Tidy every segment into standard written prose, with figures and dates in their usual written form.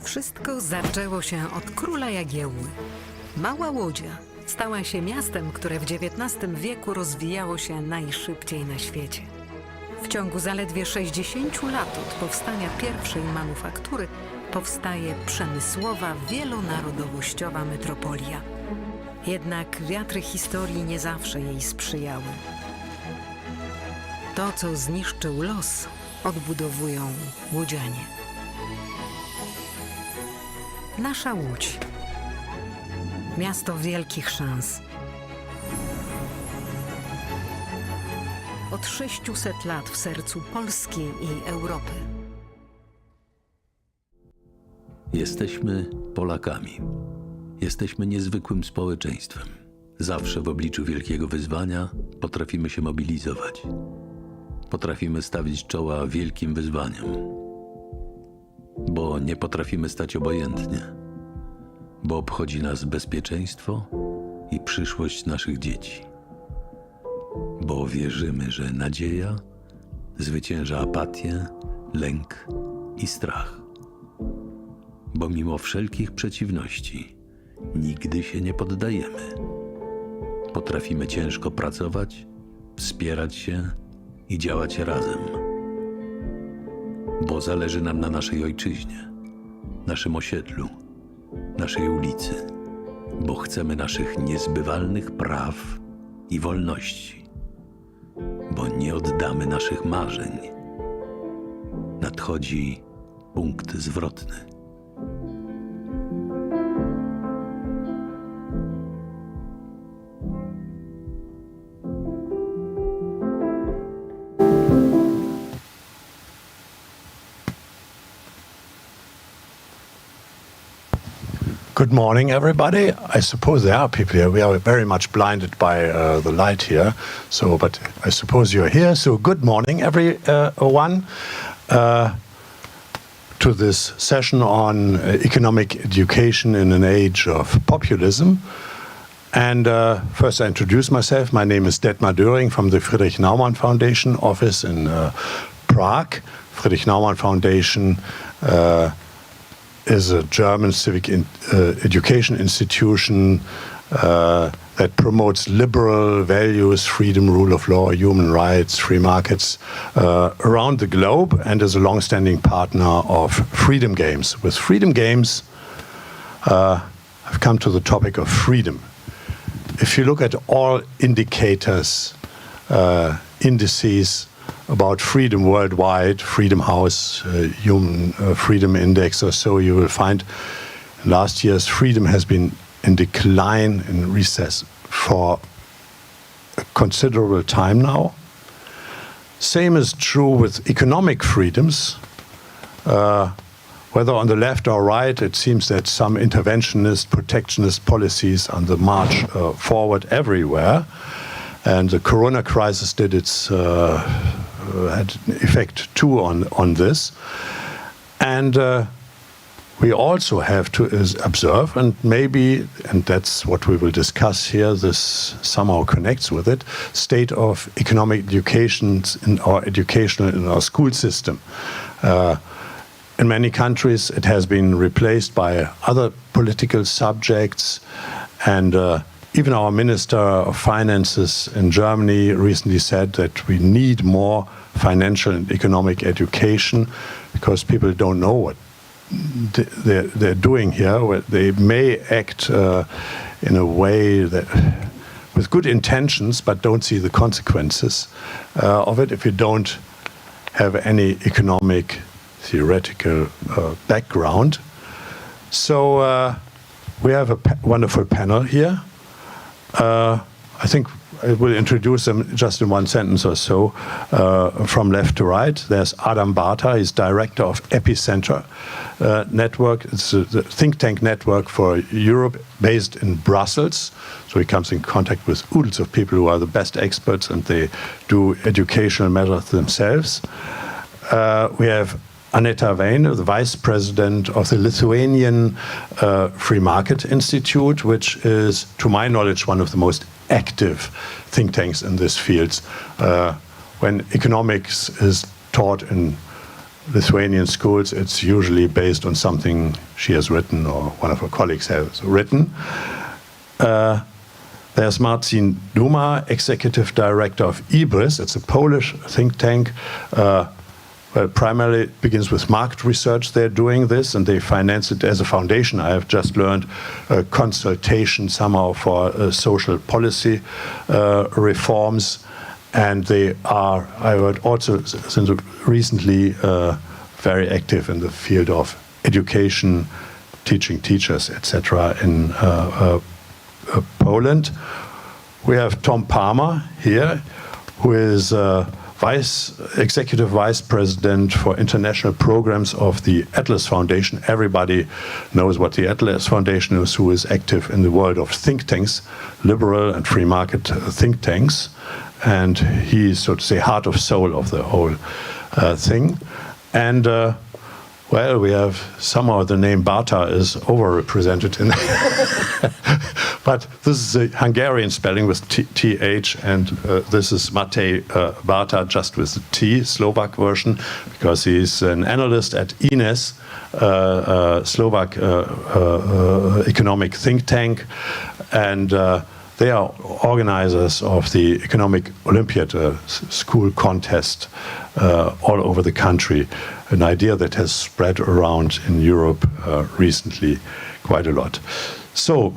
Wszystko zaczęło się od króla Jagiełły. Mała Łodzia stała się miastem, które w XIX wieku rozwijało się najszybciej na świecie. W ciągu zaledwie 60 lat od powstania pierwszej manufaktury powstaje przemysłowa, wielonarodowościowa metropolia. Jednak wiatry historii nie zawsze jej sprzyjały. To, co zniszczył los, odbudowują łodzianie. Nasza Łódź. Miasto wielkich szans. Od 600 lat w sercu Polski i Europy. Jesteśmy Polakami. Jesteśmy niezwykłym społeczeństwem. Zawsze w obliczu wielkiego wyzwania potrafimy się mobilizować. Potrafimy stawić czoła wielkim wyzwaniom. Bo nie potrafimy stać obojętnie. Bo obchodzi nas bezpieczeństwo i przyszłość naszych dzieci. Bo wierzymy, że nadzieja zwycięża apatię, lęk i strach. Bo mimo wszelkich przeciwności nigdy się nie poddajemy. Potrafimy ciężko pracować, wspierać się i działać razem. Bo zależy nam na naszej ojczyźnie, naszym osiedlu, naszej ulicy. Bo chcemy naszych niezbywalnych praw i wolności. Bo nie oddamy naszych marzeń. Nadchodzi punkt zwrotny. Good morning, everybody. I suppose there are people here. We are very much blinded by the light here. So, but I suppose you're here. So, good morning, everyone, to this session on economic education in an age of populism. And first, I introduce myself. My name is Detmar Döring from the Friedrich Naumann Foundation office in Prague. Friedrich Naumann Foundation is a German civic education institution that promotes liberal values, freedom, rule of law, human rights, free markets around the globe, and is a long-standing partner of Freedom Games. With Freedom Games, I've come to the topic of freedom. If you look at all indicators, indices about freedom worldwide, Freedom House, Human Freedom Index or so, you will find last year's freedom has been in decline, in recess for a considerable time now. Same is true with economic freedoms. Whether on the left or right, it seems that some interventionist, protectionist policies on the march forward everywhere. And the corona crisis did its had an effect too on this. And we also have to observe, and maybe, and that's what we will discuss here, this somehow connects with it, state of economic education in our school system. In many countries, it has been replaced by other political subjects, and even our Minister of Finances in Germany recently said that we need more financial and economic education because people don't know what they're doing here. They may act in a way that with good intentions, but don't see the consequences of it if you don't have any economic theoretical background. So we have a wonderful panel here. I think I will introduce them just in one sentence or so, from left to right. There's Adam Barta, he's director of Epicenter Network. It's a think tank network for Europe based in Brussels. So he comes in contact with oodles of people who are the best experts and they do educational matters themselves. We have Aneta Vaine, the vice president of the Lithuanian Free Market Institute, which is, to my knowledge, one of the most active think tanks in this field. When economics is taught in Lithuanian schools, it's usually based on something she has written or one of her colleagues has written. There's Marcin Duma, executive director of IBRIS. It's a Polish think tank. Well, primarily it begins with market research. They're doing this, and they finance it as a foundation. I have just learned a consultation somehow for social policy reforms. And they are, I heard also since recently, very active in the field of education, teaching teachers, etc. in Poland. We have Tom Palmer here, who is Executive Vice President for International Programs of the Atlas Foundation. Everybody knows what the Atlas Foundation is, who is active in the world of think tanks, liberal and free market think tanks. And he's, so to say, heart of soul of the whole thing. And well, we have somehow the name Bata is overrepresented in but this is a Hungarian spelling with TH, and this is Matej Bata just with the T, Slovak version, because he's an analyst at INES, Slovak economic think tank, and they are organizers of the Economic Olympiad, school contest all over the country, an idea that has spread around in Europe recently quite a lot. So,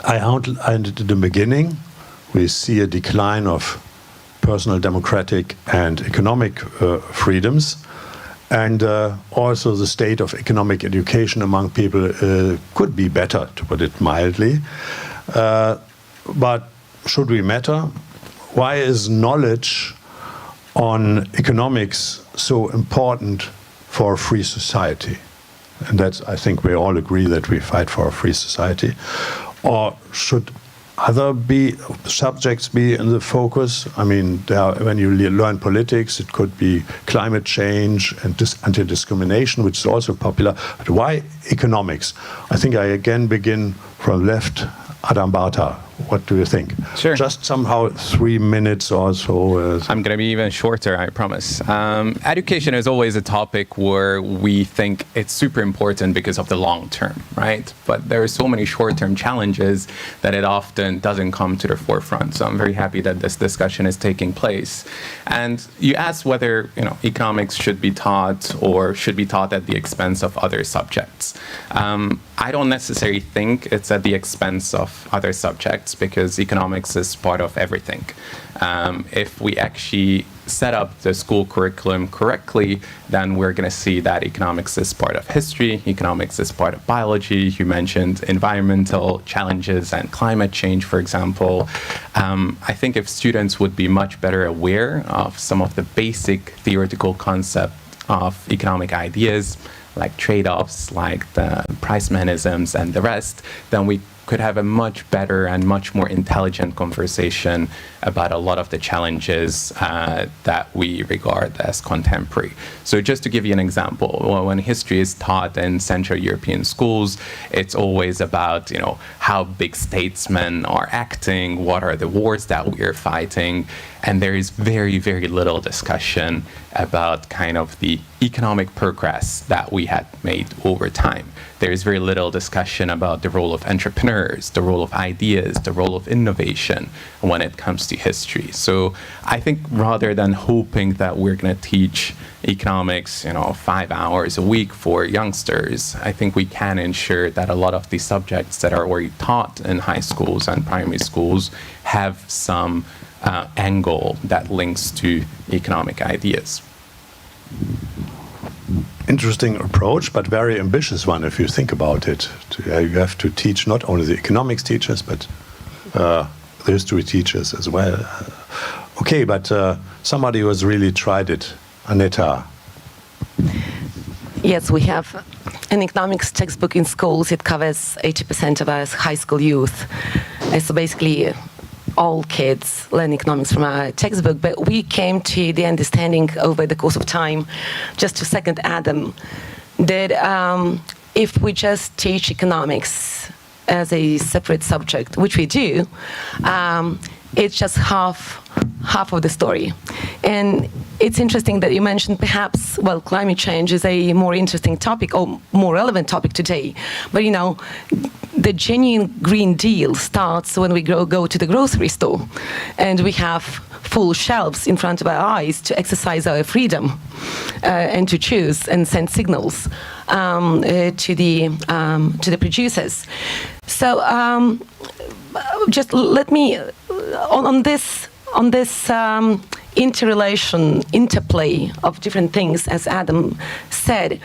I outlined in the beginning, we see a decline of personal democratic and economic freedoms, and also the state of economic education among people could be better, to put it mildly. But should we matter? Why is knowledge on economics so important for a free society? And that's, I think we all agree that we fight for a free society. Or should other subjects be in the focus? I mean, when you learn politics, it could be climate change and anti-discrimination, which is also popular. But why economics? I think I again begin from left. Adam Bata, what do you think? Sure. Just somehow 3 minutes or so. I'm going to be even shorter, I promise. Education is always a topic where we think it's super important because of the long term, right? But there are so many short-term challenges that it often doesn't come to the forefront. So I'm very happy that this discussion is taking place. And you asked whether economics should be taught or should be taught at the expense of other subjects. I don't necessarily think it's at the expense of other subjects, because economics is part of everything. If we actually set up the school curriculum correctly, then we're going to see that economics is part of history, economics is part of biology. You mentioned environmental challenges and climate change, for example. I think if students would be much better aware of some of the basic theoretical concepts of economic ideas, like trade-offs, like the price mechanisms and the rest, then we could have a much better and much more intelligent conversation about a lot of the challenges that we regard as contemporary. So just to give you an example, when history is taught in Central European schools, it's always about, how big statesmen are acting, what are the wars that we are fighting, and there is very, very little discussion about kind of the economic progress that we had made over time. There is very little discussion about the role of entrepreneurs, the role of ideas, the role of innovation when it comes to history. So I think rather than hoping that we're going to teach economics, 5 hours a week for youngsters, I think we can ensure that a lot of the subjects that are already taught in high schools and primary schools have some angle that links to economic ideas. Interesting approach, but very ambitious one if you think about it. You have to teach not only the economics teachers, but the history teachers as well. Okay, but somebody who has really tried it. Aneta. Yes, we have an economics textbook in schools. It covers 80% of our high school youth. And so basically, all kids learn economics from our textbook, but we came to the understanding over the course of time, just to second Adam, that if we just teach economics as a separate subject, which we do, it's just half half of the story. And it's interesting that you mentioned perhaps, well, climate change is a more interesting topic or more relevant topic today. But, you know, the genuine Green Deal starts when we go to the grocery store and we have full shelves in front of our eyes to exercise our freedom and to choose and send signals to the producers. So just let me on this interplay of different things, as Adam said.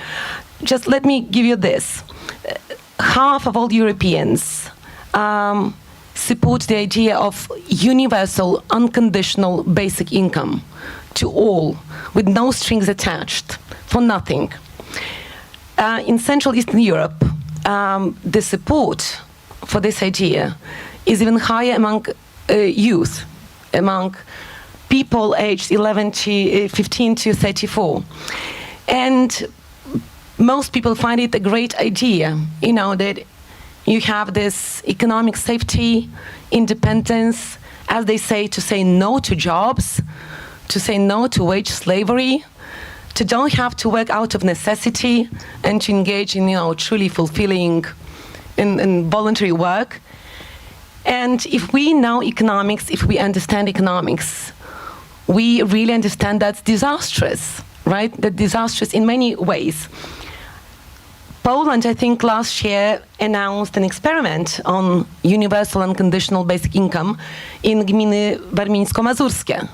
Just let me give you this: half of all Europeans support the idea of universal, unconditional basic income to all, with no strings attached, for nothing. In Central Eastern Europe, the support for this idea is even higher among youth, among people aged 15 to 34. And most people find it a great idea, you know, that you have this economic safety, independence, as they say, to say no to jobs, to say no to wage slavery, to don't have to work out of necessity and to engage in, you know, truly fulfilling in voluntary work. And if we know economics, if we understand economics, we really understand that's disastrous, right? That disastrous in many ways. Poland, I think, last year announced an experiment on universal unconditional basic income in gminy warmińsko-mazurskie.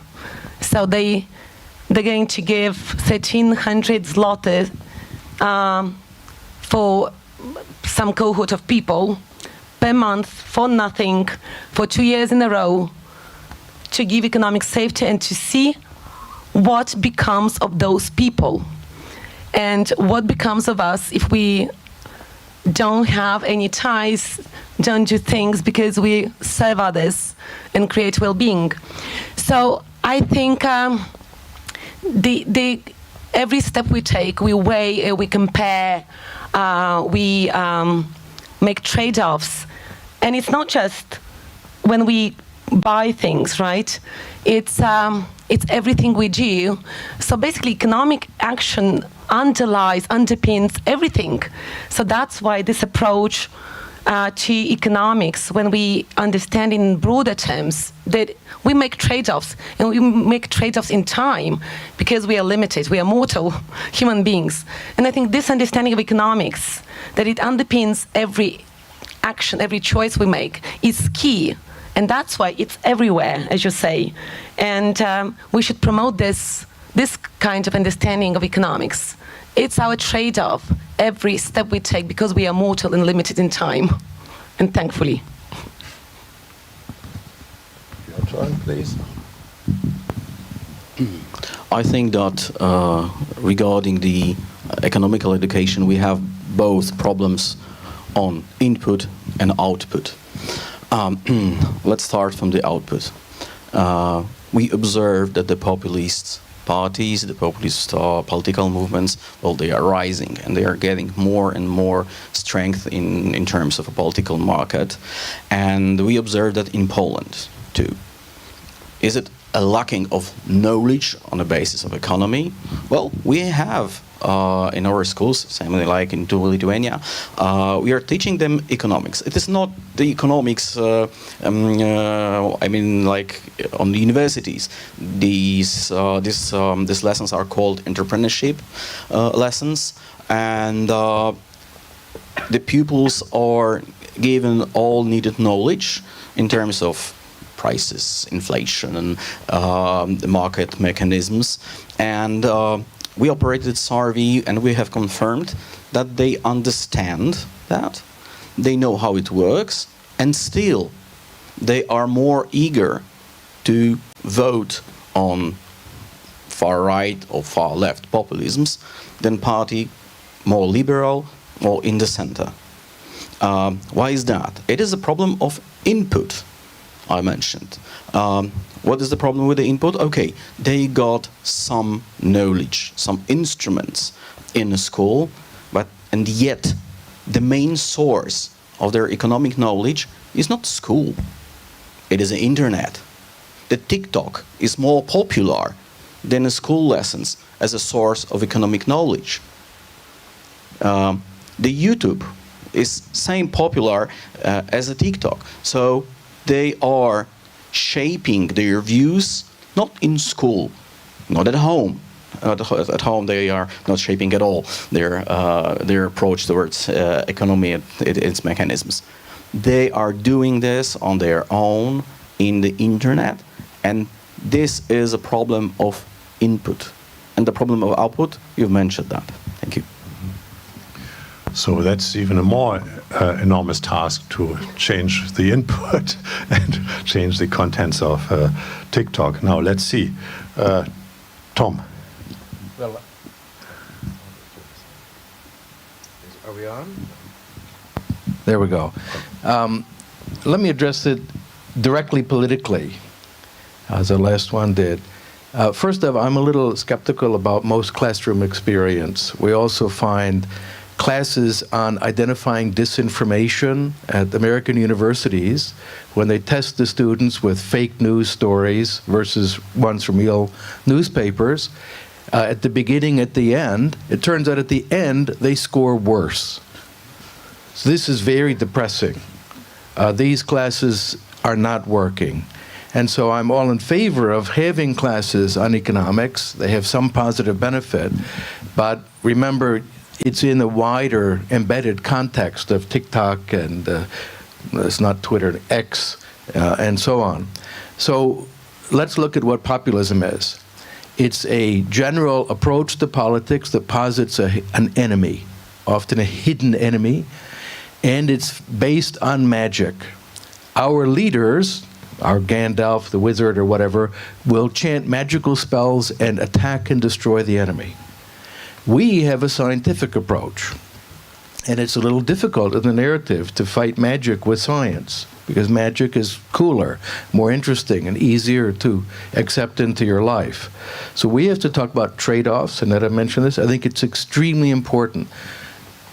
So they're going to give 1,300 zloty for some cohort of people per month for nothing for 2 years in a row to give economic safety and to see what becomes of those people. And what becomes of us if we don't have any ties, don't do things because we serve others and create well-being. So I think every step we take, we weigh, we compare, we make trade-offs. And it's not just when we buy things, right? It's everything we do. So basically, economic action underpins everything. So that's why this approach to economics, when we understand in broader terms that we make trade-offs, and we make trade-offs in time because we are limited, we are mortal human beings. And I think this understanding of economics, that it underpins every action, every choice we make, is key. And that's why it's everywhere, as you say. And we should promote this kind of understanding of economics. It's our trade-off every step we take because we are mortal and limited in time. And thankfully. Your turn, please. I think that regarding the economical education, we have both problems on input and output. Let's start from the output. We observe that the populist parties, the populist political movements, well, they are rising and they are getting more and more strength in terms of a political market. And we observe that in Poland too. Is it a lacking of knowledge on the basis of economy? Well, we have in our schools, same like in Lithuania, we are teaching them economics. It is not the economics, I mean, like on the universities. These lessons are called entrepreneurship lessons, and the pupils are given all needed knowledge in terms of prices, inflation, and the market mechanisms. And we operated survey, and we have confirmed that they understand that, they know how it works, and still they are more eager to vote on far right or far left populisms than party more liberal or in the center. Why is that? It is a problem of input, I mentioned. What is the problem with the input? Okay, they got some knowledge, some instruments in a school, and yet the main source of their economic knowledge is not school. It is the internet. that TikTok is more popular than in school lessons as a source of economic knowledge. The YouTube is same popular as a TikTok. So they are shaping their views, not in school, not at home. At home, they are not shaping at all their approach towards economy and its mechanisms. They are doing this on their own in the internet, and this is a problem of input. And the problem of output, you've mentioned that. Thank you. So that's even a more enormous task to change the input and change the contents of TikTok. Now, let's see. Tom. Well, are we on? There we go. Let me address it directly politically, as the last one did. First of all, I'm a little skeptical about most classroom experience. We also find classes on identifying disinformation at American universities when they test the students with fake news stories versus ones from real newspapers. At the beginning, at the end, it turns out at the end they score worse. So this is very depressing. These classes are not working. And so I'm all in favor of having classes on economics. They have some positive benefit. But remember, it's in a wider embedded context of TikTok and it's not Twitter, X, and so on. So let's look at what populism is. It's a general approach to politics that posits an enemy, often a hidden enemy, and it's based on magic. Our leaders, our Gandalf, the wizard, or whatever, will chant magical spells and attack and destroy the enemy. We have a scientific approach, and it's a little difficult in the narrative to fight magic with science, because magic is cooler, more interesting, and easier to accept into your life. So we have to talk about trade-offs, and Netta mentioned this. I think it's extremely important.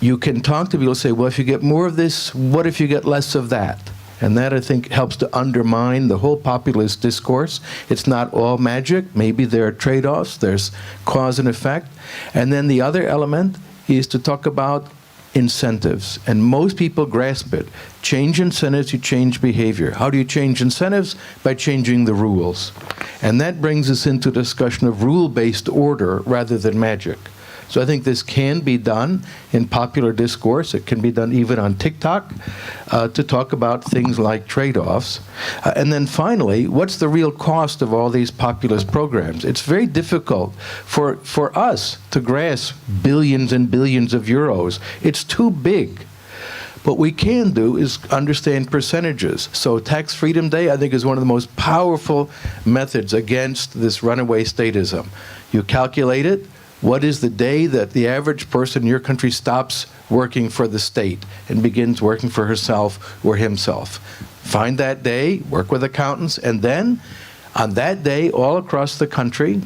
You can talk to people and say, well, if you get more of this, what if you get less of that? And that, I think, helps to undermine the whole populist discourse. It's not all magic. Maybe there are trade-offs. There's cause and effect. And then the other element is to talk about incentives. And most people grasp it. Change incentives, you change behavior. How do you change incentives? By changing the rules. And that brings us into a discussion of rule-based order rather than magic. So I think this can be done in popular discourse. It can be done even on TikTok to talk about things like trade-offs. And then finally, what's the real cost of all these populist programs? It's very difficult for us to grasp billions and billions of euros. It's too big. What we can do is understand percentages. So Tax Freedom Day, I think, is one of the most powerful methods against this runaway statism. You calculate it. What is the day that the average person in your country stops working for the state and begins working for herself or himself? Find that day, work with accountants, and then on that day, all across the country,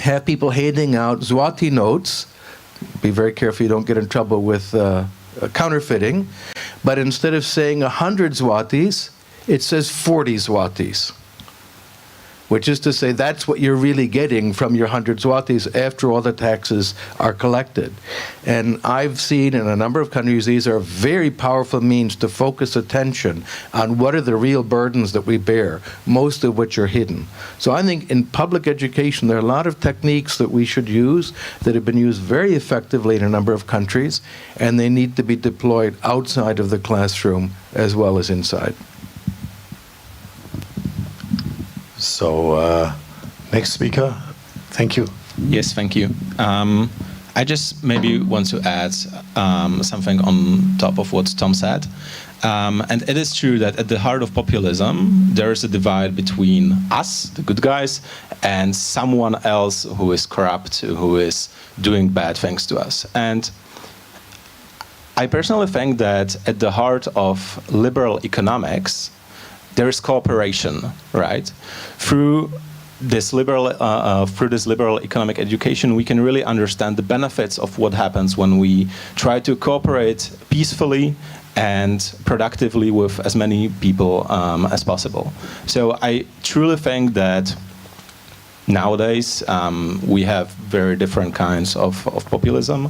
have people handing out zloty notes. Be very careful you don't get in trouble with counterfeiting. But instead of saying 100 zlotys, it says 40 zlotys. Which is to say that's what you're really getting from your 100 zlotys after all the taxes are collected. And I've seen in a number of countries these are very powerful means to focus attention on what are the real burdens that we bear, most of which are hidden. So I think in public education there are a lot of techniques that we should use that have been used very effectively in a number of countries, and they need to be deployed outside of the classroom as well as inside. So, next speaker, thank you. Yes, thank you. I just maybe want to add something on top of what Tom said. And it is true that at the heart of populism, there is a divide between us, the good guys, and someone else who is corrupt, who is doing bad things to us. And I personally think that at the heart of liberal economics, there is cooperation, right? Through this liberal economic education, we can really understand the benefits of what happens when we try to cooperate peacefully and productively with as many people as possible. So I truly think that nowadays we have very different kinds of populism,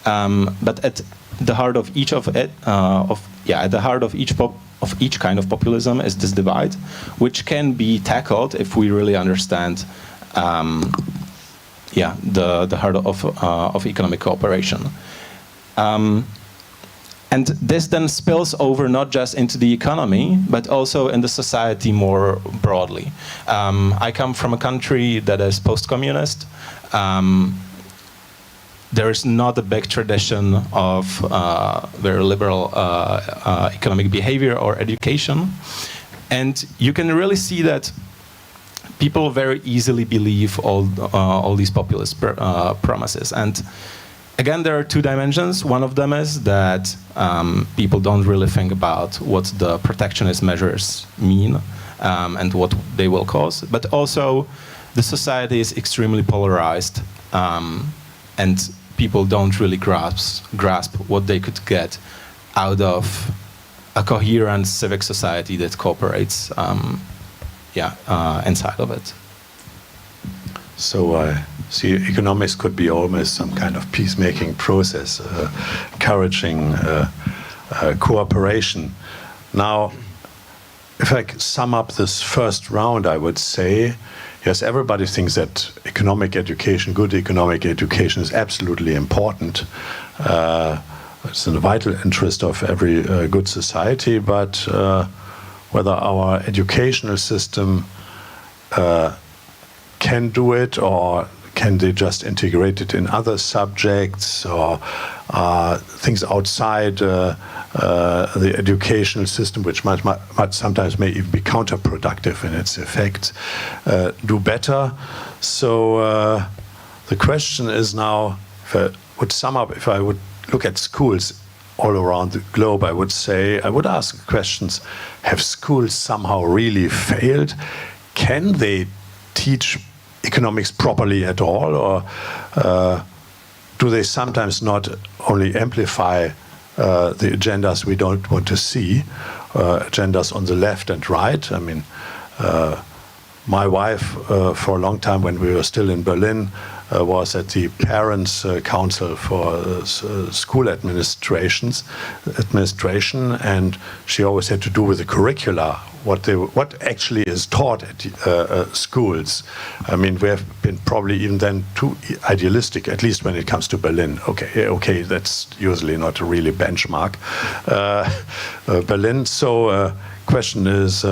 but at the heart of each of it, at the heart of each kind of populism is this divide, which can be tackled if we really understand the heart of economic cooperation. And this then spills over not just into the economy, but also in the society more broadly. I come from a country that is post-communist. There is not a big tradition of very liberal economic behavior or education. And you can really see that people very easily believe all these populist promises. And again, there are two dimensions. One of them is that people don't really think about what the protectionist measures mean and what they will cause. But also, the society is extremely polarized, and people don't really grasp what they could get out of a coherent civic society that cooperates inside of it. So I see economics could be almost some kind of peacemaking process, encouraging cooperation. Now, if I sum up this first round, I would say, yes, everybody thinks that economic education, good economic education is absolutely important. It's in the vital interest of every good society, but whether our educational system can do it, or can they just integrate it in other subjects, or things outside the educational system, which might sometimes may even be counterproductive in its effects, do better. So the question is now, if I would sum up, if I would look at schools all around the globe, I would ask questions: have schools somehow really failed? Can they teach economics properly at all, or do they sometimes not only amplify the agendas we don't want to see, agendas on the left and right? I mean, my wife, for a long time when we were still in Berlin, was at the Parents' Council for School Administration, and she always had to do with the curricula, what actually is taught at schools. I mean, we have been probably even then too idealistic, at least when it comes to Berlin. Okay, that's usually not a really benchmark. Berlin. So, question is,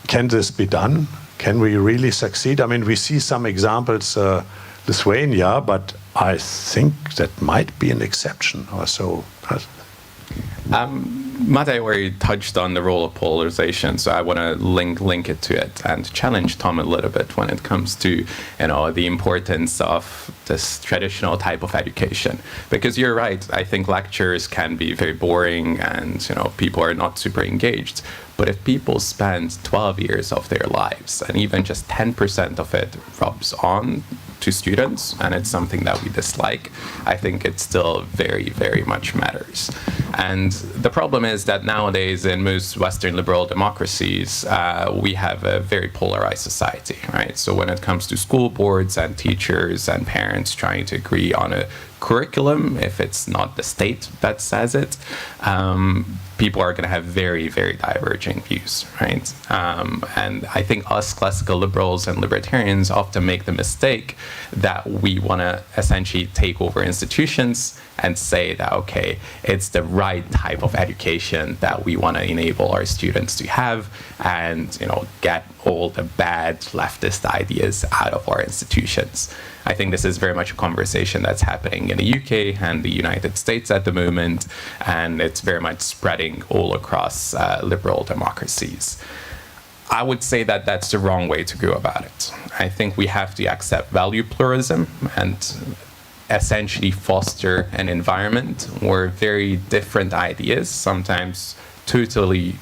can this be done? Can we really succeed? I mean, we see some examples, Lithuania, but I think that might be an exception or so. Mate already touched on the role of polarization, so I want to link it to it and challenge Tom a little bit when it comes to, the importance of this traditional type of education. Because you're right, I think lectures can be very boring and, people are not super engaged. But if people spend 12 years of their lives and even just 10% of it rubs on to students, and it's something that we dislike, I think it still very, very much matters. And the problem is that nowadays in most Western liberal democracies, we have a very polarized society, right? So when it comes to school boards and teachers and parents trying to agree on a curriculum, if it's not the state that says it, people are going to have very, very diverging views, right? And I think us classical liberals and libertarians often make the mistake that we want to essentially take over institutions and say that, okay, it's the right type of education that we want to enable our students to have, and get all the bad leftist ideas out of our institutions. I think this is very much a conversation that's happening in the UK and the United States at the moment, and it's very much spreading all across liberal democracies. I would say that that's the wrong way to go about it. I think we have to accept value pluralism and essentially foster an environment where very different ideas, sometimes totally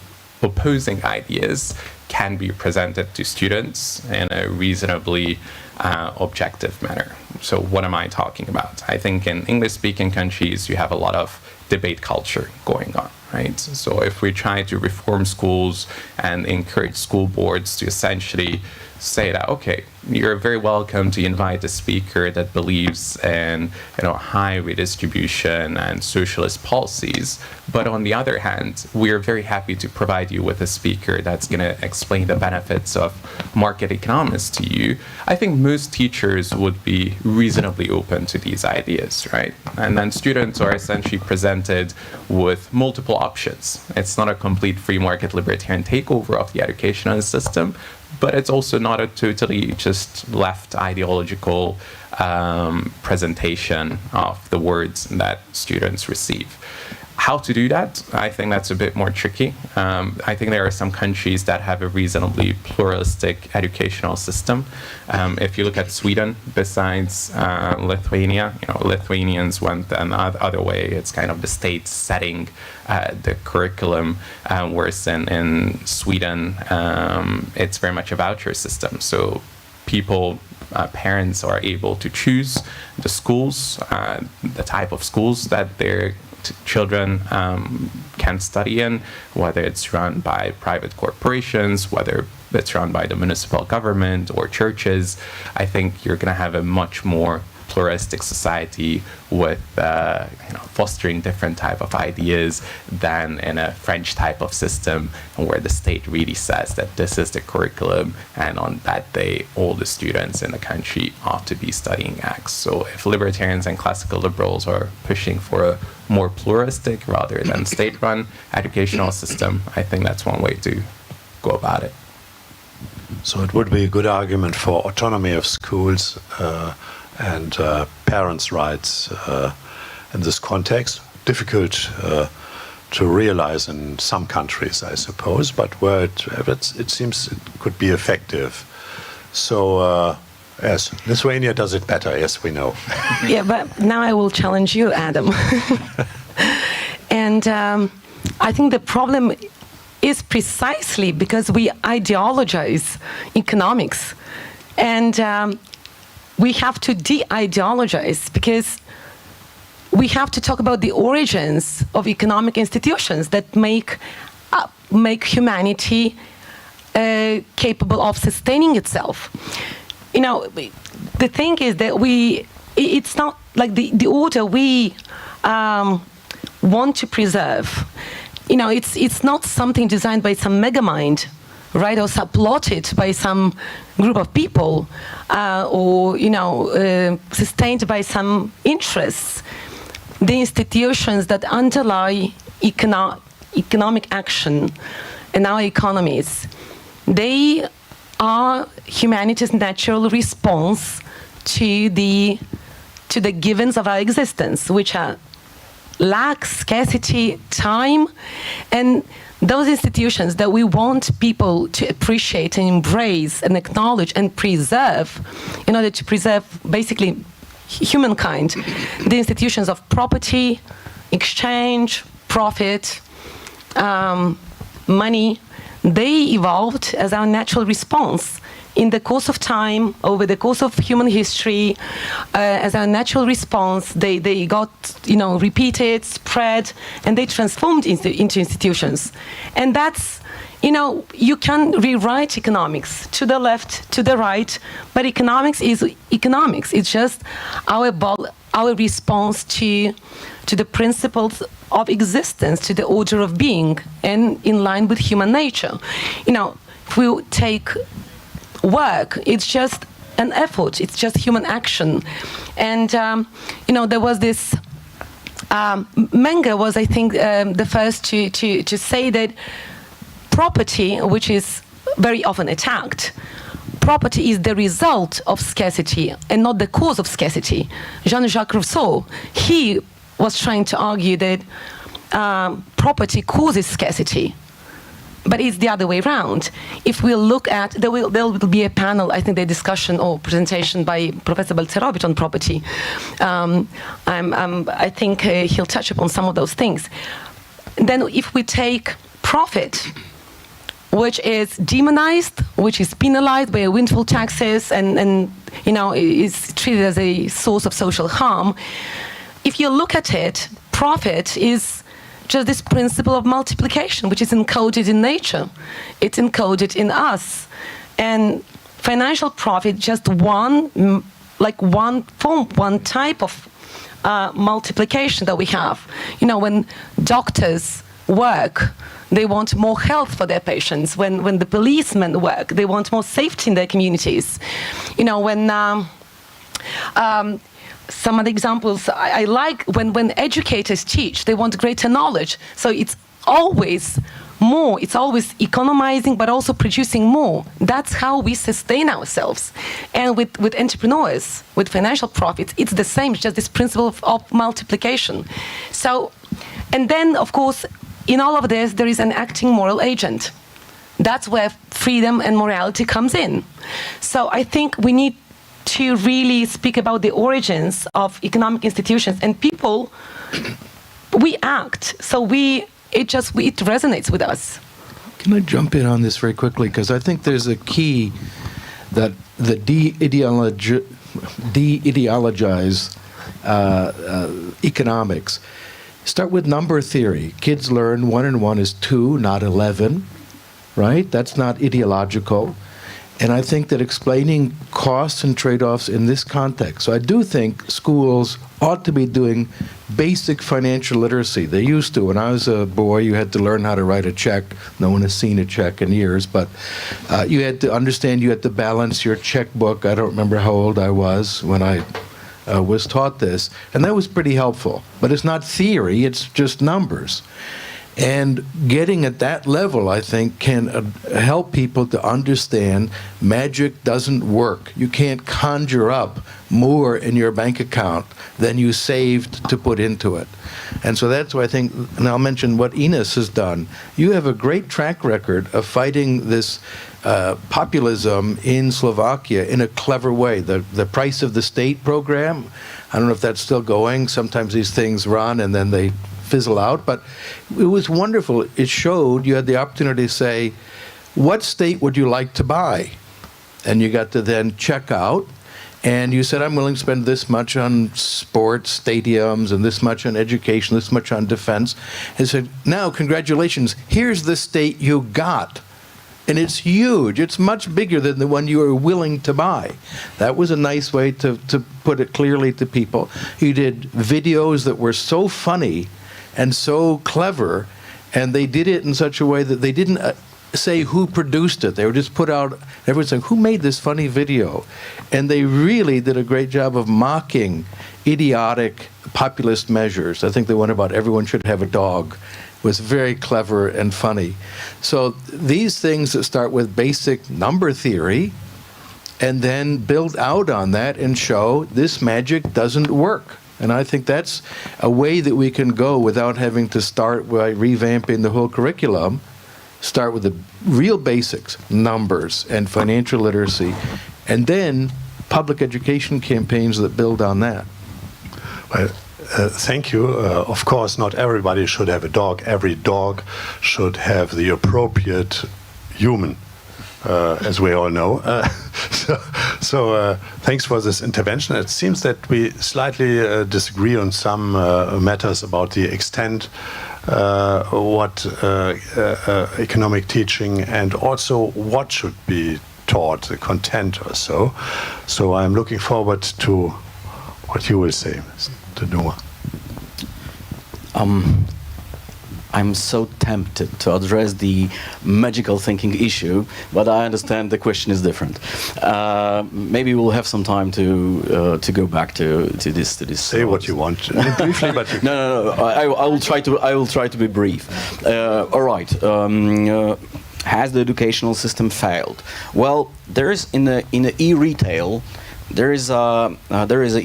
opposing ideas, can be presented to students in a reasonably objective manner. So what am I talking about? I think in English-speaking countries, you have a lot of debate culture going on, right? So if we try to reform schools and encourage school boards to essentially say that, okay, you're very welcome to invite a speaker that believes in, high redistribution and socialist policies, but on the other hand, we are very happy to provide you with a speaker that's going to explain the benefits of market economics to you. I think most teachers would be reasonably open to these ideas, right? And then students are essentially presented with multiple options. It's not a complete free market libertarian takeover of the educational system, but it's also not a totally just left ideological presentation of the words that students receive. How to do that? I think that's a bit more tricky. I think there are some countries that have a reasonably pluralistic educational system. If you look at Sweden, besides Lithuania, Lithuanians went another way. It's kind of the state setting the curriculum, whereas in Sweden, it's very much a voucher system. So parents are able to choose the schools, the type of schools that their children can study in, whether it's run by private corporations, whether it's run by the municipal government or churches. I think you're going to have a much more pluralistic society with fostering different type of ideas than in a French type of system where the state really says that this is the curriculum and on that day all the students in the country ought to be studying X. So if libertarians and classical liberals are pushing for a more pluralistic rather than state-run educational system, I think that's one way to go about it. So it would be a good argument for autonomy of schools and parents' rights in this context. Difficult to realize in some countries, I suppose, but where it seems it could be effective. So, yes, Lithuania does it better, yes, we know. Yeah, but now I will challenge you, Adam. And I think the problem is precisely because we ideologize economics. And we have to de-ideologize because we have to talk about the origins of economic institutions that make humanity capable of sustaining itself. The thing is that it's not like the order we want to preserve. It's not something designed by some mega mind, right, or plotted by some group of people, or sustained by some interests. The institutions that underlie economic action in our economies, they are humanity's natural response to the givens of our existence, which are lack, scarcity, time, and those institutions that we want people to appreciate and embrace and acknowledge and preserve in order to preserve basically humankind, the institutions of property, exchange, profit, money, they evolved as our natural response in the course of time, over the course of human history, as our natural response. They got, repeated, spread, and they transformed into institutions. And that's, you can rewrite economics to the left, to the right, but economics is economics. It's just our response to the principles of existence, to the order of being, and in line with human nature. If we take work, it's just an effort, it's just human action. And there was this Menger was, I think, the first to say that property, which is very often attacked, property is the result of scarcity and not the cause of scarcity. Jean-Jacques Rousseau, he was trying to argue that property causes scarcity. But it's the other way around. If we look at, there will be a panel, I think, the discussion or presentation by Professor Balcerowicz on property. I think he'll touch upon some of those things. Then if we take profit, which is demonized, which is penalized by windfall taxes and is treated as a source of social harm, if you look at it, profit is just this principle of multiplication, which is encoded in nature. It's encoded in us. And financial profit, just one form, one type of multiplication that we have. When doctors work, they want more health for their patients. When the policemen work, they want more safety in their communities. When some other examples I like, when educators teach, they want greater knowledge. So it's always more. It's always economizing, but also producing more. That's how we sustain ourselves. And with entrepreneurs, with financial profits, it's the same. It's just this principle of multiplication. So, and then, of course, in all of this, there is an acting moral agent. That's where freedom and morality comes in. So I think we need to really speak about the origins of economic institutions, and people, we act. So it resonates with us. Can I jump in on this very quickly? Because I think there's a key that the de-ideologize economics. Start with number theory. Kids learn 1 and 1 is 2, not 11, right? That's not ideological. And I think that explaining costs and trade-offs in this context. So I do think schools ought to be doing basic financial literacy. They used to. When I was a boy, you had to learn how to write a check. No one has seen a check in years, but you had to understand, you had to balance your checkbook. I don't remember how old I was when I was taught this, and that was pretty helpful. But it's not theory, it's just numbers. And getting at that level, I think, can help people to understand magic doesn't work. You can't conjure up more in your bank account than you saved to put into it. And so that's why I think, and I'll mention what Ines has done. You have a great track record of fighting this populism in Slovakia in a clever way. The Price of the State program, I don't know if that's still going. Sometimes these things run and then they fizzle out, but it was wonderful. It showed you had the opportunity to say, what state would you like to buy? And you got to then check out, and you said, I'm willing to spend this much on sports stadiums and this much on education, this much on defense. And said, now, congratulations, here's the state you got. And it's huge. It's much bigger than the one you were willing to buy. That was a nice way to put it clearly to people. You did videos that were so funny and so clever, and they did it in such a way that they didn't say who produced it. They were just put out, everyone's saying, who made this funny video? And they really did a great job of mocking idiotic populist measures. I think the one about everyone should have a dog was very clever and funny. So these things that start with basic number theory and then build out on that and show this magic doesn't work. And I think that's a way that we can go without having to start by revamping the whole curriculum. Start with the real basics, numbers and financial literacy, and then public education campaigns that build on that. Well, thank you. Of course, not everybody should have a dog. Every dog should have the appropriate human, as we all know. So thanks for this intervention. It seems that we slightly disagree on some matters about the extent what economic teaching and also what should be taught, the content or so. So I'm looking forward to what you will say, Mr. Noah. I'm so tempted to address the magical thinking issue, but I understand the question is different. Maybe we'll have some time to go back to this. Say what you want briefly, but you no. I will try to be brief. All right. Has the educational system failed? Well, there is in the e-retail there is an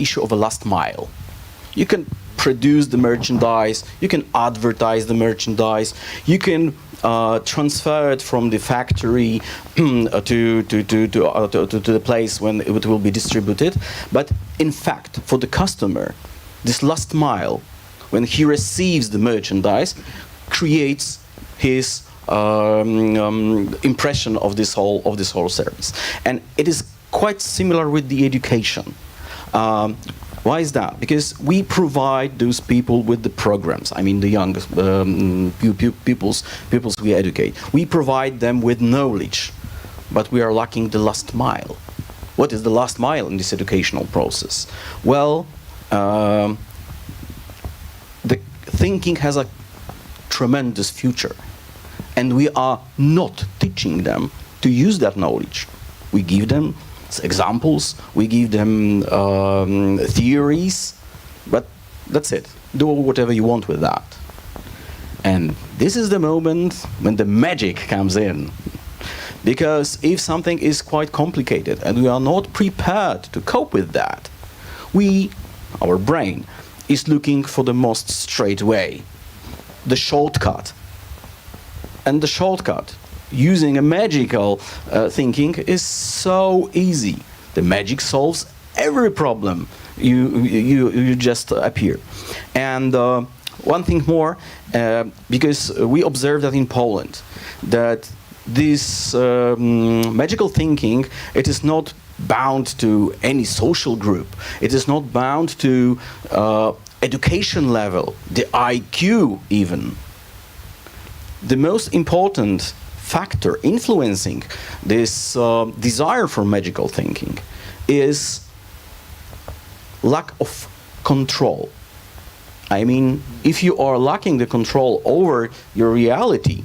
issue of a last mile. You can produce the merchandise, you can advertise the merchandise, you can transfer it from the factory to the place when it will be distributed. But in fact, for the customer, this last mile, when he receives the merchandise, creates his impression of this whole service, and it is quite similar with the education. Why is that? Because we provide those people with the programs. I mean, the young pupils we educate. We provide them with knowledge, but we are lacking the last mile. What is the last mile in this educational process? Well, the thinking has a tremendous future, and we are not teaching them to use that knowledge. We give them examples, we give them theories, but that's it. Do whatever you want with that. And this is the moment when the magic comes in. Because if something is quite complicated and we are not prepared to cope with that, our brain, is looking for the most straight way, the shortcut. And the shortcut, using a magical thinking, is so easy. The magic solves every problem you just appear. And one thing more, because we observe that in Poland, that this magical thinking, it is not bound to any social group. It is not bound to education level, the IQ even. The most important factor influencing this desire for magical thinking is lack of control. I mean, if you are lacking the control over your reality,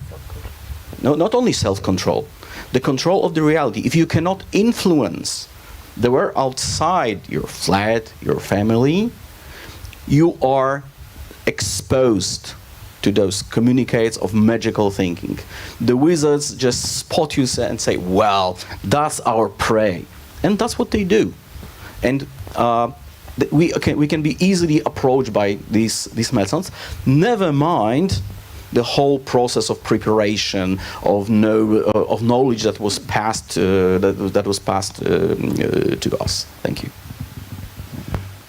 no, not only self-control, the control of the reality, if you cannot influence the world outside your flat, your family, you are exposed to those communicates of magical thinking. The wizards just spot you and say, well, that's our prey. And that's what they do. And we can be easily approached by these methods. Never mind the whole process of preparation of knowledge that was passed to us. Thank you.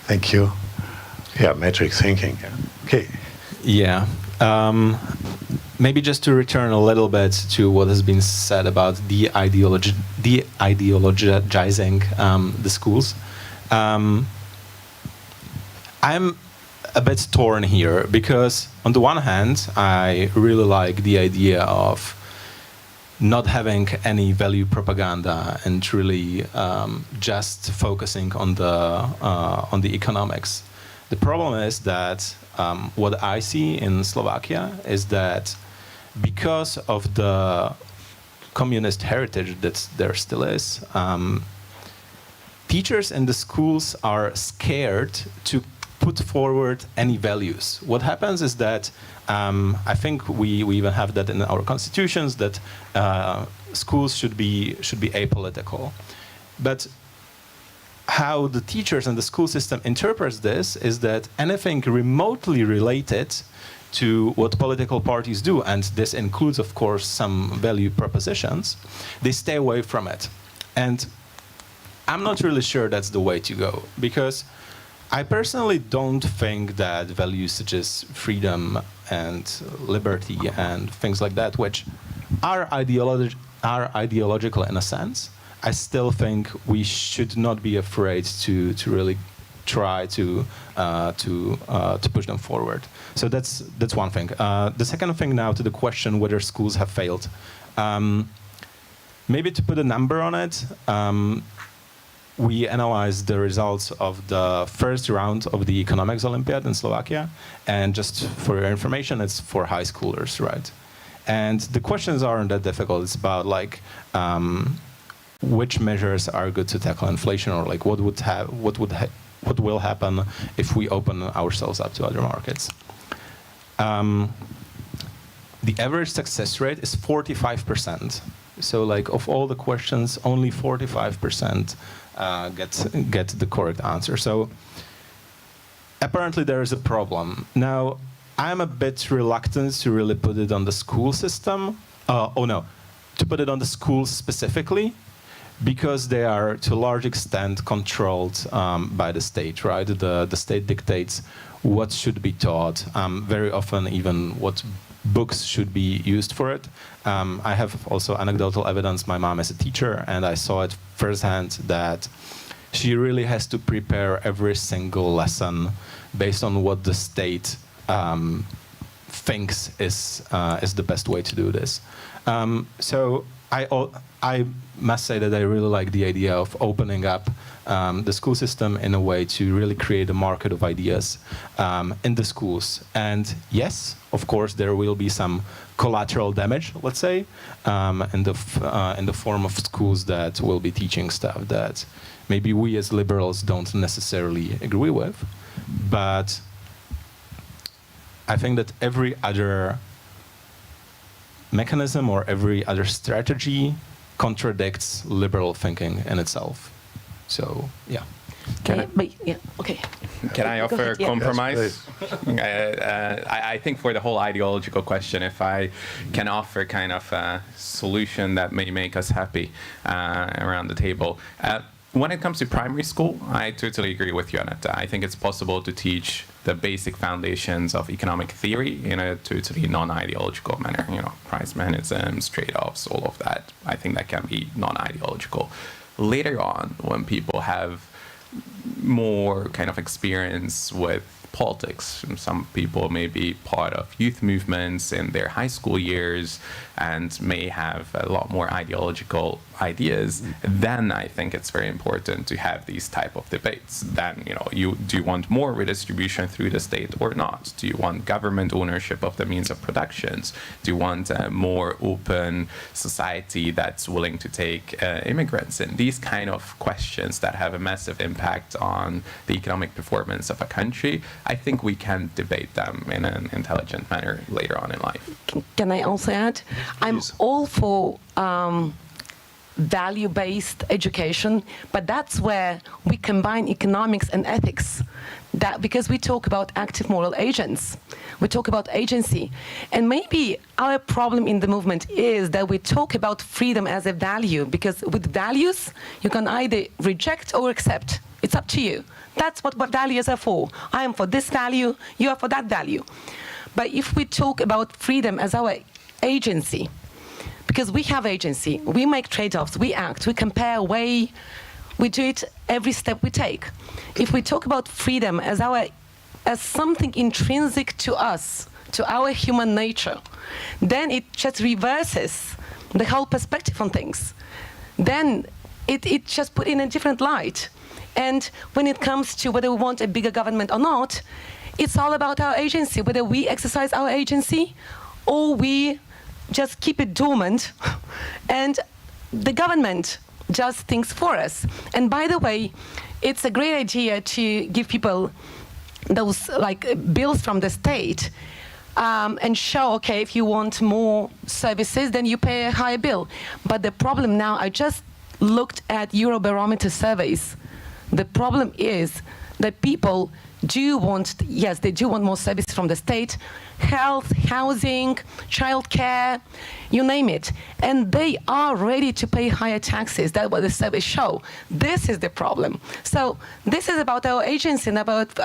Thank you. Yeah, magic thinking. Okay. Yeah. Maybe just to return a little bit to what has been said about de-ideologizing the schools. I'm a bit torn here because on the one hand, I really like the idea of not having any value propaganda and really just focusing on the economics. The problem is that what I see in Slovakia is that because of the communist heritage that there still is, teachers in the schools are scared to put forward any values. What happens is that I think we even have that in our constitutions that schools should be apolitical, but how the teachers and the school system interprets this is that anything remotely related to what political parties do, and this includes, of course, some value propositions, they stay away from it. And I'm not really sure that's the way to go, because I personally don't think that values such as freedom and liberty and things like that, which are ideological in a sense, I still think we should not be afraid to really try to push them forward. So that's one thing. The second thing now to the question whether schools have failed. Maybe to put a number on it, we analyzed the results of the first round of the economics Olympiad in Slovakia, and just for your information, it's for high schoolers, right? And the questions aren't that difficult. It's about like which measures are good to tackle inflation, or like what will happen if we open ourselves up to other markets. The average success rate is 45%. So like of all the questions, only 45% get the correct answer. So apparently there is a problem. Now, I'm a bit reluctant to really put it on the school system. To put it on the schools specifically, because they are to a large extent controlled by the state, right? The state dictates what should be taught, very often even what books should be used for it. I have also anecdotal evidence. My mom is a teacher, and I saw it firsthand that she really has to prepare every single lesson based on what the state thinks is the best way to do this. So I must say that I really like the idea of opening up the school system in a way to really create a market of ideas in the schools. And yes, of course, there will be some collateral damage, let's say, in the form of schools that will be teaching stuff that maybe we as liberals don't necessarily agree with. But I think that every other mechanism or every other strategy contradicts liberal thinking in itself. So, yeah. Can I Go offer ahead, a yeah. compromise? I think for the whole ideological question, if I can offer kind of a solution that may make us happy around the table. When it comes to primary school, I totally agree with you on it. I think it's possible to teach the basic foundations of economic theory in a totally non-ideological manner. You know, price mechanisms, trade-offs, all of that. I think that can be non-ideological. Later on, when people have more kind of experience with politics, some people may be part of youth movements in their high school years and may have a lot more ideological ideas, then I think it's very important to have these type of debates. Then, you know, do you want more redistribution through the state or not? Do you want government ownership of the means of productions? Do you want a more open society that's willing to take immigrants in? These kind of questions that have a massive impact on the economic performance of a country, I think we can debate them in an intelligent manner later on in life. Can I also add? I'm all for value-based education, but that's where we combine economics and ethics. That because we talk about active moral agents, we talk about agency, and maybe our problem in the movement is that we talk about freedom as a value, because with values you can either reject or accept. It's up to you. That's what values are for. I am for this value, you are for that value. But if we talk about freedom as our agency, because we have agency, we make trade-offs, we act, we compare, weigh, we do it every step we take. If we talk about freedom as something intrinsic to us, to our human nature, then it just reverses the whole perspective on things. Then it just put in a different light. And when it comes to whether we want a bigger government or not, it's all about our agency, whether we exercise our agency or we just keep it dormant and the government does things for us. And by the way, it's a great idea to give people those like bills from the state and show, okay, if you want more services, then you pay a higher bill. But the problem now, I just looked at Eurobarometer surveys. The problem is that people do want, yes, they do want more service from the state, health, housing, childcare, you name it. And they are ready to pay higher taxes. That's what the surveys show. This is the problem. So this is about our agency and about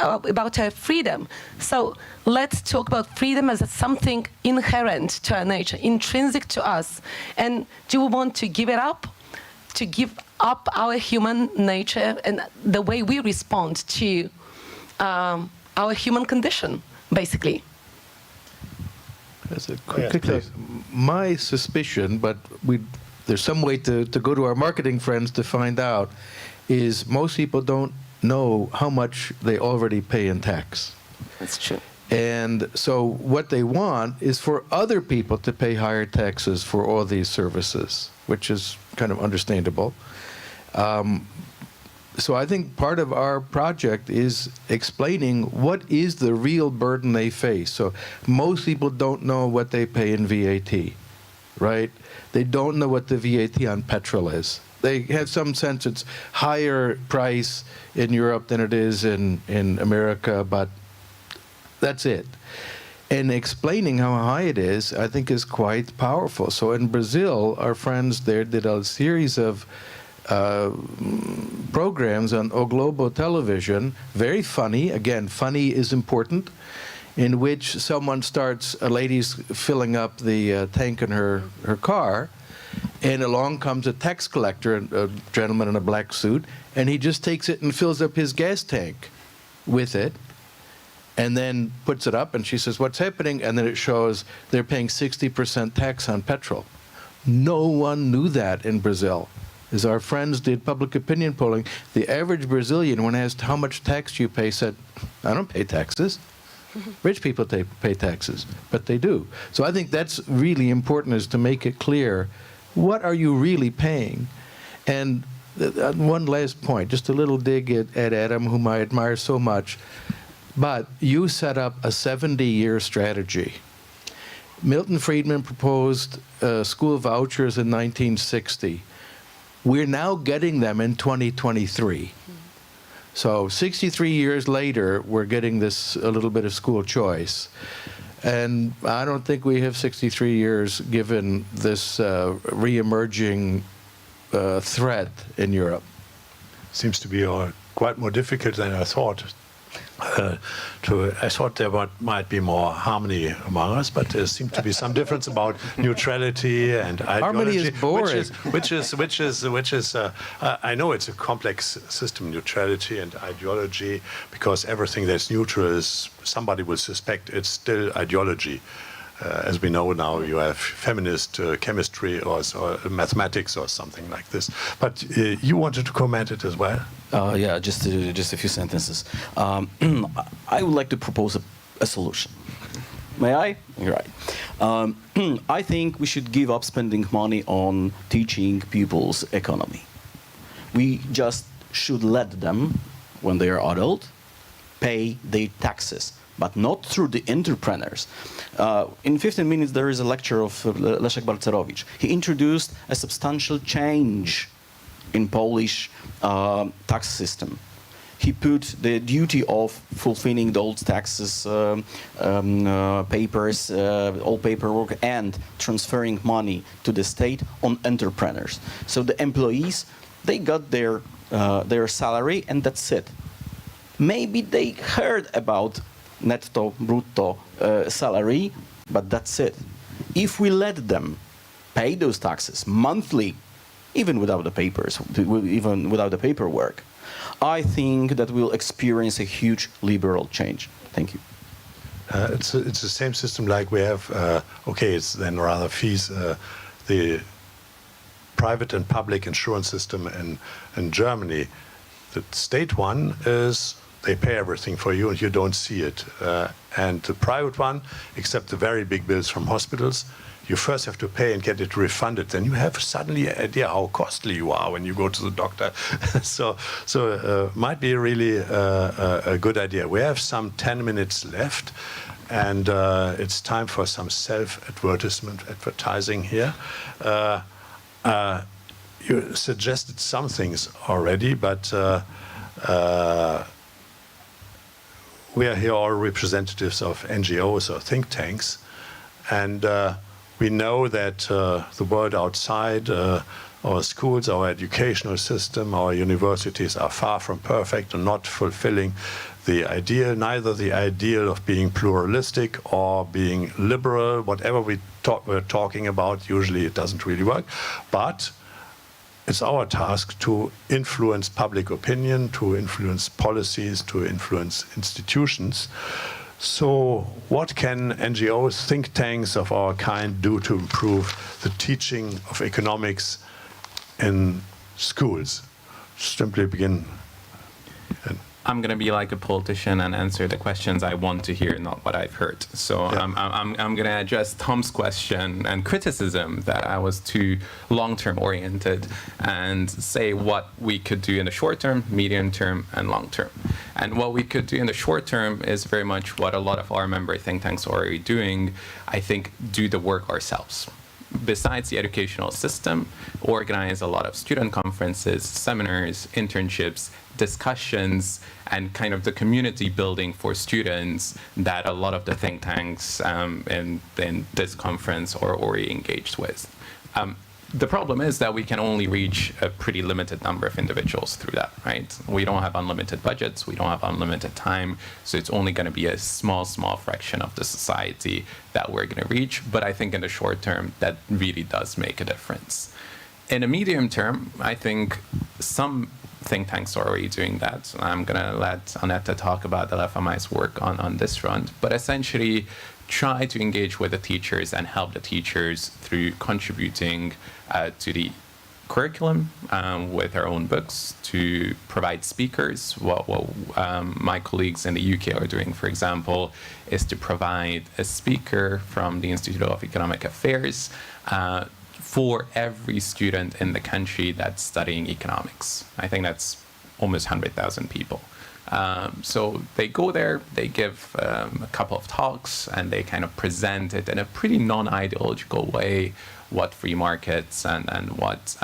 our freedom. So let's talk about freedom as something inherent to our nature, intrinsic to us. And do we want to give it up? To give up our human nature and the way we respond to our human condition, basically. That's a quick my suspicion, but there's some way to go to our marketing friends to find out, is most people don't know how much they already pay in tax. That's true. And so what they want is for other people to pay higher taxes for all these services, which is kind of understandable. So I think part of our project is explaining what is the real burden they face. So most people don't know what they pay in VAT, right? They don't know what the VAT on petrol is. They have some sense it's higher price in Europe than it is in America, but that's it. And explaining how high it is, I think, is quite powerful. So in Brazil, our friends there did a series of programs on O Globo television, very funny. Again, funny is important, in which someone starts, a lady's filling up the tank in her car, and along comes a tax collector, a gentleman in a black suit, and he just takes it and fills up his gas tank with it, and then puts it up, and she says, what's happening? And then it shows they're paying 60% tax on petrol. No one knew that in Brazil. As our friends did public opinion polling, the average Brazilian, when asked how much tax do you pay, said, I don't pay taxes. Rich people pay taxes, but they do. So I think that's really important, is to make it clear, what are you really paying? And one last point, just a little dig at Adam, whom I admire so much, but you set up a 70-year strategy. Milton Friedman proposed school vouchers in 1960. We're now getting them in 2023. So 63 years later, we're getting this a little bit of school choice. And I don't think we have 63 years given this re-emerging threat in Europe. Seems to be quite more difficult than I thought. I thought there might be more harmony among us, but there seems to be some difference about neutrality and ideology. Harmony is boring. Which is I know it's a complex system, neutrality and ideology, because everything that's neutral is, somebody will suspect it's still ideology. As we know now, you have feminist chemistry or mathematics or something like this. But you wanted to comment it as well? Yeah, just a few sentences. I would like to propose a solution. May I? You're right. I think we should give up spending money on teaching pupils economy. We just should let them, when they are adult, pay their taxes, but not through the entrepreneurs. In 15 minutes, there is a lecture of Leszek Balcerowicz. He introduced a substantial change in Polish tax system. He put the duty of fulfilling the old taxes, papers, all paperwork, and transferring money to the state on entrepreneurs. So the employees, they got their salary, and that's it. Maybe they heard about netto, brutto salary, but that's it. If we let them pay those taxes monthly, even without the papers, even without the paperwork, I think that we'll experience a huge liberal change. Thank you. It's the same system like we have, okay, it's then rather fees, the private and public insurance system in Germany. The state one is they pay everything for you and you don't see it. And the private one, except the very big bills from hospitals, you first have to pay and get it refunded. Then you have suddenly an idea how costly you are when you go to the doctor. so might be really a good idea. We have some 10 minutes left, and it's time for some advertising here. You suggested some things already, but we are here all representatives of NGOs or think tanks, and we know that the world outside, our schools, our educational system, our universities are far from perfect and not fulfilling the ideal, neither the ideal of being pluralistic or being liberal, whatever we're talking about, usually it doesn't really work. But it's our task to influence public opinion, to influence policies, to influence institutions. So what can NGOs, think tanks of our kind do to improve the teaching of economics in schools? Simply begin. I'm going to be like a politician and answer the questions I want to hear, not what I've heard. So yeah. I'm going to address Tom's question and criticism that I was too long-term oriented and say what we could do in the short term, medium term, and long term. And what we could do in the short term is very much what a lot of our member think tanks are already doing. I think do the work ourselves. Besides the educational system, organize a lot of student conferences, seminars, internships, discussions, and kind of the community building for students that a lot of the think tanks in this conference are already engaged with. The problem is that we can only reach a pretty limited number of individuals through that, right? We don't have unlimited budgets, we don't have unlimited time, so it's only going to be a small fraction of the society that we're going to reach. But I think in the short term, that really does make a difference. In the medium term, I think some think tanks are already doing that. I'm going to let Aneta talk about the LFMI's work on this front, but essentially try to engage with the teachers and help the teachers through contributing to the curriculum with their own books, to provide speakers. What my colleagues in the UK are doing, for example, is to provide a speaker from the Institute of Economic Affairs for every student in the country that's studying economics. I think that's almost 100,000 people. So they go there, they give a couple of talks, and they kind of present it in a pretty non-ideological way what free markets and what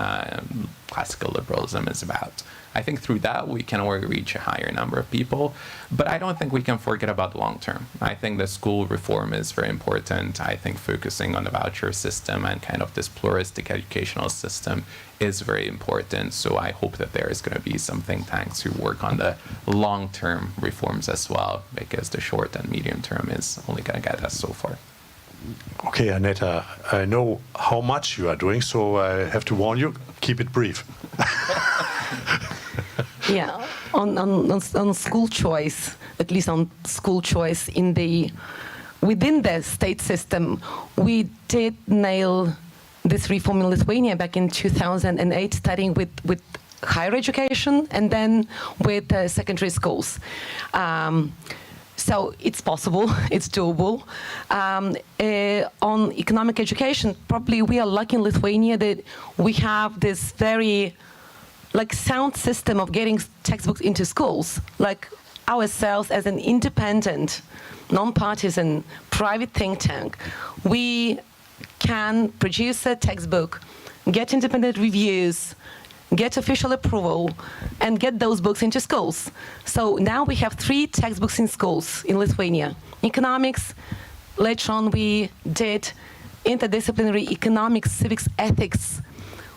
classical liberalism is about. I think through that we can already reach a higher number of people, but I don't think we can forget about the long term. I think the school reform is very important. I think focusing on the voucher system and kind of this pluralistic educational system is very important. So I hope that there is going to be some think tanks who work on the long-term reforms as well, because the short and medium term is only going to get us so far. Okay, Aneta, I know how much you are doing, so I have to warn you, keep it brief. Yeah, on school choice, at least on school choice within the state system, we did nail this reform in Lithuania back in 2008, starting with higher education and then with secondary schools. So it's possible, it's doable. On economic education, probably we are lucky in Lithuania that we have this very sound system of getting textbooks into schools. Like ourselves as an independent, non-partisan, private think tank, we can produce a textbook, get independent reviews, get official approval, and get those books into schools. So now we have 3 textbooks in schools in Lithuania. Economics, later on we did interdisciplinary economics, civics, ethics,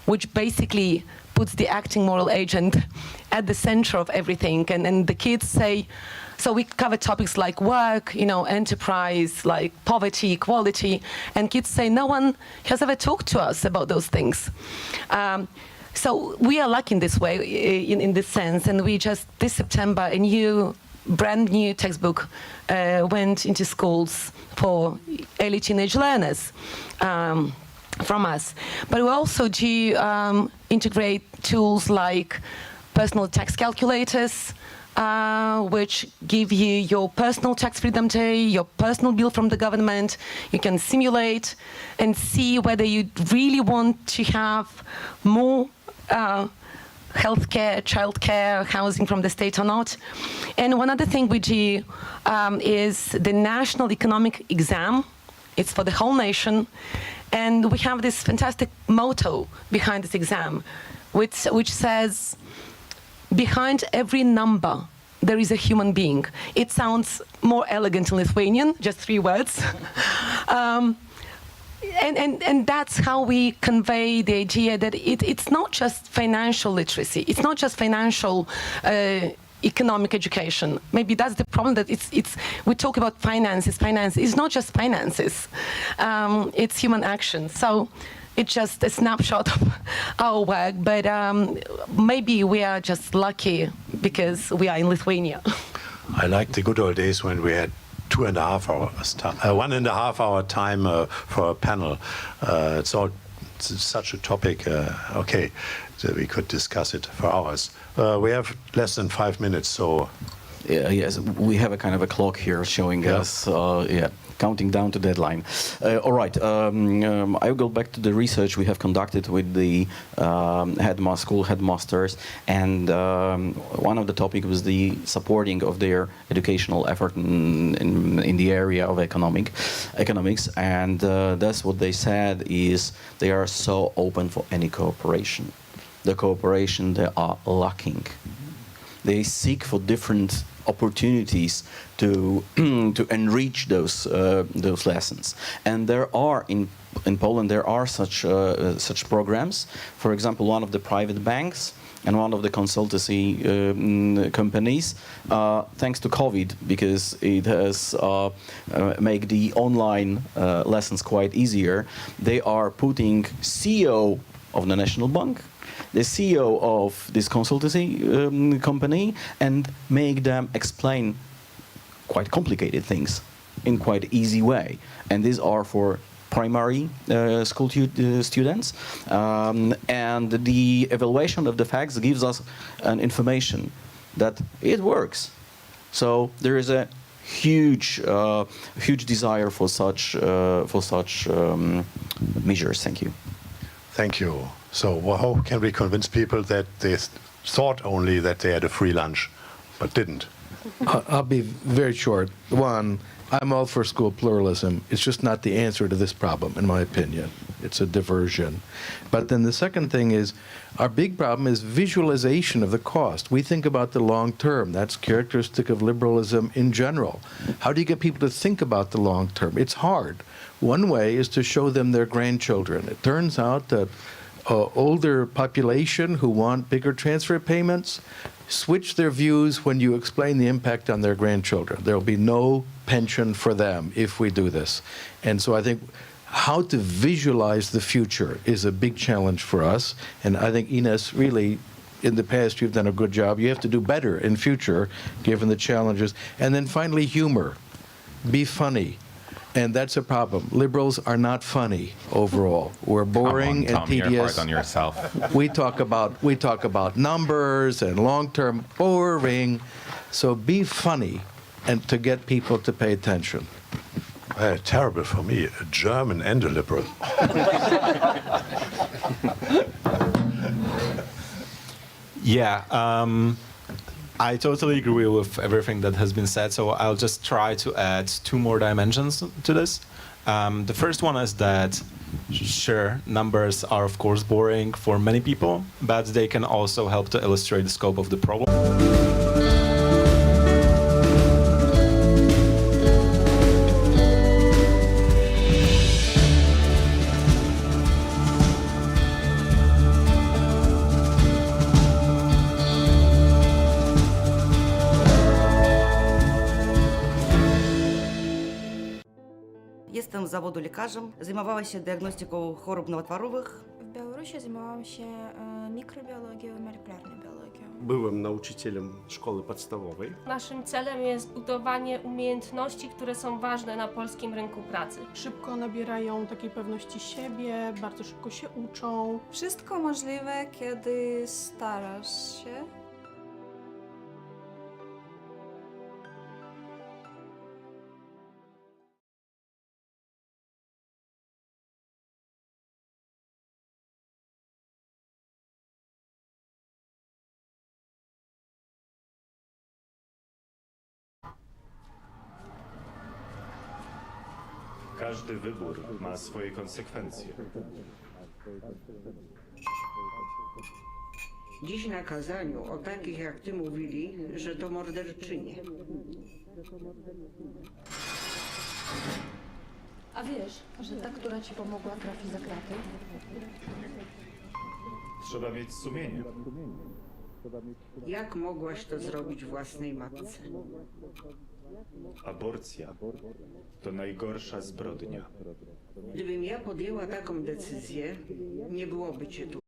which basically puts the acting moral agent at the center of everything. And the kids say, so we cover topics like work, enterprise, like poverty, equality, and kids say, no one has ever talked to us about those things. So we are lucky in this way, in this sense, and we just, this September, brand new textbook went into schools for early teenage learners from us. But we also do integrate tools like personal tax calculators, which give you your personal tax freedom day, your personal bill from the government. You can simulate and see whether you really want to have more healthcare, childcare, housing from the state or not. And one other thing we do is the national economic exam. It's for the whole nation. And we have this fantastic motto behind this exam, which says, behind every number, there is a human being. It sounds more elegant in Lithuanian, just 3 words. And that's how we convey the idea that it's not just financial literacy, it's not just financial economic education. Maybe that's the problem, that we talk about finances. It's not just finances, it's human action. So it's just a snapshot of our work, but maybe we are just lucky because we are in Lithuania. I like the good old days when we had 2.5 hours, 1.5 hour time for a panel. It's such a topic. Okay, so we could discuss it for hours. We have less than 5 minutes, so. Yes, we have a kind of a clock here showing us, counting down to deadline. All right, I will go back to the research we have conducted with the school headmasters, and one of the topics was the supporting of their educational effort in the area of economics, and that's what they said is they are so open for any cooperation. The cooperation they are lacking. They seek for different opportunities to enrich those lessons, and there are in in Poland there are such programs. For example, one of the private banks and one of the consultancy companies, thanks to COVID, because it has make the online lessons quite easier, they are putting CEO of the National Bank, the CEO of this consultancy company, and make them explain quite complicated things in quite easy way. And these are for primary school students, and the evaluation of the facts gives us an information that it works. So there is a huge desire for such measures. Thank you. Thank you. So how can we convince people that they thought only that they had a free lunch, but didn't? I'll be very short. One, I'm all for school pluralism. It's just not the answer to this problem, in my opinion. It's a diversion. But then the second thing is, our big problem is visualization of the cost. We think about the long term. That's characteristic of liberalism in general. How do you get people to think about the long term? It's hard. One way is to show them their grandchildren. It turns out that older population who want bigger transfer payments switch their views when you explain the impact on their grandchildren. There will be no pension for them if we do this. And so I think how to visualize the future is a big challenge for us. And I think, Ines, really, in the past, you've done a good job. You have to do better in future, given the challenges. And then finally, humor. Be funny. And that's a problem. Liberals are not funny overall. We're boring Come on, and Tom, you're tedious. hard on yourself. We talk about numbers and long-term boring. So be funny, and to get people to pay attention. Terrible for me, a German and a liberal. Yeah, I totally agree with everything that has been said, so I'll just try to add two more dimensions to this. The first one is that, sure, numbers are of course boring for many people, but they can also help to illustrate the scope of the problem. Jestem z zawodu lekarzem, zajmowała się diagnostyką chorób nowotworowych. W Białorusi zajmowałam się mikrobiologią i molekularną biologią. Byłem nauczycielem szkoły podstawowej. Naszym celem jest budowanie umiejętności, które są ważne na polskim rynku pracy. Szybko nabierają takiej pewności siebie, bardzo szybko się uczą. Wszystko możliwe, kiedy starasz się. Każdy wybór ma swoje konsekwencje. Dziś na kazaniu o takich jak ty mówili, że to morderczynie. A wiesz, że ta, która ci pomogła, trafi za kraty? Trzeba mieć sumienie. Jak mogłaś to zrobić własnej matce? Aborcja to najgorsza zbrodnia. Gdybym ja podjęła taką decyzję, nie byłoby cię tu.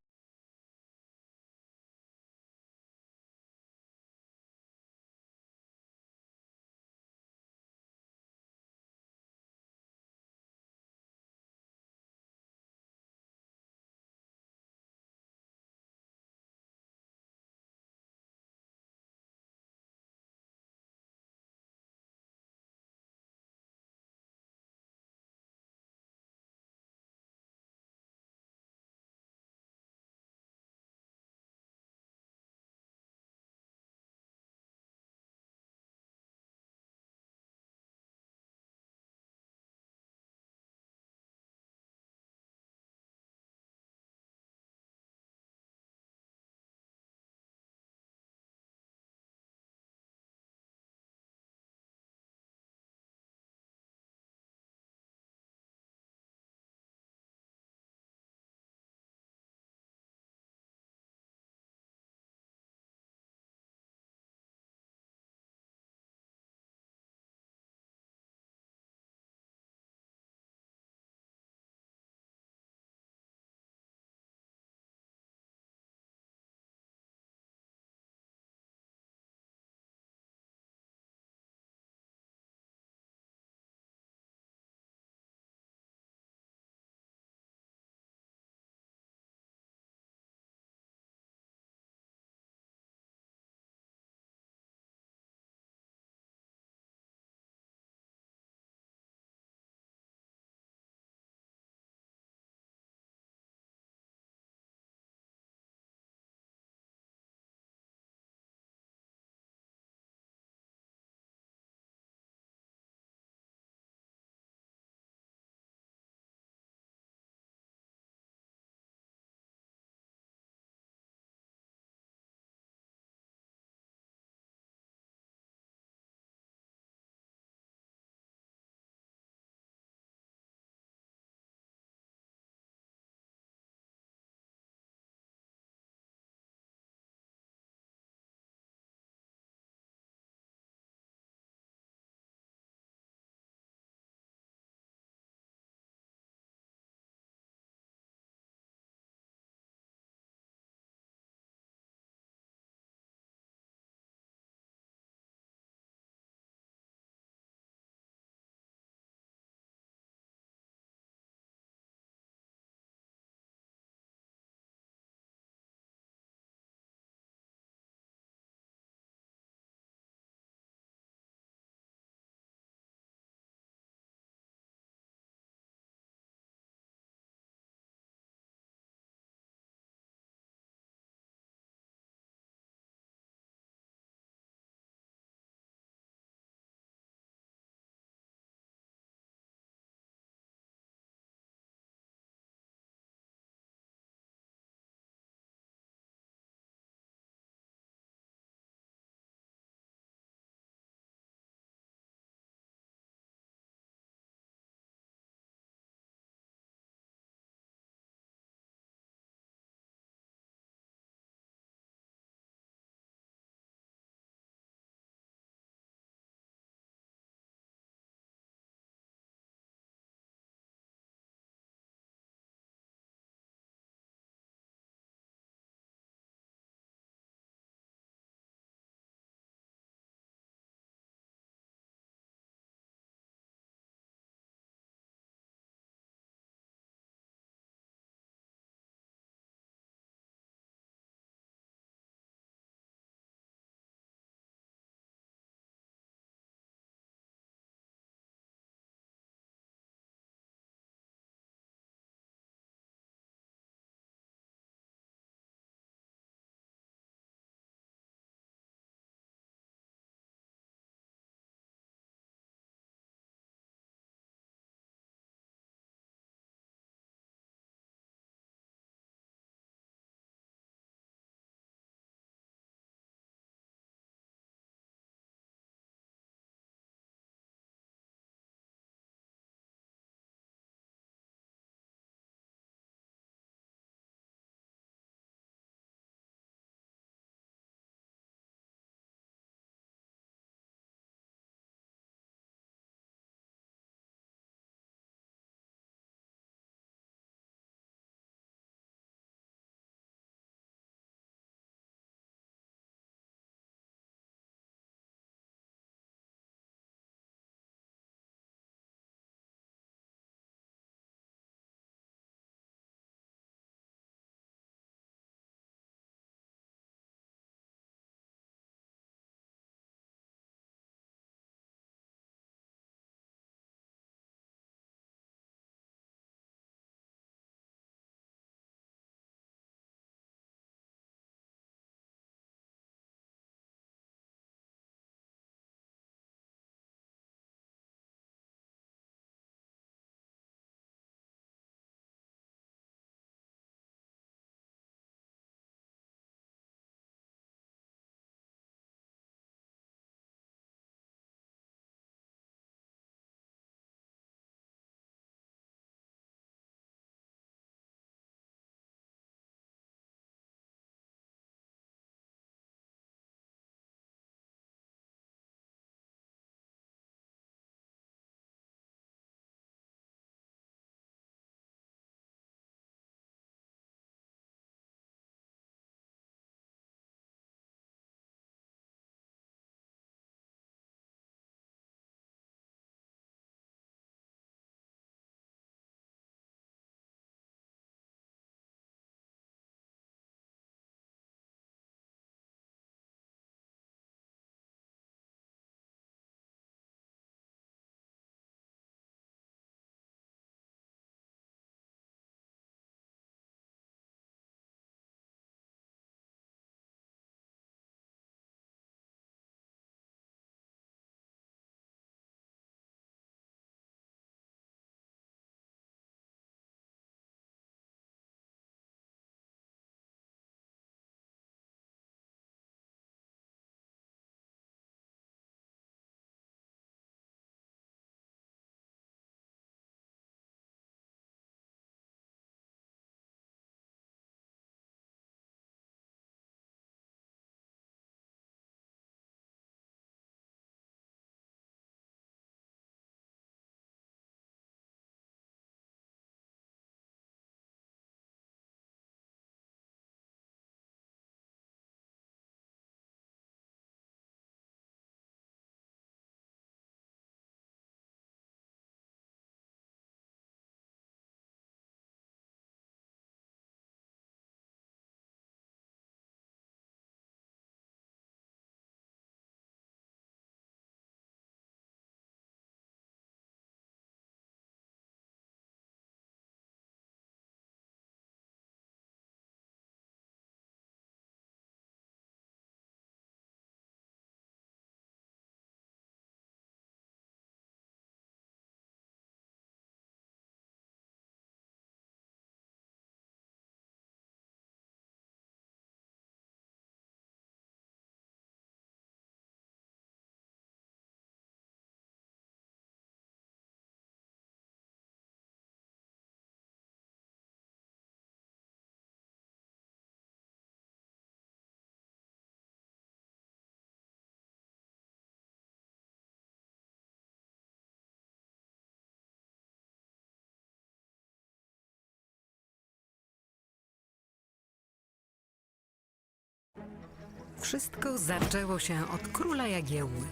Wszystko zaczęło się od króla Jagiełły.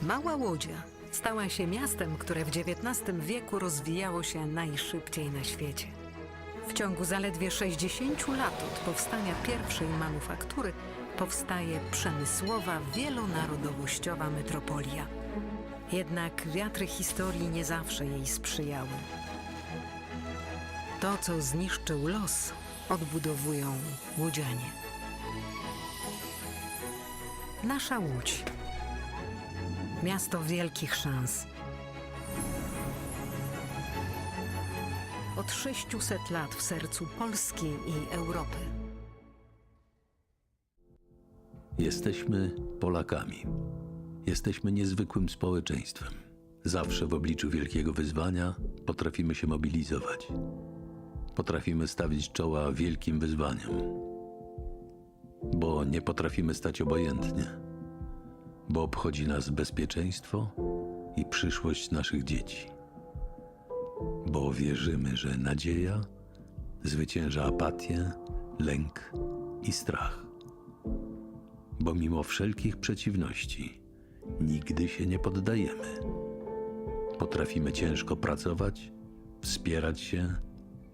Mała Łodzia stała się miastem, które w XIX wieku rozwijało się najszybciej na świecie. W ciągu zaledwie 60 lat od powstania pierwszej manufaktury powstaje przemysłowa, wielonarodowościowa metropolia. Jednak wiatry historii nie zawsze jej sprzyjały. To, co zniszczył los, odbudowują łodzianie. Nasza Łódź. Miasto wielkich szans. Od 600 lat w sercu Polski i Europy. Jesteśmy Polakami. Jesteśmy niezwykłym społeczeństwem. Zawsze w obliczu wielkiego wyzwania potrafimy się mobilizować. Potrafimy stawić czoła wielkim wyzwaniom. Bo nie potrafimy stać obojętnie. Bo obchodzi nas bezpieczeństwo i przyszłość naszych dzieci. Bo wierzymy, że nadzieja zwycięża apatię, lęk i strach. Bo mimo wszelkich przeciwności nigdy się nie poddajemy. Potrafimy ciężko pracować, wspierać się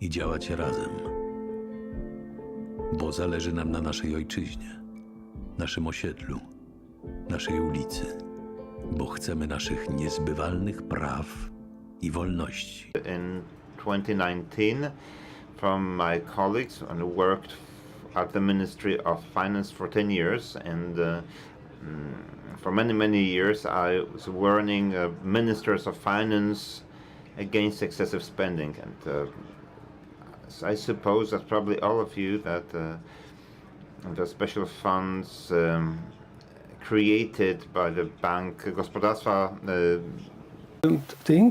i działać razem. Bo zależy nam na naszej ojczyźnie, naszym osiedlu, naszej ulicy. Bo chcemy naszych niezbywalnych praw i wolności. In 2019, from my colleagues, and worked at the Ministry of Finance for 10 years, and for many years I was warning ministers of finance against excessive spending. And I suppose that probably all of you that the special funds created by the Bank Gospodarstwa thing,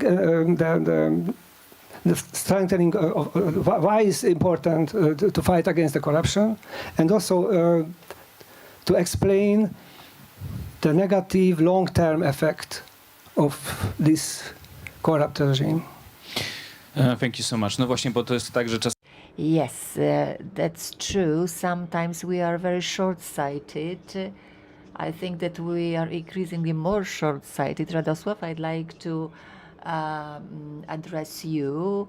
the strengthening of why is important to fight against the corruption, and also to explain the negative long-term effect of this corrupt regime. Thank you so much. No właśnie, bo to jest tak, że czas. Yes, that's true. Sometimes we are very short-sighted. I think that we are increasingly more short-sighted. Radosław, I'd like to address you.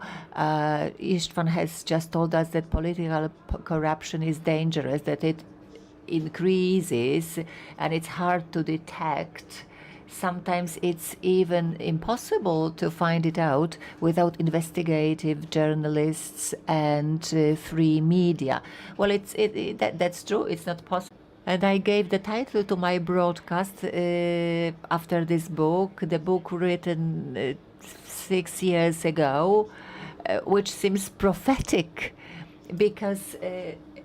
Istvan has just told us that political corruption is dangerous, that it increases and it's hard to detect. Sometimes it's even impossible to find it out without investigative journalists and free media. Well, that's true. It's not possible. And I gave the title to my broadcast after this book, the book written 6 years ago, which seems prophetic because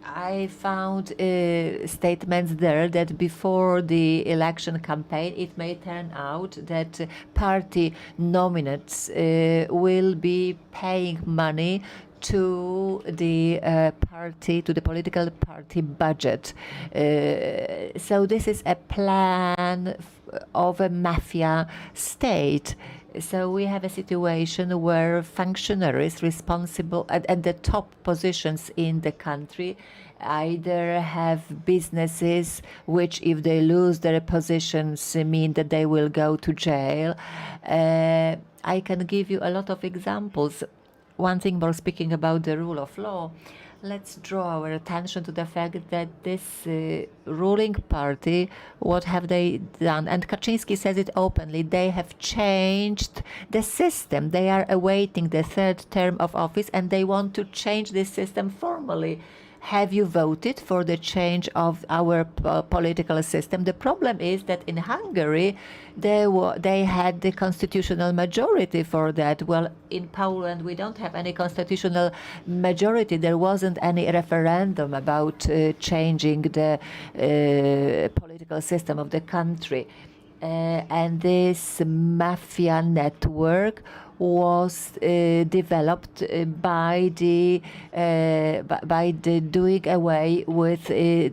I found statements there that before the election campaign, it may turn out that party nominates will be paying money to the party, to the political party budget. So this is a plan of a mafia state. So we have a situation where functionaries responsible at the top positions in the country either have businesses which, if they lose their positions, mean that they will go to jail. I can give you a lot of examples. One thing more, speaking about the rule of law, let's draw our attention to the fact that this ruling party, what have they done? And Kaczynski says it openly, they have changed the system. They are awaiting the third term of office and they want to change this system formally. Have you voted for the change of our political system? The problem is that in Hungary, they had the constitutional majority for that. Well, in Poland, we don't have any constitutional majority. There wasn't any referendum about changing the political system of the country. And this mafia network was developed by the doing away with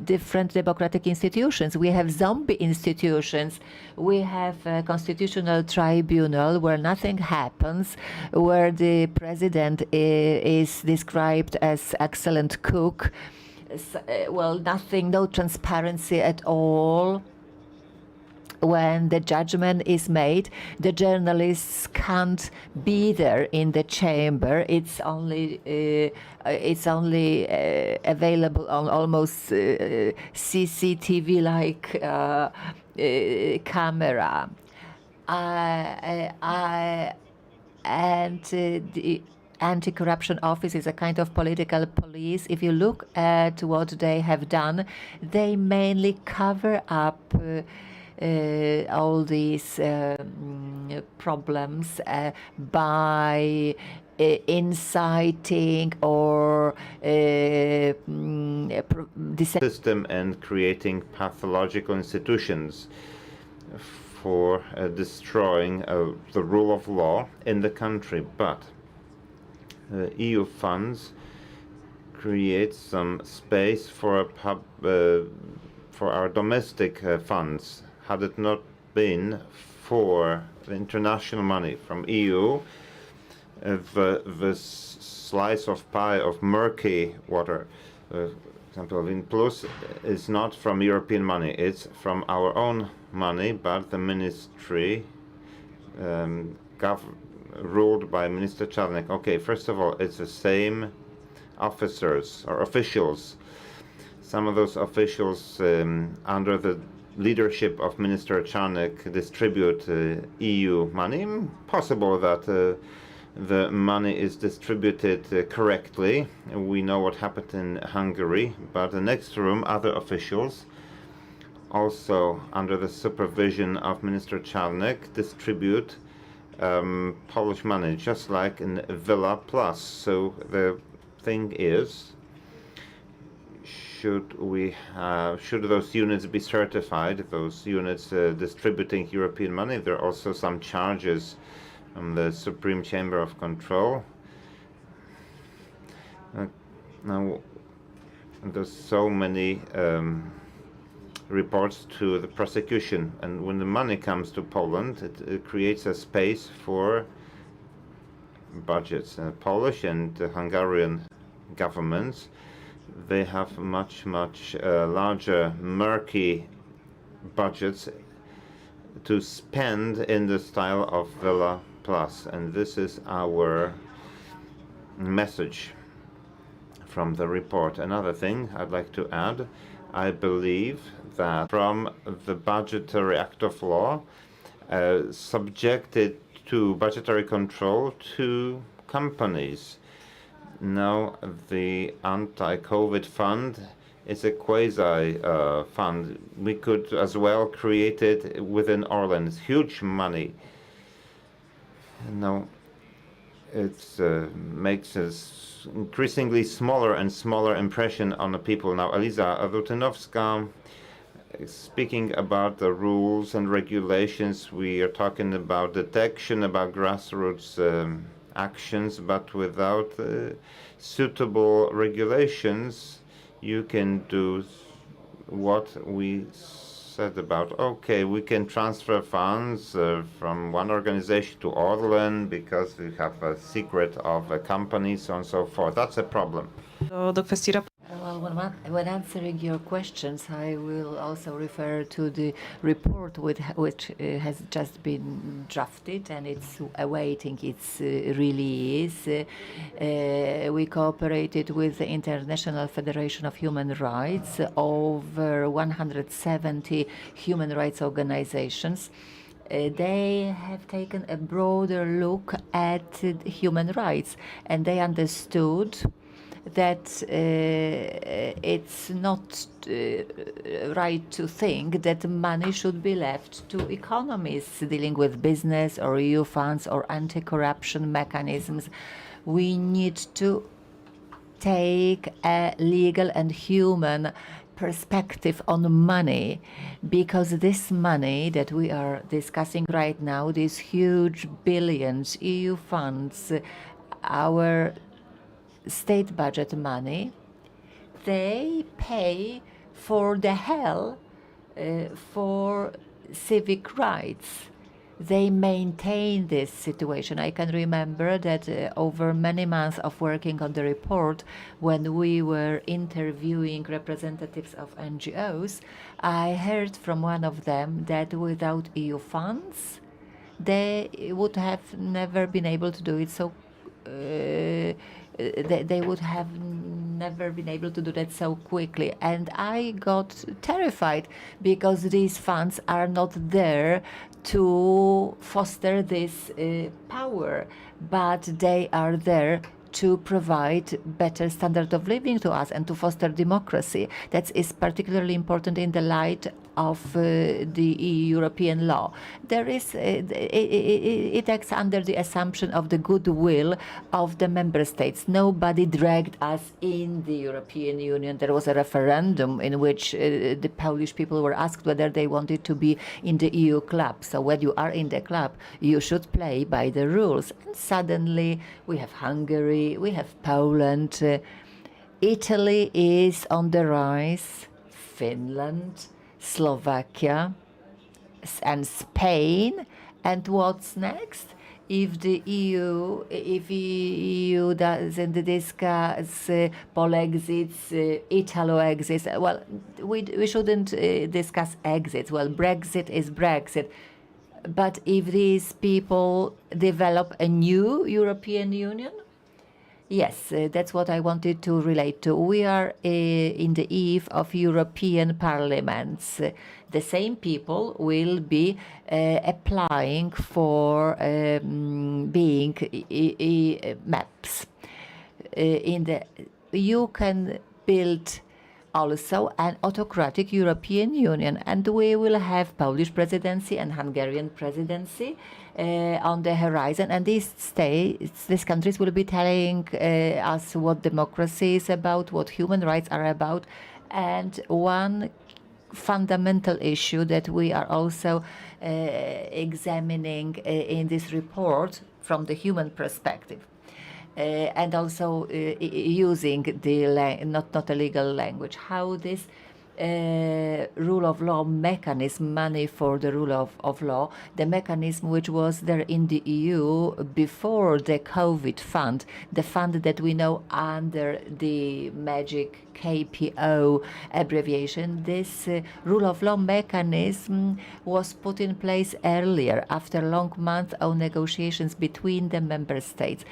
different democratic institutions. We have zombie institutions. We have a constitutional tribunal where nothing happens, where the president is described as excellent cook. well, nothing, no transparency at all. When the judgment is made, the journalists can't be there in the chamber. It's only available on almost CCTV-like camera. And the anti-corruption office is a kind of political police. If you look at what they have done, they mainly cover up all these problems by inciting or system and creating pathological institutions for destroying the rule of law in the country. But EU funds create some space for our domestic funds. Had it not been for the international money from EU, the slice of pie of murky water, example of InPlus, is not from European money. It's from our own money, but the ministry ruled by Minister Czarnek. Okay, first of all, it's the same officers or officials. Some of those officials under the leadership of Minister Czarnek distribute EU money. Possible that the money is distributed correctly. We know what happened in Hungary, but the next room, other officials, also under the supervision of Minister Czarnek, distribute Polish money, just like in Villa Plus. So the thing is, should those units be certified, those units distributing European money? There are also some charges from the Supreme Chamber of Control. Now, there's so many reports to the prosecution, and when the money comes to Poland, it creates a space for budgets. Polish and Hungarian governments, they have much larger, murky budgets to spend in the style of Villa Plus, and this is our message from the report. Another thing I'd like to add, I believe that from the budgetary act of law, subjected to budgetary control to companies. Now the anti-COVID fund is a quasi-fund. We could as well create it within Orlen. It's huge money. Now it makes us increasingly smaller and smaller impression on the people. Now Eliza Rutinowska, speaking about the rules and regulations, we are talking about detection, about grassroots actions, but without suitable regulations, you can do what we said about, okay, we can transfer funds from one organization to Orlen because we have a secret of a company, so on and so forth. That's a problem. Well, when answering your questions, I will also refer to the report which has just been drafted, and it's awaiting its release. We cooperated with the International Federation of Human Rights, over 170 human rights organizations. They have taken a broader look at human rights, and they understood that it's not right to think that money should be left to economists dealing with business or EU funds or anti-corruption mechanisms. We need to take a legal and human perspective on money, because this money that we are discussing right now, these huge billions EU funds, our state budget money, they pay for the hell for civic rights. they maintain this situation. I can remember that over many months of working on the report, when we were interviewing representatives of NGOs, I heard from one of them that without EU funds, they would have never been able to do it. So they would have never been able to do that so quickly. And I got terrified because these funds are not there to foster this power, but they are there to provide better standard of living to us and to foster democracy. That is particularly important in the light of the European law. There is it acts under the assumption of the goodwill of the member states. Nobody dragged us in the European Union. There was a referendum in which the Polish people were asked whether they wanted to be in the EU club. So when you are in the club, you should play by the rules. And suddenly we have Hungary, we have Poland, Italy is on the rise, Finland, Slovakia, and Spain. And what's next? If the EU doesn't discuss Polexits, Italo exits, well, we shouldn't discuss exits. Well, Brexit is Brexit. But if these people develop a new European Union, yes, that's what I wanted to relate to. We are in the eve of European parliaments. The same people will be applying for being maps. You can build also an autocratic European Union, and we will have Polish presidency and Hungarian presidency on the horizon, and these countries will be telling us what democracy is about, what human rights are about, and one fundamental issue that we are also examining in this report from the human perspective. And also using the not a legal language, how this rule of law mechanism, money for the rule of law, the mechanism which was there in the EU before the COVID fund, the fund that we know under the magic KPO abbreviation, this rule of law mechanism was put in place earlier after long months of negotiations between the member states.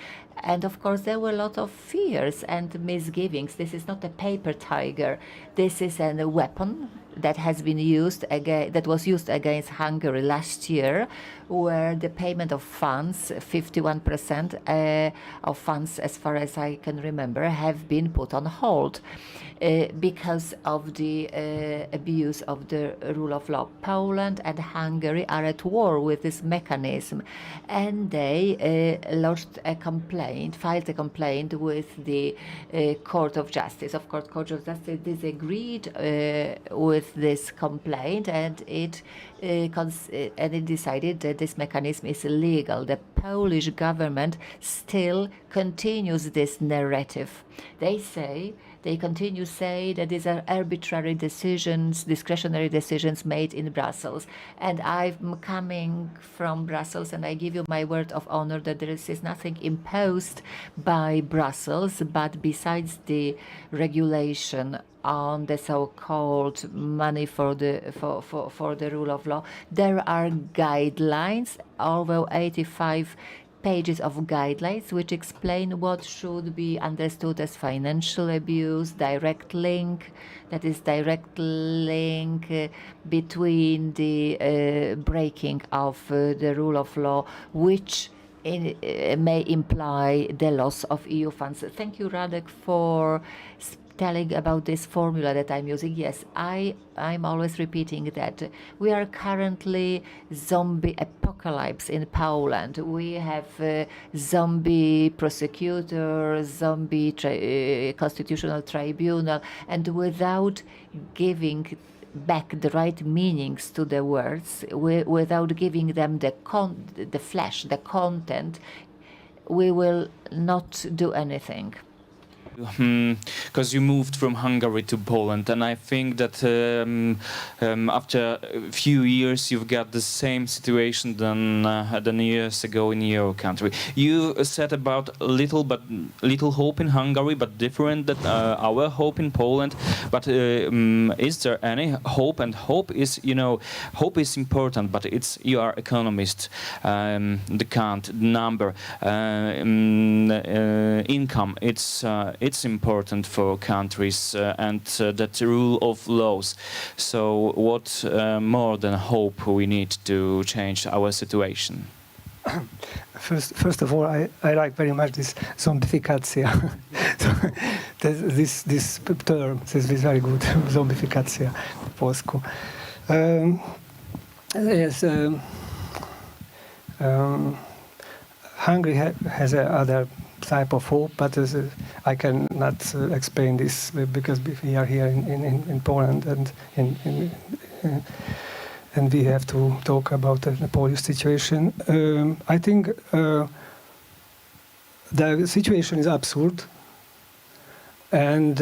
And of course, there were a lot of fears and misgivings. This is not a paper tiger. This is a weapon that has been used that was used against Hungary last year, where the payment of funds, 51% of funds, as far as I can remember, have been put on hold because of the abuse of the rule of law. Poland and Hungary are at war with this mechanism, and they filed a complaint with the Court of Justice. Of course, Court of Justice disagreed with this complaint, and it decided that this mechanism is illegal. The Polish government still continues this narrative. They continue to say that these are arbitrary decisions, discretionary decisions made in Brussels. And I'm coming from Brussels, and I give you my word of honor that there is nothing imposed by Brussels, but besides the regulation on the so-called money for the rule of law, there are guidelines, over 85 pages of guidelines which explain what should be understood as financial abuse, direct link between the breaking of the rule of law, which may imply the loss of EU funds. Thank you, Radek, for telling about this formula that I'm using. Yes, I'm always repeating that we are currently zombie apocalypse in Poland. We have zombie prosecutors, zombie constitutional tribunal, and without giving back the right meanings to the words, without giving them the flesh, the content, we will not do anything. Because you moved from Hungary to Poland, and I think that after a few years you've got the same situation than years ago in your country. You said about little hope in Hungary, but different than our hope in Poland. But is there any hope? And hope is, hope is important, but you are economist. The count, the number, income. It's important for countries and that rule of laws. So what more than hope we need to change our situation? First of all, I like very much this zombificacja. this term is very good, zombificacja po polsku. Yes, Hungary has another type of hope, but I cannot explain this because we are here in Poland and we have to talk about the Polish situation. I think the situation is absurd, and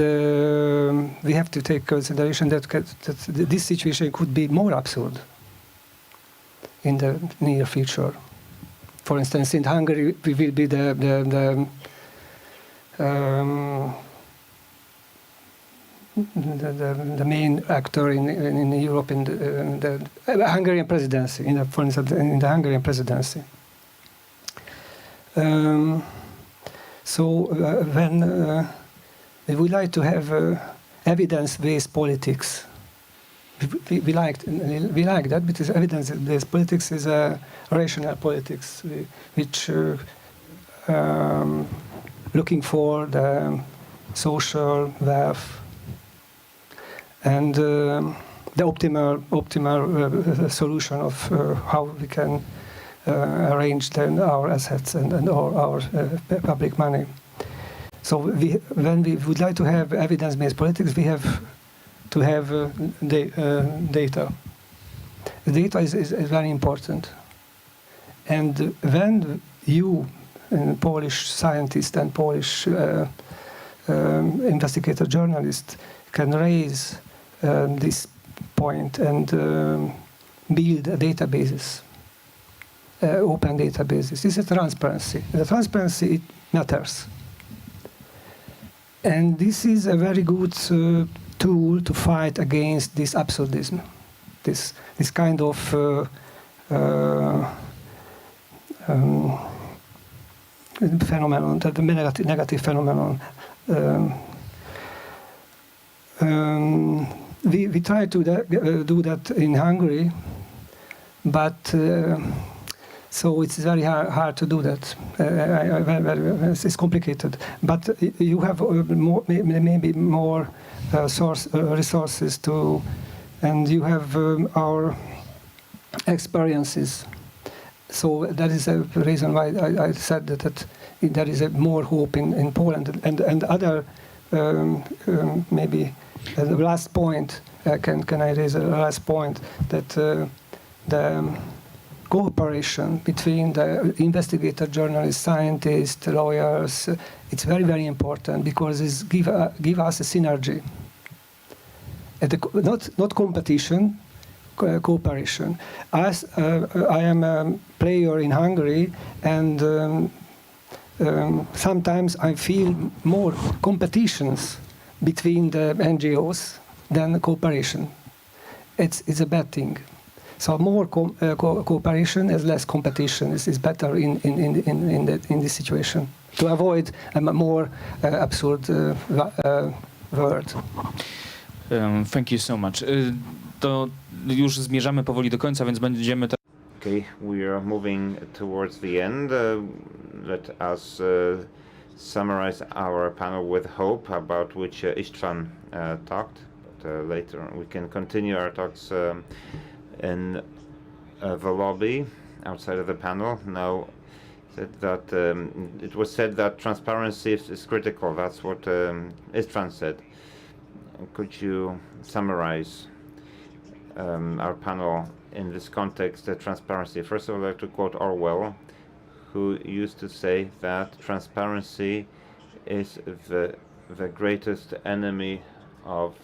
we have to take consideration that this situation could be more absurd in the near future. For instance, in Hungary, we will be the main actor in Europe in the Hungarian presidency. For instance, in the Hungarian presidency. When we would like to have evidence-based politics. We like that because evidence-based politics is a rational politics, which looking for the social wealth and the optimal solution of how we can arrange our assets and our public money. So when we would like to have evidence-based politics, we have to have data. The data is very important. And when you, Polish scientist and Polish investigator journalist, can raise this point and build databases, open databases, this is transparency. The transparency, it matters. And this is a very good tool to fight against this absurdism, this kind of phenomenon, the negative phenomenon. We try to do that in Hungary, but so it's very hard to do that. It's complicated, but you have maybe more resources to, and you have our experiences. So that is a reason why I said that there is more hope in Poland and other maybe the last point. Can I raise a last point that the cooperation between the investigator, journalists, scientists, lawyers, it's very, very important because it give us a synergy. Not competition, cooperation. As I am a player in Hungary, and sometimes I feel more competitions between the NGOs than cooperation. It's a bad thing. So more cooperation is less competition. This is better in this situation to avoid a more absurd world. Thank you so much. To już zmierzamy powoli do końca, więc będziemy. Okay, we are moving towards the end. Let us summarize our panel with hope, about which István talked. But later on we can continue our talks in the lobby outside of the panel. Now, it was said that transparency is critical. That's what István said. Could you summarize our panel in this context, the transparency? First of all, I'd like to quote Orwell, who used to say that transparency is the the greatest enemy of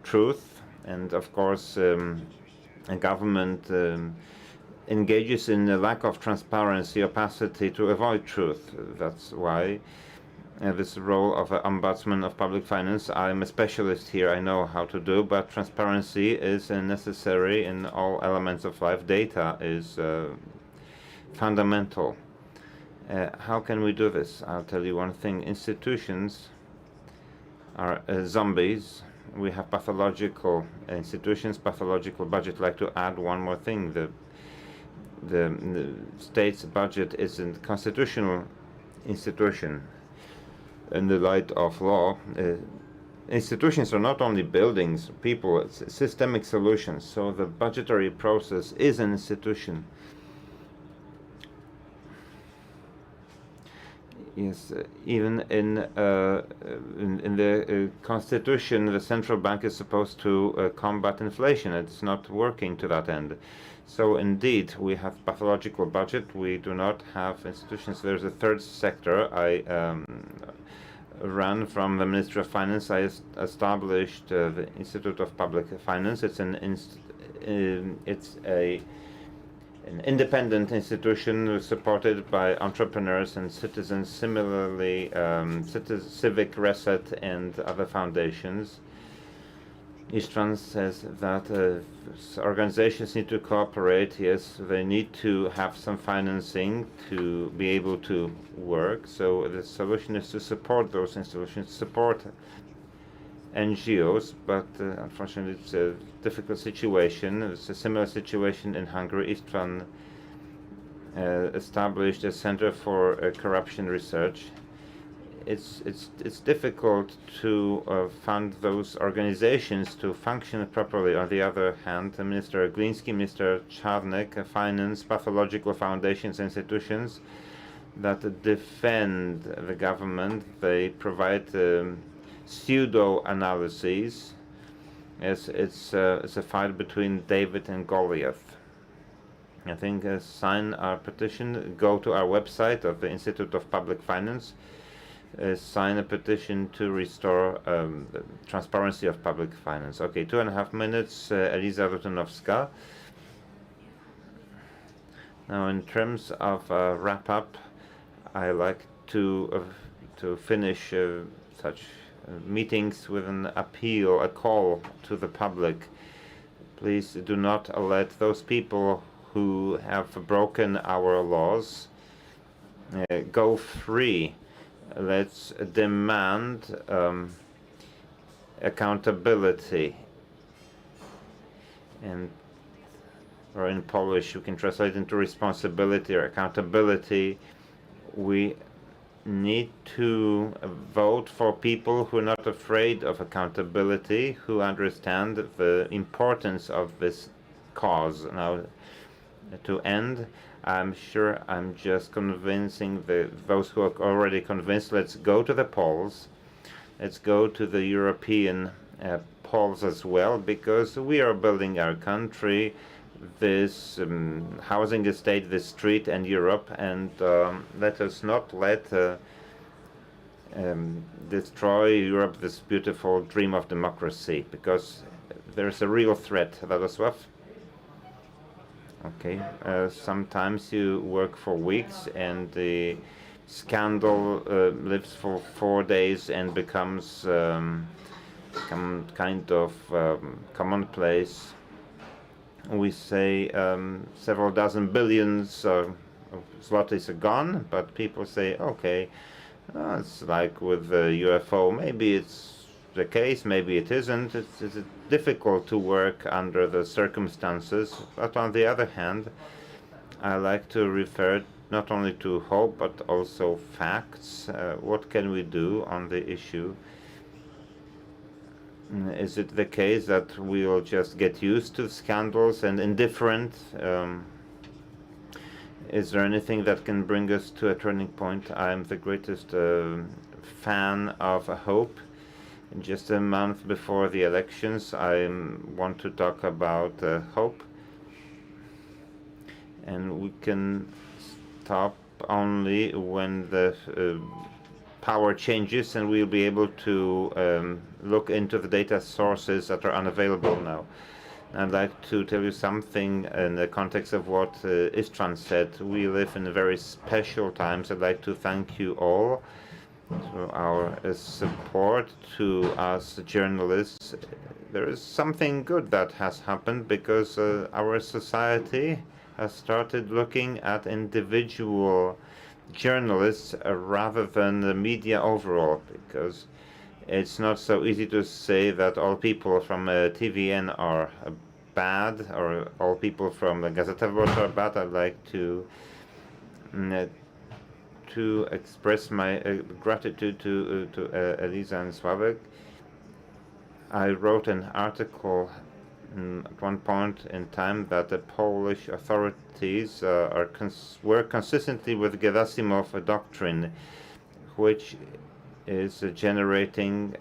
truth, and of course a government engages in a lack of transparency, opacity to avoid truth. That's why this role of an ombudsman of public finance, I'm a specialist here, I know how to do, but transparency is necessary in all elements of life. Data is fundamental. How can we do this? I'll tell you one thing. Institutions are zombies. We have pathological institutions, pathological budget. I'd like to add one more thing. The state's budget is a constitutional institution. In the light of law, institutions are not only buildings, people, it's systemic solutions. So the budgetary process is an institution. Yes, even in the Constitution, the central bank is supposed to combat inflation. It's not working to that end. So indeed, we have pathological budget. We do not have institutions. There's a third sector. I ran from the Ministry of Finance. I established the Institute of Public Finance. It's an independent institution supported by entrepreneurs and citizens. Similarly, Civic Reset and other foundations. Istvan says that organizations need to cooperate. Yes, they need to have some financing to be able to work. So the solution is to support those institutions, support NGOs, but unfortunately it's a difficult situation. It's a similar situation in Hungary. Istvan established a Center for Corruption Research. It's difficult to fund those organizations to function properly. On the other hand, Minister Gliński, Minister Czarnek, finance pathological foundations, institutions that defend the government. They provide pseudo-analyses. It's a fight between David and Goliath. I think sign our petition, go to our website of the Institute of Public Finance, sign a petition to restore the transparency of public finance. Okay, 2.5 minutes, Eliza Rutunowska. Now, in terms of wrap-up, I like to finish such meetings with an appeal, a call to the public. Please do not let those people who have broken our laws go free. Let's demand accountability. Or in Polish, you can translate into responsibility or accountability. We need to vote for people who are not afraid of accountability, who understand the importance of this cause. Now, to end, I'm sure I'm just convincing those who are already convinced. Let's go to the polls. Let's go to the European polls as well, because we are building our country, this housing estate, this street, and Europe, and let us not destroy Europe, this beautiful dream of democracy, because there's a real threat. Radosław? Okay. Sometimes you work for weeks and the scandal lives for 4 days and becomes kind of commonplace. We say several dozen billions of zlotys are gone, but people say, okay, it's like with the UFO. Maybe it's the case, maybe it isn't. It's difficult to work under the circumstances. But on the other hand, I like to refer not only to hope, but also facts. What can we do on the issue? Is it the case that we'll just get used to scandals and indifferent? Is there anything that can bring us to a turning point? I'm the greatest fan of hope. In just a month before the elections, I want to talk about hope. And we can stop only when the power changes and we'll be able to look into the data sources that are unavailable now. I'd like to tell you something in the context of what Istvan said. We live in very special times. I'd like to thank you all for our support to us journalists. There is something good that has happened because our society has started looking at individual journalists rather than the media overall, because it's not so easy to say that all people from TVN are bad or all people from Gazeta Wyborcza are bad. I'd like to express my gratitude to Eliza and Sławek. I wrote an article at one point in time that the Polish authorities were consistently with Gerasimov doctrine, which is generating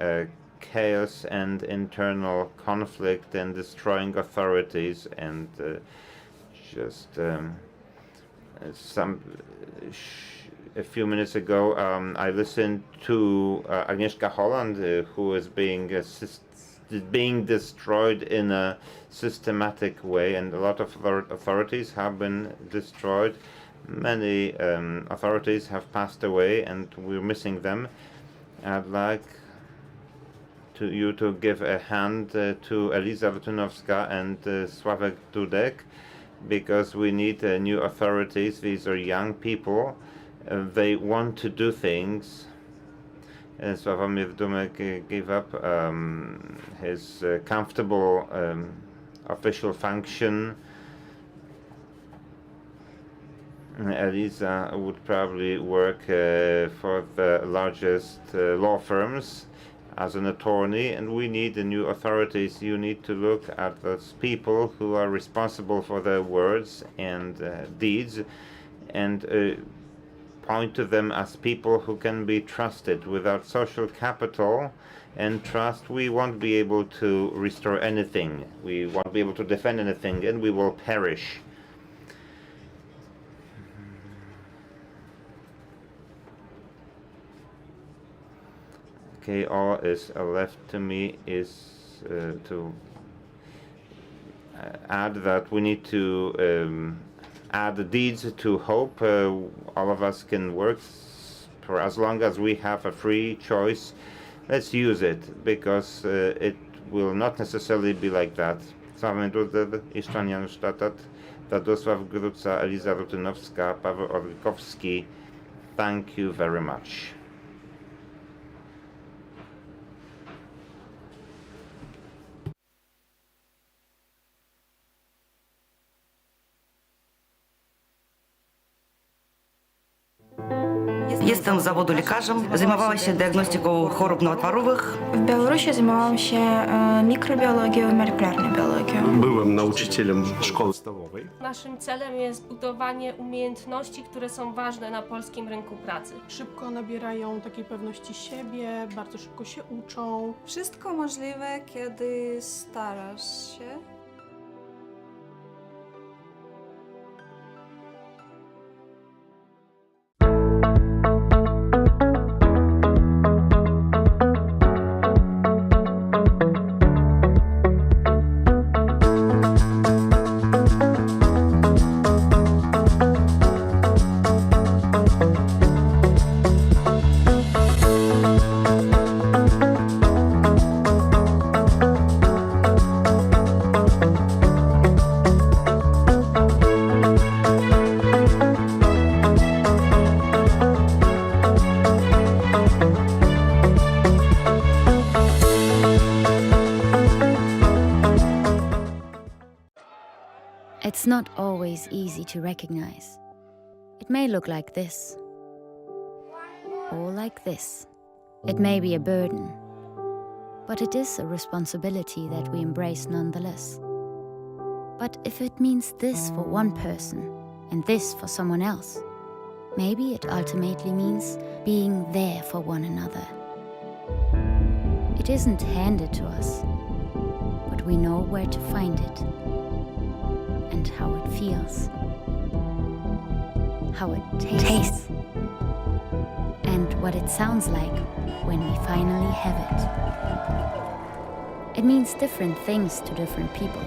chaos and internal conflict and destroying authorities. And a few minutes ago, I listened to Agnieszka Holland, who is being destroyed in a systematic way, and a lot of authorities have been destroyed. Many authorities have passed away, and we're missing them. I'd like you to give a hand to Eliza Wytunowska and Sławek Dudek, because we need new authorities. These are young people. They want to do things. Sławomir Dumek gave up his comfortable official function. Eliza would probably work for the largest law firms as an attorney, and we need the new authorities. You need to look at those people who are responsible for their words and deeds, and point to them as people who can be trusted. Without social capital and trust, we won't be able to restore anything. We won't be able to defend anything, and we will perish. Okay, all is left to me is to add that we need to add the deeds to hope. All of us can work for as long as we have a free choice. Let's use it, because it will not necessarily be like that. Sławomir Dudek, Istvan Janusz Tatat, Tadosław Gruca, Eliza Wytunowska, Paweł Orlikowski. Thank you very much. Jestem z zawodu lekarzem, zajmowałam się diagnostyką chorób nowotworowych. W Białorusi zajmowałam się mikrobiologią i molekularną biologią. Byłem nauczycielem szkoły podstawowej. Naszym celem jest budowanie umiejętności, które są ważne na polskim rynku pracy. Szybko nabierają takiej pewności siebie, bardzo szybko się uczą. Wszystko możliwe, kiedy starasz się. It's not always easy to recognize. It may look like this, or like this. It may be a burden, but it is a responsibility that we embrace nonetheless. But if it means this for one person and this for someone else, maybe it ultimately means being there for one another. It isn't handed to us, but we know where to find it and how it feels. how it tastes, and what it sounds like when we finally have it. It means different things to different people,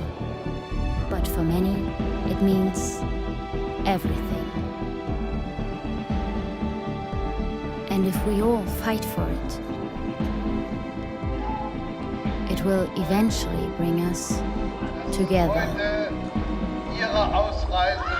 but for many, it means everything. And if we all fight for it, it will eventually bring us together. Ihre Ausreise.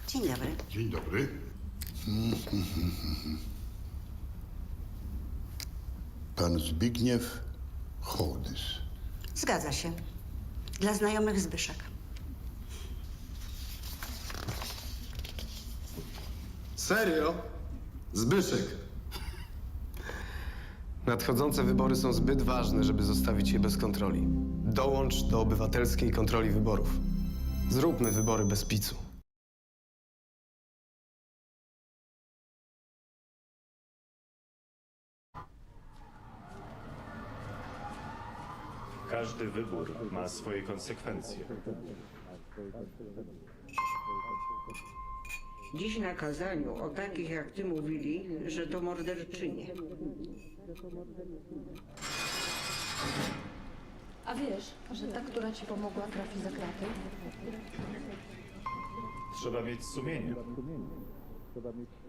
Dzień dobry. Dzień dobry. Pan Zbigniew Hołdys. Zgadza się. Dla znajomych Zbyszek. Serio? Zbyszek. Nadchodzące wybory są zbyt ważne, żeby zostawić je bez kontroli. Dołącz do obywatelskiej kontroli wyborów. Zróbmy wybory bez picu. Każdy wybór ma swoje konsekwencje. Dziś na kazaniu o takich jak ty mówili, że to morderczynie. A wiesz, że ta, która ci pomogła, trafi za kraty? Trzeba mieć sumienie.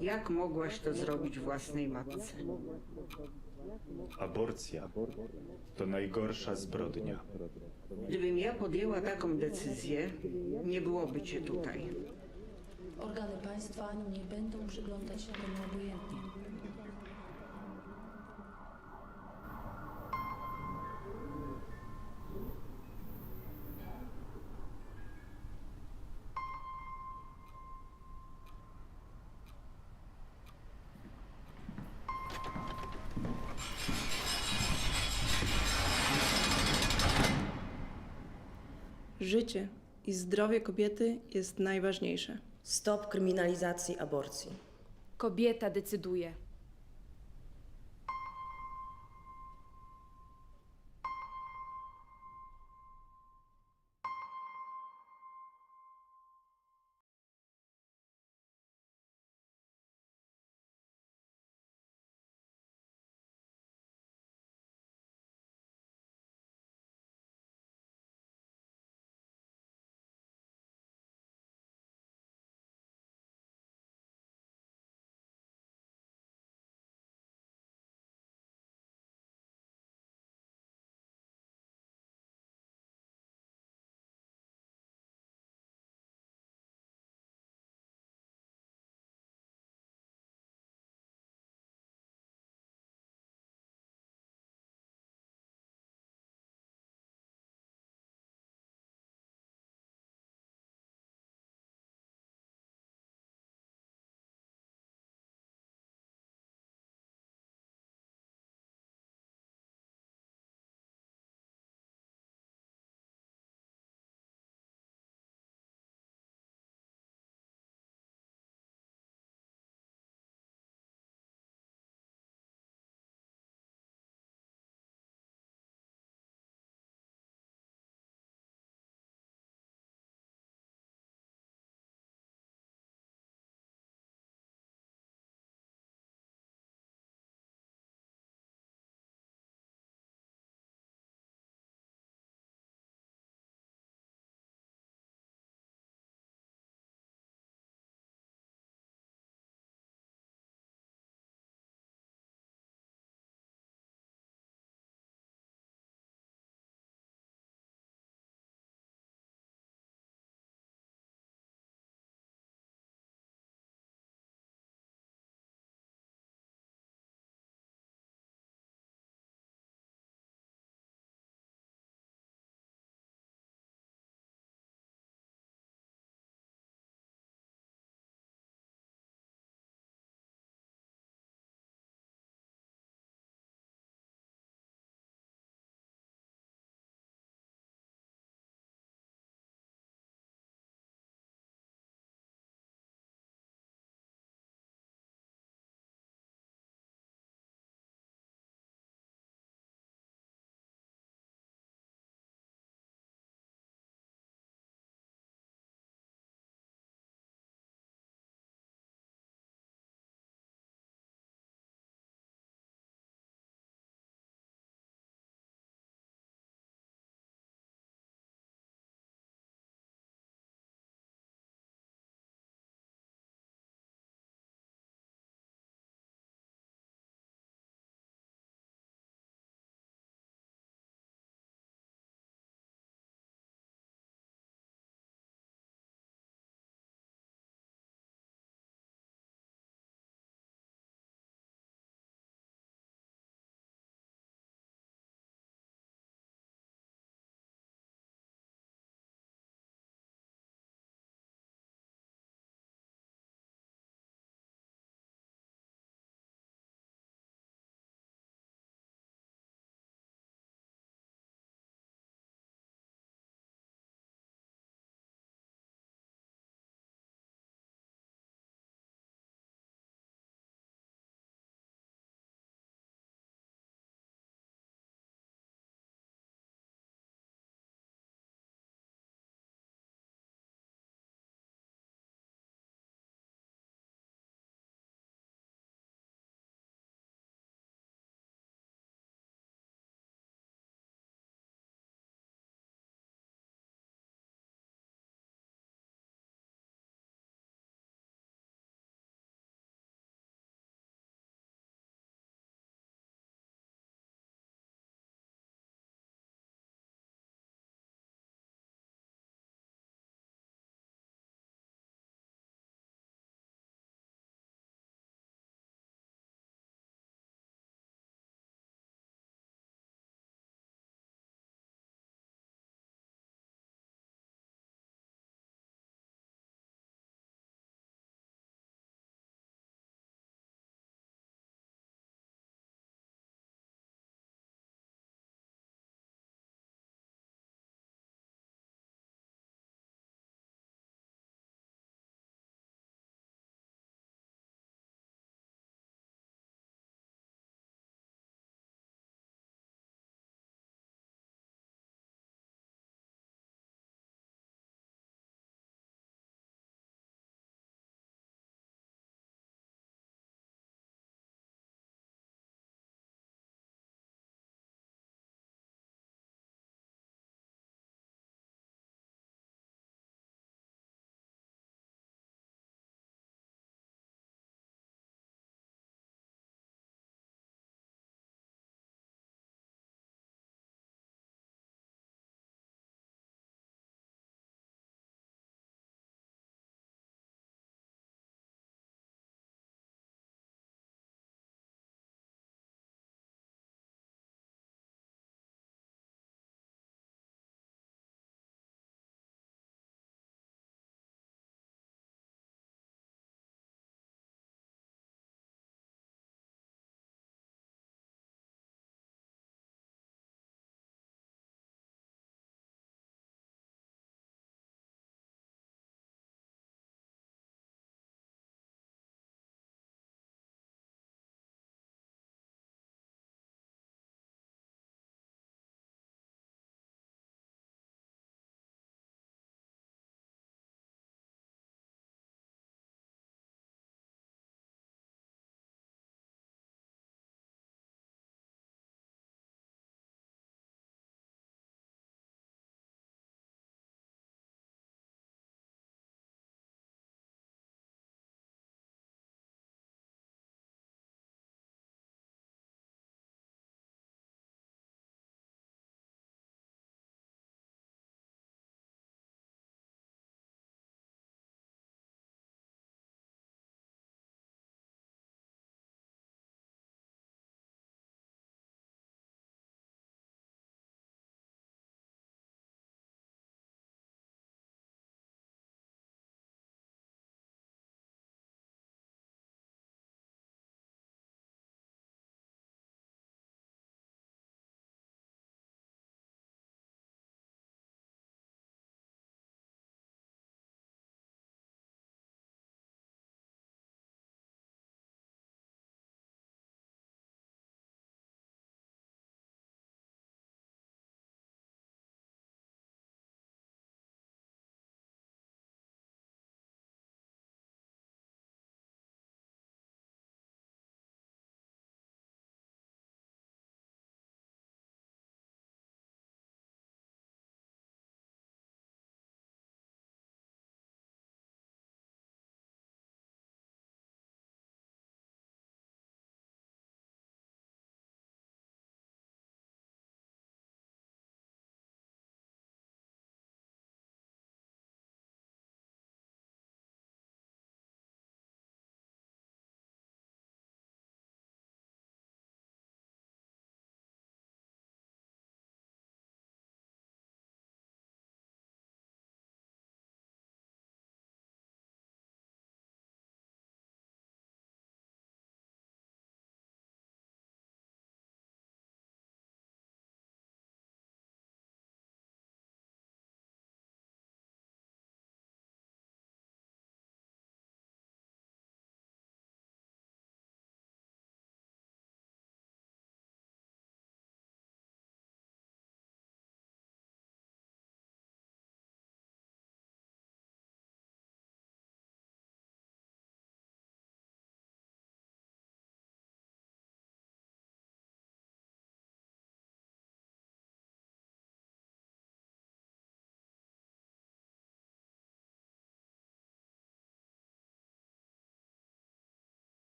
Jak mogłaś to zrobić własnej matce? Aborcja to najgorsza zbrodnia. Gdybym ja podjęła taką decyzję, nie byłoby cię tutaj. Organy państwa nie będą przyglądać się temu obojętnie. Życie i zdrowie kobiety jest najważniejsze. Stop kryminalizacji aborcji. Kobieta decyduje.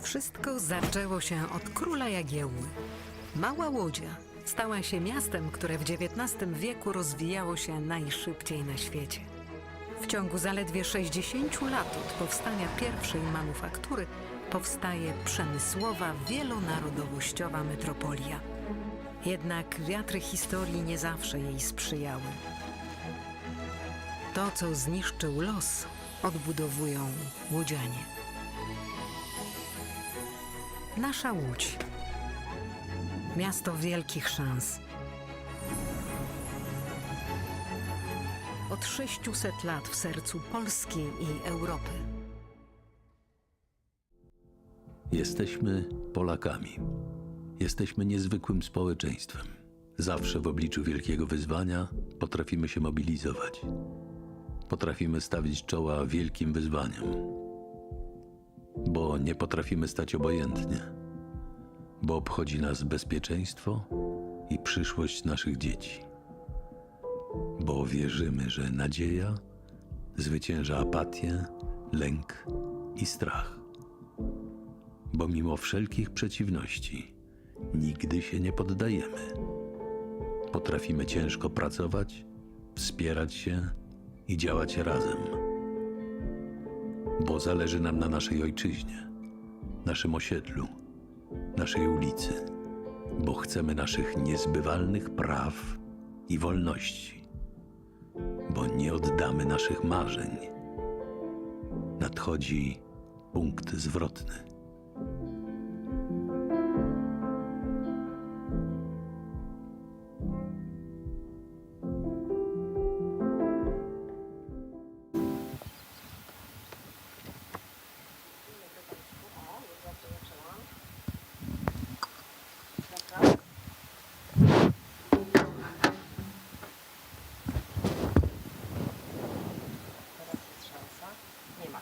Wszystko zaczęło się od króla Jagiełły. Mała Łodzia stała się miastem, które w XIX wieku rozwijało się najszybciej na świecie. W ciągu zaledwie 60 lat od powstania pierwszej manufaktury powstaje przemysłowa, wielonarodowościowa metropolia. Jednak wiatry historii nie zawsze jej sprzyjały. To, co zniszczył los, odbudowują łodzianie. Nasza Łódź. Miasto wielkich szans. Od 600 lat w sercu Polski i Europy. Jesteśmy Polakami. Jesteśmy niezwykłym społeczeństwem. Zawsze w obliczu wielkiego wyzwania potrafimy się mobilizować. Potrafimy stawić czoła wielkim wyzwaniom. Bo nie potrafimy stać obojętnie. Bo obchodzi nas bezpieczeństwo i przyszłość naszych dzieci. Bo wierzymy, że nadzieja zwycięża apatię, lęk i strach. Bo mimo wszelkich przeciwności nigdy się nie poddajemy. Potrafimy ciężko pracować, wspierać się i działać razem. Bo zależy nam na naszej ojczyźnie, naszym osiedlu, naszej ulicy. Bo chcemy naszych niezbywalnych praw i wolności. Bo nie oddamy naszych marzeń. Nadchodzi punkt zwrotny.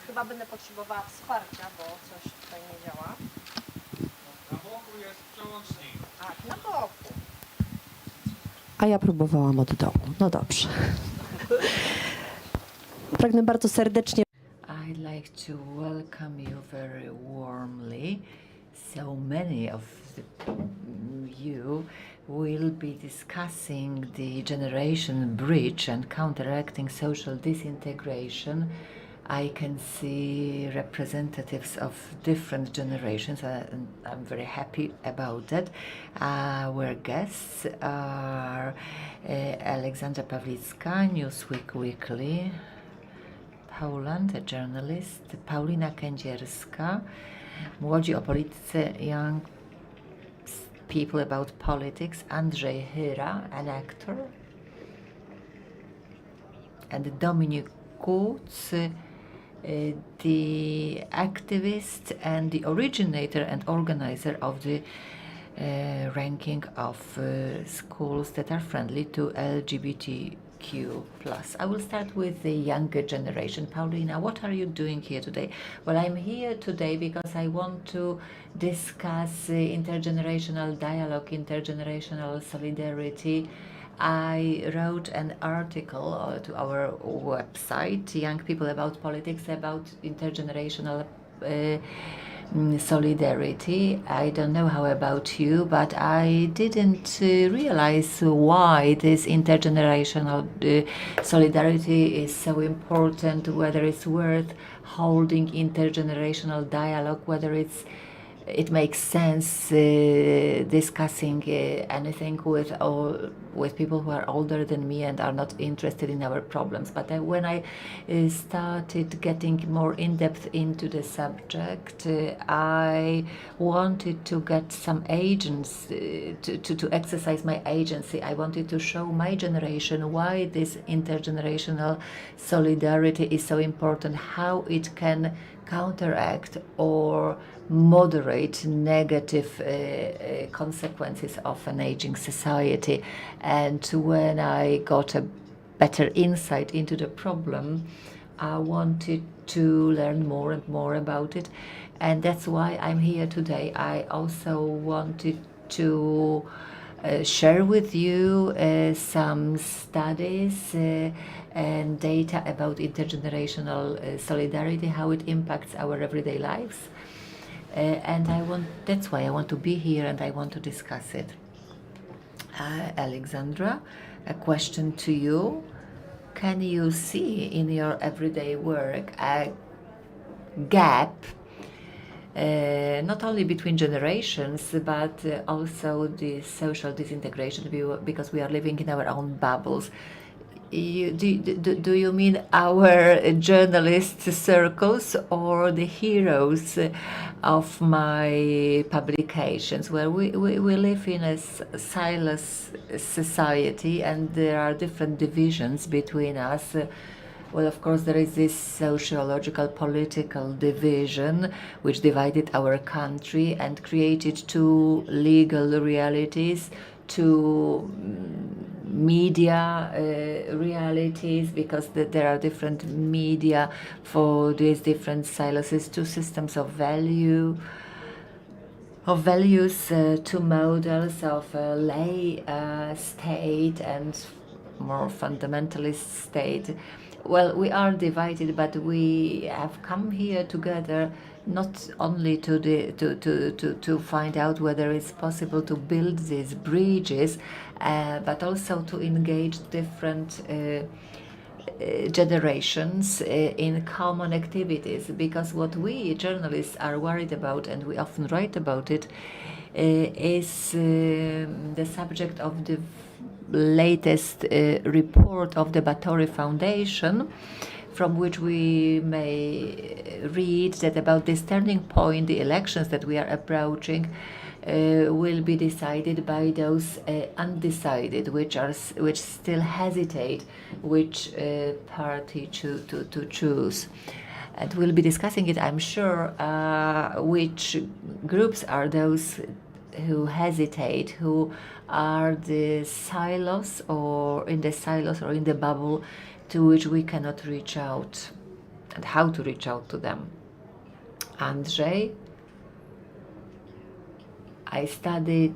Chyba będę potrzebowała wsparcia, bo coś tutaj nie działa. Na boku jest przełącznik. Tak, na boku. A ja próbowałam od dołu. No dobrze. Pragnę bardzo serdecznie. I'd like to welcome you very warmly. So many of you will be discussing the generation bridge and counteracting social disintegration. I can see representatives of different generations, and I'm very happy about that. Our guests are Alexandra Pawlicka, Newsweek Weekly, Poland, a journalist, Paulina Kędzierska, Młodzi o polityce, Young People About Politics, Andrzej Hyra, an actor, and Dominik Kuc, the activist and the originator and organizer of the ranking of schools that are friendly to LGBTQ+. I will start with the younger generation. Paulina, what are you doing here today? Well, I'm here today because I want to discuss intergenerational dialogue, intergenerational solidarity. I wrote an article to our website, Young People About Politics, about intergenerational solidarity. I don't know how about you, but I didn't realize why this intergenerational solidarity is so important, whether it's worth holding intergenerational dialogue, whether it makes sense discussing anything with people who are older than me and are not interested in our problems. But when I started getting more in depth into the subject, I wanted to get some agency, to exercise my agency. I wanted to show my generation why this intergenerational solidarity is so important, how it can counteract or moderate negative consequences of an aging society. And when I got a better insight into the problem, I wanted to learn more and more about it. And that's why I'm here today. I also wanted to share with you some studies and data about intergenerational solidarity, how it impacts our everyday lives. and that's why I want to be here and I want to discuss it. Alexandra, a question to you. Can you see in your everyday work a gap, not only between generations, but also the social disintegration, because we are living in our own bubbles? Do you mean our journalist circles or the heroes of my publications? Well, we live in a silos society, and there are different divisions between us. Well, of course, there is this sociological, political division which divided our country and created two legal realities, two media realities, because there are different media for these different silos, two systems of values, two models of a lay state and more fundamentalist state. Well, we are divided, but we have come here together not only to find out whether it's possible to build these bridges, but also to engage different generations in common activities. Because what we journalists are worried about, and we often write about it, is the subject of the latest report of the Batory Foundation, from which we may read that about this turning point, the elections that we are approaching will be decided by those undecided, which still hesitate which party to choose. And we'll be discussing it, I'm sure, which groups are those who hesitate, who are the silos or in the bubble to which we cannot reach out, and how to reach out to them. Andrzej, I studied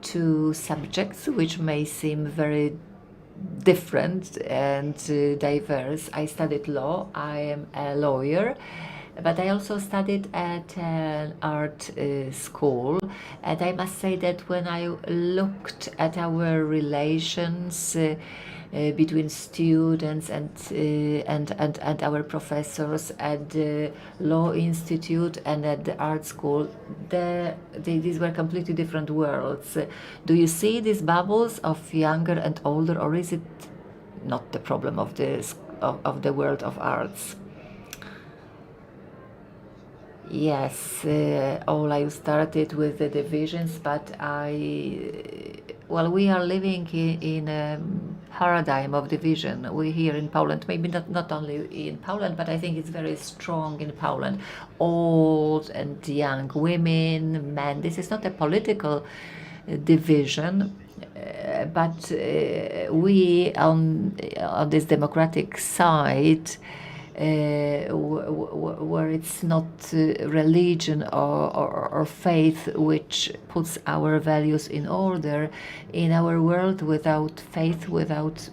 two subjects which may seem very different and diverse. I studied law, I am a lawyer, but I also studied at an art school, and I must say that when I looked at our relations between students and our professors at the law institute and at the art school, these were completely different worlds. Do you see these bubbles of younger and older, or is it not the problem of the world of arts? Yes, Ola, you started with the divisions, but we are living in a paradigm of division. We here in Poland, maybe not only in Poland, but I think it's very strong in Poland. Old and young, women, men. This is not a political division, but we on this democratic side, where it's not religion or faith which puts our values in order. In our world, without faith, without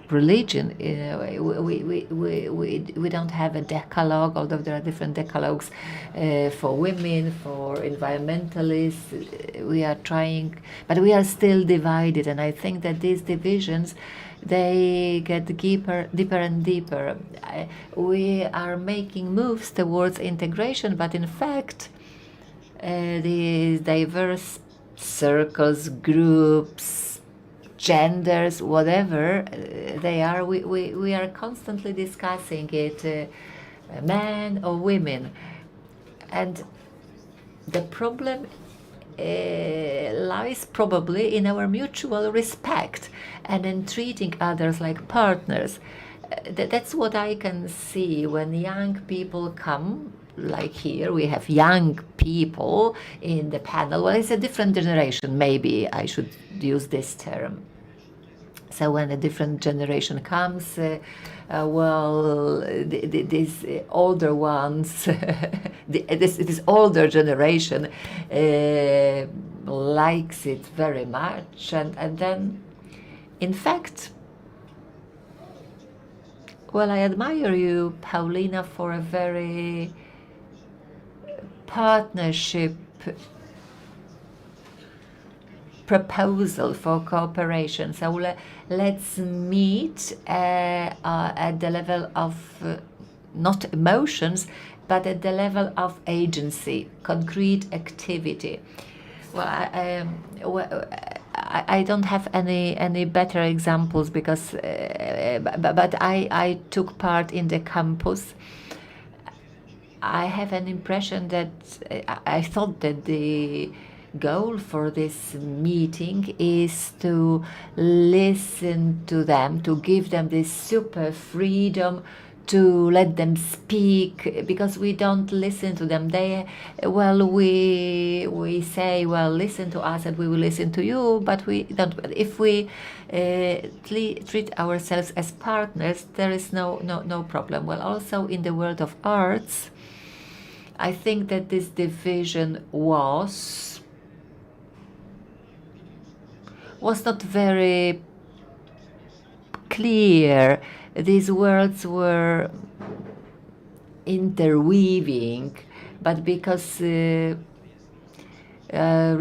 religion, we don't have a decalogue, although there are different decalogues for women, for environmentalists. We are trying, but we are still divided, and I think that these divisions, they get deeper and deeper. We are making moves towards integration, but in fact, these diverse circles, groups, genders, whatever they are, we are constantly discussing it, men or women. And the problem lies probably in our mutual respect and in treating others like partners. That's what I can see when young people come, like here we have young people in the panel. Well, it's a different generation, maybe I should use this term. So when a different generation comes, these older ones, this older generation likes it very much, and then, in fact, well, I admire you, Paulina, for a very partnership proposal for cooperation. So let's meet at the level of not emotions, but at the level of agency, concrete activity. Well, I don't have any better examples because, but I took part in the campus. I have an impression that I thought that the goal for this meeting is to listen to them, to give them this super freedom to let them speak, because we don't listen to them. We say, well, listen to us and we will listen to you, but we don't. If we treat ourselves as partners, there is no problem. Well, also in the world of arts, I think that this division was not very clear. These words were interweaving, but because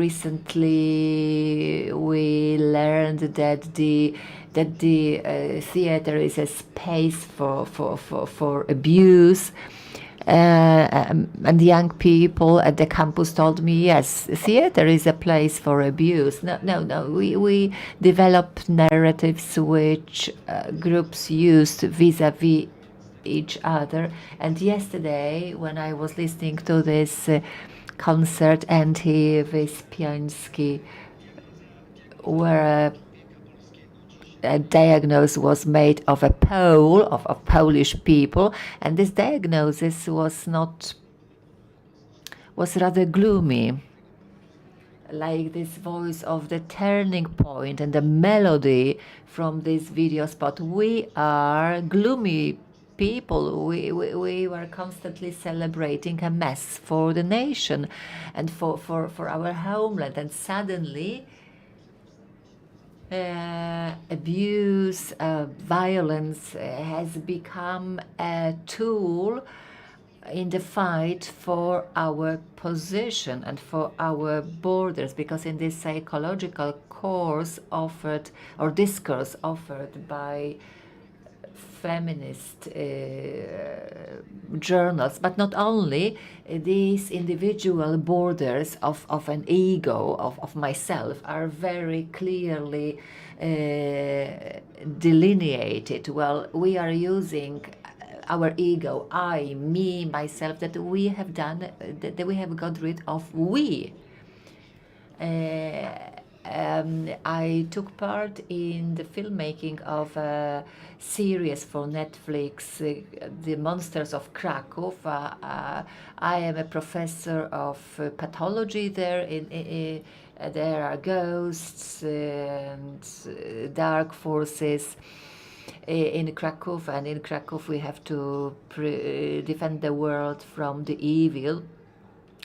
recently we learned that the theater is a space for abuse. And young people at the campus told me, yes, theater is a place for abuse. No. We developed narratives which groups used vis-a-vis each other. And yesterday, when I was listening to this concert, Anti-Wyspiański, where a diagnosis was made of a Pole, of Polish people, and this diagnosis was rather gloomy, like this voice of the turning point and the melody from this video spot. We are gloomy people. We were constantly celebrating a mess for the nation and for our homeland, and suddenly abuse, violence has become a tool in the fight for our position and for our borders, because in this psychological course offered, or discourse offered by feminist journals, but not only, these individual borders of an ego, of myself, are very clearly delineated. Well, we are using our ego, I, me, myself, that we have done, that we have got rid of we. I took part in the filmmaking of a series for Netflix, The Monsters of Krakow. I am a professor of pathology there. There are ghosts and dark forces in Krakow, and in Krakow we have to defend the world from the evil.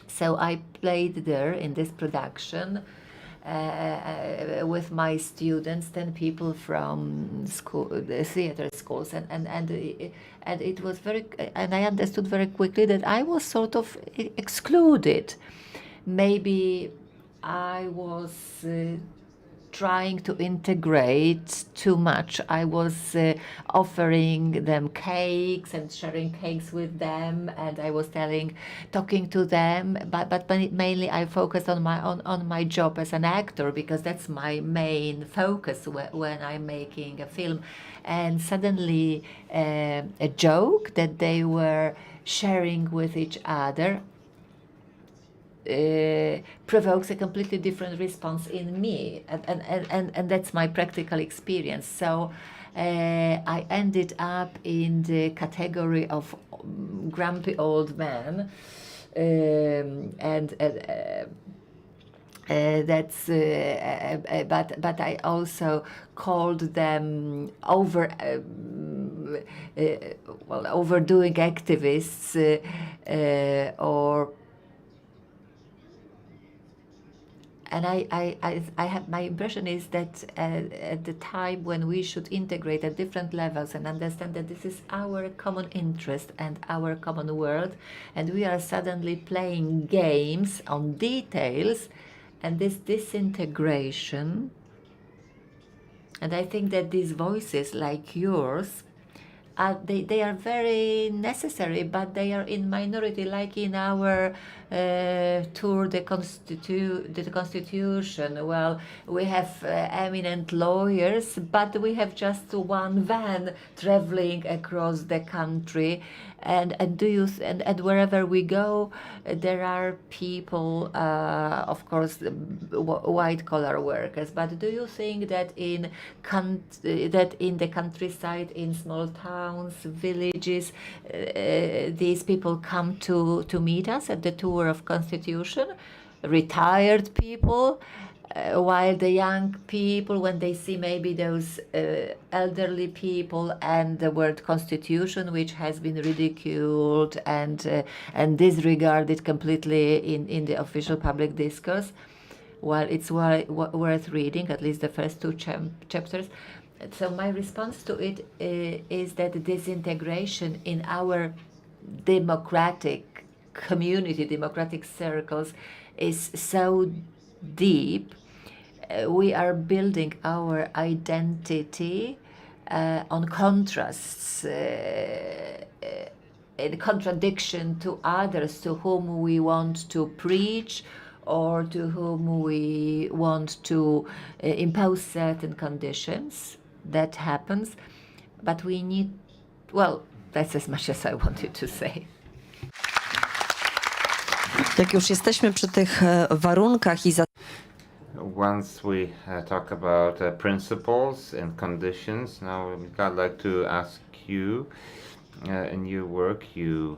So I played there in this production with my students, 10 people from school, the theater schools, and it was very, and I understood very quickly that I was sort of excluded. Maybe I was trying to integrate too much. I was offering them cakes and sharing cakes with them, and I was talking to them, but mainly I focused on my job as an actor, because that's my main focus when I'm making a film. And suddenly a joke that they were sharing with each other provokes a completely different response in me, and that's my practical experience. So I ended up in the category of grumpy old man, and that's but I also called them overdoing activists, or and I have my impression is that at the time when we should integrate at different levels and understand that this is our common interest and our common world, and we are suddenly playing games on details, and this disintegration. And I think that these voices like yours, they are very necessary, but they are in minority, like in our tour the Constitution. Well, we have eminent lawyers, but we have just one van traveling across the country. And wherever we go, there are people, of course, white collar workers. But do you think that in the countryside, in small towns, villages, these people come to meet us at the tour of Constitution? Retired people, while the young people, when they see maybe those elderly people and the word Constitution, which has been ridiculed and disregarded completely in the official public discourse, while it's worth reading, at least the first two chapters. So my response to it is that disintegration in our democratic community, democratic circles, is so deep. We are building our identity on contrasts, in contradiction to others to whom we want to preach or to whom we want to impose certain conditions. That happens, but we need, well, that's as much as I wanted to say. Jak już jesteśmy przy tych warunkach i Once we talk about principles and conditions, now I'd like to ask you, in your work, you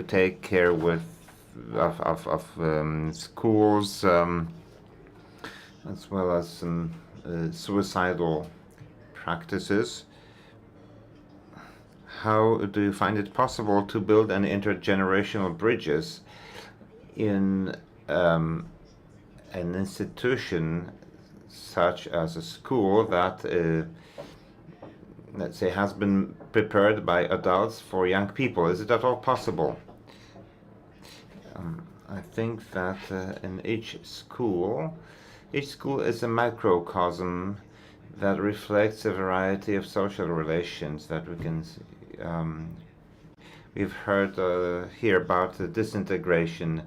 take care of schools as well as some suicidal practices. How do you find it possible to build an intergenerational bridges in an institution such as a school that, let's say, has been prepared by adults for young people? Is it at all possible? I think that in each school is a microcosm that reflects a variety of social relations that we can see. We've heard here about the disintegration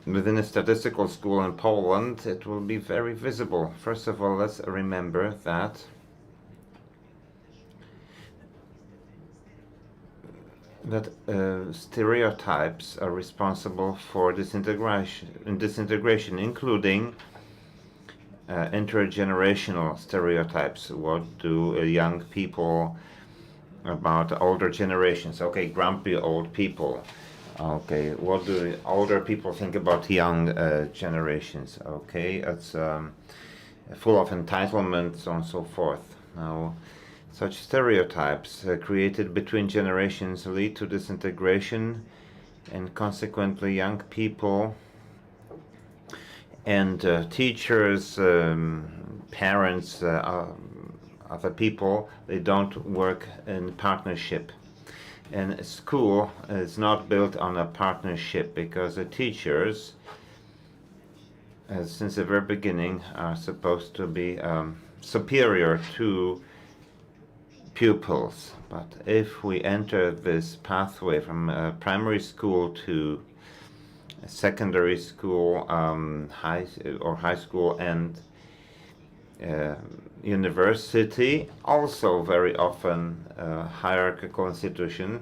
within a statistical school in Poland. It will be very visible. First of all, let's remember that stereotypes are responsible for disintegration, including intergenerational stereotypes. What do young people about older generations? Okay, grumpy old people. Okay, what do older people think about young generations? Okay, it's full of entitlements, so on and so forth. Now, such stereotypes created between generations lead to disintegration, and consequently young people and teachers, parents, other people, they don't work in partnership. And school is not built on a partnership because the teachers, since the very beginning, are supposed to be superior to pupils. But if we enter this pathway from primary school to secondary school, high school, and university, also very often hierarchical institution,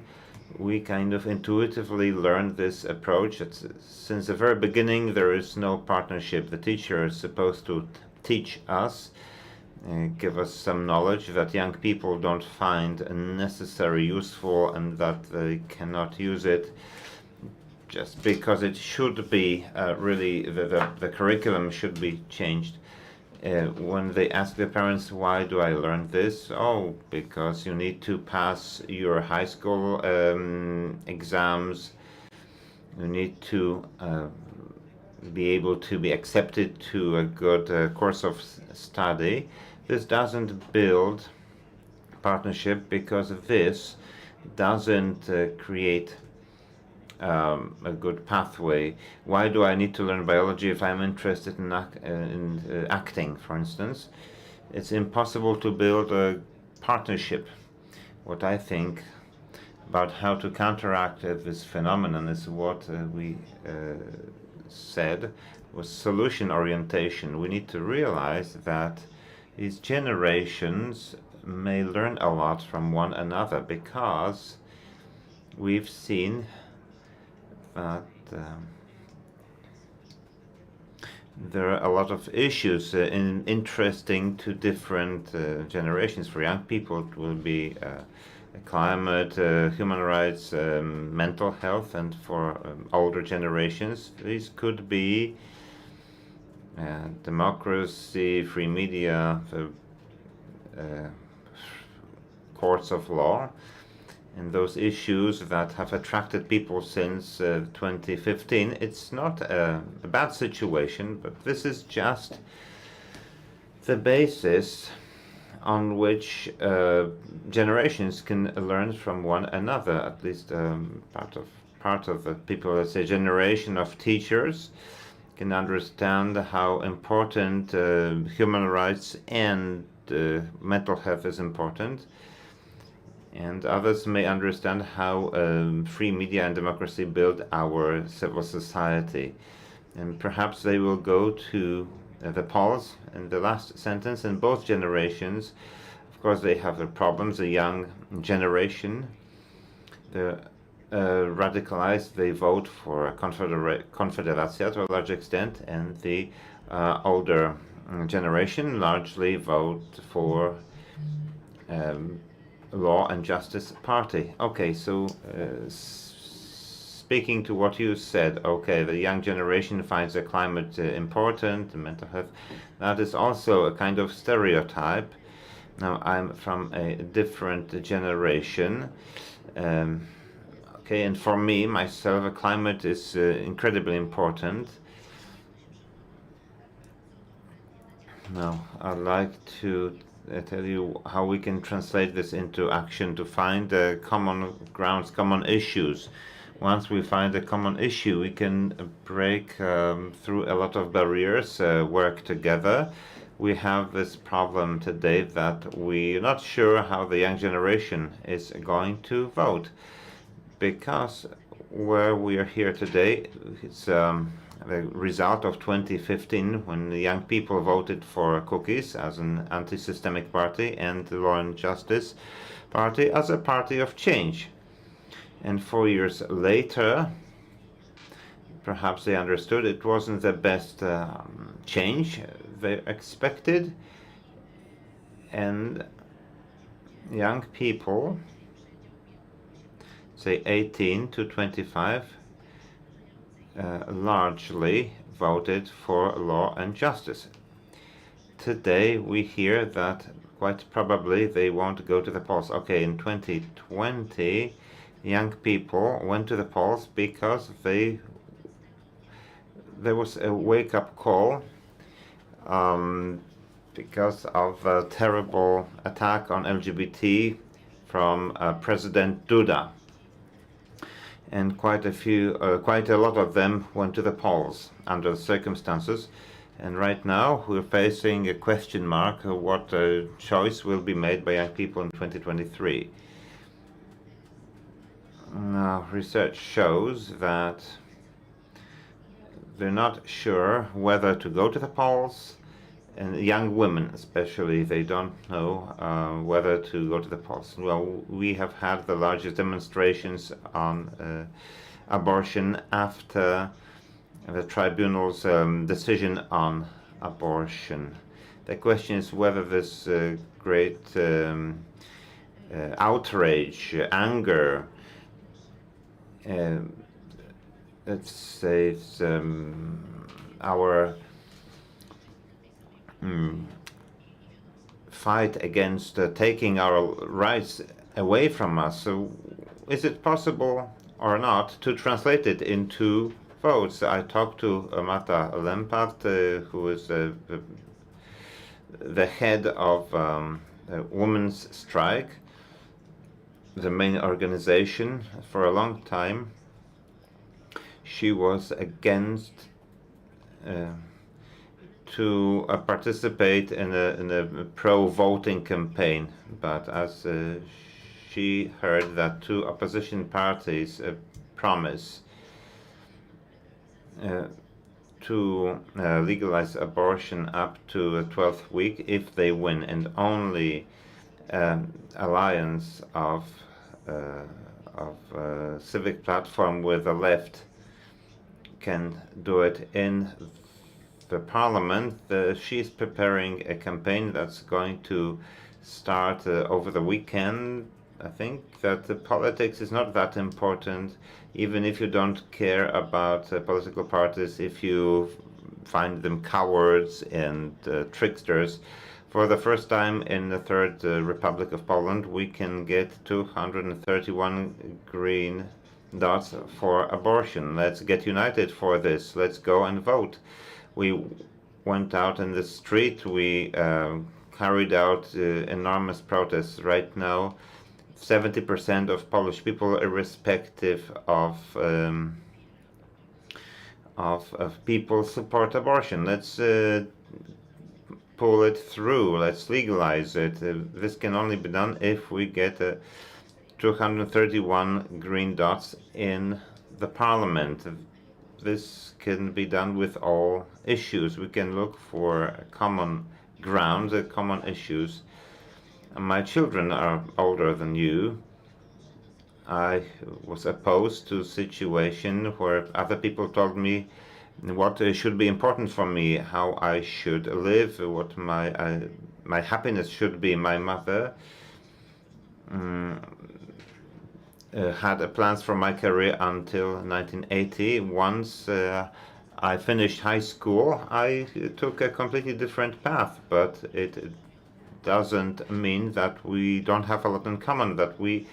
we kind of intuitively learn this approach. Since the very beginning, there is no partnership. The teacher is supposed to teach us, give us some knowledge that young people don't find necessary, useful, and that they cannot use it just because it should be really, the curriculum should be changed. When they ask the parents, why do I learn this? Oh, because you need to pass your high school exams. You need to be able to be accepted to a good course of study. This doesn't build partnership because this doesn't create a good pathway. Why do I need to learn biology if I'm interested in, acting, for instance? It's impossible to build a partnership. What I think about how to counteract this phenomenon is what we said was solution orientation. We need to realize that these generations may learn a lot from one another because we've seen that there are a lot of issues interesting to different generations. For young people, it will be climate, human rights, mental health, and for older generations, these could be democracy, free media, courts of law, and those issues that have attracted people since 2015. It's not a bad situation, but this is just the basis on which generations can learn from one another. At least part of the people, let's say, generation of teachers can understand how important human rights and mental health is important. And others may understand how free media and democracy build our civil society. And perhaps they will go to the polls in the last sentence. In both generations, of course, they have their problems. The young generation, the radicalized, they vote for Confederacja to a large extent, and the older generation largely vote for Law and Justice Party. Okay, so speaking to what you said, okay, the young generation finds the climate important, the mental health. That is also a kind of stereotype. Now, I'm from a different generation. Okay, and for me, myself, the climate is incredibly important. Now, I'd like to tell you how we can translate this into action to find common grounds, common issues. Once we find a common issue, we can break through a lot of barriers, work together. We have this problem today that we're not sure how the young generation is going to vote, because where we are here today, it's the result of 2015, when the young people voted for cookies as an anti-systemic party and the Law and Justice Party as a party of change. And 4 years later, perhaps they understood it wasn't the best change they expected, and young people, say 18 to 25, largely voted for Law and Justice. Today we hear that quite probably they won't go to the polls. Okay, in 2020, young people went to the polls because there was a wake-up call because of a terrible attack on LGBT from President Duda. And quite a lot of them went to the polls under the circumstances. And right now we're facing a question mark of what choice will be made by young people in 2023. Now, research shows that they're not sure whether to go to the polls, and young women especially, they don't know whether to go to the polls. Well, we have had the largest demonstrations on abortion after the tribunal's decision on abortion. The question is whether this great outrage, anger, let's say, our fight against taking our rights away from us. So is it possible or not to translate it into votes. I talked to Marta Lempart, who is the head of the Women's Strike, the main organization for a long time. She was against to participate in a pro-voting campaign, but as she heard that two opposition parties promise to legalize abortion up to the 12th week if they win, and only alliance of civic platform with the left can do it in the parliament. She's preparing a campaign that's going to start over the weekend. I think that the politics is not that important, even if you don't care about political parties, if you find them cowards and tricksters. For the first time in the Third Republic of Poland, we can get 231 green dots for abortion. Let's get united for this. Let's go and vote. We went out in the street. We carried out enormous protests. Right now, 70% of Polish people, irrespective of people, support abortion. Let's pull it through. Let's legalize it. This can only be done if we get 231 green dots in the parliament. This can be done with all issues. We can look for common ground, common issues. My children are older than you. I was opposed to a situation where other people told me what should be important for me, how I should live, what my happiness should be. My mother had plans for my career until 1980. Once I finished high school, I took a completely different path, but it doesn't mean that we don't have a lot in common, that we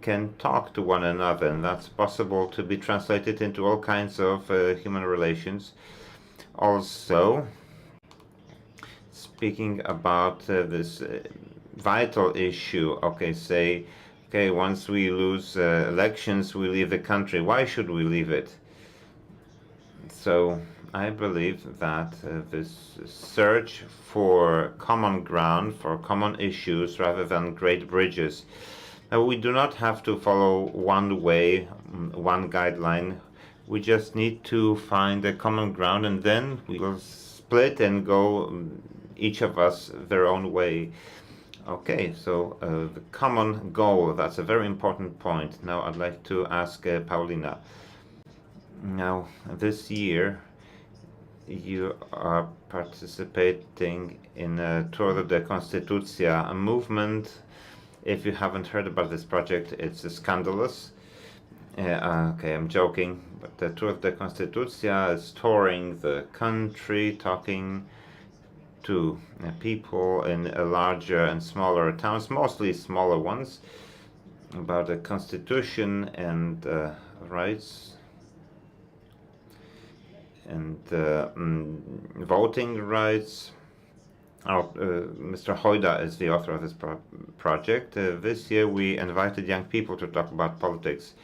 can talk to one another, and that's possible to be translated into all kinds of human relations. Also, speaking about this vital issue, okay, once we lose elections, we leave the country. Why should we leave it? So I believe that this search for common ground, for common issues, rather than great bridges, we do not have to follow one way, one guideline. We just need to find a common ground, and then we will split and go, each of us, their own way. Okay, so the common goal, that's a very important point. Now I'd like to ask Paulina. Now, this year, you are participating in a Tour de Constitucja, a movement. If you haven't heard about this project, it's scandalous. Okay, I'm joking, but the Tour de Constitucja is touring the country, talking to people in larger and smaller towns, mostly smaller ones, about the constitution and rights and voting rights. Mr. Hojda is the author of this project. This year we invited young people to talk about politics.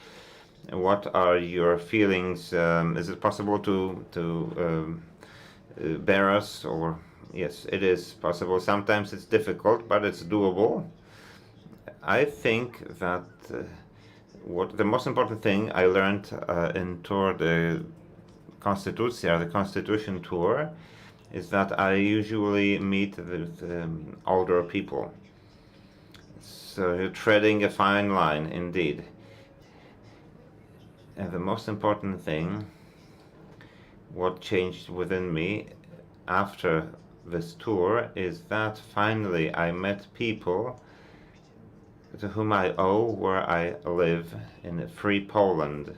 What are your feelings? Is it possible to bear us? Or yes, it is possible. Sometimes it's difficult, but it's doable. I think that what the most important thing I learned in Tour de Constitucja, the Constitution Tour, is that I usually meet with older people. So you're treading a fine line, indeed. And the most important thing, what changed within me after this tour, is that finally I met people to whom I owe where I live in a free Poland.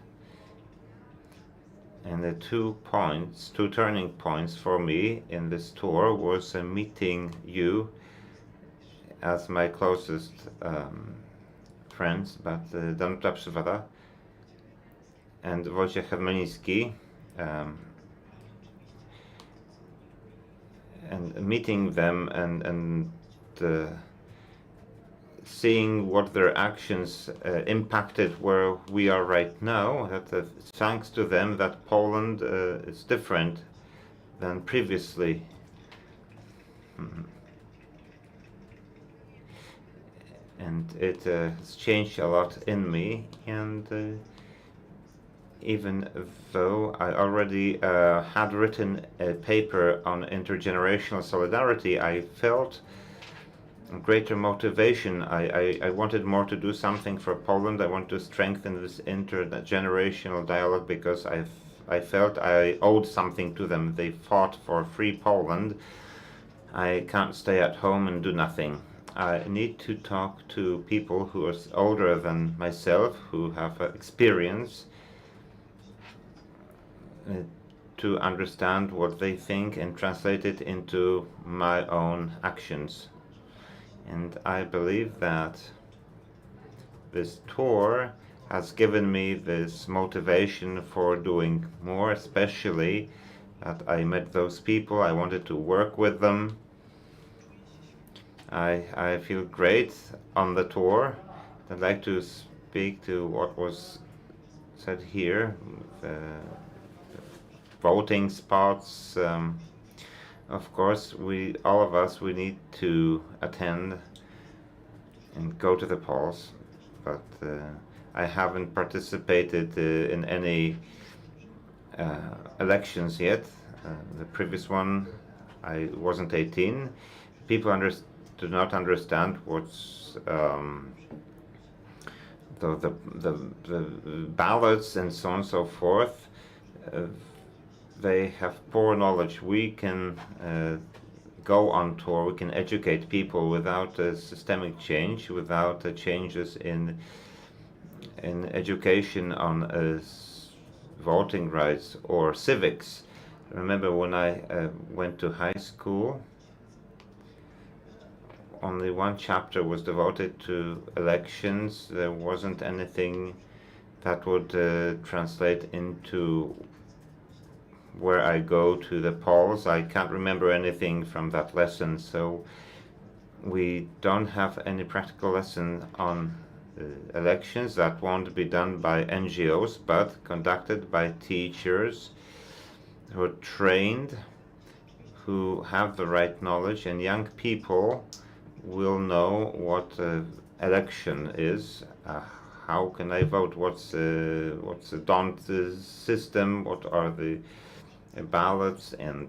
And the two turning points for me in this tour was meeting you as my closest friends, but Danuta Przywada and Wojciech Hermeliński, and meeting them and seeing what their actions impacted where we are right now, that thanks to them that Poland is different than previously. And it has changed a lot in me, and even though I already had written a paper on intergenerational solidarity, I felt greater motivation. I wanted more to do something for Poland. I want to strengthen this intergenerational dialogue because I felt I owed something to them. They fought for free Poland. I can't stay at home and do nothing. I need to talk to people who are older than myself, who have experience, to understand what they think and translate it into my own actions. And I believe that this tour has given me this motivation for doing more, especially that I met those people, I wanted to work with them. I feel great on the tour. I'd like to speak to what was said here, voting spots. Of course, all of us, we need to attend and go to the polls, but I haven't participated in any elections yet. The previous one, I wasn't 18. People do not understand what's the ballots and so on and so forth. They have poor knowledge. We can go on tour, we can educate people without a systemic change, without changes in education on voting rights or civics. I remember when I went to high school, only one chapter was devoted to elections. There wasn't anything that would translate into where I go to the polls. I can't remember anything from that lesson, so we don't have any practical lesson on elections. That won't be done by NGOs, but conducted by teachers who are trained, who have the right knowledge, and young people will know what election is. How can I vote? What's the DONT system? What are the ballots and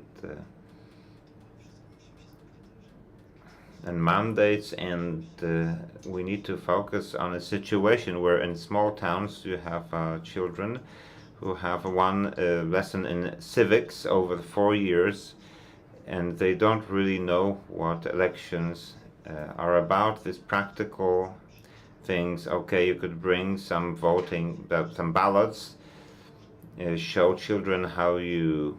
mandates? And we need to focus on a situation where in small towns you have children who have one lesson in civics over 4 years, and they don't really know what elections are about. These practical things. Okay, you could bring some voting, some ballots, show children how you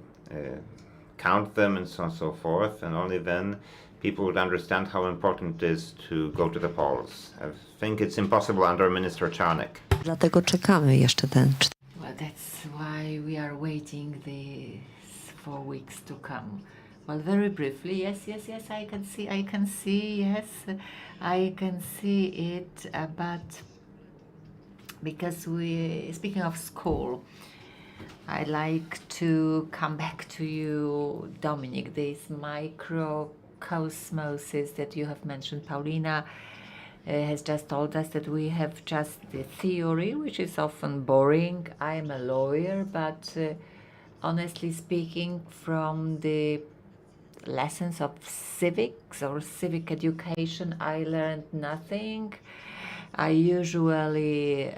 count them and so on and so forth, and only then people would understand how important it is to go to the polls. I think it's impossible under Minister Czarnek. Dlatego czekamy jeszcze ten. Well, that's why we are waiting these 4 weeks to come. Well, very briefly, yes, I can see, yes, I can see it, but because speaking of school, I'd like to come back to you, Dominic, this microcosmosis that you have mentioned. Paulina has just told us that we have just the theory, which is often boring. I am a lawyer, but honestly speaking, from the lessons of civics or civic education, I learned nothing. I usually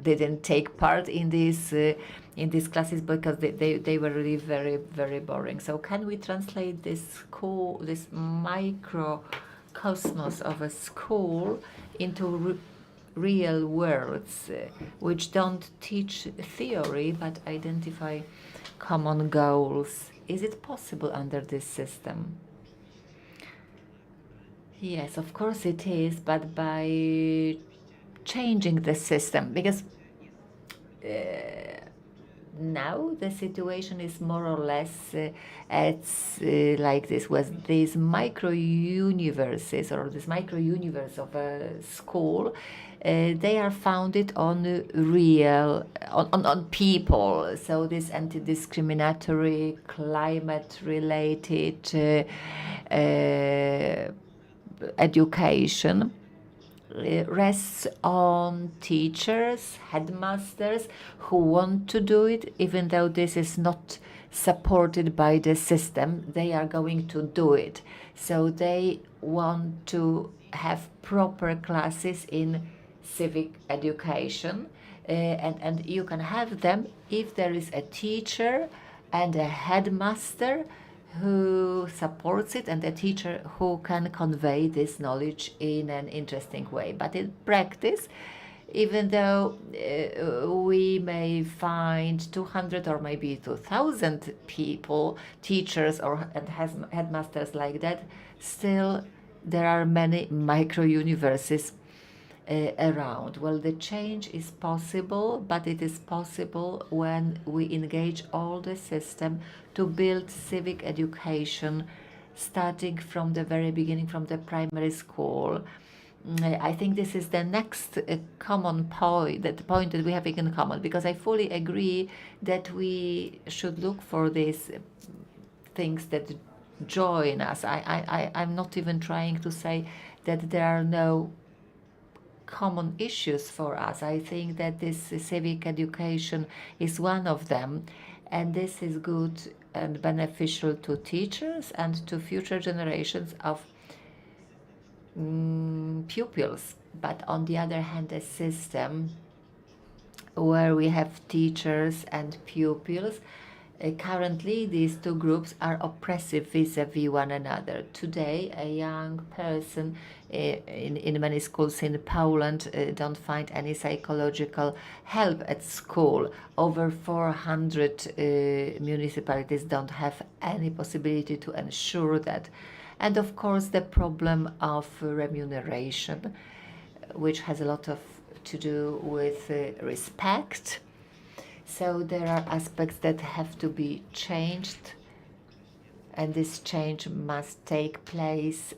didn't take part in these classes because they were really very, very boring. So can we translate this microcosmos of a school into real worlds which don't teach theory but identify common goals? Is it possible under this system? Yes, of course it is, but by changing the system, because now the situation is more or less it's like this, with these micro universes, or this micro universe of a school. They are founded on on people. So this anti-discriminatory, climate-related education rests on teachers, headmasters who want to do it, even though this is not supported by the system. They are going to do it. So they want to have proper classes in civic education, and you can have them if there is a teacher and a headmaster who supports it, and a teacher who can convey this knowledge in an interesting way. But in practice, even though we may find 200 or maybe 2,000 people, teachers or headmasters like that, still there are many micro-universes around. Well, the change is possible, but it is possible when we engage all the system to build civic education, starting from the very beginning, from the primary school. I think this is the next common point, that we have in common, because I fully agree that we should look for these things that join us. I'm not even trying to say that there are no common issues for us. I think that this civic education is one of them, and this is good and beneficial to teachers and to future generations of pupils. But on the other hand, a system where we have teachers and pupils, currently these two groups are oppressive vis-a-vis one another. Today, a young person in many schools in Poland don't find any psychological help at school. Over 400 municipalities don't have any possibility to ensure that. And of course, the problem of remuneration, which has a lot to do with respect. So there are aspects that have to be changed, and this change must take place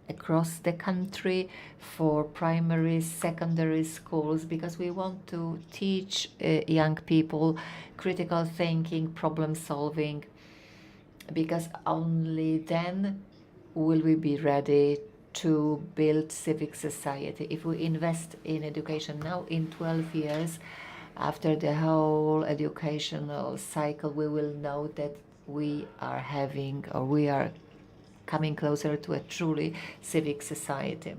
across the country for primary, secondary schools, because we want to teach young people critical thinking, problem solving, because only then will we be ready to build civic society. If we invest in education now, in 12 years, after the whole educational cycle, we will know that we are having, or we are coming closer to a truly civic society.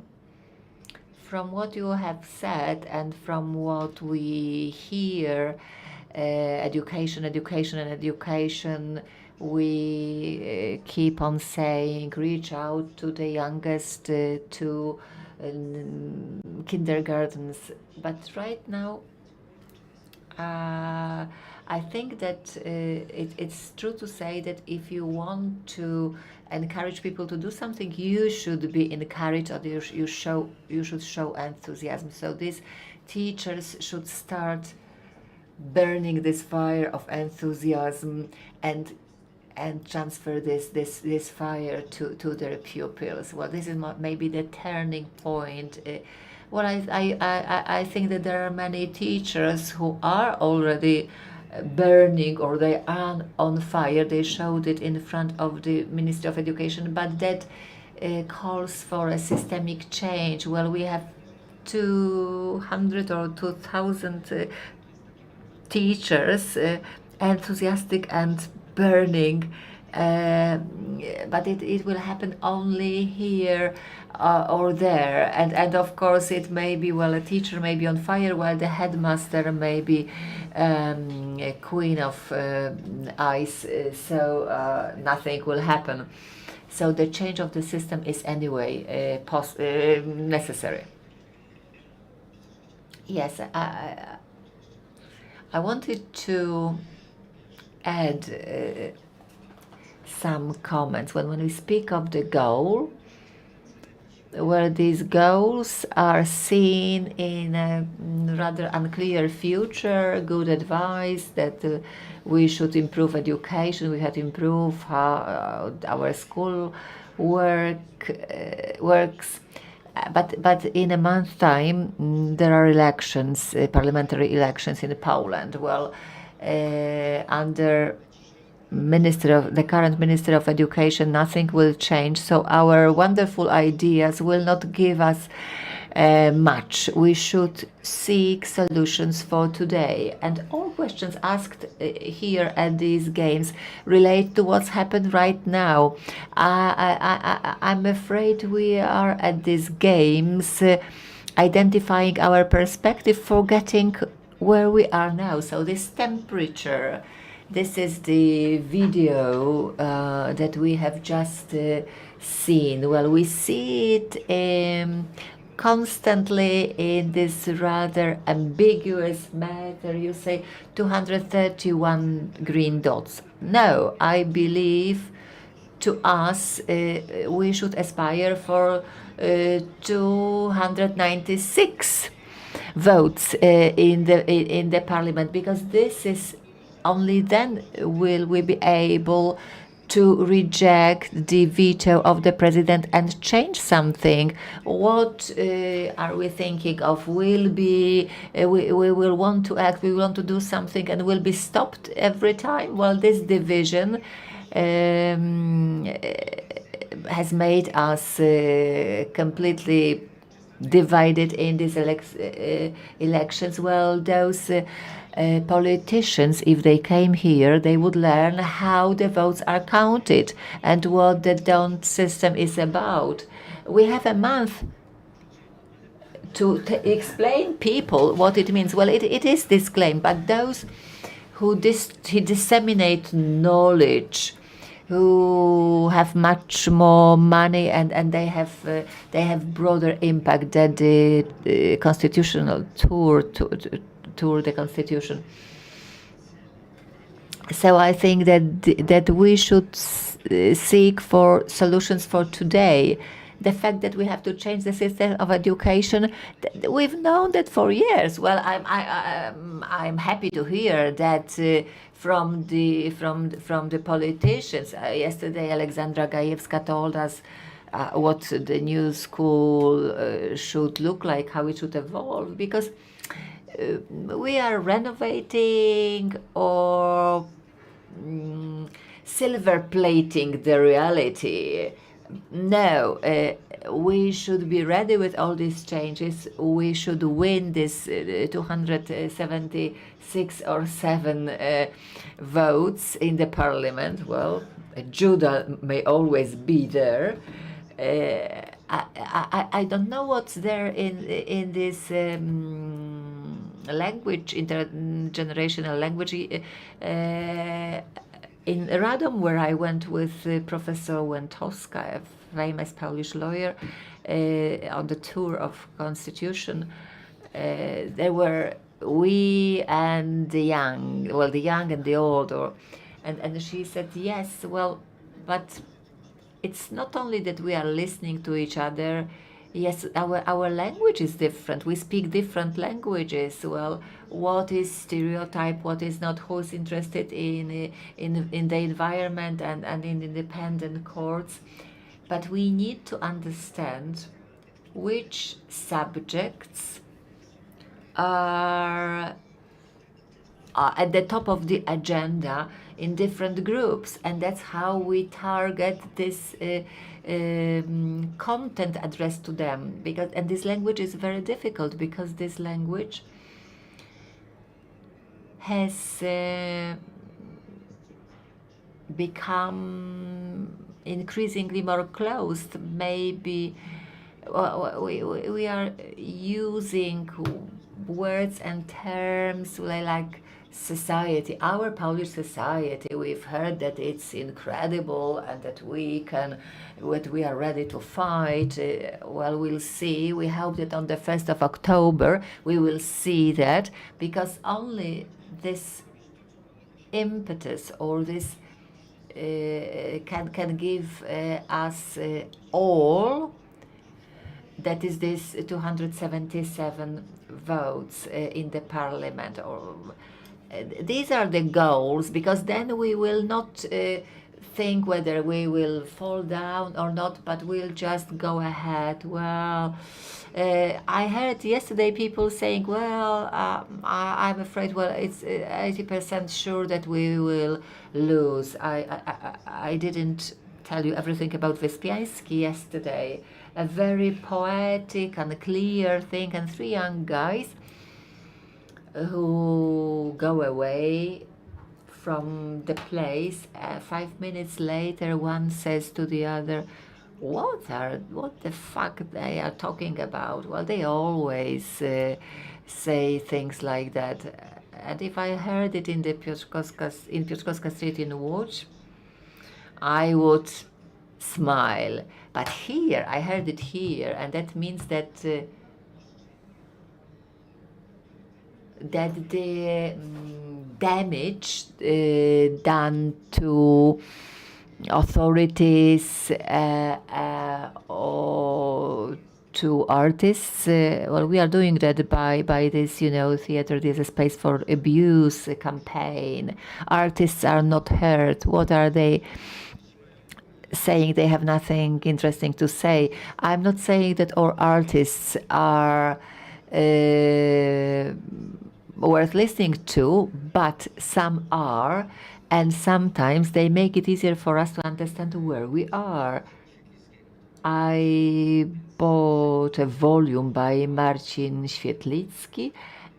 From what you have said and from what we hear, education, we keep on saying, reach out to the youngest, to kindergartens. But right now, I think that it's true to say that if you want to encourage people to do something, you should be encouraged, or you should show enthusiasm. So these teachers should start burning this fire of enthusiasm and transfer this fire to their pupils. Well, this is maybe the turning point. Well, I think that there are many teachers who are already burning, or they are on fire. They showed it in front of the Ministry of Education, but that calls for a systemic change. Well, we have 200 or 2,000 teachers, enthusiastic and burning, but it will happen only here or there, and of course it may be, well, a teacher may be on fire while the headmaster may be a queen of ice, so nothing will happen. So the change of the system is anyway necessary. Yes, I wanted to add some comments. When we speak of the goal, where these goals are seen in a rather unclear future, good advice that we should improve education, we have to improve how our school works. But in a month's time, there are elections, parliamentary elections in Poland. Well, under the current Minister of Education, nothing will change. So our wonderful ideas will not give us much. We should seek solutions for today. And all questions asked here at these games relate to what's happened right now. I'm afraid we are at these games identifying our perspective, forgetting where we are now. So this temperature, this is the video that we have just seen. Well, we see it constantly in this rather ambiguous matter. You say 231 green dots. No, I believe to us we should aspire for 296 votes in the parliament, because this is only then will we be able to reject the veto of the president and change something. What are we thinking of? Will be we will want to act, we want to do something, and will be stopped every time? Well, this division has made us completely divided in these elections. Well, those politicians, if they came here, they would learn how the votes are counted and what the DONT system is about. We have a month to explain people what it means. Well, it is disclaimed, but those who disseminate knowledge, who have much more money, and they have broader impact than the constitutional tour, the constitution. So I think that we should seek for solutions for today. The fact that we have to change the system of education, we've known that for years. Well, I'm happy to hear that from the politicians. Yesterday, Alexandra Gajewska told us what the new school should look like, how it should evolve, because we are renovating or silver plating the reality. No, we should be ready with all these changes. We should win this 276 or 7 votes in the parliament. Well, Judah may always be there. I don't know what's there in this language, intergenerational language. In Radom, where I went with Professor Łętowska, a famous Polish lawyer, on the tour of Constitution, there were we and the young, well, the young and the old, and she said, yes, well, but it's not only that we are listening to each other. Yes, our language is different. We speak different languages. Well, what is stereotype? What is not? Who's interested in the environment and in independent courts? But we need to understand which subjects are at the top of the agenda in different groups, and that's how we target this content addressed to them. And this language is very difficult, because this language has become increasingly more closed. Maybe we are using words and terms like society, our Polish society. We've heard that it's incredible and that we are ready to fight. Well, we'll see. We hope that on the 1st of October we will see that, because only this impetus or this can give us all that is this 277 votes in the parliament. Or these are the goals, because then we will not think whether we will fall down or not, but we'll just go ahead. Well, I heard yesterday people saying, well, I'm afraid, well, it's 80% sure that we will lose. I didn't tell you everything about Wyspiański yesterday. A very poetic and clear thing, and three young guys who go away from the place. 5 minutes later, one says to the other, what the fuck they are talking about? Well, they always say things like that. And if I heard it in the Piotrkowska Street in Łódź, I would smile. But here, I heard it here, and that means that that the damage done to authorities or to artists, well, we are doing that by this, theater, there's a space for abuse campaign. Artists are not heard. What are they saying? They have nothing interesting to say. I'm not saying that all artists are worth listening to, but some are, and sometimes they make it easier for us to understand where we are. I bought a volume by Marcin Świetlicki,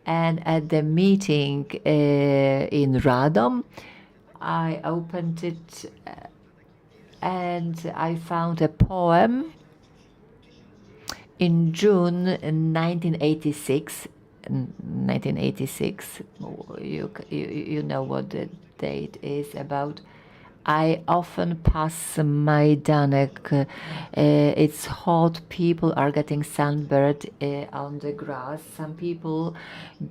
and at the meeting in Radom, I opened it and I found a poem in June 1986. 1986, you know what the date is about. I often pass Majdanek. It's hot, people are getting sunburned on the grass. Some people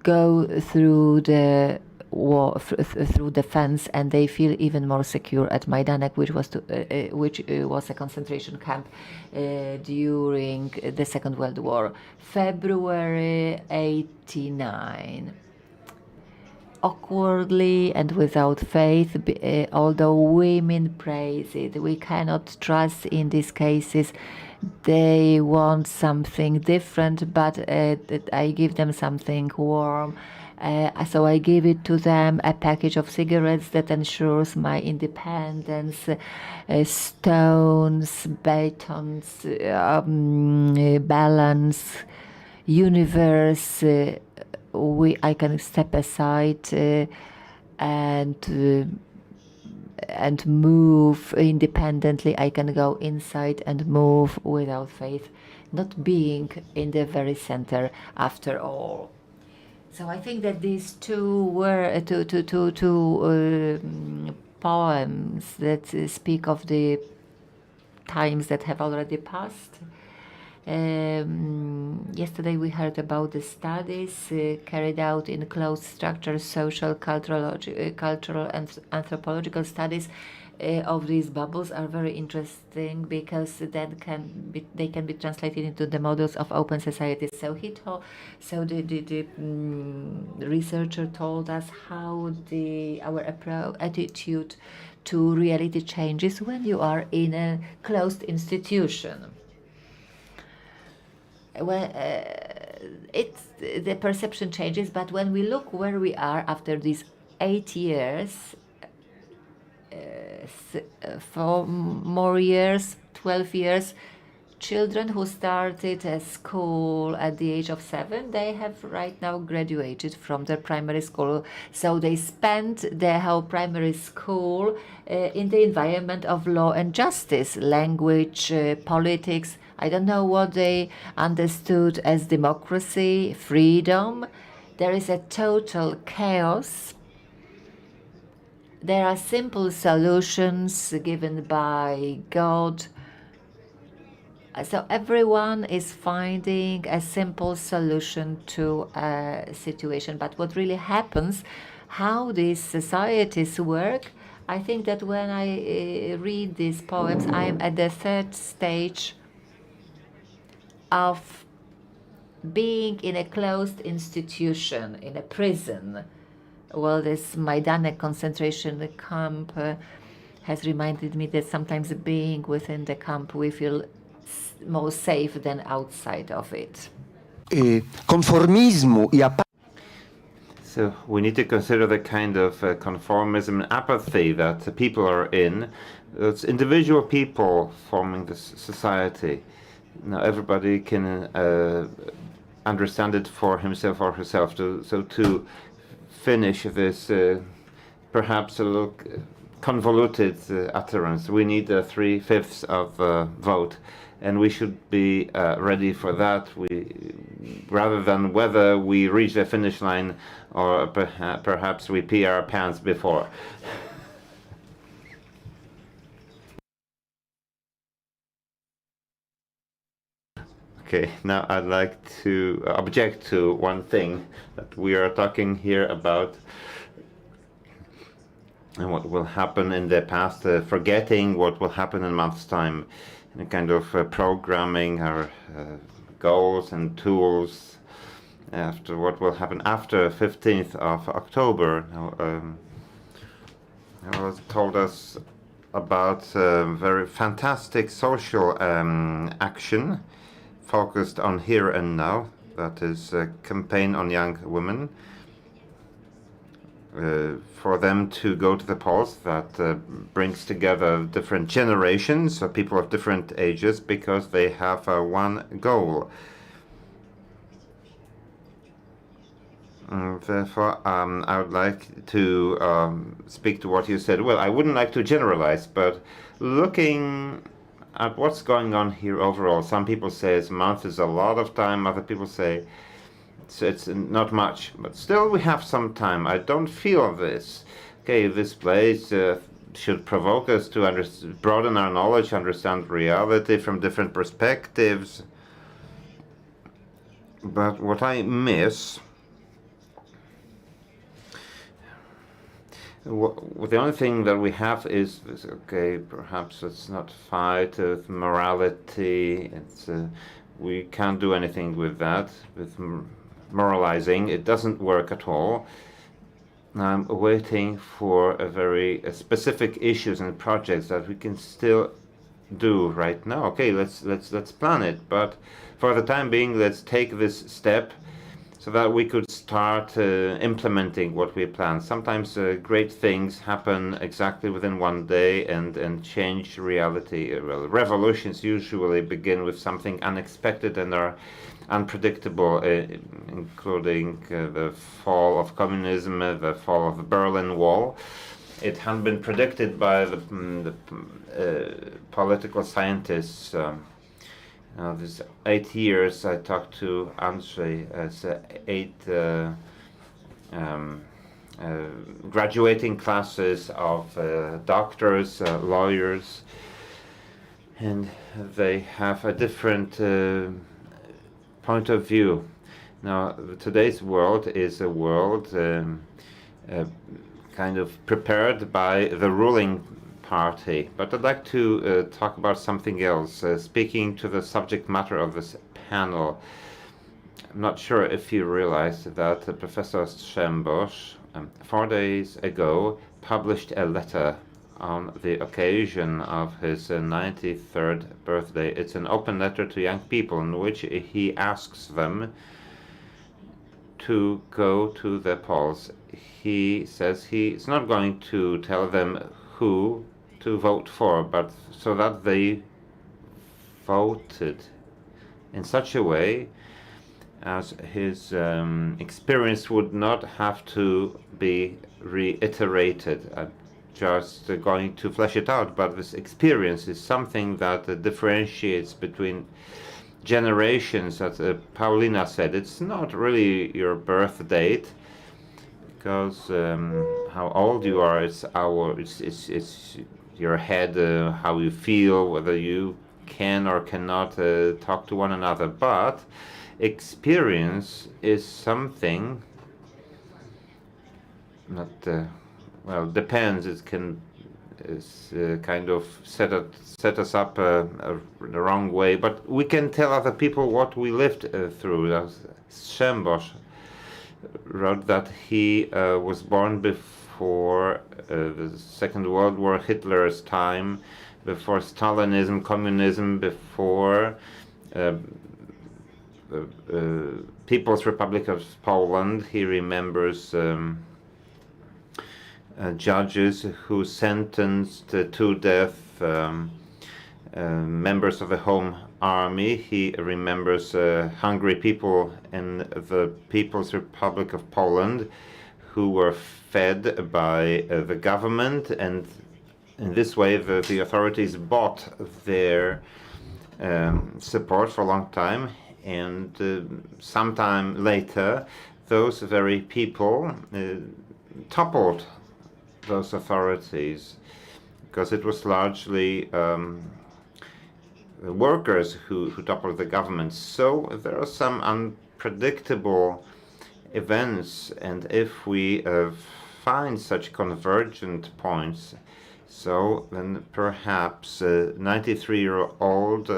go through the through the fence, and they feel even more secure at Majdanek, which was a concentration camp during the Second World War. February 89. Awkwardly and without faith, although women praise it, we cannot trust in these cases. They want something different, but I give them something warm. So I give it to them, a package of cigarettes that ensures my independence, stones, batons, balance, universe. I can step aside and move independently. I can go inside and move without faith, not being in the very center after all. So I think that these two poems that speak of the times that have already passed. Yesterday we heard about the studies carried out in closed structures, social, cultural and anthropological studies of these bubbles are very interesting, because then they can be translated into the models of open societies. So the researcher told us how our attitude to reality changes when you are in a closed institution. Well, the perception changes, but when we look where we are after these 8 years, 4 more years, 12 years, children who started school at the age of 7, they have right now graduated from their primary school. So they spent their whole primary school in the environment of law and justice, language, politics. I don't know what they understood as democracy, freedom. There is a total chaos. There are simple solutions given by God. So everyone is finding a simple solution to a situation. But what really happens, how these societies work, I think that when I read these poems, I'm at the third stage of being in a closed institution, in a prison. Well, this Majdanek concentration camp has reminded me that sometimes being within the camp, we feel more safe than outside of it. Konformizmu i So we need to consider the kind of conformism and apathy that the people are in. It's individual people forming this society. Now everybody can understand it for himself or herself. So to finish this perhaps a little convoluted utterance, we need 3/5 of vote, and we should be ready for that. Rather than whether we reach the finish line or perhaps we pee our pants before. Okay, now I'd like to object to one thing that we are talking here about and what will happen in the past, forgetting what will happen in a month's time, and kind of programming our goals and tools after what will happen after 15th of October. Now, was told us about very fantastic social action focused on here and now. That is a campaign on young women for them to go to the polls. That brings together different generations of people of different ages because they have one goal. Therefore, I would like to speak to what you said. Well, I wouldn't like to generalize, but looking at what's going on here overall, some people say a month is a lot of time, other people say it's not much, but still we have some time. I don't feel this. Okay, this place should provoke us to broaden our knowledge, understand reality from different perspectives. But what I miss, the only thing that we have is this, okay, perhaps let's not fight with morality. We can't do anything with that, with moralizing. It doesn't work at all. I'm waiting for a very specific issues and projects that we can still do right now. Okay, let's plan it, but for the time being, let's take this step so that we could start implementing what we plan. Sometimes great things happen exactly within one day and change reality. Well, revolutions usually begin with something unexpected and are unpredictable, including the fall of communism, the fall of the Berlin Wall. It hadn't been predicted by the political scientists. These 8 years I talked to Andrzej as 8 graduating classes of doctors, lawyers, and they have a different point of view. Now, today's world is a world kind of prepared by the ruling party. But I'd like to talk about something else, speaking to the subject matter of this panel. I'm not sure if you realized that Professor Strzembosz 4 days ago published a letter on the occasion of his 93rd birthday. It's an open letter to young people in which he asks them to go to the polls. He says he's not going to tell them who to vote for, but so that they voted in such a way as his experience would not have to be reiterated. I'm just going to flesh it out, but this experience is something that differentiates between generations. As Paulina said, it's not really your birth date, because how old you are, it's your head, how you feel, whether you can or cannot talk to one another. But experience is something that, well, depends. It can is kind of set us up the wrong way. But we can tell other people what we lived through. Strzembosz wrote that he was born before the Second World War, Hitler's time, before Stalinism, communism, before People's Republic of Poland. He remembers judges who sentenced to death members of the Home Army. He remembers hungry people in the People's Republic of Poland who were fed by the government, and in this way the authorities bought their support for a long time, and sometime later those very people toppled those authorities, because it was largely workers who toppled the government. So there are some unpredictable events, and if we find such convergent points, so then perhaps a 93-year-old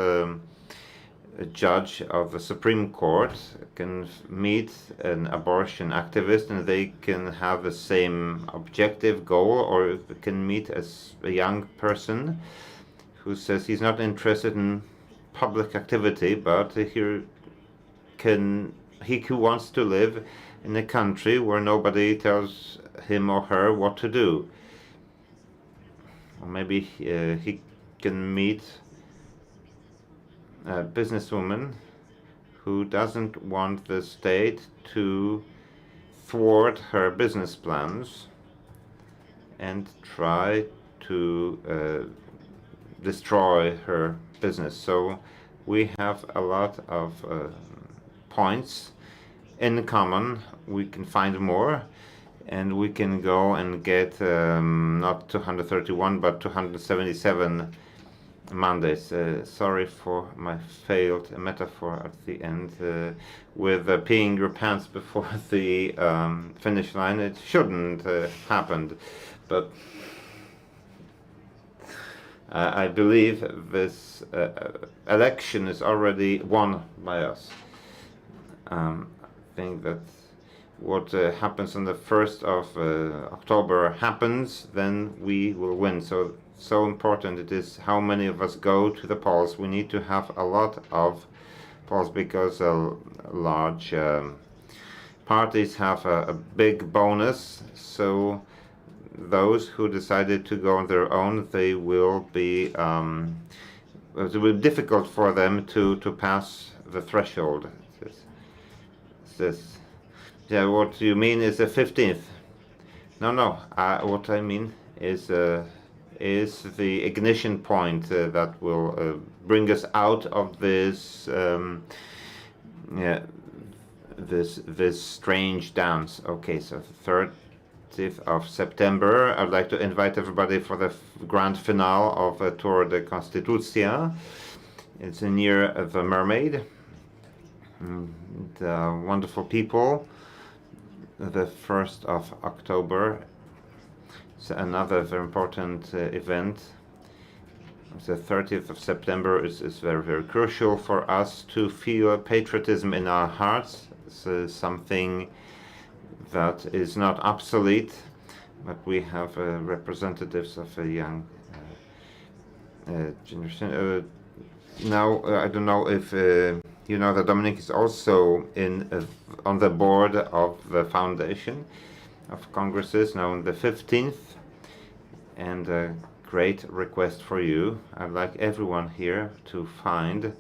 judge of the Supreme Court can meet an abortion activist, and they can have the same objective goal, or can meet as a young person who says he's not interested in public activity, but he who wants to live in a country where nobody tells him or her what to do. Or maybe he can meet a businesswoman who doesn't want the state to thwart her business plans and try to destroy her business. So we have a lot of points in common. We can find more, and we can go and get not 231 but 277 mandates. Sorry for my failed metaphor at the end with peeing your pants before the finish line. It shouldn't happened, but I believe this election is already won by us. I think that what happens on the 1st of October happens, then we will win. So important it is how many of us go to the polls. We need to have a lot of polls, because large parties have a big bonus. So those who decided to go on their own, they will be it will be difficult for them to pass the threshold. Yeah, what you mean is the 15th. No. What I mean is the ignition point that will bring us out of this this strange dance. Okay, so 30th of September, I'd like to invite everybody for the grand finale of Tour de Constitucja. It's near the Mermaid. The wonderful people. The 1st of October. It's another very important event. The 30th of September is very, very crucial for us to feel patriotism in our hearts. It's something that is not obsolete, but we have representatives of a young generation. Now, I don't know if you know that Dominic is also on the board of the Foundation of Congresses, now on the 15th, and a great request for you. I'd like everyone here to find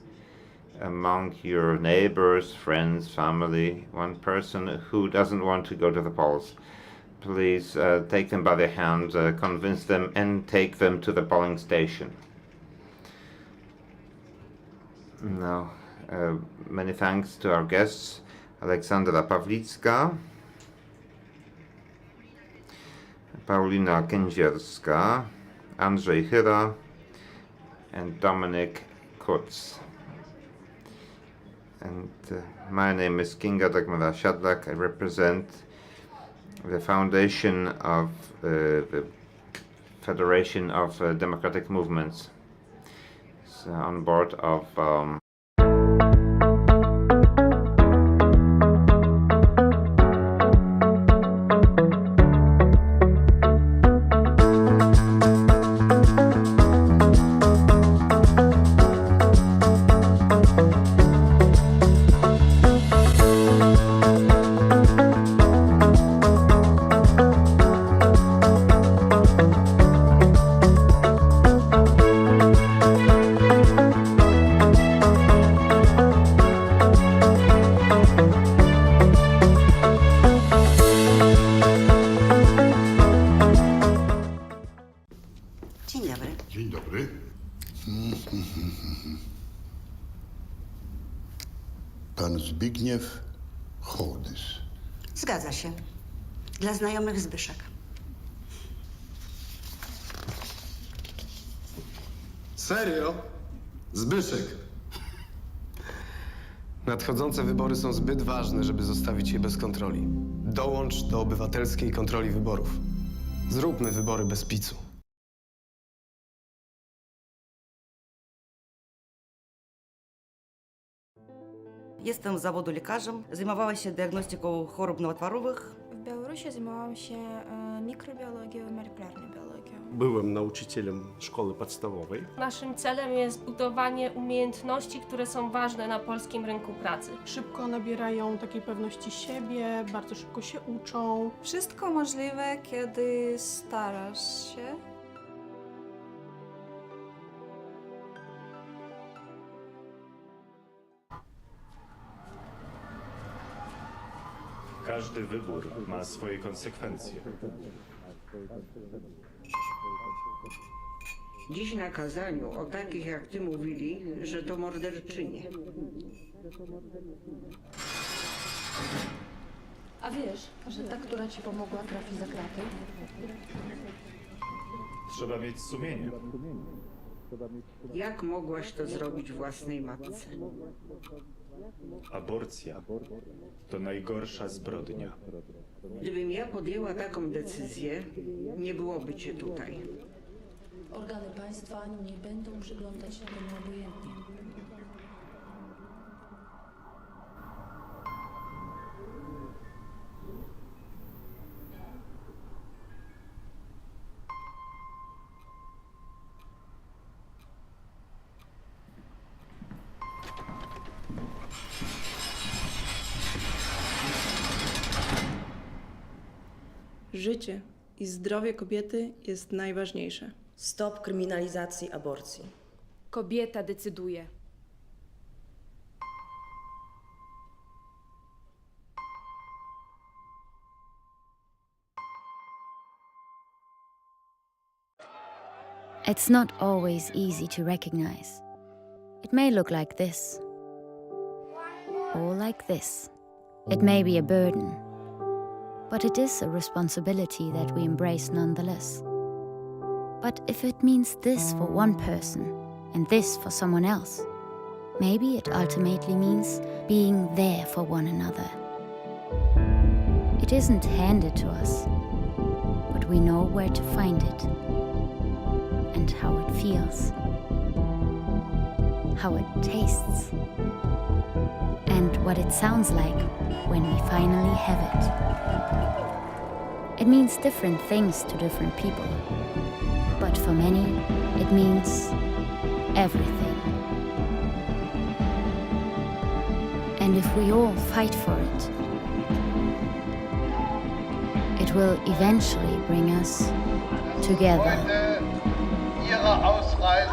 among your neighbors, friends, family, one person who doesn't want to go to the polls. Please take them by the hand, convince them, and take them to the polling station. Now, many thanks to our guests, Aleksandra Pawlicka, Paulina Kędzierska, Andrzej Hyra, and Dominik Kutz. And my name is Kinga Dagmara Siadlak. I represent the foundation of the Federation of Democratic Movements. It's on board of Dzień dobry. Dzień dobry. Pan Zbigniew Hołdys. Zgadza się. Dla znajomych Zbyszek. Serio? Zbyszek. Nadchodzące wybory są zbyt ważne, żeby zostawić je bez kontroli. Dołącz do obywatelskiej kontroli wyborów. Zróbmy wybory bez picu. Jestem z zawodu lekarzem. Zajmowała się diagnostyką chorób nowotworowych. W Białorusi zajmowałam się mikrobiologią i molekularną biologią. Byłem nauczycielem szkoły podstawowej. Naszym celem jest budowanie umiejętności, które są ważne na polskim rynku pracy. Szybko nabierają takiej pewności siebie, bardzo szybko się uczą. Wszystko możliwe, kiedy starasz się. Każdy wybór ma swoje konsekwencje. Dziś na kazaniu o takich jak ty mówili, że to morderczynie. A wiesz, że ta, która ci pomogła, trafi za kraty? Trzeba mieć sumienie. Jak mogłaś to zrobić własnej matce? Aborcja to najgorsza zbrodnia. Gdybym ja podjęła taką decyzję, nie byłoby cię tutaj. Organy państwa nie będą przyglądać się temu obojętnie. Życie i zdrowie kobiety jest najważniejsze. Stop kryminalizacji aborcji. Kobieta decyduje. It's not always easy to recognize. It may look like this, or like this. It may be a burden, but it is a responsibility that we embrace nonetheless. But if it means this for one person and this for someone else, maybe it ultimately means being there for one another. It isn't handed to us, but we know where to find it and how it feels, how it tastes, and what it sounds like when we finally have it. It means different things to different people, but for many, it means everything. And if we all fight for it, it will eventually bring us together. Ihre Ausreise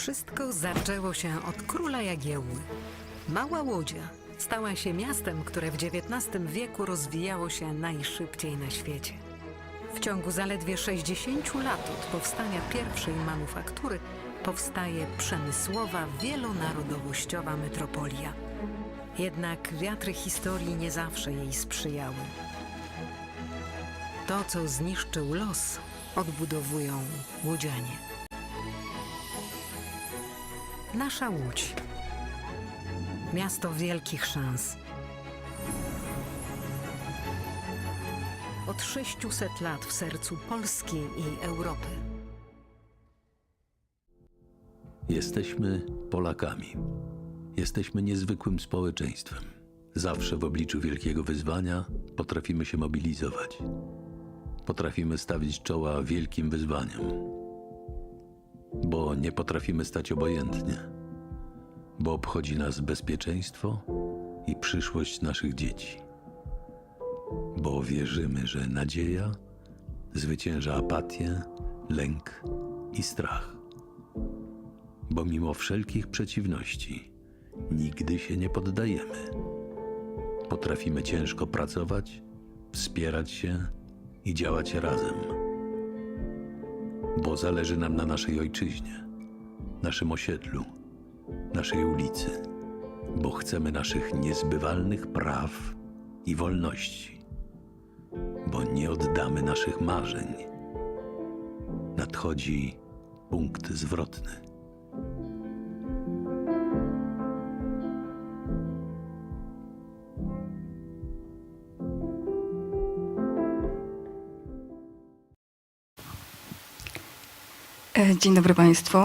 Wszystko zaczęło się od króla Jagiełły. Mała Łodzia stała się miastem, które w XIX wieku rozwijało się najszybciej na świecie. W ciągu zaledwie 60 lat od powstania pierwszej manufaktury powstaje przemysłowa, wielonarodowościowa metropolia. Jednak wiatry historii nie zawsze jej sprzyjały. To, co zniszczył los, odbudowują łodzianie. Nasza Łódź. Miasto wielkich szans. Od 600 lat w sercu Polski i Europy. Jesteśmy Polakami. Jesteśmy niezwykłym społeczeństwem. Zawsze w obliczu wielkiego wyzwania potrafimy się mobilizować. Potrafimy stawić czoła wielkim wyzwaniom. Bo nie potrafimy stać obojętnie. Bo obchodzi nas bezpieczeństwo i przyszłość naszych dzieci. Bo wierzymy, że nadzieja zwycięża apatię, lęk i strach. Bo mimo wszelkich przeciwności nigdy się nie poddajemy. Potrafimy ciężko pracować, wspierać się i działać razem. Bo zależy nam na naszej ojczyźnie, naszym osiedlu, naszej ulicy. Bo chcemy naszych niezbywalnych praw i wolności. Bo nie oddamy naszych marzeń. Nadchodzi punkt zwrotny. Dzień dobry Państwu.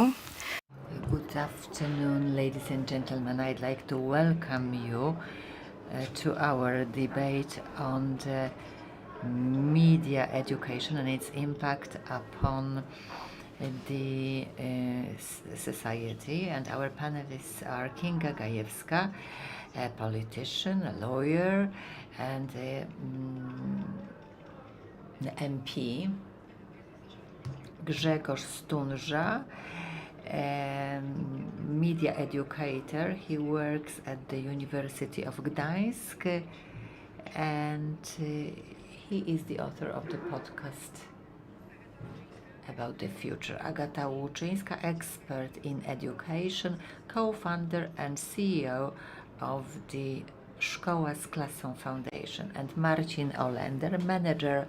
Good afternoon, ladies and gentlemen. I'd like to welcome you to our debate on the media education and its impact upon the society. And our panelists are Kinga Gajewska, a politician, a lawyer, and an MP. Grzegorz Stunża, media educator. He works at the University of Gdańsk, and he is the author of the podcast about the future. Agata Łuczyńska, expert in education, co-founder and CEO of the Szkoła z Klasą Foundation, and Marcin Olender, manager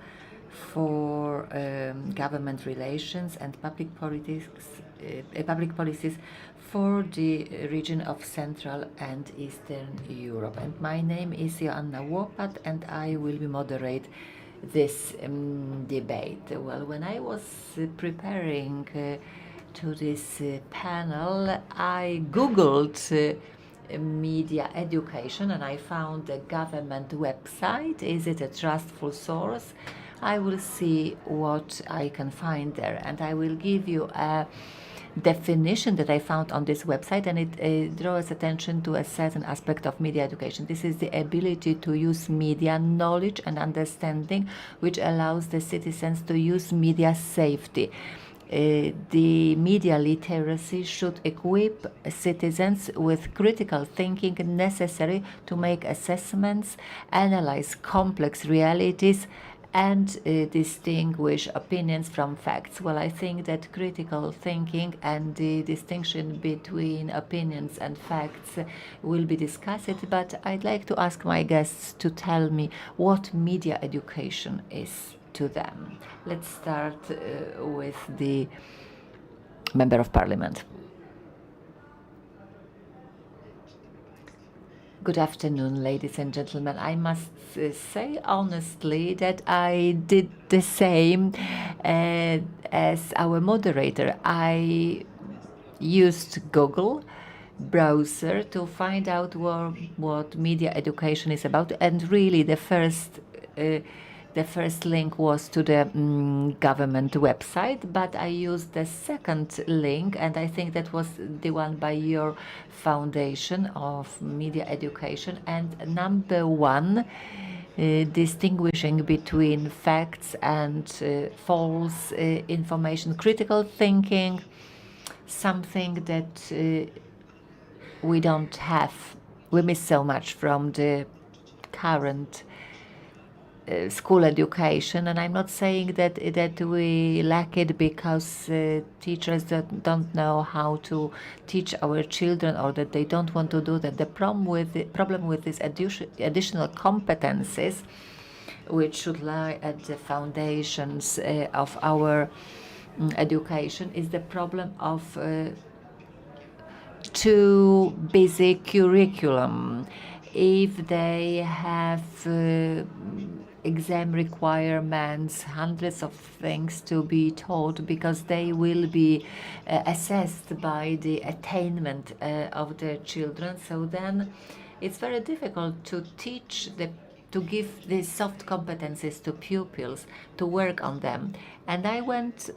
for government relations and public policies for the region of Central and Eastern Europe. And my name is Joanna Łopat, and I will be moderate this debate. Well, when I was preparing to this panel, I Googled media education, and I found the government website. Is it a trustful source? I will see what I can find there, and I will give you a definition that I found on this website, and it draws attention to a certain aspect of media education. This is the ability to use media knowledge and understanding, which allows the citizens to use media safety. The media literacy should equip citizens with critical thinking necessary to make assessments, analyze complex realities, and distinguish opinions from facts. Well, I think that critical thinking and the distinction between opinions and facts will be discussed, but I'd like to ask my guests to tell me what media education is to them. Let's start with the Member of Parliament. Good afternoon, ladies and gentlemen. I must say honestly that I did the same as our moderator. I used Google browser to find out what media education is about, and really the first link was to the government website, but I used the second link, and I think that was the one by your foundation of media education. And number one, distinguishing between facts and false information, critical thinking, something that we don't have. We miss so much from the current school education, and I'm not saying that we lack it because teachers don't know how to teach our children, or that they don't want to do that. The problem with these additional competencies, which should lie at the foundations of our education, is the problem of too busy curriculum. If they have exam requirements, hundreds of things to be taught, because they will be assessed by the attainment of the children. So then it's very difficult to teach to give these soft competencies to pupils, to work on them. And I went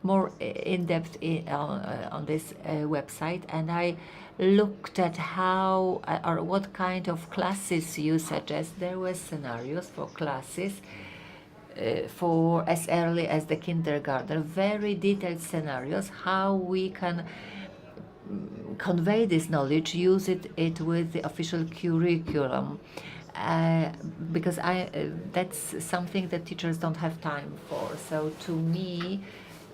more in depth on this website, and I looked at how or what kind of classes you suggest. There were scenarios for classes for as early as the kindergarten, very detailed scenarios, how we can convey this knowledge, use it with the official curriculum. Because that's something that teachers don't have time for. So to me,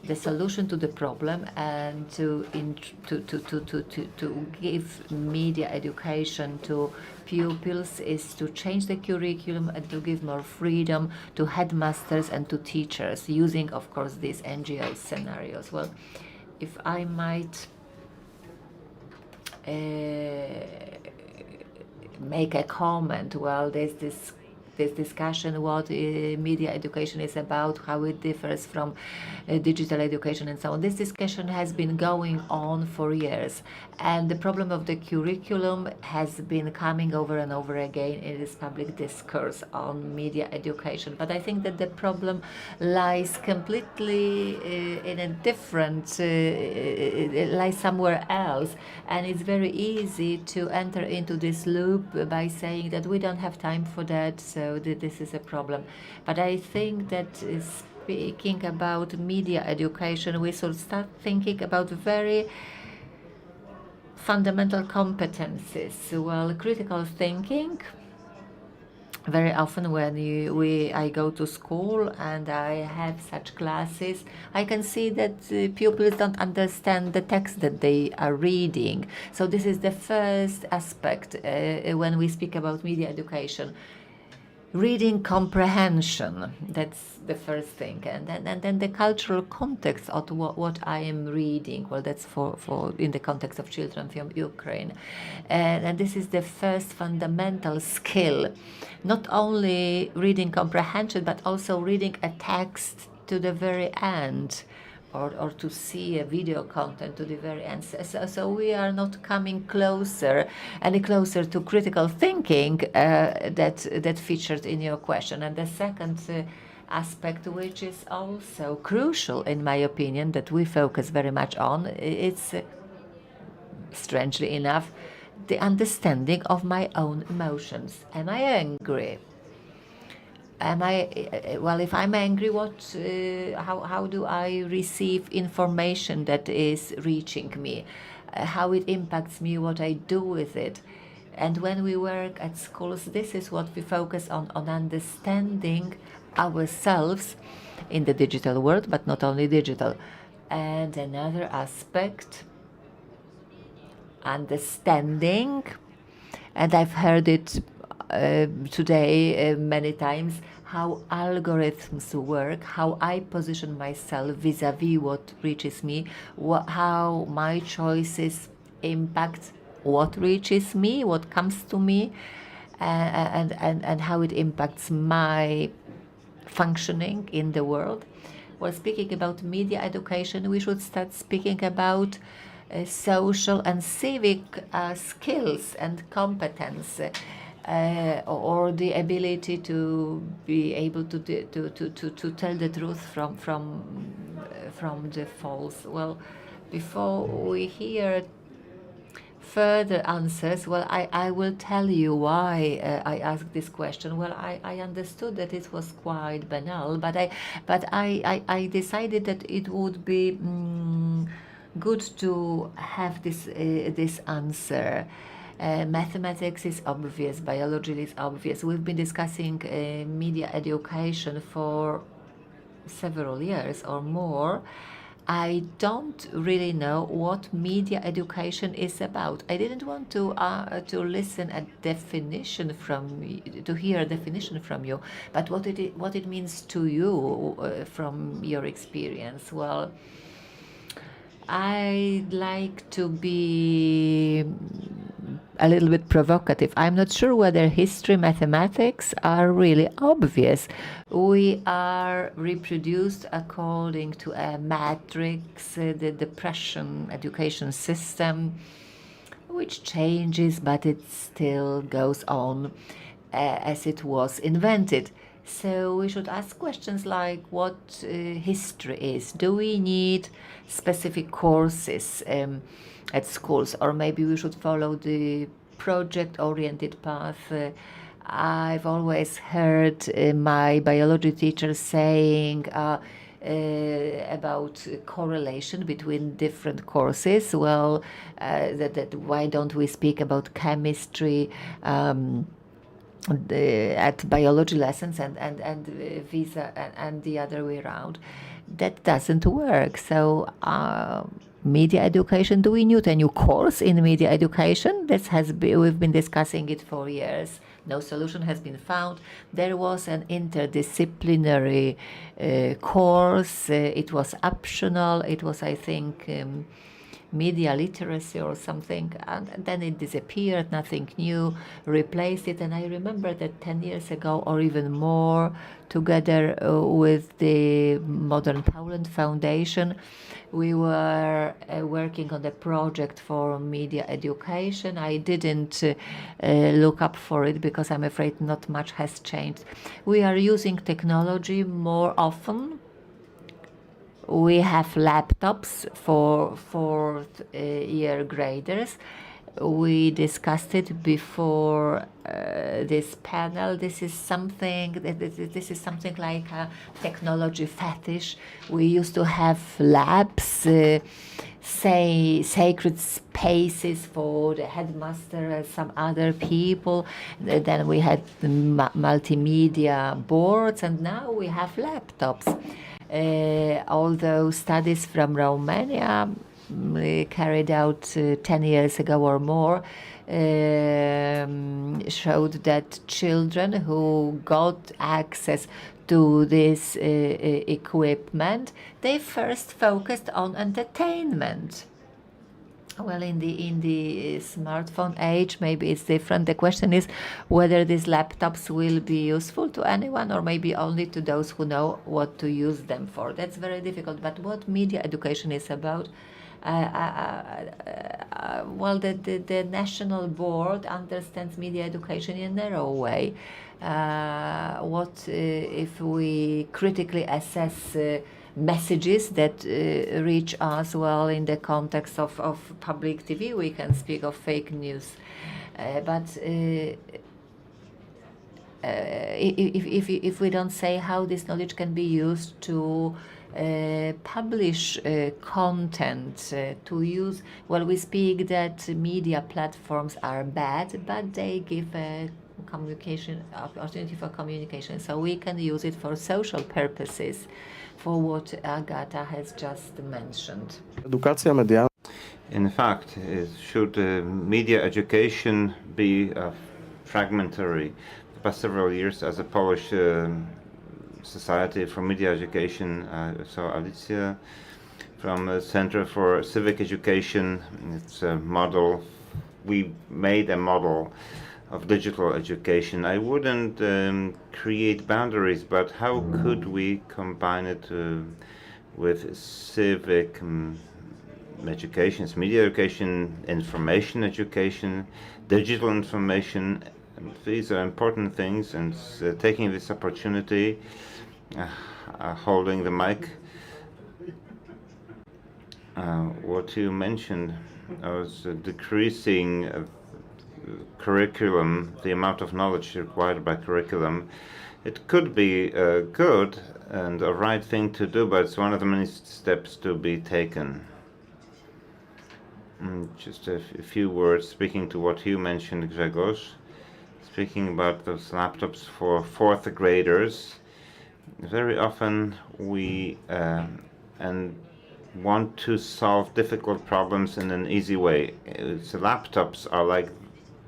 the solution to the problem and to give media education to pupils is to change the curriculum and to give more freedom to headmasters and to teachers, using, of course, these NGO scenarios. Well, if I might make a comment, well, there's this discussion what media education is about, how it differs from digital education and so on. This discussion has been going on for years, and the problem of the curriculum has been coming over and over again in this public discourse on media education. But I think that the problem lies completely in a different, it lies somewhere else, and it's very easy to enter into this loop by saying that we don't have time for that, so this is a problem. But I think that speaking about media education, we should start thinking about very fundamental competencies. Well, critical thinking. Very often when I go to school and I have such classes, I can see that pupils don't understand the text that they are reading. So this is the first aspect when we speak about media education. Reading comprehension, that's the first thing, and then the cultural context of what I am reading. Well, that's for in the context of children from Ukraine, and this is the first fundamental skill. Not only reading comprehension, but also reading a text to the very end, or to see a video content to the very end. So we are not coming any closer to critical thinking that featured in your question. And the second aspect, which is also crucial in my opinion, that we focus very much on, it's strangely enough, the understanding of my own emotions. Am I angry? Well, if I'm angry, how do I receive information that is reaching me? How it impacts me, what I do with it. And when we work at schools, this is what we focus on understanding ourselves in the digital world, but not only digital. And another aspect, understanding, and I've heard it today many times, how algorithms work, how I position myself vis-a-vis what reaches me, how my choices impact what reaches me, what comes to me, and how it impacts my functioning in the world. Well, speaking about media education, we should start speaking about social and civic skills and competence, or the ability to be able to tell the truth from the false. Well, before we hear further answers, well, I will tell you why I asked this question. Well, I understood that it was quite banal, but I decided that it would be good to have this answer. Mathematics is obvious, biology is obvious. We've been discussing media education for several years or more. I don't really know what media education is about. I didn't want to listen a definition to hear a definition from you, but what it means to you from your experience. Well, I'd like to be a little bit provocative. I'm not sure whether history, mathematics are really obvious. We are reproduced according to a matrix, the Prussian education system, which changes, but it still goes on as it was invented. So we should ask questions like what history is. Do we need specific courses at schools, or maybe we should follow the project-oriented path? I've always heard my biology teacher saying about correlation between different courses. Well, that why don't we speak about chemistry at biology lessons and visa and the other way around? That doesn't work. So media education, do we need a new course in media education? We've been discussing it for years. No solution has been found. There was an interdisciplinary course. It was optional. It was, I think, media literacy or something, and then it disappeared. Nothing new replaced it. And I remember that 10 years ago or even more, together with the Modern Poland Foundation, we were working on a project for media education. I didn't look up for it because I'm afraid not much has changed. We are using technology more often. We have laptops for fourth year graders. We discussed it before this panel. This is something like a technology fetish. We used to have labs, sacred spaces for the headmaster and some other people. Then we had the multimedia boards, and now we have laptops. Although studies from Romania carried out 10 years ago or more showed that children who got access to this equipment, they first focused on entertainment. Well, in the smartphone age, maybe it's different. The question is whether these laptops will be useful to anyone or maybe only to those who know what to use them for. That's very difficult. But what media education is about, well, the national board understands media education in a narrow way. What if we critically assess messages that reach us? Well, in the context of public TV, we can speak of fake news. But if we don't say how this knowledge can be used to publish content, to use, well, we speak that media platforms are bad, but they give a opportunity for communication. So we can use it for social purposes, for what Agata has just mentioned. Edukacja medialna. In fact, should media education be fragmentary? The past several years, as a Polish Society for Media Education, so Alicja from Center for Civic Education, it's a model. We made a model of digital education. I wouldn't create boundaries, but how could we combine it with civic education, media education, information education, digital information? These are important things, and taking this opportunity, holding the mic, what you mentioned was decreasing curriculum, the amount of knowledge required by curriculum. It could be good and a right thing to do, but it's one of the many steps to be taken. Just a few words speaking to what you mentioned, Grzegorz. Speaking about those laptops for fourth graders, very often we want to solve difficult problems in an easy way. Laptops are like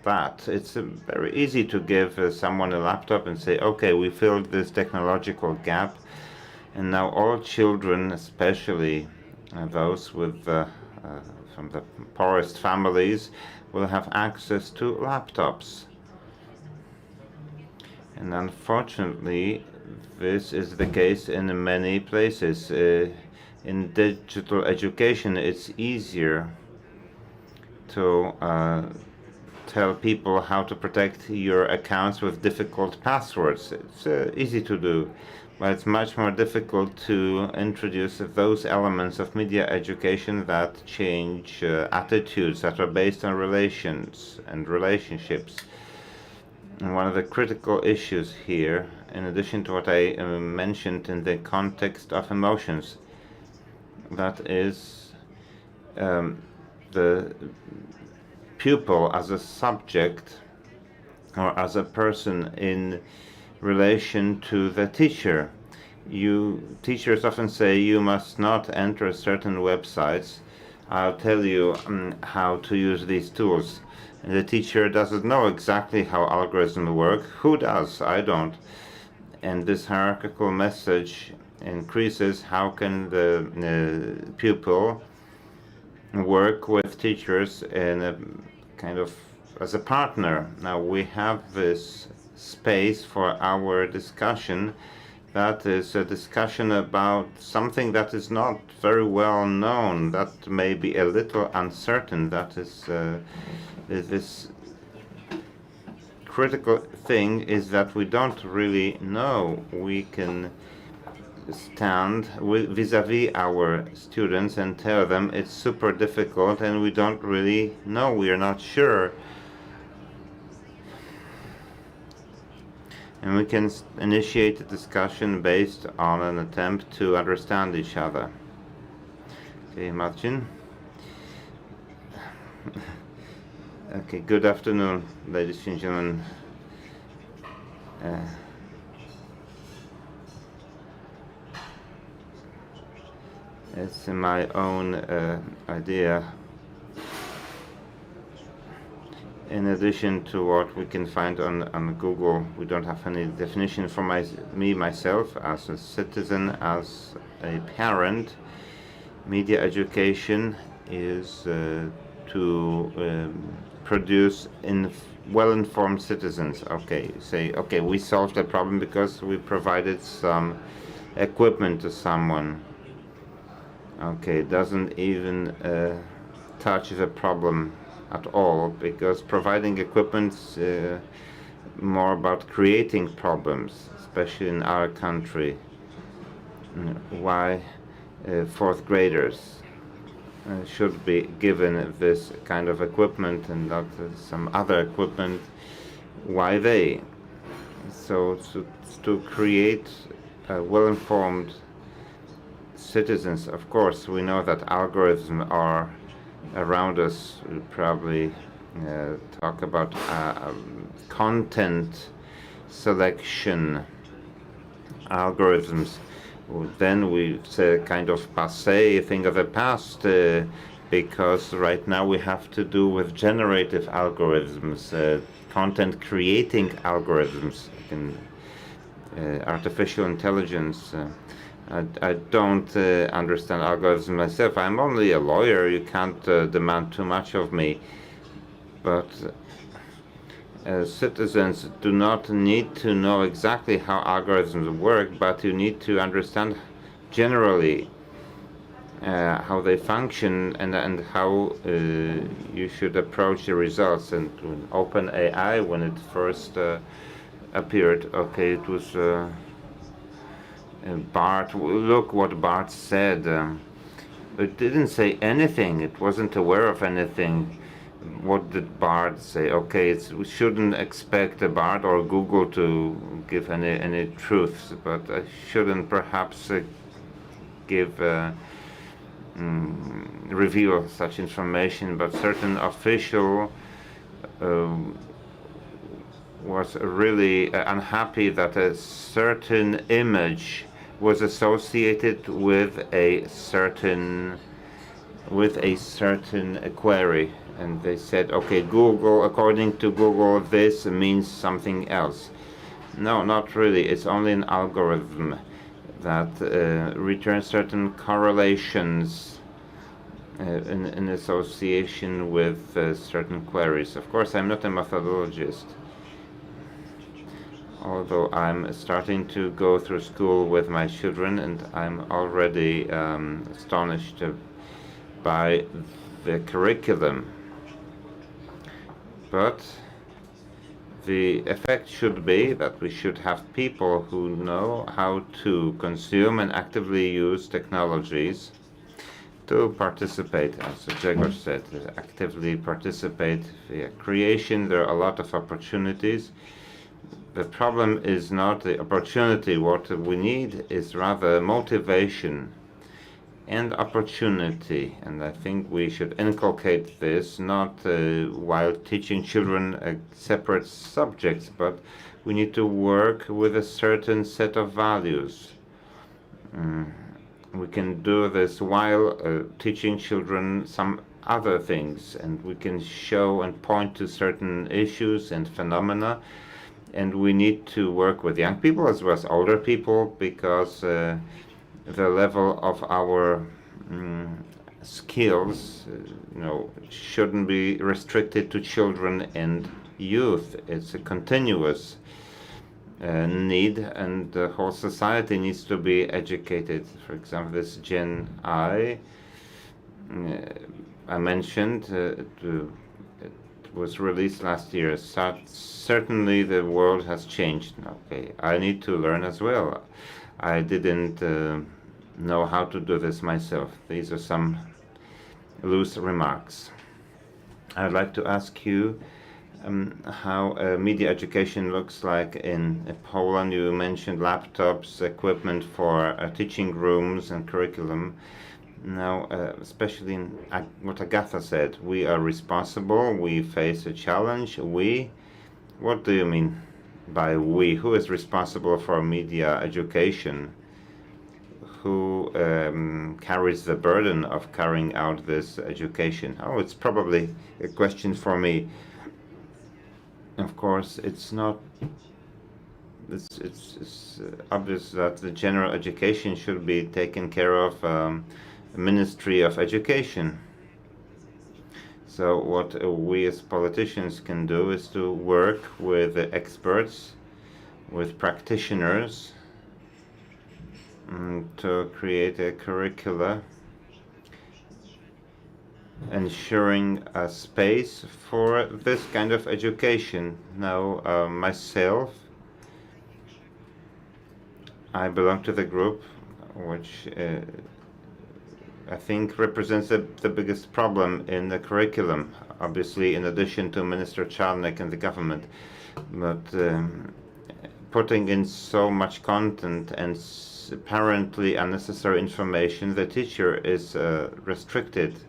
that. It's very easy to give someone a laptop and say, okay, we filled this technological gap, and now all children, especially those with from the poorest families, will have access to laptops. And unfortunately, this is the case in many places. In digital education, it's easier to tell people how to protect your accounts with difficult passwords. It's easy to do, but it's much more difficult to introduce those elements of media education that change attitudes that are based on relations and relationships. And one of the critical issues here, in addition to what I mentioned in the context of emotions, that is the pupil as a subject or as a person in relation to the teacher. Teachers often say you must not enter certain websites. I'll tell you how to use these tools. And the teacher doesn't know exactly how algorithms work. Who does? I don't. And this hierarchical message increases how can the pupil work with teachers in a kind of as a partner. Now we have this space for our discussion that is a discussion about something that is not very well known, that may be a little uncertain. That is this critical thing is that we don't really know. We can stand vis-a-vis our students and tell them it's super difficult and we don't really know, we are not sure. And we can initiate a discussion based on an attempt to understand each other. Okay, Marcin? Okay, good afternoon, ladies and gentlemen. It's my own idea. In addition to what we can find on Google, we don't have any definition for myself as a citizen, as a parent. Media education is to produce well-informed citizens. Okay, say, okay, we solved the problem because we provided some equipment to someone. Okay, it doesn't even touch the problem at all, because providing equipment is more about creating problems, especially in our country. Why fourth graders should be given this kind of equipment and not some other equipment? Why they? So to create well-informed citizens, of course, we know that algorithms are around us. We probably talk about content selection algorithms. Then we say kind of passé, thing of the past, because right now we have to do with generative algorithms, content creating algorithms, artificial intelligence. I don't understand algorithms myself. I'm only a lawyer. You can't demand too much of me. But citizens do not need to know exactly how algorithms work, but you need to understand generally how they function and how you should approach the results. And OpenAI, when it first appeared, okay, it was Bart. Look what Bart said. It didn't say anything. It wasn't aware of anything. What did Bart say? Okay, we shouldn't expect a Bart or Google to give any truths, but I shouldn't perhaps give reveal such information, but certain official was really unhappy that a certain image was associated with a certain query, and they said, okay, Google, according to Google, this means something else. No, not really. It's only an algorithm that returns certain correlations in association with certain queries. Of course, I'm not a methodologist, although I'm starting to go through school with my children, and I'm already astonished by the curriculum. But the effect should be that we should have people who know how to consume and actively use technologies to participate, as Grzegorz said, actively participate via creation. There are a lot of opportunities. The problem is not the opportunity. What we need is rather motivation and opportunity, and I think we should inculcate this not while teaching children separate subjects, but we need to work with a certain set of values. We can do this while teaching children some other things, and we can show and point to certain issues and phenomena, and we need to work with young people as well as older people, because the level of our skills, shouldn't be restricted to children and youth. It's a continuous need, and the whole society needs to be educated. For example, this Gen I mentioned, it was released last year. Certainly the world has changed. Okay, I need to learn as well. I didn't know how to do this myself. These are some loose remarks. I'd like to ask you how media education looks like in Poland. You mentioned laptops, equipment for teaching rooms and curriculum. Now, especially in what Agatha said, we are responsible, we face a challenge. We? What do you mean by we? Who is responsible for media education? Who carries the burden of carrying out this education? Oh, it's probably a question for me. Of course, it's not. It's obvious that the general education should be taken care of the Ministry of Education. So what we as politicians can do is to work with the experts, with practitioners, to create a curricula ensuring a space for this kind of education. Now, myself, I belong to the group which I think represents the biggest problem in the curriculum, obviously in addition to Minister Czarnek and the government. But putting in so much content and apparently unnecessary information, the teacher is restricted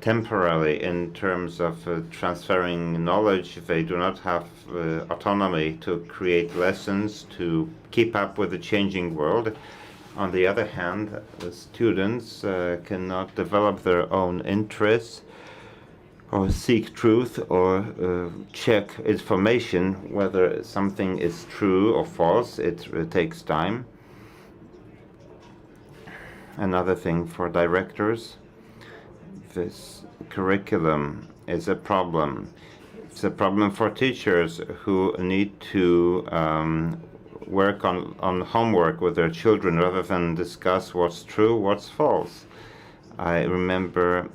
temporarily in terms of transferring knowledge. They do not have autonomy to create lessons, to keep up with the changing world. On the other hand, the students cannot develop their own interests or seek truth or check information whether something is true or false. It takes time. Another thing for directors, this curriculum is a problem. It's a problem for teachers who need to work on homework with their children rather than discuss what's true, what's false. I remember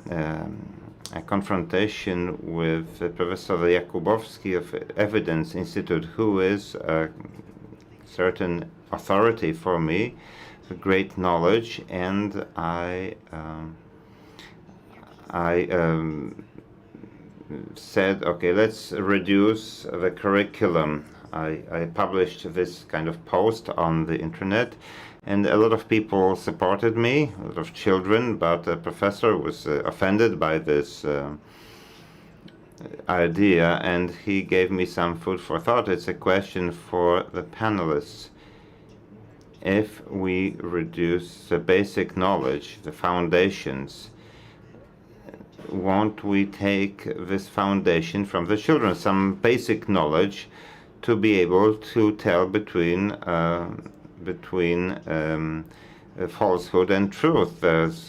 a confrontation with Professor Jakubowski of Evidence Institute, who is a certain authority for me, great knowledge, and I said, okay, let's reduce the curriculum. I published this kind of post on the internet, And a lot of people supported me, a lot of children, but the professor was offended by this idea, and he gave me some food for thought. It's a question for the panelists. If we reduce the basic knowledge, the foundations, won't we take this foundation from the children, some basic knowledge, to be able to tell between falsehood and truth? There's,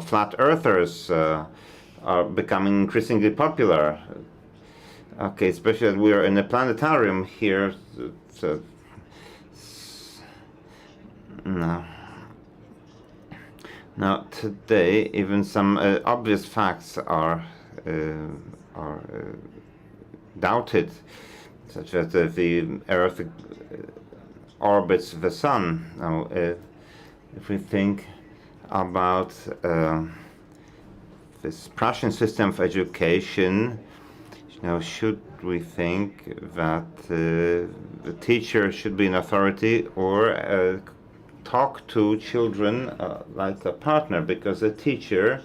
flat earthers are becoming increasingly popular. Okay, especially as we are in a planetarium here. No. Now, today, even some obvious facts are doubted, such as the Earth orbits the Sun. Now, if we think about this Prussian system of education, should we think that the teacher should be an authority or talk to children like a partner, because a teacher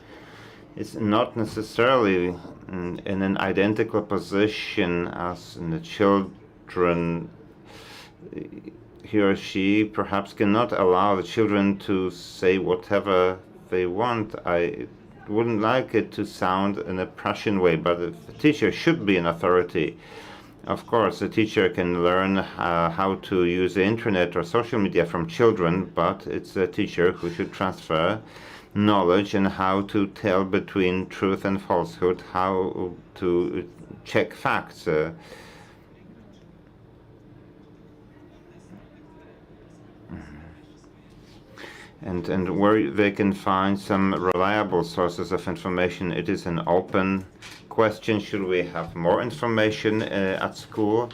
is not necessarily in an identical position as the children. He or she perhaps cannot allow the children to say whatever they want. I wouldn't like it to sound in a Prussian way, but the teacher should be an authority. Of course, a teacher can learn how to use the internet or social media from children, but it's a teacher who should transfer knowledge and how to tell between truth and falsehood, how to check facts. And where they can find some reliable sources of information. It is an open question. Should we have more information at school,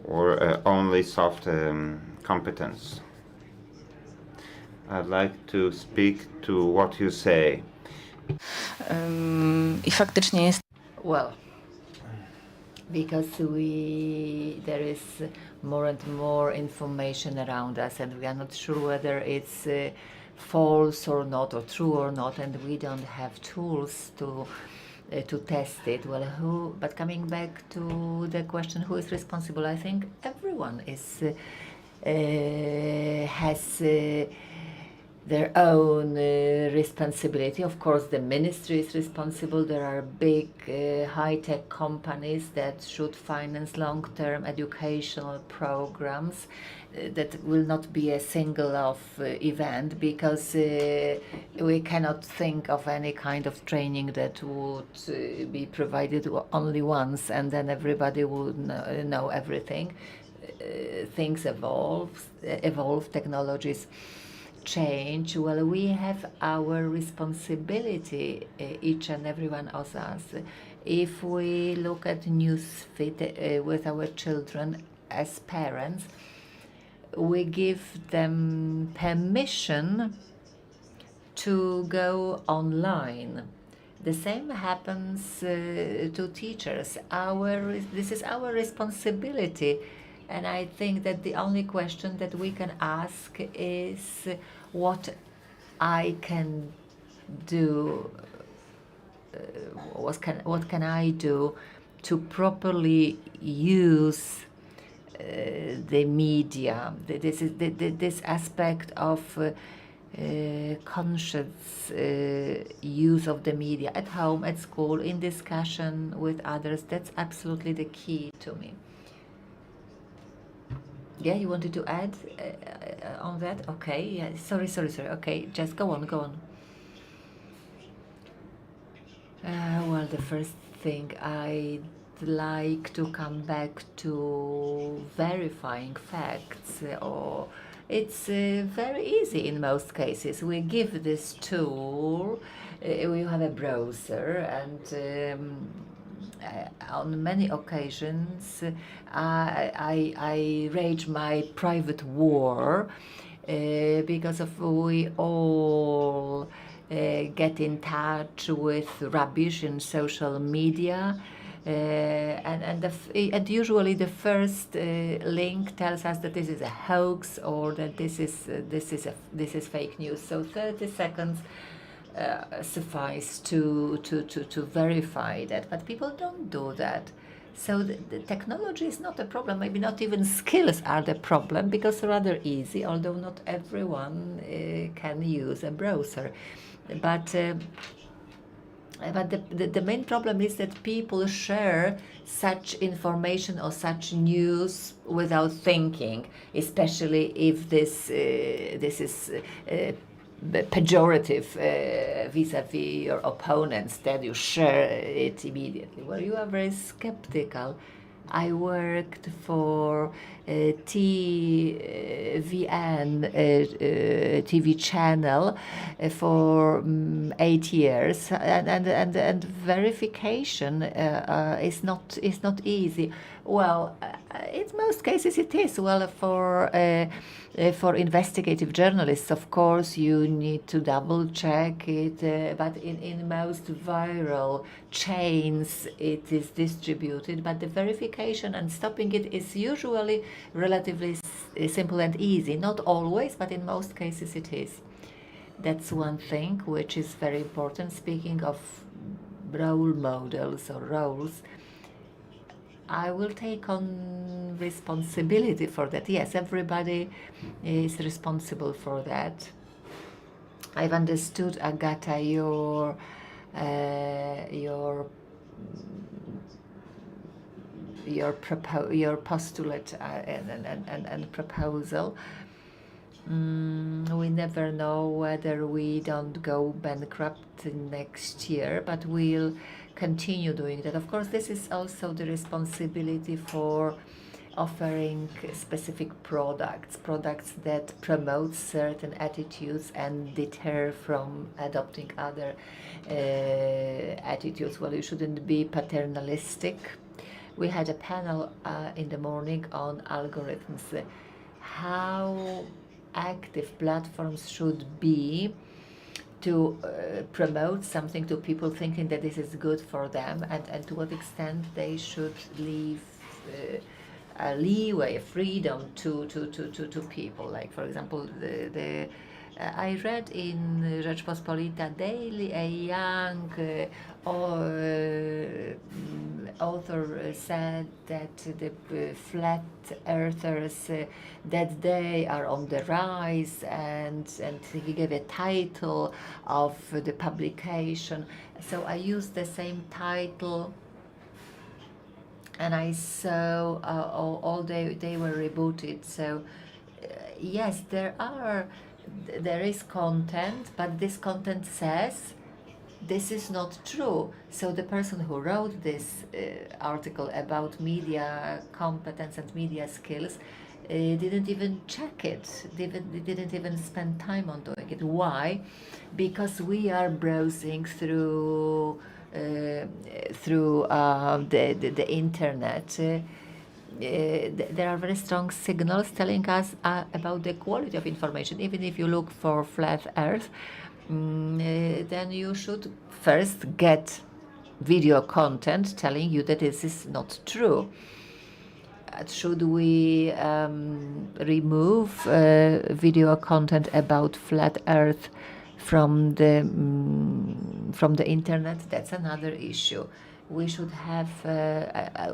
or only soft competence? I'd like to speak to what you say. I faktycznie jest. Well, because there is more and more information around us, and we are not sure whether it's false or not, or true or not, and we don't have tools to test it. Well, but coming back to the question, who is responsible? I think everyone has their own responsibility. Of course, the ministry is responsible. There are big high-tech companies that should finance long-term educational programs. That will not be a single-off event, because we cannot think of any kind of training that would be provided only once and then everybody would know everything. Things evolve, technologies change. Well, we have our responsibility, each and every one of us. If we look at newsfeed with our children as parents, we give them permission to go online. The same happens to teachers. This is our responsibility. And I think that the only question that we can ask is what I can do, what can I do to properly use the media. This aspect of conscious use of the media at home, at school, in discussion with others. That's absolutely the key to me. Yeah, you wanted to add on that? Okay, yeah, sorry. Okay, just go on. Well, the first thing, I'd like to come back to verifying facts, or it's very easy in most cases. We give this tool, we have a browser, and on many occasions I rage my private war because we all get in touch with rubbish in social media. And usually the first link tells us that this is a hoax or that this is fake news. So 30 seconds suffice to verify that, but people don't do that. So the technology is not a problem. Maybe not even skills are the problem, because rather easy, although not everyone can use a browser. But the main problem is that people share such information or such news without thinking, especially if this is pejorative vis-a-vis your opponents, that you share it immediately. Well, you are very skeptical. I worked for TVN TV channel for 8 years, and verification is not easy. Well, in most cases it is. Well, for investigative journalists, of course, you need to double check it, but in most viral chains it is distributed, but the verification and stopping it is usually relatively simple and easy. Not always, but in most cases it is. That's one thing which is very important. Speaking of role models or roles, I will take on responsibility for that. Yes, everybody is responsible for that. I've understood, Agata, your postulate and proposal. We never know whether we don't go bankrupt next year, but we'll continue doing that. Of course, this is also the responsibility for offering specific products that promote certain attitudes and deter from adopting other attitudes. Well, you shouldn't be paternalistic. We had a panel in the morning on algorithms, how active platforms should be to promote something to people, thinking that this is good for them, and to what extent they should leave a leeway, a freedom to people. Like, for example, I read in Rzeczpospolita Daily, a young author said that the flat earthers that they are on the rise, and he gave a title of the publication. So I used the same title, and I saw all they were rebooted. So yes, there is content, but this content says this is not true. So the person who wrote this article about media competence and media skills didn't even check it, didn't even spend time on doing it. Why? Because we are browsing through the internet. There are very strong signals telling us about the quality of information. Even if you look for flat Earth, then you should first get video content telling you that this is not true. Should we remove video content about flat Earth from the internet? That's another issue. We should have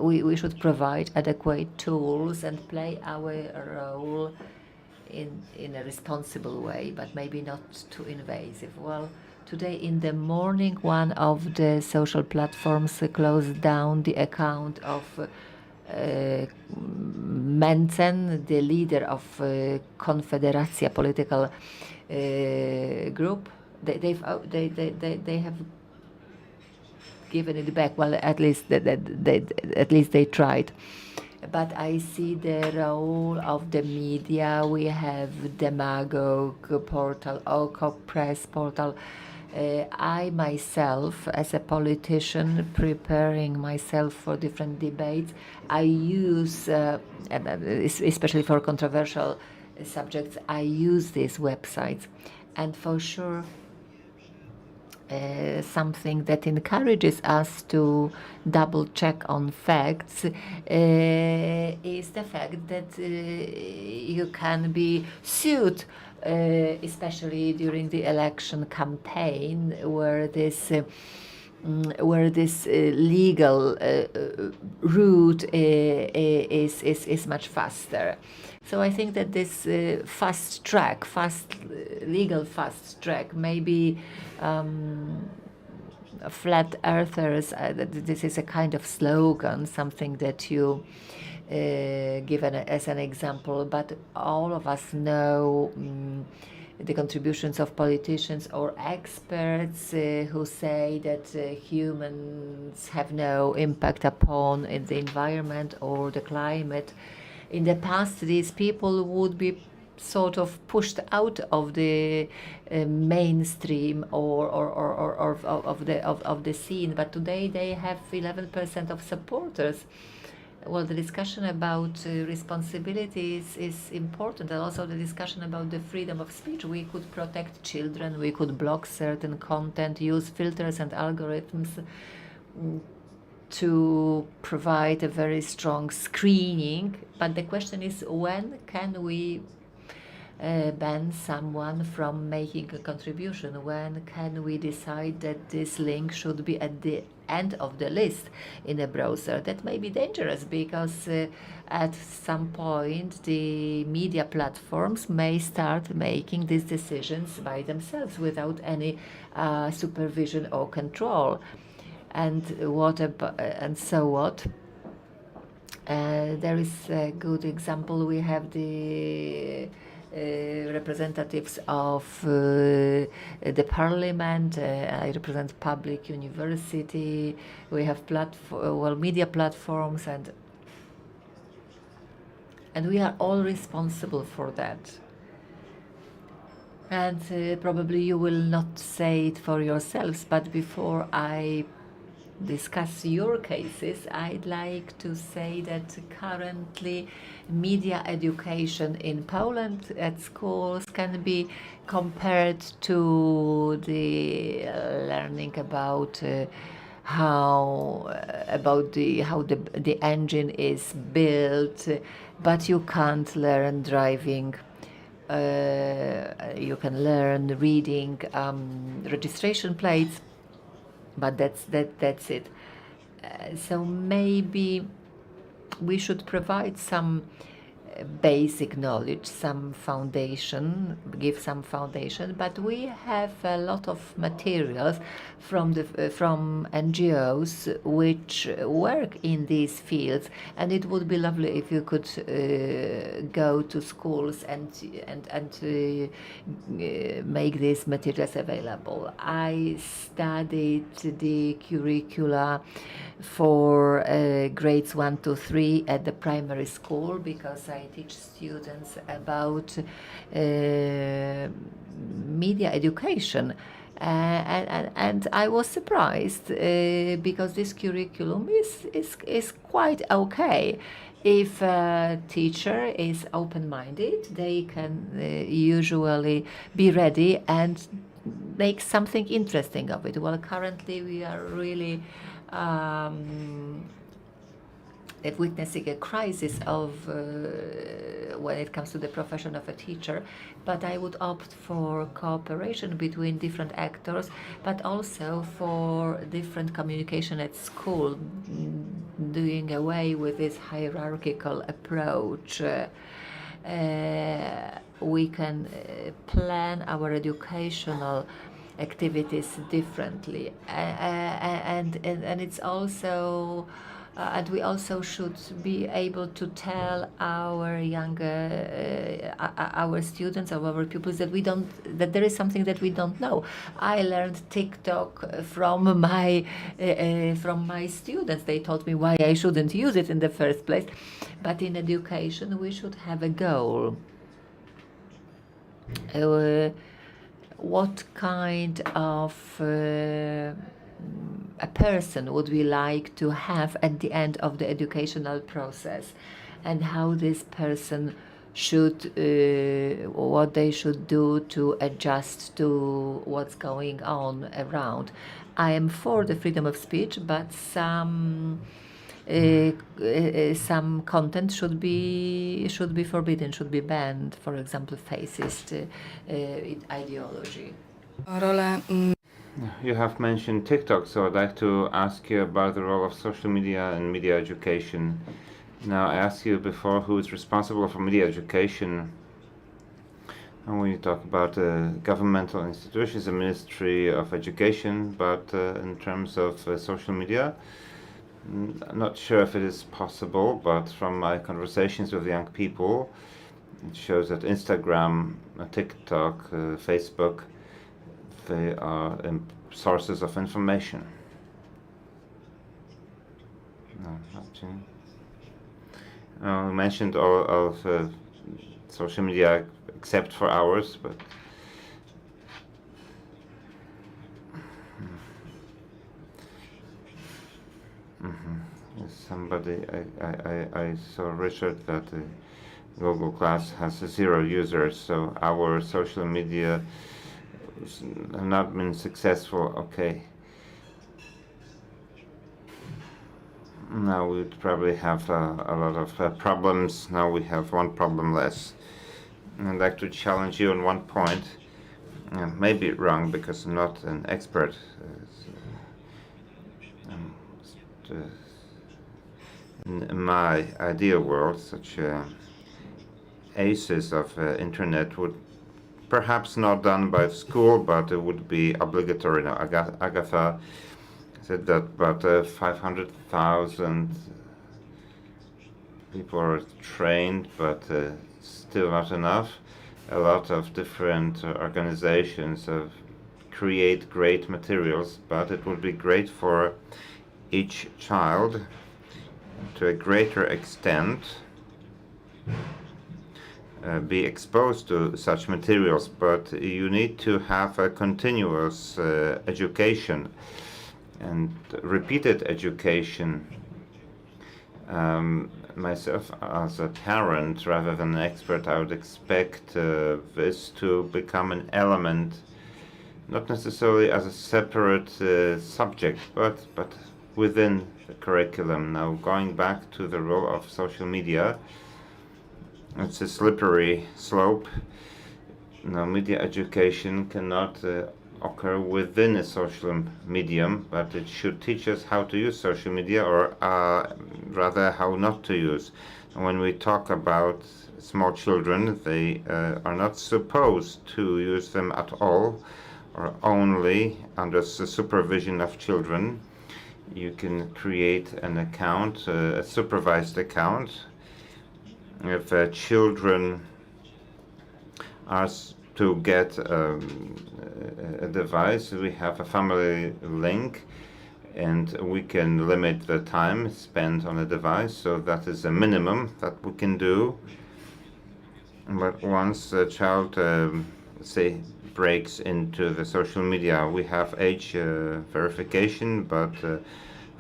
we should provide adequate tools and play our role in a responsible way, but maybe not too invasive. Well, today in the morning, one of the social platforms closed down the account of Mencen, the leader of Konfederacja political group. They have given it back. Well, at least they tried. But I see the role of the media. We have Demagogue portal, Oko Press portal. I myself, as a politician, preparing myself for different debates, I use, especially for controversial subjects, I use these websites. And for sure, something that encourages us to double check on facts is the fact that you can be sued, especially during the election campaign, where this legal route is much faster. So I think that this legal fast track, maybe flat earthers, this is a kind of slogan, something that you give as an example, but all of us know the contributions of politicians or experts who say that humans have no impact upon the environment or the climate. In the past, these people would be sort of pushed out of the mainstream or of the scene, but today they have 11% of supporters. Well, the discussion about responsibilities is important, and also the discussion about the freedom of speech. We could protect children, we could block certain content, use filters and algorithms to provide a very strong screening. But the question is, when can we ban someone from making a contribution? When can we decide that this link should be at the end of the list in a browser? That may be dangerous, because at some point the media platforms may start making these decisions by themselves without any supervision or control. And so what? There is a good example. We have the representatives of the parliament. I represent public university. We have media platforms, and we are all responsible for that. And probably you will not say it for yourselves, but before I discuss your cases, I'd like to say that currently media education in Poland at schools can be compared to the learning about how the engine is built, but you can't learn driving. You can learn reading registration plates, but that's it. So maybe we should provide some basic knowledge, some foundation, give some foundation, but we have a lot of materials from NGOs which work in these fields, and it would be lovely if you could go to schools and make these materials available. I studied the curricula for grades 1 to 3 at the primary school, because I teach students about media education. And I was surprised because this curriculum is quite okay. If a teacher is open-minded, they can usually be ready and make something interesting of it. Well, currently we are really witnessing a crisis of when it comes to the profession of a teacher, but I would opt for cooperation between different actors, but also for different communication at school, doing away with this hierarchical approach. We can plan our educational activities differently, and it's also and we also should be able to tell our younger our students, our pupils, that there is something that we don't know. I learned TikTok from my students. They told me why I shouldn't use it in the first place. But in education, we should have a goal. What kind of a person would we like to have at the end of the educational process, and how this person what they should do to adjust to what's going on around. I am for the freedom of speech, but some content should be forbidden, should be banned. For example, fascist ideology. You have mentioned TikTok, so I'd like to ask you about the role of social media and media education. Now, I asked you before who is responsible for media education. And when you talk about governmental institutions, the Ministry of Education, but in terms of social media, I'm not sure if it is possible, but from my conversations with young people, it shows that Instagram, TikTok, Facebook, they are sources of information. No, not you. We mentioned all of social media except for ours, but somebody, I saw Richard that Google Class has 0 users, so our social media have not been successful. Okay. Now we'd probably have a lot of problems. Now we have one problem less. And I'd like to challenge you on one point. Maybe wrong because I'm not an expert. In my ideal world, such aces of internet would perhaps not done by school, but it would be obligatory. Now, Agatha said that about 500,000 people are trained, but still not enough. A lot of different organizations create great materials, but it would be great for each child to a greater extent be exposed to such materials, but you need to have a continuous education and repeated education. Myself, as a parent rather than an expert, I would expect this to become an element, not necessarily as a separate subject, but within the curriculum. Now, going back to the role of social media, it's a slippery slope. Now, media education cannot occur within a social medium, but it should teach us how to use social media, or rather how not to use. And when we talk about small children, they are not supposed to use them at all, or only under the supervision of children. You can create an account, a supervised account. If children are to get a device, we have a family link, and we can limit the time spent on a device, so that is a minimum that we can do. But once a child, say, breaks into the social media, we have age verification, but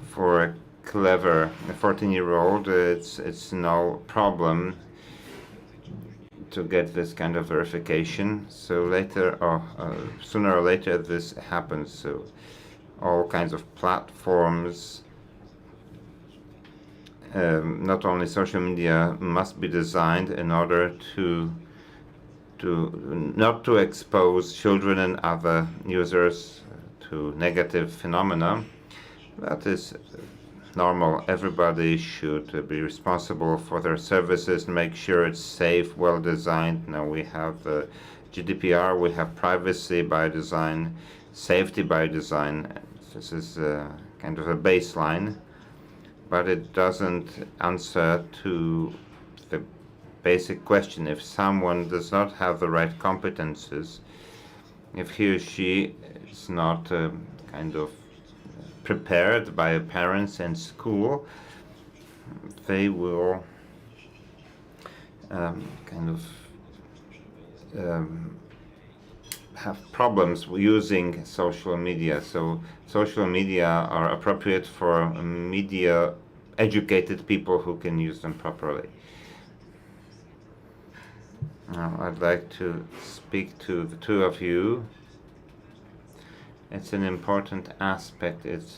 for a clever 14-year-old, it's no problem to get this kind of verification. So later, or sooner or later, this happens. So all kinds of platforms, not only social media, must be designed in order to not to expose children and other users to negative phenomena. That is normal. Everybody should be responsible for their services and make sure it's safe, well designed. Now we have GDPR, we have privacy by design, safety by design. This is kind of a baseline, but it doesn't answer to the basic question. If someone does not have the right competences, if he or she is not kind of prepared by parents and school, they will kind of have problems using social media. So social media are appropriate for media educated people who can use them properly. Now I'd like to speak to the two of you. It's an important aspect. It's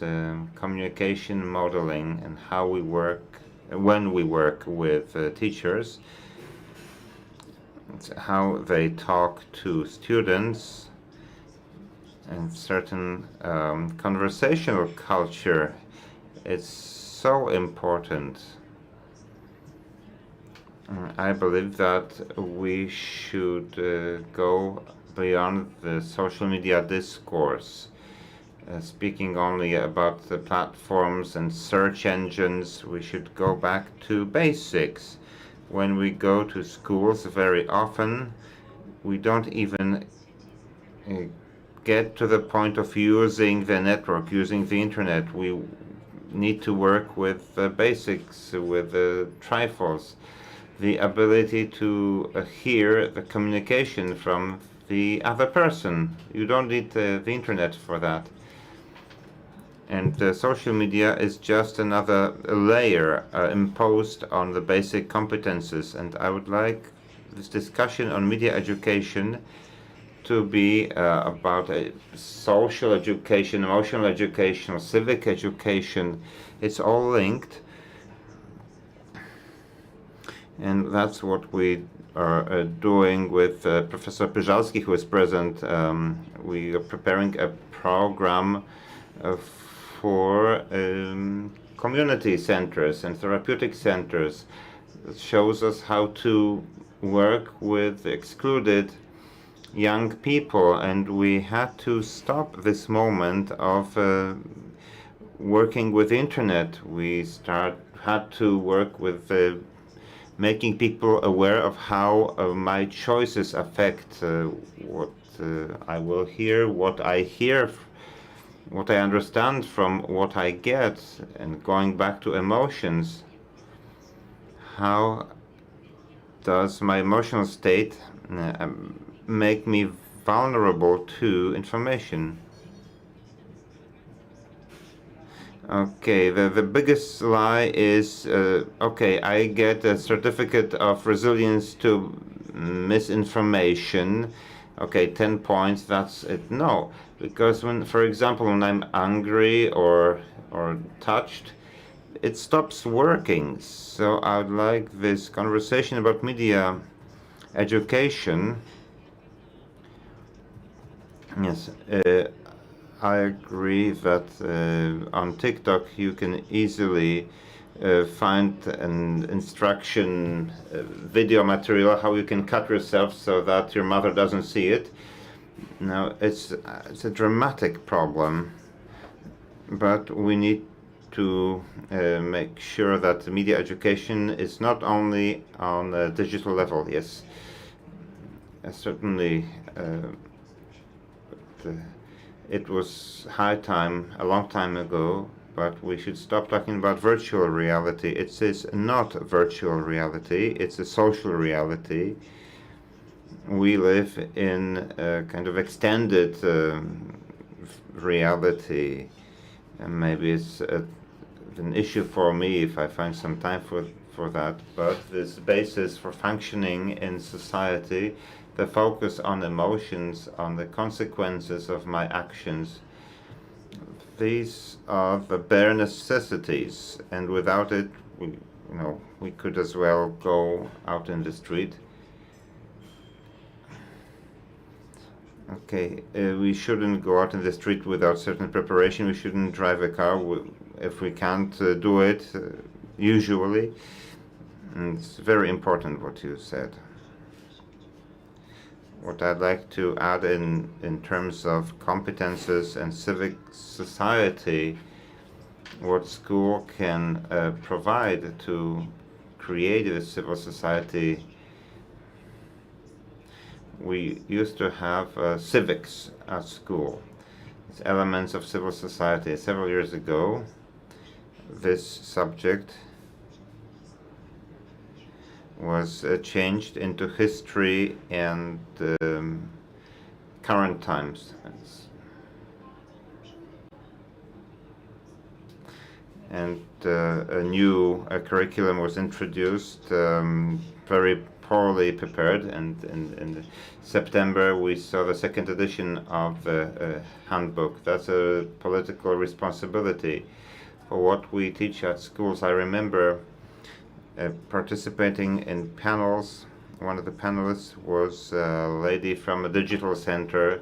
communication modeling and how we work, when we work with teachers. It's how they talk to students, and certain conversational culture. It's so important. I believe that we should go beyond the social media discourse, speaking only about the platforms and search engines. We should go back to basics. When we go to schools, very often we don't even get to the point of using the network, using the internet. We need to work with the basics, with the trifles, the ability to hear the communication from the other person. You don't need the internet for that. And social media is just another layer imposed on the basic competences. And I would like this discussion on media education to be about a social education, emotional education, civic education. It's all linked. And that's what we are doing with Professor Pyżalski, who is present. We are preparing a program for community centers and therapeutic centers. It shows us how to work with excluded young people, and we had to stop this moment of working with internet. We had to work with making people aware of how my choices affect what I will hear, what I hear, what I understand from what I get, and going back to emotions. How does my emotional state make me vulnerable to information? Okay, the biggest lie is, okay, I get a certificate of resilience to misinformation. Okay, 10 points, that's it. No, because when, for example, when I'm angry or touched, it stops working. So I'd like this conversation about media education. Yes, I agree that on TikTok you can easily find an instruction video material how you can cut yourself so that your mother doesn't see it. Now it's a dramatic problem, but we need to make sure that the media education is not only on a digital level. Yes, certainly. It was high time a long time ago, but we should stop talking about virtual reality. It is not virtual reality, it's a social reality. We live in a kind of extended reality, and maybe it's an issue for me if I find some time for that, but this basis for functioning in society, the focus on emotions, on the consequences of my actions. These are the bare necessities, and without it, we could as well go out in the street. Okay, we shouldn't go out in the street without certain preparation. We shouldn't drive a car if we can't do it usually. And it's very important what you said. What I'd like to add in terms of competences and civic society, what school can provide to create a civil society. We used to have civics at school. It's elements of civil society. Several years ago, this subject was changed into history and current times. And a new curriculum was introduced, very poorly prepared, and in September we saw the second edition of the handbook. That's a political responsibility for what we teach at schools. I remember participating in panels. One of the panelists was a lady from a digital center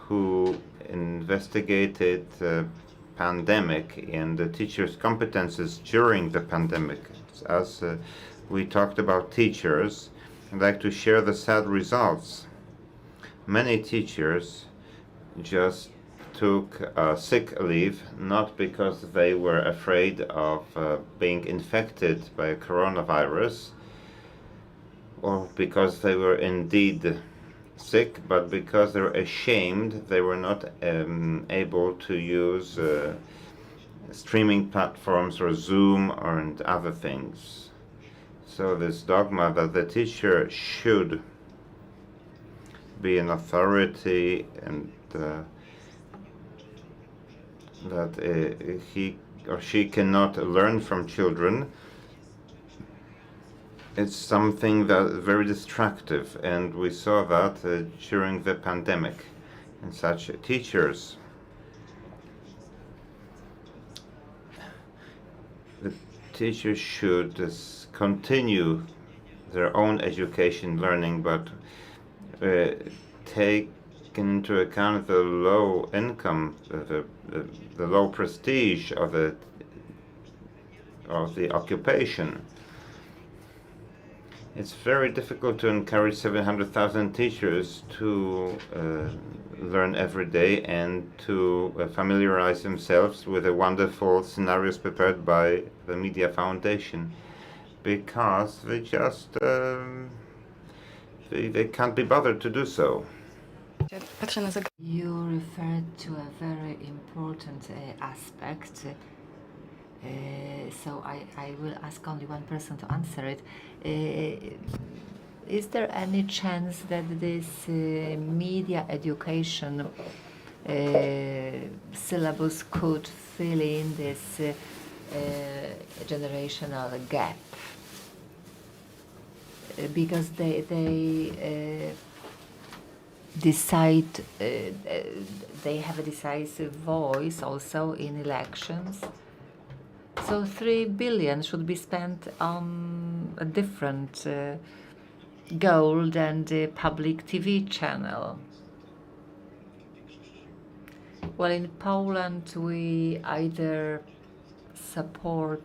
who investigated the pandemic and the teachers' competences during the pandemic. As we talked about teachers, I'd like to share the sad results. Many teachers just took sick leave, not because they were afraid of being infected by coronavirus or because they were indeed sick, but because they were ashamed they were not able to use streaming platforms or Zoom or and other things. So this dogma that the teacher should be an authority and that he or she cannot learn from children, it's something that very destructive, and we saw that during the pandemic. And such teachers, the teachers should continue their own education learning, but take into account the low income, the low prestige of the occupation. It's very difficult to encourage 700,000 teachers to learn every day and to familiarize themselves with the wonderful scenarios prepared by the Media Foundation, because they just they can't be bothered to do so. You referred to a very important aspect. So I will ask only one person to answer it. Is there any chance that this media education syllabus could fill in this generational gap? Because they decide, they have a decisive voice also in elections. So 3 billion should be spent on a different goal than the public TV channel. Well, in Poland we either support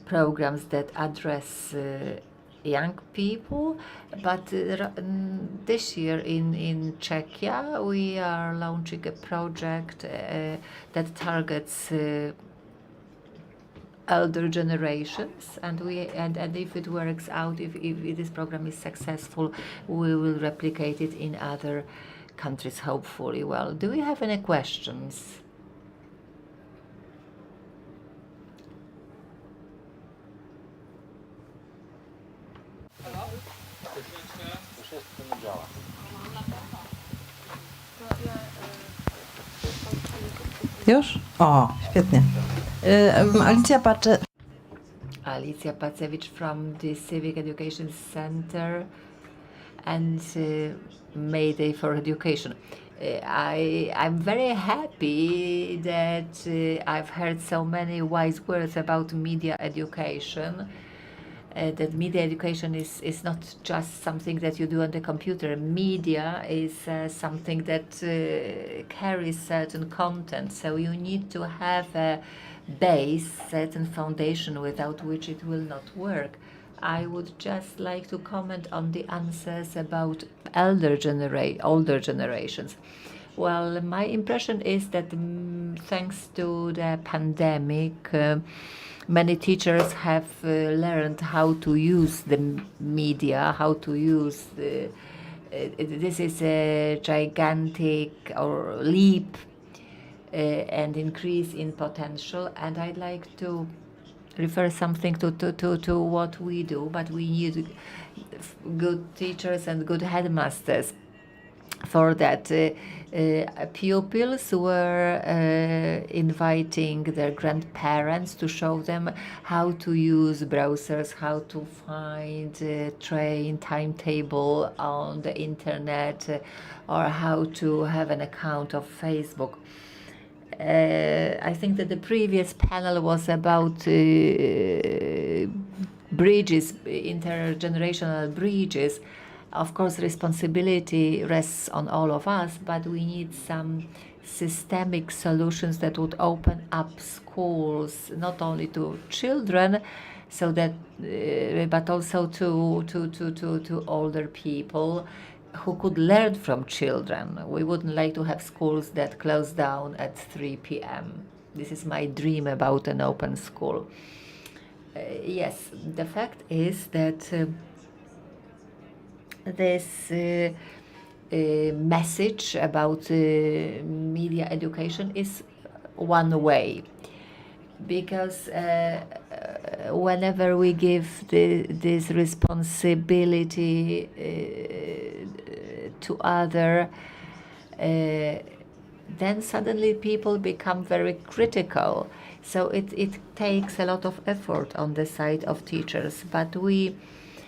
programs that address young people, but this year in Czechia we are launching a project that targets elder generations, and if it works out, if this program is successful, we will replicate it in other countries, hopefully. Well, do we have any questions? Już? O, świetnie. Alicja Pacewicz from the Civic Education Center and Mayday for Education. I'm very happy that I've heard so many wise words about media education. That media education is not just something that you do on the computer. Media is something that carries certain content, so you need to have a base, certain foundation, without which it will not work. I would just like to comment on the answers about older generations. Well, my impression is that thanks to the pandemic, many teachers have learned how to use the media, how to use this is a gigantic leap and increase in potential, and I'd like to refer something to what we do, but we need good teachers and good headmasters. for that. Pupils were inviting their grandparents to show them how to use browsers, how to find train timetable on the internet, or how to have an account of Facebook. I think that the previous panel was about bridges, intergenerational bridges. Of course, responsibility rests on all of us, but we need some systemic solutions that would open up schools not only to children, so that, but also to older people who could learn from children. We wouldn't like to have schools that close down at 3 p.m. This is my dream about an open school. Yes, the fact is that this message about media education is one way, because whenever we give this responsibility to other, then suddenly people become very critical. So it takes a lot of effort on the side of teachers, but we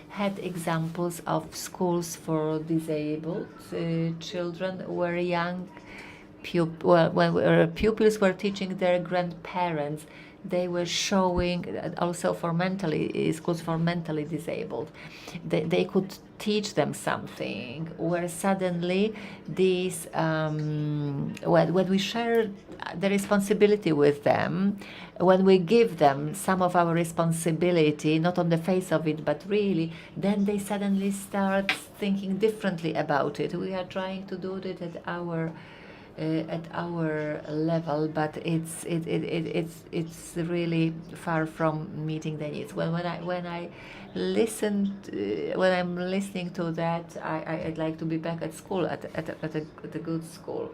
had examples of schools for disabled children where young when pupils were teaching their grandparents, they were showing also for schools for mentally disabled. They could teach them something where suddenly these when we share the responsibility with them, when we give them some of our responsibility, not on the face of it, but really, then they suddenly start thinking differently about it. We are trying to do it at our level, but it's really far from meeting the needs. When I'm listening to that, I'd like to be back at school at a good school.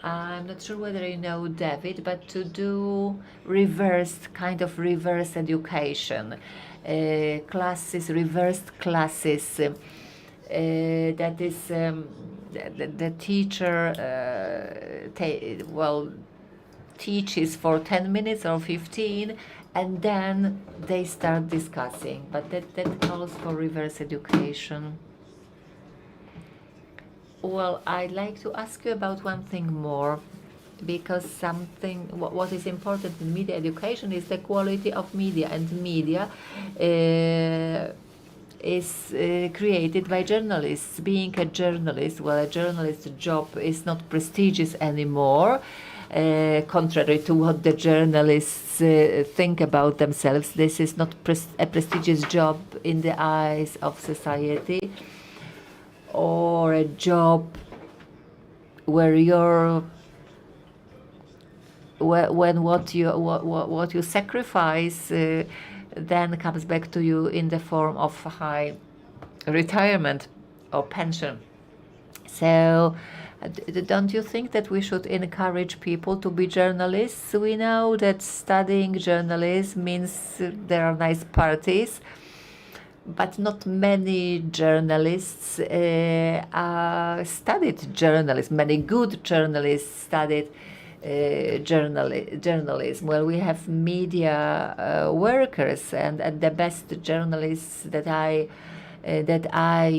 I'm not sure whether you know David, but to do reverse education, reversed classes. That is, the teacher teaches for 10 minutes or 15, and then they start discussing. But that calls for reverse education. Well, I'd like to ask you about one thing more, because what is important in media education is the quality of media, and media is created by journalists. Being a journalist, well, a journalist's job is not prestigious anymore. Contrary to what the journalists think about themselves, this is not a prestigious job in the eyes of society, or a job where what you sacrifice then comes back to you in the form of high retirement or pension. So don't you think that we should encourage people to be journalists? We know that studying journalism means there are nice parties, but not many journalists studied journalism. Many good journalists studied journalism. Well, we have media workers, and the best journalists that I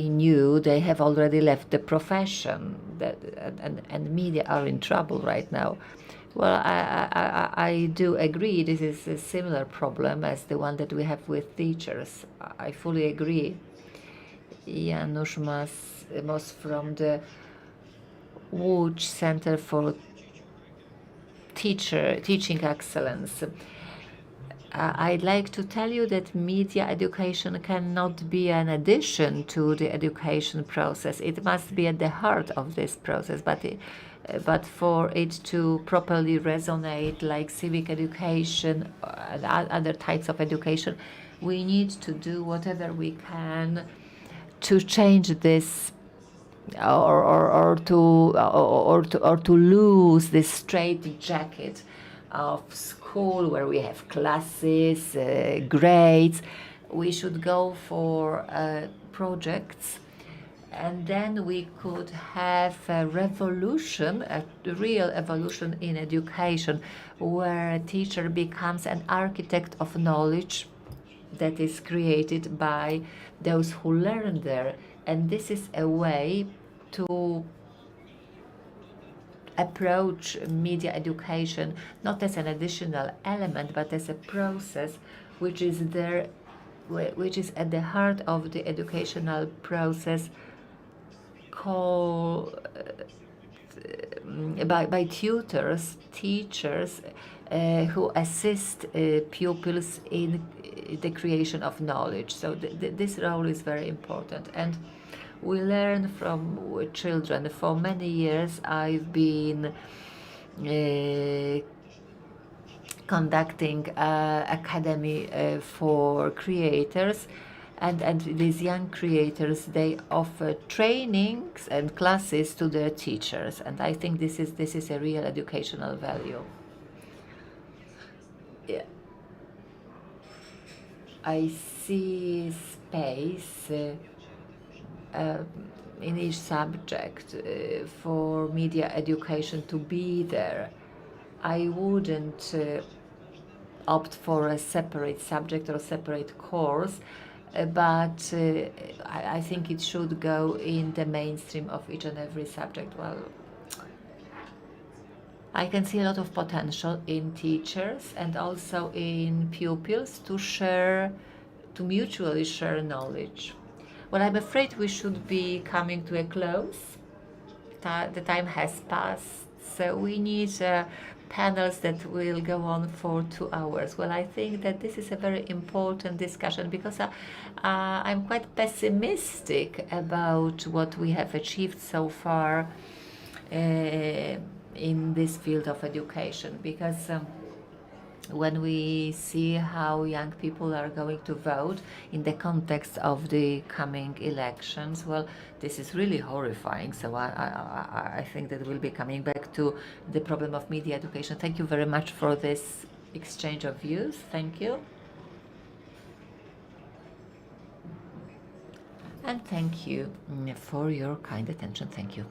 knew, they have already left the profession. And media are in trouble right now. Well, I do agree this is a similar problem as the one that we have with teachers. I fully agree. Janusz Moss from the Łódź Center for Teaching Excellence. I'd like to tell you that media education cannot be an addition to the education process. It must be at the heart of this process, but for it to properly resonate like civic education and other types of education, we need to do whatever we can to change this, or to lose this straitjacket of school where we have classes, grades. We should go for projects and then we could have a revolution, a real evolution in education, where a teacher becomes an architect of knowledge that is created by those who learn there. And this is a way to approach media education not as an additional element, but as a process which is there, which is at the heart of the educational process, called by tutors, teachers who assist pupils in the creation of knowledge. So this role is very important, and we learn from children. For many years I've been conducting academy for creators, and these young creators, they offer trainings and classes to their teachers, and I think this is a real educational value. Yeah. I see space in each subject for media education to be there. I wouldn't opt for a separate subject or a separate course, but I think it should go in the mainstream of each and every subject. Well, I can see a lot of potential in teachers and also in pupils to mutually share knowledge. Well, I'm afraid we should be coming to a close. The time has passed, so we need panels that will go on for 2 hours. Well, I think that this is a very important discussion because I'm quite pessimistic about what we have achieved so far in this field of education, because when we see how young people are going to vote in the context of the coming elections, well, this is really horrifying. So I think that we'll be coming back to the problem of media education. Thank you very much for this exchange of views. Thank you. And thank you for your kind attention. Thank you.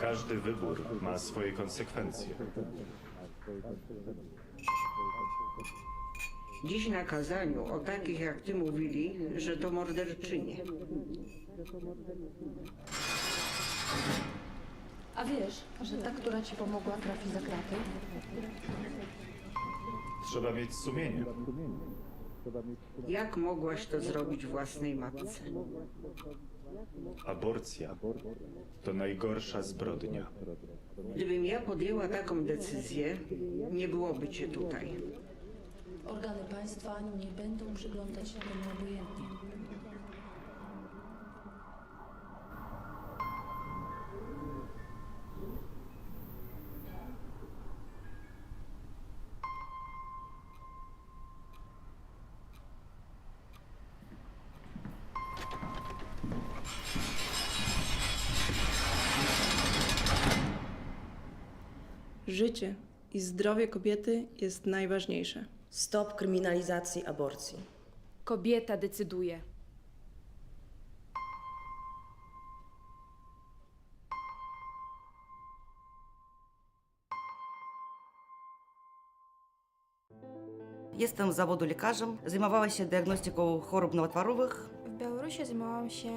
Każdy wybór ma swoje konsekwencje. Dziś na kazaniu o takich jak ty mówili, że to morderczynie. A wiesz, że ta, która ci pomogła, trafi za kraty? Trzeba mieć sumienie. Jak mogłaś to zrobić własnej matce? Aborcja to najgorsza zbrodnia. Gdybym ja podjęła taką decyzję, nie byłoby cię tutaj. Organy państwa nie będą przyglądać się temu obojętnie. Życie i zdrowie kobiety jest najważniejsze. Stop kryminalizacji aborcji. Kobieta decyduje. Jestem z zawodu lekarzem. Zajmowała się diagnostyką chorób nowotworowych. W Białorusi zajmowałam się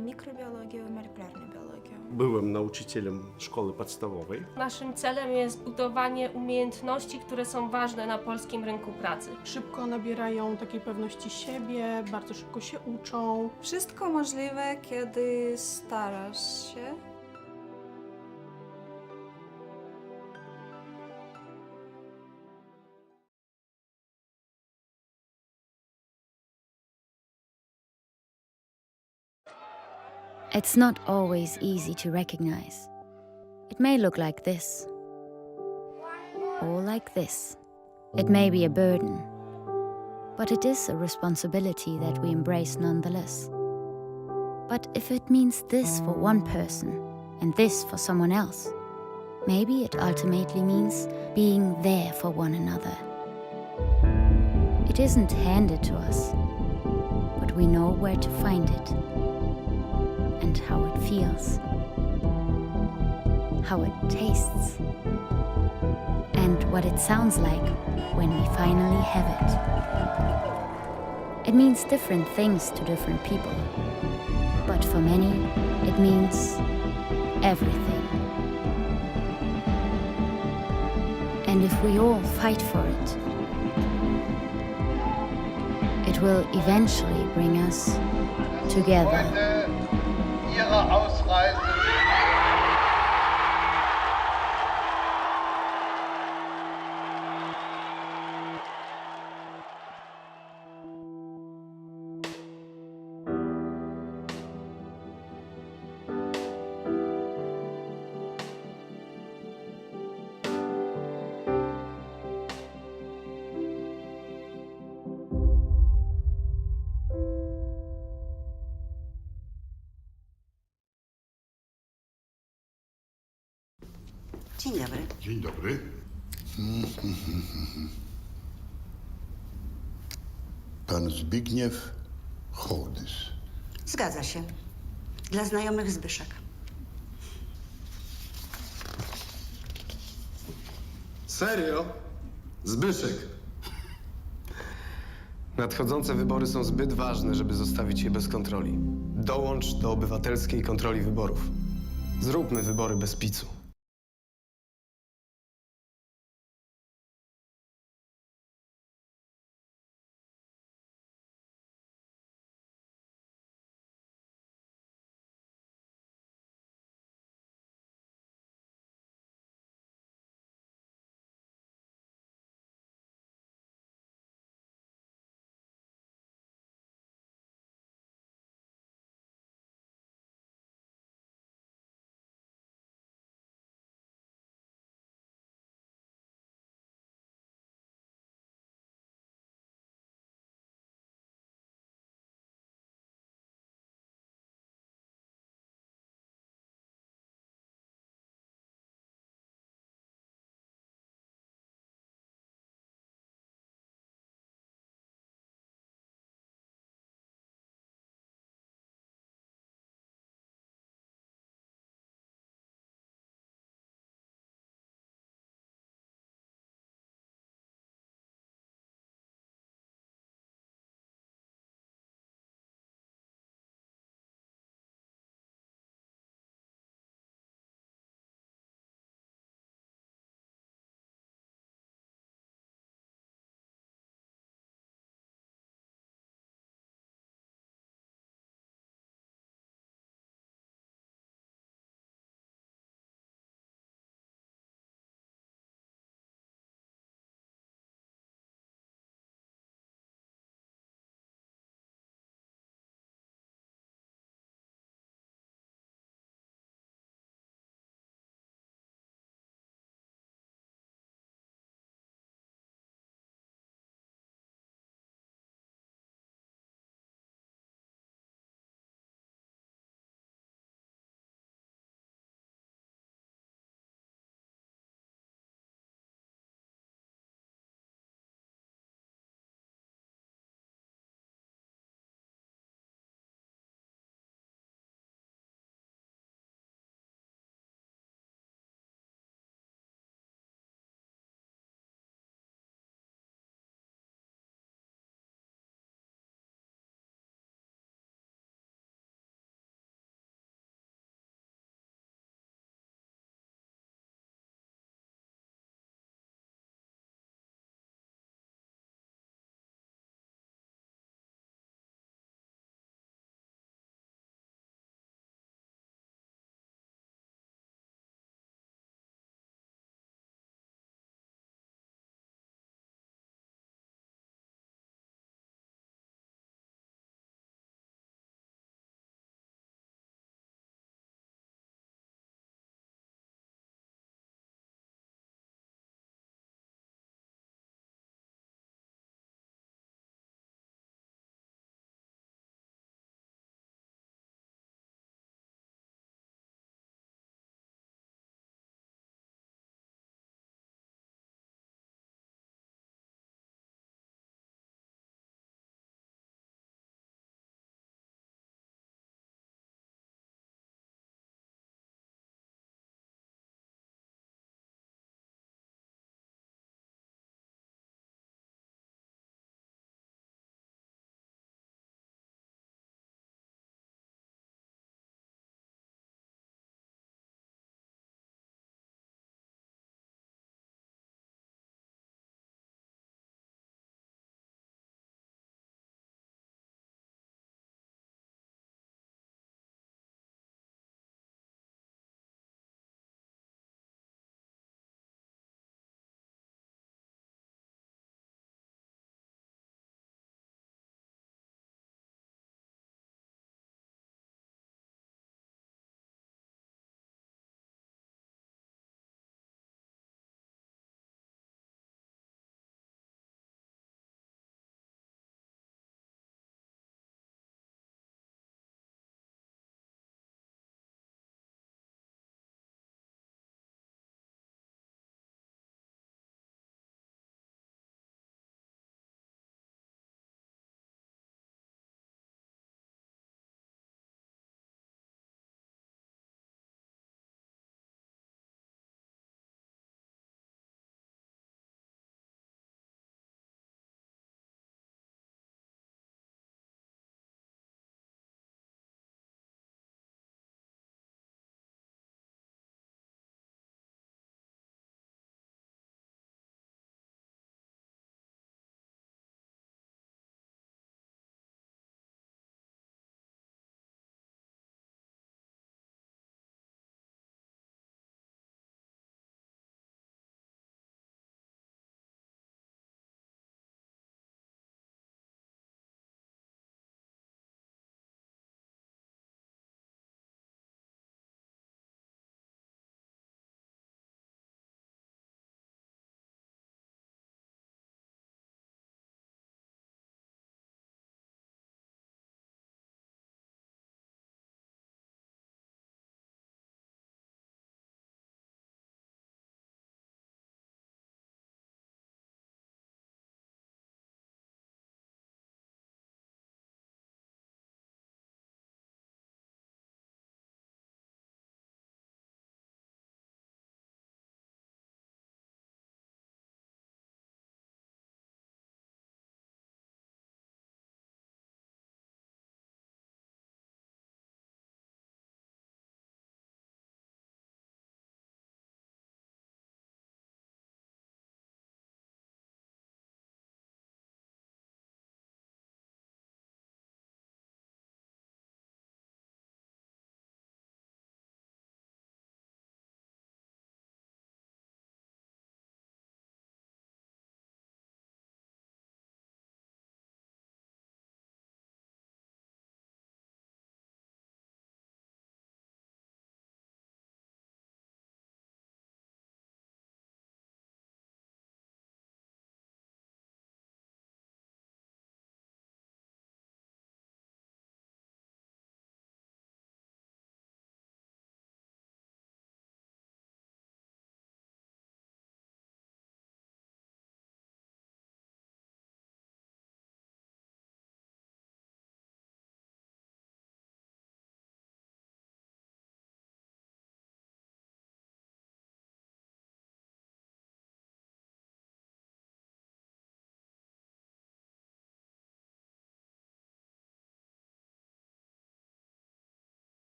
mikrobiologią i molekularną biologią. Byłem nauczycielem szkoły podstawowej. Naszym celem jest budowanie umiejętności, które są ważne na polskim rynku pracy. Szybko nabierają takiej pewności siebie, bardzo szybko się uczą. Wszystko możliwe, kiedy starasz się. It's not always easy to recognize. It may look like this, or like this. It may be a burden, but it is a responsibility that we embrace nonetheless. But if it means this for one person and this for someone else, maybe it ultimately means being there for one another. It isn't handed to us, but we know where to find it and how it feels, how it tastes, and what it sounds like when we finally have it. It means different things to different people, but for many, it means everything. And if we all fight for it, it will eventually bring us together. Ihrer Ausreise. Dzień dobry. Dzień dobry. Pan Zbigniew Hołdys. Zgadza się. Dla znajomych Zbyszek. Serio? Zbyszek. Nadchodzące wybory są zbyt ważne, żeby zostawić je bez kontroli. Dołącz do obywatelskiej kontroli wyborów. Zróbmy wybory bez picu.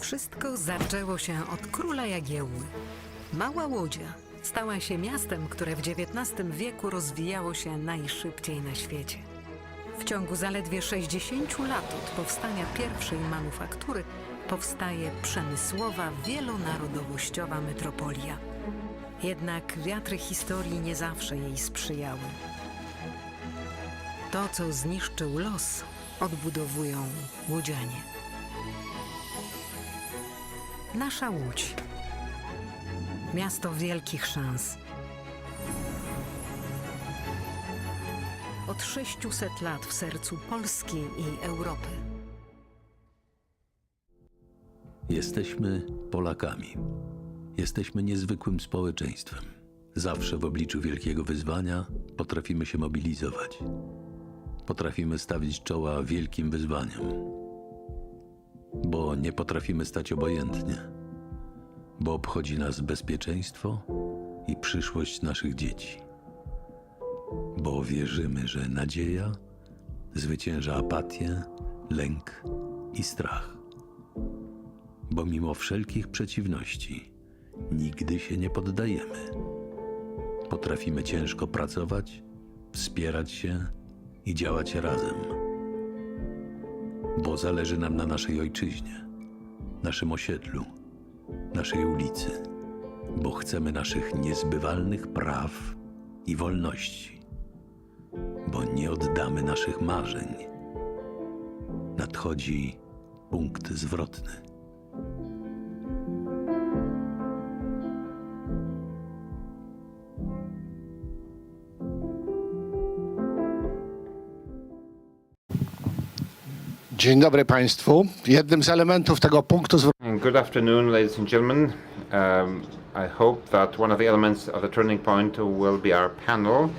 Wszystko zaczęło się od króla Jagiełły. Mała Łodzia stała się miastem, które w XIX wieku rozwijało się najszybciej na świecie. W ciągu zaledwie 60 lat od powstania pierwszej manufaktury powstaje przemysłowa, wielonarodowościowa metropolia. Jednak wiatry historii nie zawsze jej sprzyjały. To, co zniszczył los, odbudowują łodzianie. Nasza Łódź. Miasto wielkich szans. Od 600 lat w sercu Polski i Europy. Jesteśmy Polakami. Jesteśmy niezwykłym społeczeństwem. Zawsze w obliczu wielkiego wyzwania potrafimy się mobilizować. Potrafimy stawić czoła wielkim wyzwaniom. Bo nie potrafimy stać obojętnie. Bo obchodzi nas bezpieczeństwo i przyszłość naszych dzieci. Bo wierzymy, że nadzieja zwycięża apatię, lęk i strach. Bo mimo wszelkich przeciwności nigdy się nie poddajemy. Potrafimy ciężko pracować, wspierać się i działać razem. Bo zależy nam na naszej ojczyźnie, naszym osiedlu, naszej ulicy. Bo chcemy naszych niezbywalnych praw i wolności. Bo nie oddamy naszych marzeń. Nadchodzi punkt zwrotny. Dzień dobry Państwu. Jednym z elementów tego punktu zwrotnego. Good afternoon, ladies and gentlemen. I hope that one of the elements of the turning point will be our panel.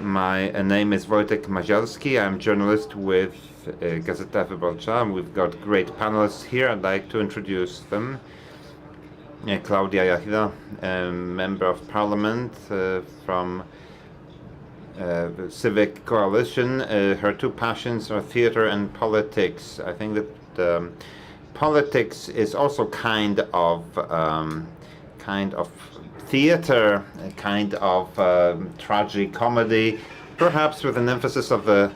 My name is Wojtek Maziarski. I'm a journalist with Gazeta Wyborcza. We've got great panelists here. I'd like to introduce them. Klaudia Jachida, a member of parliament from the Civic Coalition. Her two passions are theatre and politics. I think that politics is also kind of theatre, a kind of tragic comedy, perhaps with an emphasis of the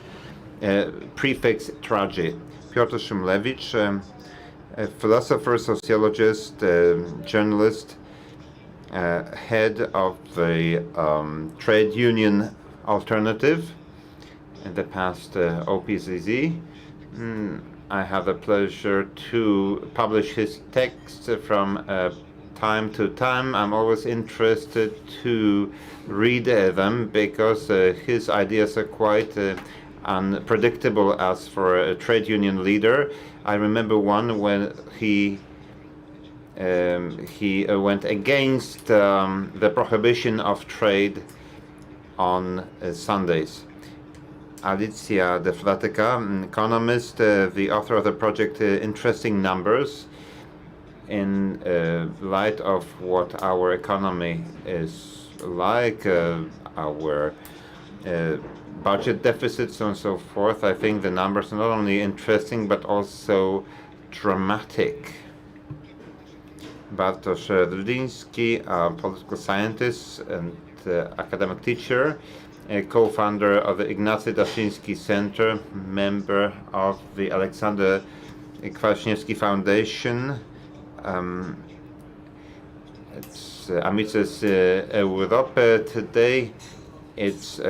prefix tragi. Piotr Szymlewicz, a philosopher, sociologist, journalist, head of the trade union Alternative, in the past OPZZ. I have the pleasure to publish his texts from time to time. I'm always interested to read them because his ideas are quite unpredictable as for a trade union leader. I remember one when he went against the prohibition of trade on Sundays. Alicja de Flatyka, an economist, the author of the project Interesting Numbers, in light of what our economy is like, our budget deficits and so forth. I think the numbers are not only interesting but also dramatic. Bartosz Dliński, a political scientist and academic teacher, a co-founder of the Ignacy Daszyński Center, member of the Aleksander Kwaśniewski Foundation. It's Amices Europy today. It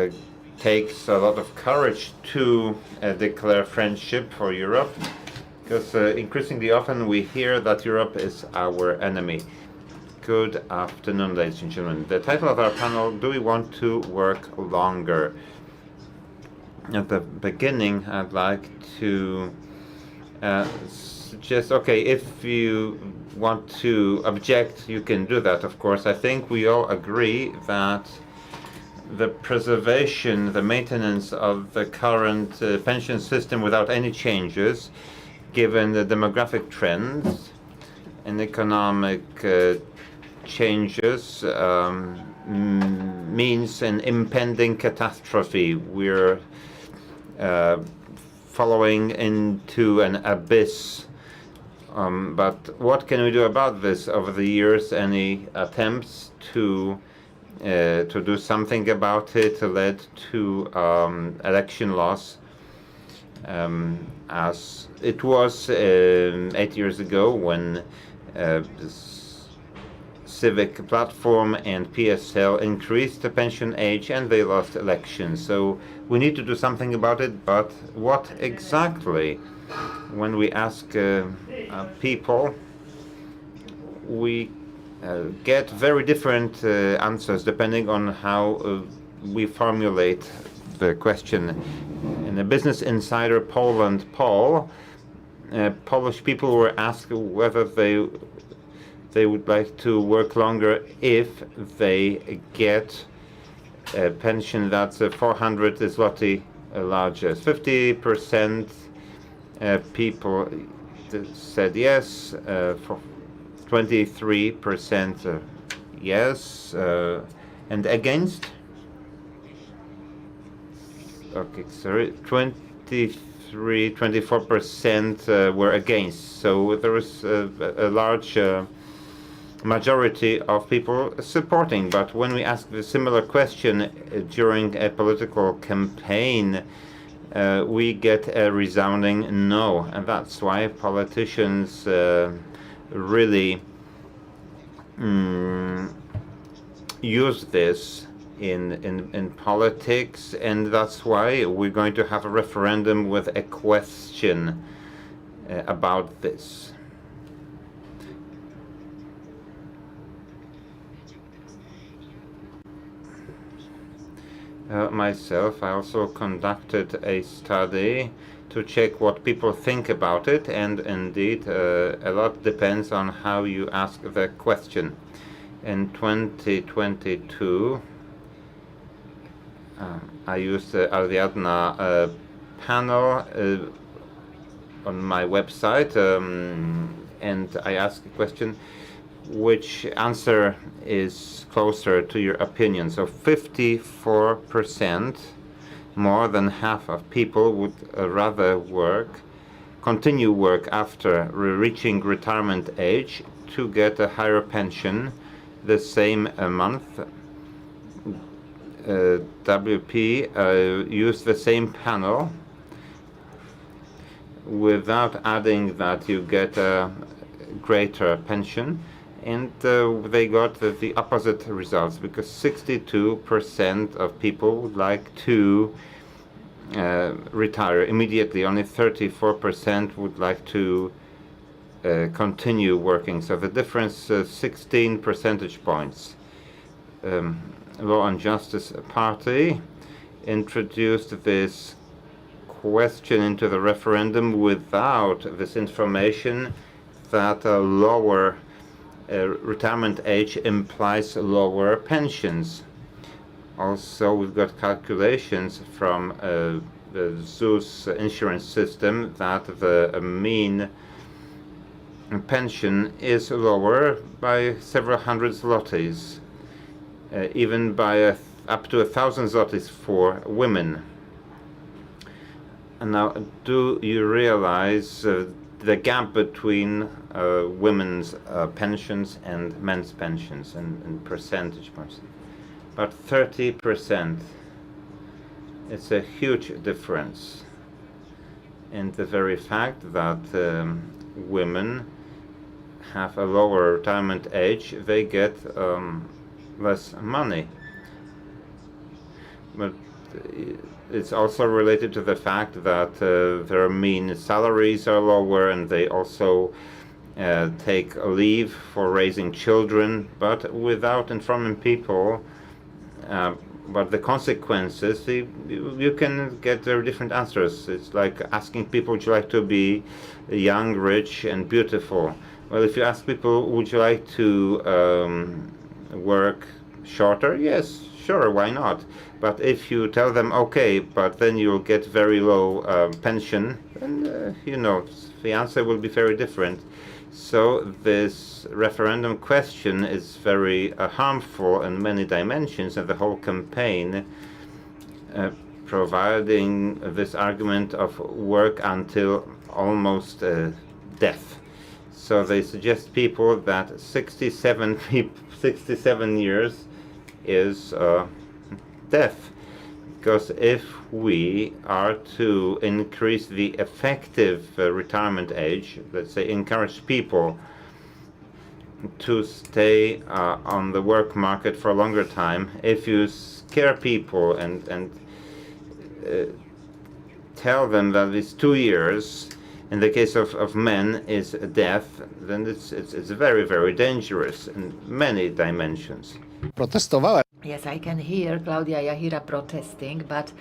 takes a lot of courage to declare friendship for Europe, because increasingly often we hear that Europe is our enemy. Good afternoon, ladies and gentlemen. The title of our panel, Do We Want to Work Longer? At the beginning, I'd like to suggest, okay, if you want to object, you can do that, of course. I think we all agree that the preservation, the maintenance of the current pension system without any changes, given the demographic trends and economic changes, means an impending catastrophe. We're following into an abyss But what can we do about this? Over the years, any attempts to do something about it led to election loss. As it was 8 years ago when this Civic Platform and PSL increased the pension age and they lost elections. So we need to do something about it, but what exactly? When we ask people, we get very different answers depending on how we formulate the question. In a Business Insider Poland poll, Polish people were asked whether they would like to work longer if they get a pension that's 400 zloty larger. 50% people said yes, for 23% yes, and against. Okay, sorry, 24% were against. So there was a large majority of people supporting. But when we ask the similar question during a political campaign, we get a resounding no, and that's why politicians really use this in politics, and that's why we're going to have a referendum with a question about this. Myself, I also conducted a study to check what people think about it, and indeed a lot depends on how you ask the question. In 2022, I used the Ariadna panel on my website, and I asked a question: which answer is closer to your opinion? So 54%, more than half of people would rather continue work after reaching retirement age to get a higher pension the same month. WP used the same panel without adding that you get a greater pension, and they got the opposite results, because 62% of people would like to retire immediately. Only 34% would like to continue working. So the difference is 16 percentage points. Law and Justice Party introduced this question into the referendum without this information that a lower retirement age implies lower pensions. Also, we've got calculations from the ZUS insurance system that the mean pension is lower by several hundred zlotys, even by up to 1,000 zlotys for women. And now, do you realize the gap between women's pensions and men's pensions in percentage points? About 30%. It's a huge difference. And the very fact that women have a lower retirement age, they get less money. But it's also related to the fact that their mean salaries are lower, and they also take a leave for raising children, but without informing people but the consequences, you can get very different answers. It's like asking people, would you like to be young, rich, and beautiful? Well, if you ask people, would you like to work shorter? Yes, sure, why not? But if you tell them, okay, but then you'll get very low pension, then, you know, the answer will be very different. So this referendum question is very harmful in many dimensions, and the whole campaign providing this argument of work until almost death. So they suggest people that 67 years is death. Because if we are to increase the effective retirement age, let's say encourage people to stay on the work market for a longer time, if you scare people and tell them that it's 2 years, in the case of men is death, then it's very, very dangerous in many dimensions. Protestowałem. Yes, I can hear Klaudia Jachira protesting, but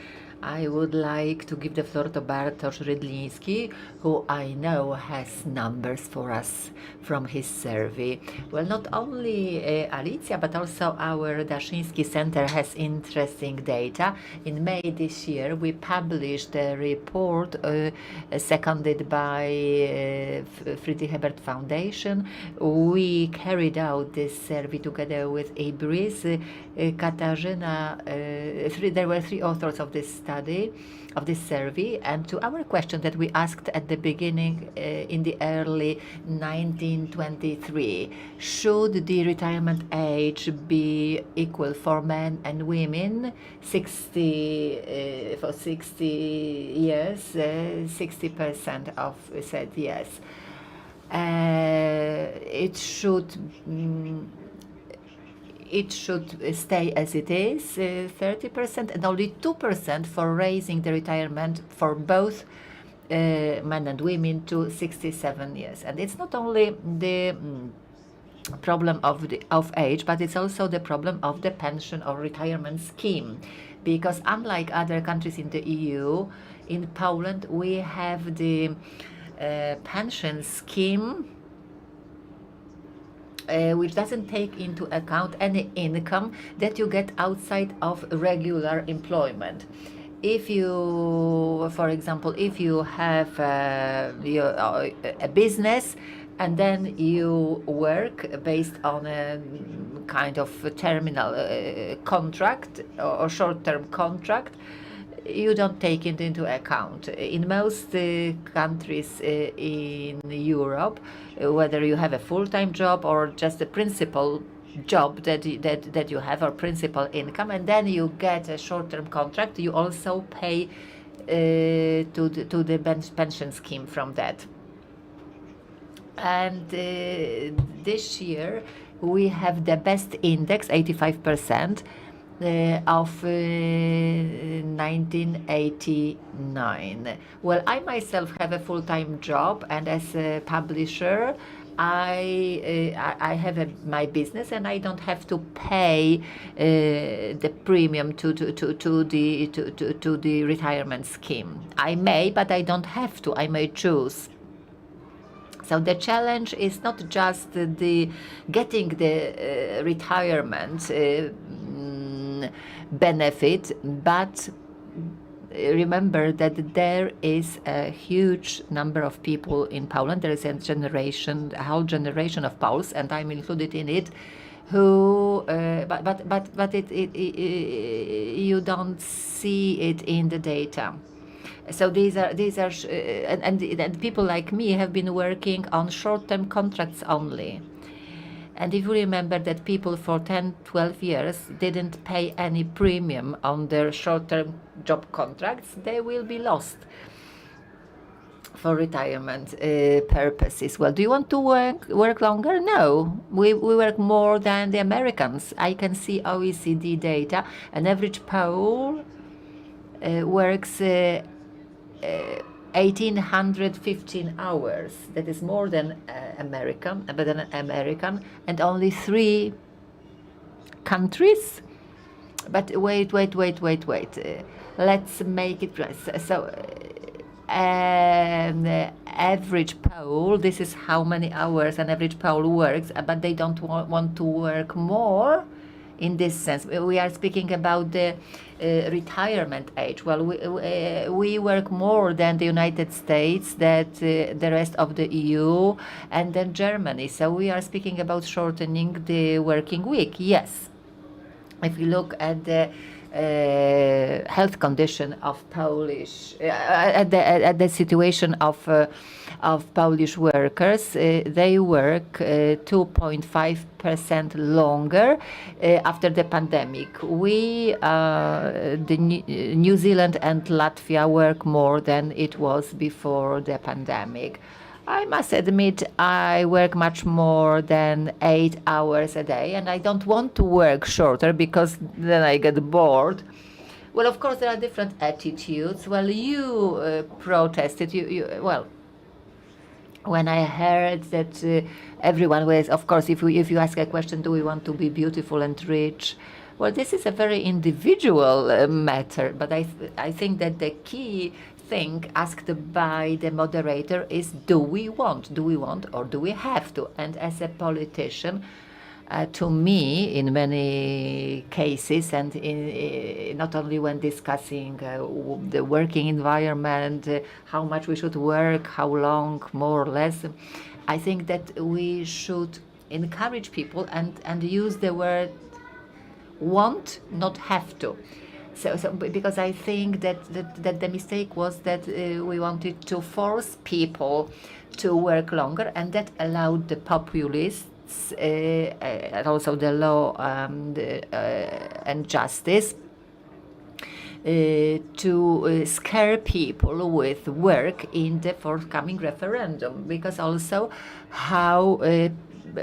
I would like to give the floor to Bartosz Rydliński, who I know has numbers for us from his survey. Well, not only Alicja, but also our Daszyński Center has interesting data. In May this year, we published a report seconded by Friedrich Ebert Foundation. We carried out this survey together with Ibris, Katarzyna. There were 3 authors of this study, of this survey, and to our question that we asked at the beginning in the early 1923, should the retirement age be equal for men and women? 60 for 60 years, 60% of said yes. It should stay as it is, 30%, and only 2% for raising the retirement for both men and women to 67 years. And it's not only the problem of age, but it's also the problem of the pension or retirement scheme. Because unlike other countries in the EU, in Poland we have the pension scheme which doesn't take into account any income that you get outside of regular employment. If you, for example, if you have a business and then you work based on a kind of terminal contract or short-term contract, you don't take it into account. In most countries in Europe, whether you have a full-time job or just a principal job that you have, or principal income, and then you get a short-term contract, you also pay to the pension scheme from that. And this year we have the best index, 85%. Of 1989. Well, I myself have a full-time job, and as a publisher, I have my business, and I don't have to pay the premium to the retirement scheme. I may, but I don't have to. I may choose. So the challenge is not just the getting the retirement benefit, but remember that there is a huge number of people in Poland. There is a whole generation of Poles, and I'm included in it, who but you don't see it in the data. So these are and people like me have been working on short-term contracts only. And if you remember that people for 10, 12 years didn't pay any premium on their short-term job contracts, they will be lost for retirement purposes. Well, do you want to work longer? No. We work more than the Americans. I can see OECD data. An average Pole works 1,815 hours. That is more than American, and only 3 countries. But wait. Let's make it right. So, average Pole, this is how many hours an average Pole works, but they don't want to work more. In this sense, we are speaking about the retirement age. Well, we work more than the United States, that the rest of the EU, and then Germany. So we are speaking about shortening the working week. Yes, if you look at the health condition of Polish, at the situation of Polish workers. They work 2.5% longer after the pandemic. New Zealand and Latvia work more than it was before the pandemic. I must admit, I work much more than 8 hours a day, and I don't want to work shorter because then I get bored. Well, of course, there are different attitudes. Well, you protested. Well, when I heard that everyone was, of course, if you ask a question, do we want to be beautiful and rich? Well, this is a very individual matter, but I think that the key thing asked by the moderator is, do we want or do we have to? And as a politician, to me, in many cases, and not only when discussing the working environment, how much we should work, how long, more or less, I think that we should encourage people and use the word want, not have to. So because I think that the mistake was that we wanted to force people to work longer, and that allowed the populists and also the law and justice to scare people with work in the forthcoming referendum, because also how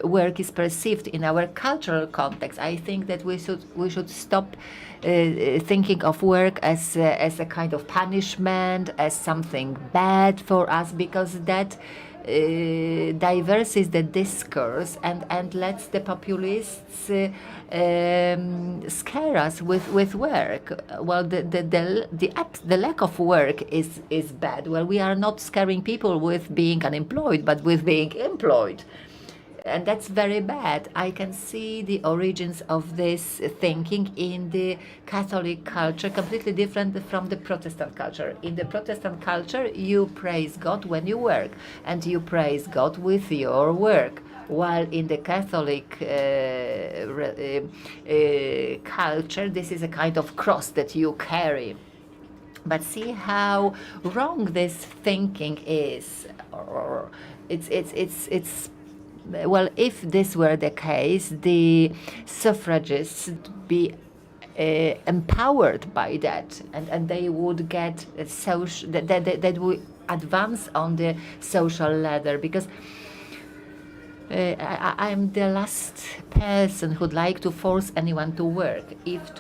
work is perceived in our cultural context. I think that we should stop thinking of work as a kind of punishment, as something bad for us, because that diversifies the discourse and lets the populists scare us with work. Well, the lack of work is bad. Well, we are not scaring people with being unemployed, but with being employed. And that's very bad. I can see the origins of this thinking in the Catholic culture, completely different from the Protestant culture. In the Protestant culture, you praise God when you work, and you praise God with your work. While in the Catholic culture, this is a kind of cross that you carry. But see how wrong this thinking is. Or it's well, if this were the case, the suffragists would be empowered by that, and they would get social, that would advance on the social ladder, because I'm the last person who'd like to force anyone to work. If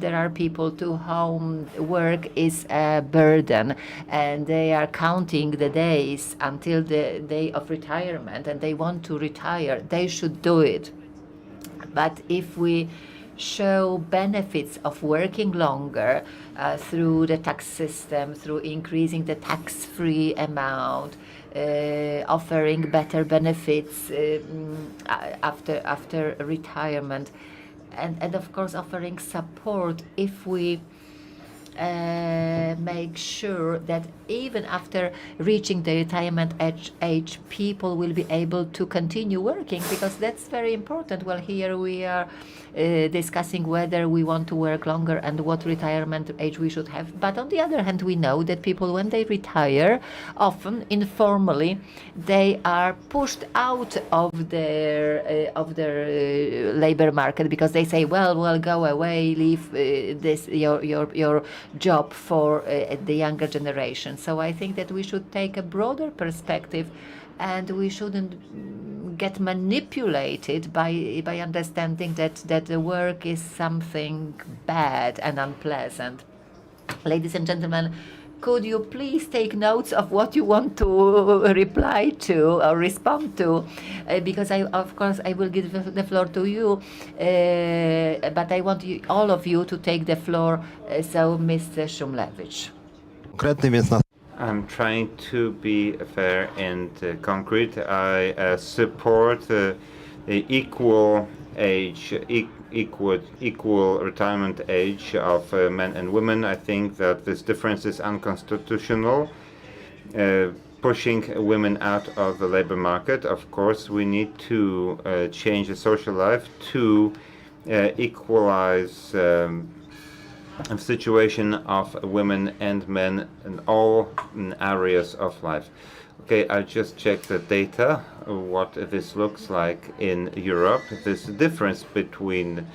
there are people to whom work is a burden and they are counting the days until the day of retirement and they want to retire, they should do it. But if we show benefits of working longer through the tax system, through increasing the tax-free amount, offering better benefits after retirement, and of course offering support, if we make sure that even after reaching the retirement age, people will be able to continue working, because that's very important. Well, here we are discussing whether we want to work longer and what retirement age we should have. But on the other hand, we know that people, when they retire, often informally, they are pushed out of their labor market, because they say, well, go away, leave this your job for the younger generation. So I think that we should take a broader perspective, and we shouldn't get manipulated by understanding that the work is something bad and unpleasant. Ladies and gentlemen, could you please take notes of what you want to reply to or respond to? Because of course I will give the floor to you, but I want all of you to take the floor. So Mr. Szumlewicz. I'm trying to be fair and concrete. I support the equal age, equal retirement age of men and women. I think that this difference is unconstitutional, pushing women out of the labor market. Of course, we need to change the social life to equalize the situation of women and men in all areas of life. Okay, I just checked the data, what this looks like in Europe. This difference between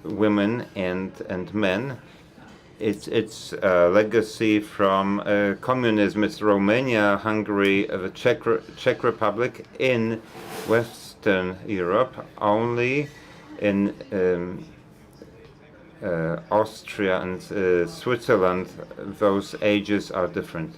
women and men. It's a legacy from communism. It's Romania, Hungary, the Czech Republic in Western Europe. Only in Austria and Switzerland, those ages are different.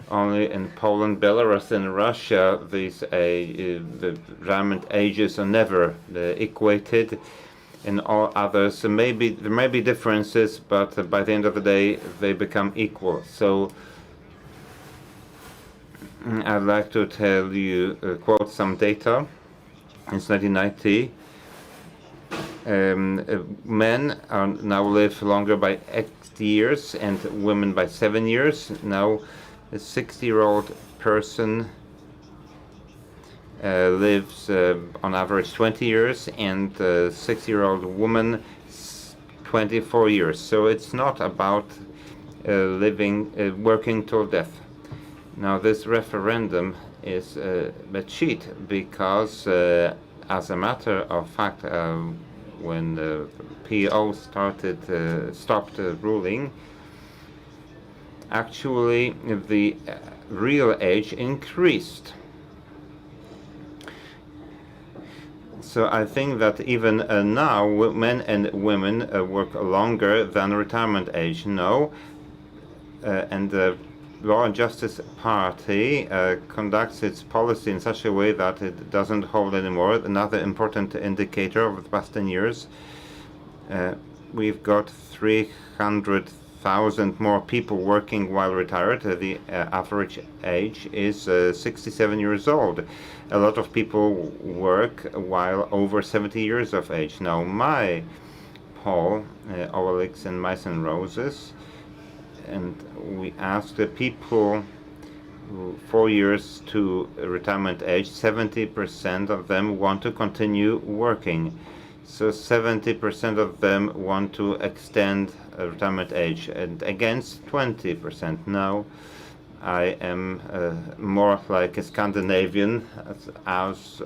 Only in Poland, Belarus, and Russia, these the retirement ages are never equated. In all others, there may be differences, but by the end of the day, they become equal. So I'd like to tell you, quote some data. Since 1990, men now live longer by 8 years and women by 7 years. Now, a 60-year-old person lives on average 20 years, and a 60-year-old woman 24 years. So it's not about working till death. Now, this referendum is a cheat because, as a matter of fact, when the PO stopped ruling, actually the real age increased. So I think that even now men and women work longer than retirement age. No, and the Law and Justice Party conducts its policy in such a way that it doesn't hold anymore. Another important indicator of the past 10 years, we've got 300,000 more people working while retired. The average age is 67 years old. A lot of people work while over 70 years of age. Now, my poll, Oelix and Mice and Roses, and we asked the people 4 years to retirement age, 70% of them want to continue working. So 70% of them want to extend retirement age, and against 20%. Now, I am more like a Scandinavian, as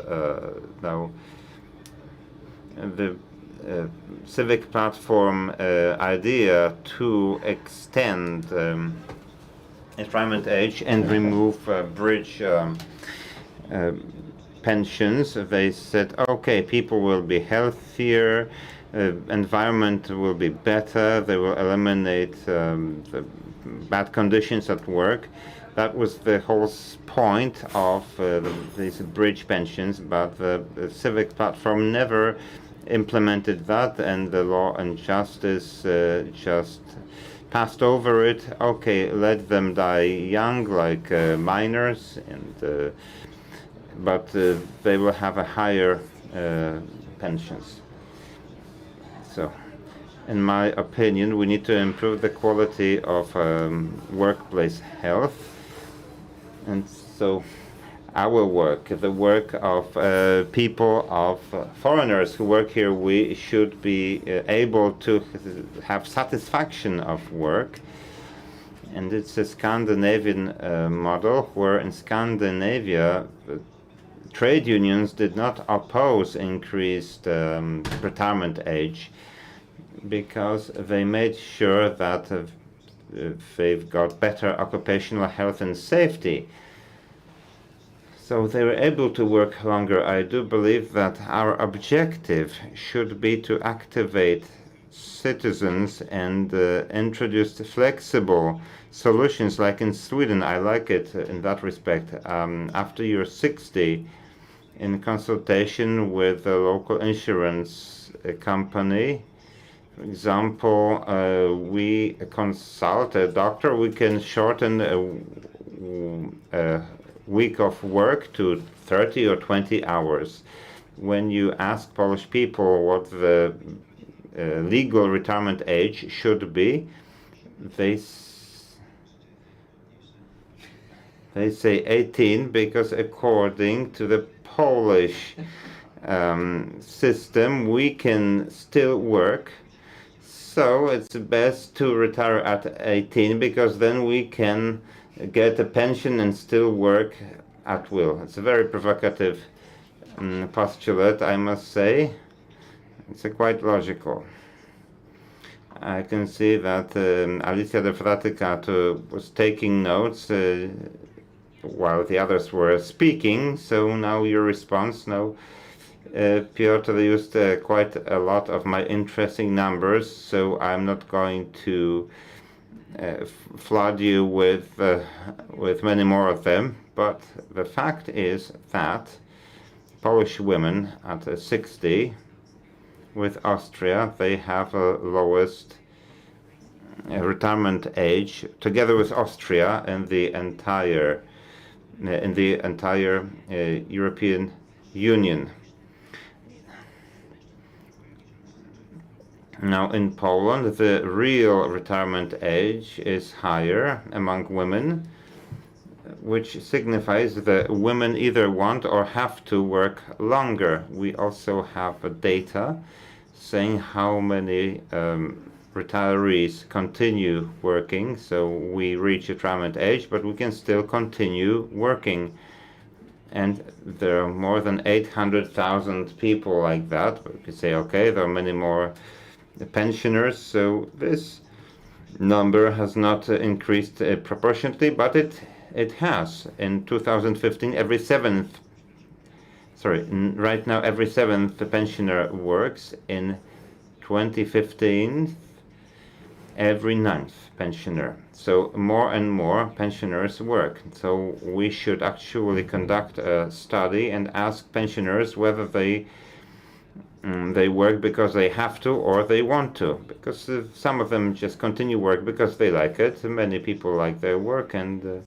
now the civic platform idea to extend retirement age and remove bridge pensions. They said, okay, people will be healthier, environment will be better, they will eliminate the bad conditions at work. That was the whole point of these bridge pensions, but the civic platform never implemented that, and the Law and Justice just passed over it. Okay, let them die young, like minors, and but they will have a higher pensions. So, in my opinion, we need to improve the quality of workplace health, and so our work, the work of people, of foreigners who work here, we should be able to have satisfaction of work. And it's a Scandinavian model, where in Scandinavia trade unions did not oppose increased retirement age, because they made sure that they've got better occupational health and safety. So they were able to work longer. I do believe that our objective should be to activate citizens and introduce flexible solutions, like in Sweden. I like it in that respect. After you're 60, in consultation with the local insurance company, for example, we consult a doctor, we can shorten a week of work to 30 or 20 hours. When you ask Polish people what the legal retirement age should be, they say 18, because according to the Polish system, we can still work. So it's best to retire at 18 because then we can get a pension and still work at will. It's a very provocative postulate, I must say. It's quite logical. I can see that Alicja de Fratyka was taking notes while the others were speaking. So now your response. Now, Piotr used quite a lot of my interesting numbers, so I'm not going to flood you with many more of them. But the fact is that Polish women at 60, with Austria, they have a lowest retirement age, together with Austria in the entire European Union. Now in Poland, the real retirement age is higher among women, which signifies that women either want or have to work longer. We also have data saying how many retirees continue working. So we reach retirement age, but we can still continue working. And there are more than 800,000 people like that. But we could say, okay, there are many more pensioners, so this number has not increased proportionately, but it has. In 2015, right now every seventh pensioner works. In 2015, every ninth pensioner. So more and more pensioners work. So we should actually conduct a study and ask pensioners whether they work because they have to or they want to, because some of them just continue work because they like it. Many people like their work, and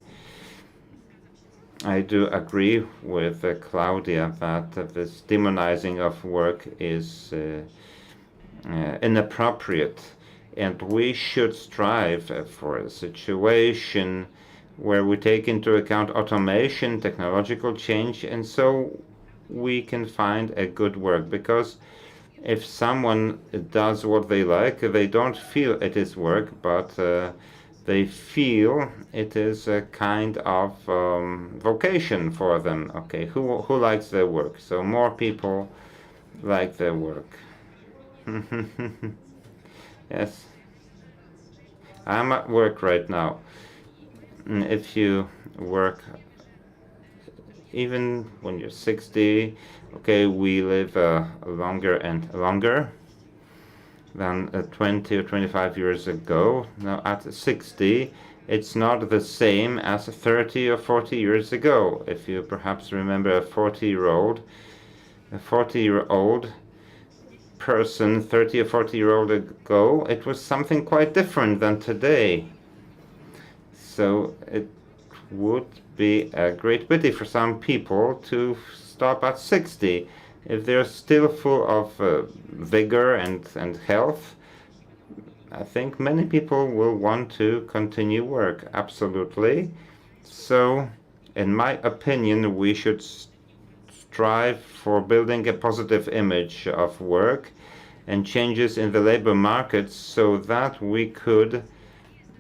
I do agree with Claudia that this demonizing of work is inappropriate, and we should strive for a situation where we take into account automation, technological change, and so we can find a good work. Because if someone does what they like, they don't feel it is work, but they feel it is a kind of vocation for them. Okay, who likes their work? So more people like their work. Yes, I'm at work right now. If you work even when you're 60, okay, we live longer and longer than 20 or 25 years ago. Now at 60, it's not the same as 30 or 40 years ago. If you perhaps remember a 40-year-old person 30 or 40-year-old ago, it was something quite different than today. So it would be a great pity for some people to stop at 60. If they're still full of vigor and health, I think many people will want to continue work, absolutely. So, in my opinion, we should strive for building a positive image of work and changes in the labor market so that we could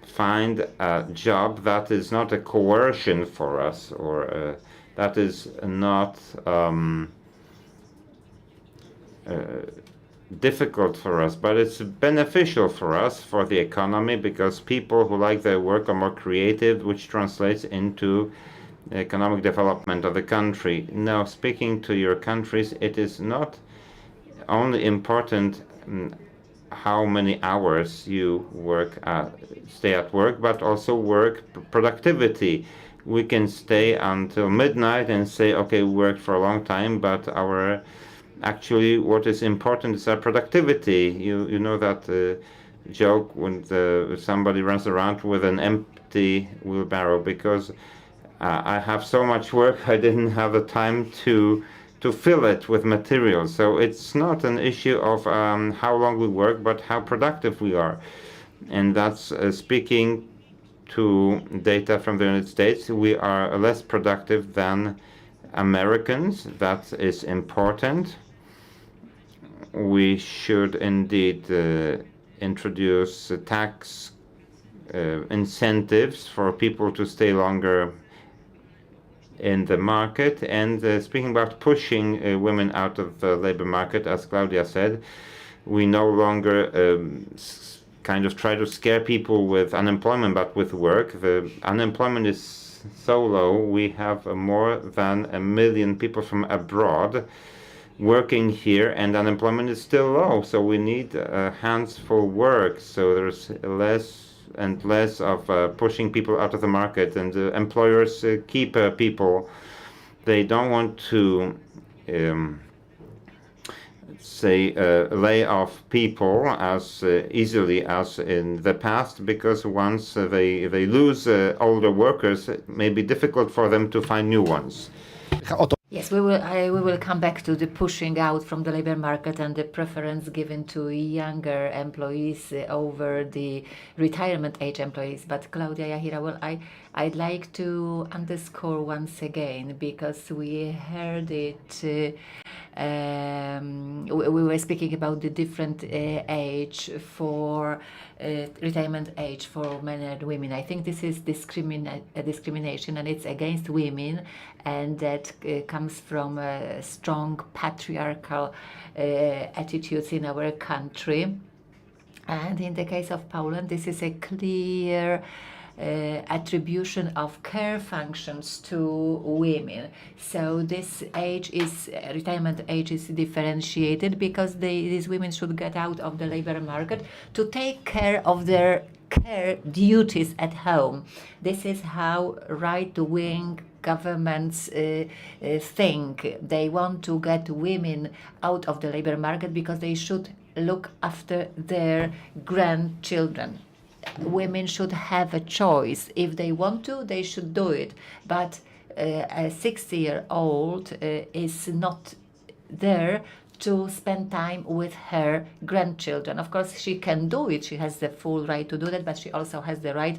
find a job that is not a coercion for us, or that is not difficult for us, but it's beneficial for us, for the economy, because people who like their work are more creative, which translates into economic development of the country. Now, speaking to your countries, it is not only important how many hours you work, stay at work, but also work productivity. We can stay until midnight and say, okay, we worked for a long time, but actually what is important is our productivity. You know that joke when somebody runs around with an empty wheelbarrow because I have so much work, I didn't have the time to fill it with material. So it's not an issue of how long we work, but how productive we are. And that's speaking to data from the United States. We are less productive than Americans. That is important. We should indeed introduce tax incentives for people to stay longer in the market. And speaking about pushing women out of the labor market, as Claudia said, we no longer kind of try to scare people with unemployment, but with work. The unemployment is so low. We have more than 1 million people from abroad working here, and unemployment is still low. So we need hands for work. So there's less and less of pushing people out of the market, and employers keep people. They don't want to lay off people as easily as in the past, because once they lose older workers, it may be difficult for them to find new ones. Yes, we will come back to the pushing out from the labor market and the preference given to younger employees over the retirement age employees. But Claudia Jachira, well, I'd like to underscore once again, because we heard it. We were speaking about the different age for retirement age for men and women. I think this is discrimination, and it's against women, and that comes from strong patriarchal attitudes in our country. And in the case of Poland, this is a clear attribution of care functions to women. So this retirement age is differentiated because these women should get out of the labor market to take care of their care duties at home. This is how right-wing governments think. They want to get women out of the labor market because they should look after their grandchildren. Women should have a choice. If they want to, they should do it. But a 60-year-old is not there to spend time with her grandchildren. Of course, she can do it. She has the full right to do that, but she also has the right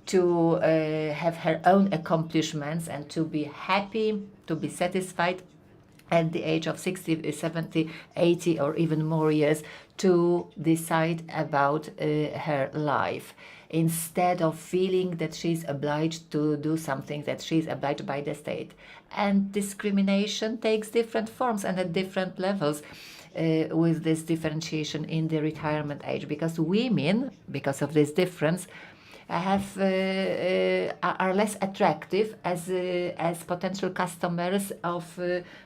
to have her own accomplishments and to be happy, to be satisfied at the age of 60, 70, 80, or even more years to decide about her life, instead of feeling that she's obliged to do something, that she's obliged by the state. And discrimination takes different forms and at different levels with this differentiation in the retirement age, because women, because of this difference, are less attractive as potential customers of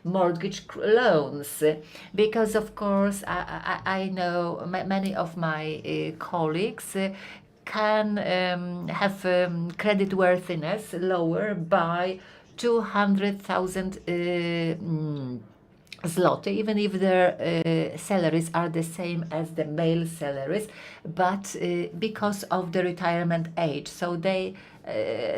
mortgage loans, because of course I know many of my colleagues can have credit worthiness lower by 200,000 zloty, even if their salaries are the same as the male salaries, but because of the retirement age. So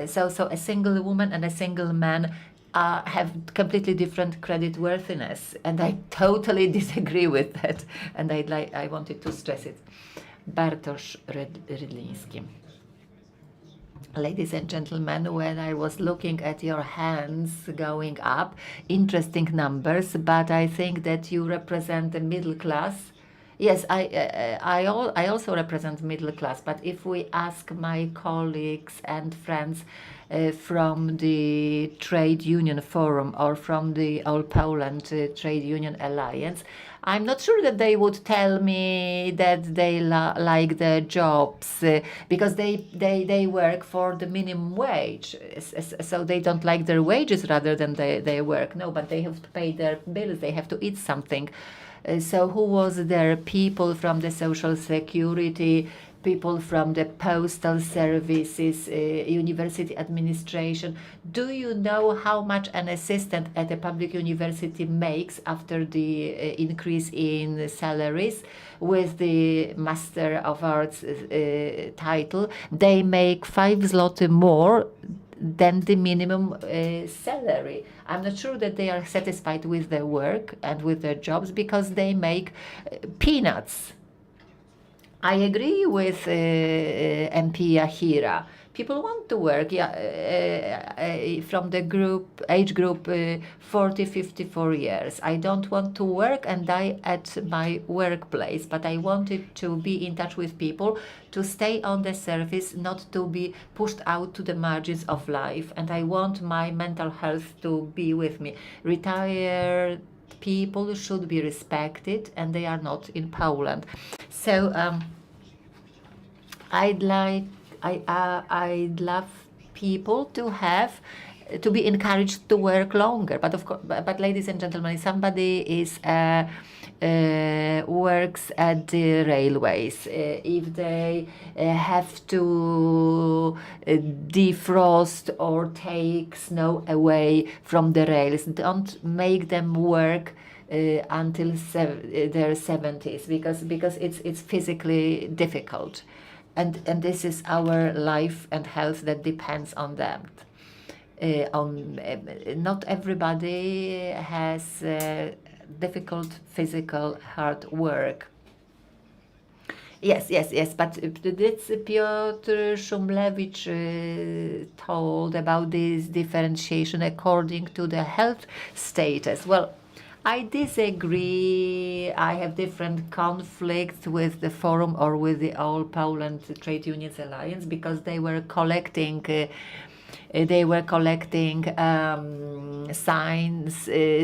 so a single woman and a single man have completely different credit worthiness, and I totally disagree with that, and I wanted to stress it. Bartosz Rydliński. Ladies and gentlemen, when I was looking at your hands going up, interesting numbers, but I think that you represent the middle class. Yes, I also represent middle class, but if we ask my colleagues and friends from the Trade Union Forum or from the All Poland Trade Union Alliance, I'm not sure that they would tell me that they like their jobs because they work for the minimum wage, so they don't like their wages rather than their work. No, but they have to pay their bills, they have to eat something. So who was there? People from the Social Security, people from the postal services, university administration. Do you know how much an assistant at a public university makes after the increase in salaries with the Master of Arts title? They make 5 zloty more than the minimum salary. I'm not sure that they are satisfied with their work and with their jobs because they make peanuts. I agree with MP Jachira. people want to work, from the age group 40, 54 years. I don't want to work and die at my workplace, but I wanted to be in touch with people, to stay on the surface, not to be pushed out to the margins of life. And I want my mental health to be with me. Retired people should be respected, and they are not in Poland. So I'd love people to be encouraged to work longer. But of course, but ladies and gentlemen, if somebody is works at the railways, if they have to defrost or take snow away from the rails, don't make them work until their 70s, because it's physically difficult. And this is our life and health that depends on them. Not everybody has difficult physical hard work. Yes, but this Piotr Szumlewicz told about this differentiation according to the health status. Well, I disagree. I have different conflicts with the Forum or with the All Poland Trade Unions Alliance, because they were collecting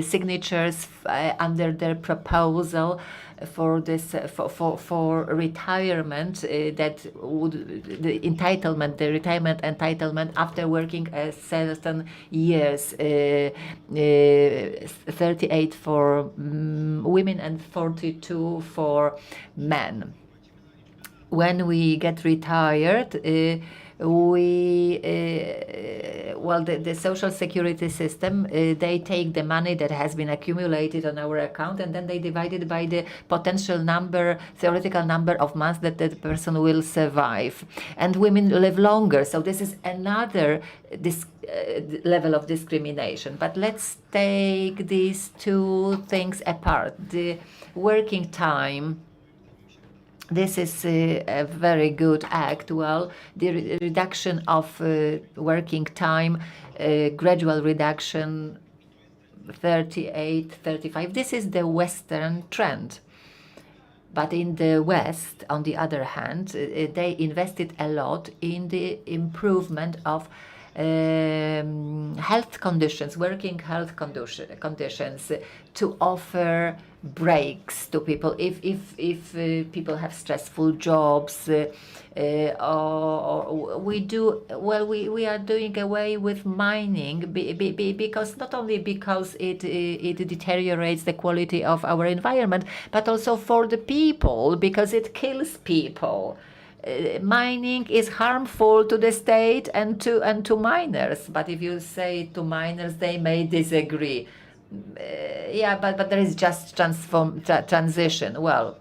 signatures under their proposal for this for retirement, that would the retirement entitlement after working a certain years, 38 for women and 42 for men. When we get retired, the social security system, they take the money that has been accumulated on our account, and then they divide it by the theoretical number of months that the person will survive. And women live longer, so this is another level of discrimination. But let's take these two things apart. The working time. This is a very good act. Well, the reduction of working time, gradual reduction, 38, 35. This is the Western trend. But in the West, on the other hand, they invested a lot in the improvement of health conditions, working health conditions, to offer breaks to people if people have stressful jobs, or we are doing away with mining because not only because it deteriorates the quality of our environment, but also for the people, because it kills people. Mining is harmful to the state and to miners. But if you say to miners, they may disagree. But there is just transition. Well,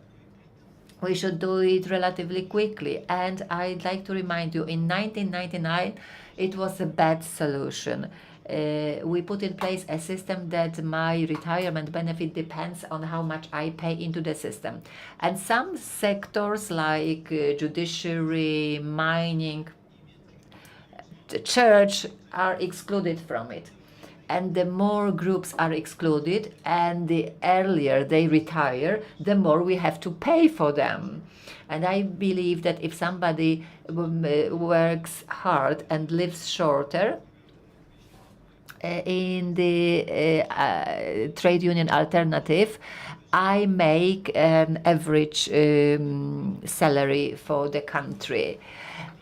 we should do it relatively quickly. And I'd like to remind you, in 1999, it was a bad solution. We put in place a system that my retirement benefit depends on how much I pay into the system. And some sectors like judiciary, mining, the church are excluded from it. And the more groups are excluded and the earlier they retire, the more we have to pay for them. And I believe that if somebody works hard and lives shorter, in the trade union alternative, I make an average salary for the country.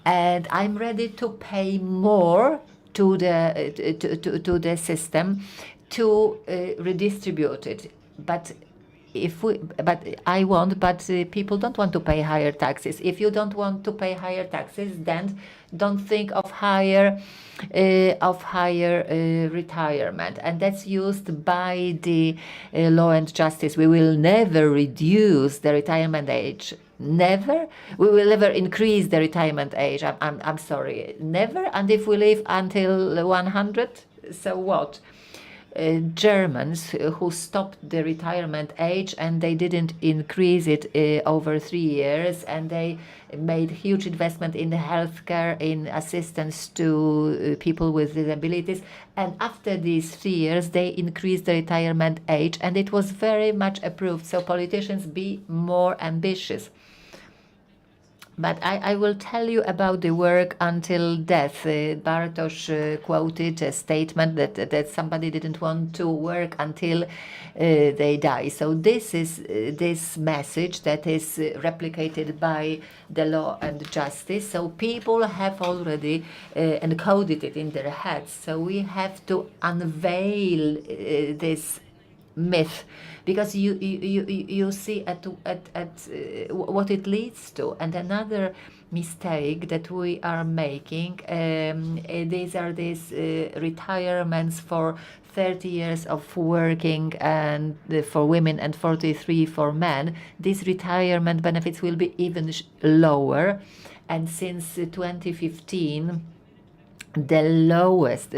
And I'm ready to pay more to the system to redistribute it. But people don't want to pay higher taxes. If you don't want to pay higher taxes, then don't think of higher retirement. And that's used by the Law and Justice. We will never reduce the retirement age. Never. We will never increase the retirement age. I'm sorry. Never. And if we live until 100, so what? Germans who stopped the retirement age and they didn't increase it over 3 years, and they made huge investment in the healthcare, in assistance to people with disabilities. And after these 3 years, they increased the retirement age, and it was very much approved. So politicians, be more ambitious. But I will tell you about the work until death. Bartosz quoted a statement that somebody didn't want to work until they die. So this is this message that is replicated by the Law and Justice. So people have already encoded it in their heads. So we have to unveil this myth, because you see at what it leads to. And another mistake that we are making, these retirements for 30 years of working and for women and 43 for men. These retirement benefits will be even lower, and since 2015 the lowest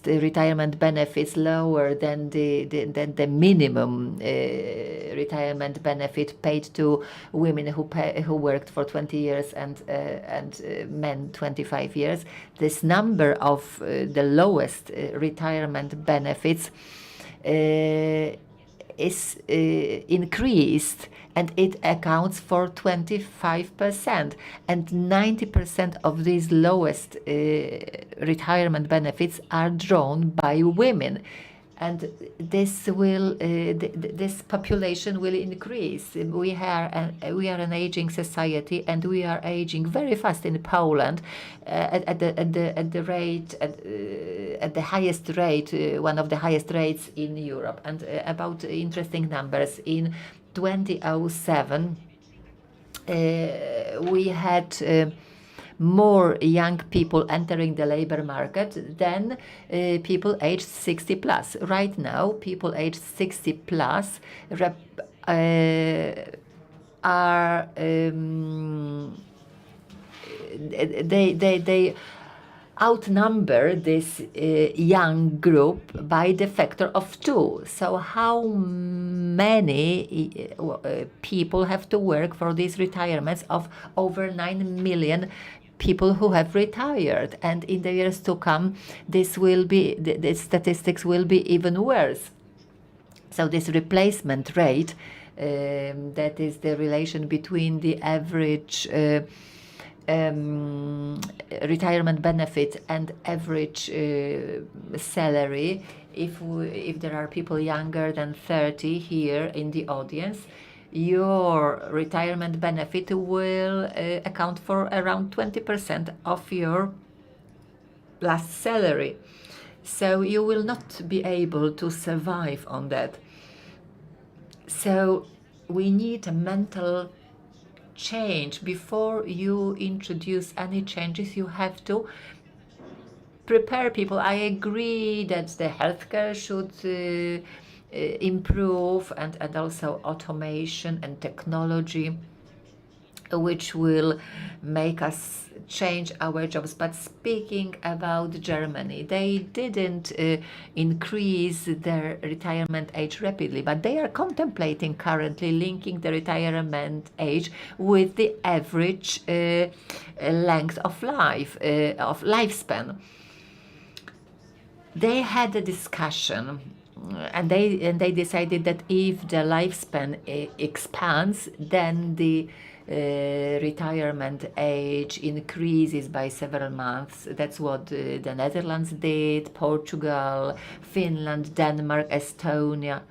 retirement benefits, lower than the minimum retirement benefit paid to women who worked for 20 years and men 25 years. This number of the lowest retirement benefits is increased, and it accounts for 25%, and 90% of these lowest retirement benefits are drawn by women. And this will this population will increase. We are an aging society, and we are aging very fast in Poland, at the highest rate, one of the highest rates in Europe. And about interesting numbers, in 2007 we had more young people entering the labor market than people aged 60 plus. Right now, people aged 60 plus are they outnumber this young group by the factor of 2. So how many people have to work for these retirements of over 9 million people who have retired? And in the years to come, this will be the statistics will be even worse. So this replacement rate, that is the relation between the average retirement benefit and average salary. If there are people younger than 30 here in the audience, your retirement benefit will account for around 20% of your last salary. So you will not be able to survive on that. So we need a mental change. Before you introduce any changes, you have to prepare people. I agree that the healthcare should improve, and also automation and technology, which will make us change our jobs. But speaking about Germany, they didn't increase their retirement age rapidly, but they are contemplating currently linking the retirement age with the average length of life, of lifespan. They had a discussion, and they decided that if the lifespan expands, then the retirement age increases by several months. That's what the Netherlands did, Portugal, Finland, Denmark, Estonia.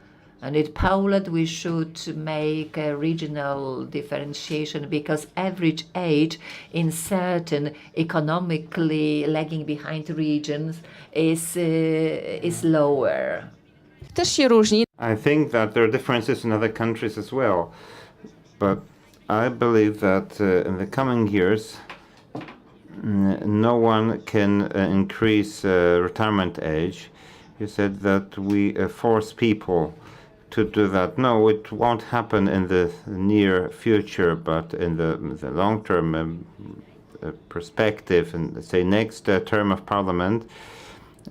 And in Poland, we should make a regional differentiation, because average age in certain economically lagging behind regions is lower. I think that there are differences in other countries as well, but I believe that in the coming years, no one can increase retirement age. You said that we force people to do that. No, it won't happen in the near future, but in the long-term perspective, and say next term of parliament,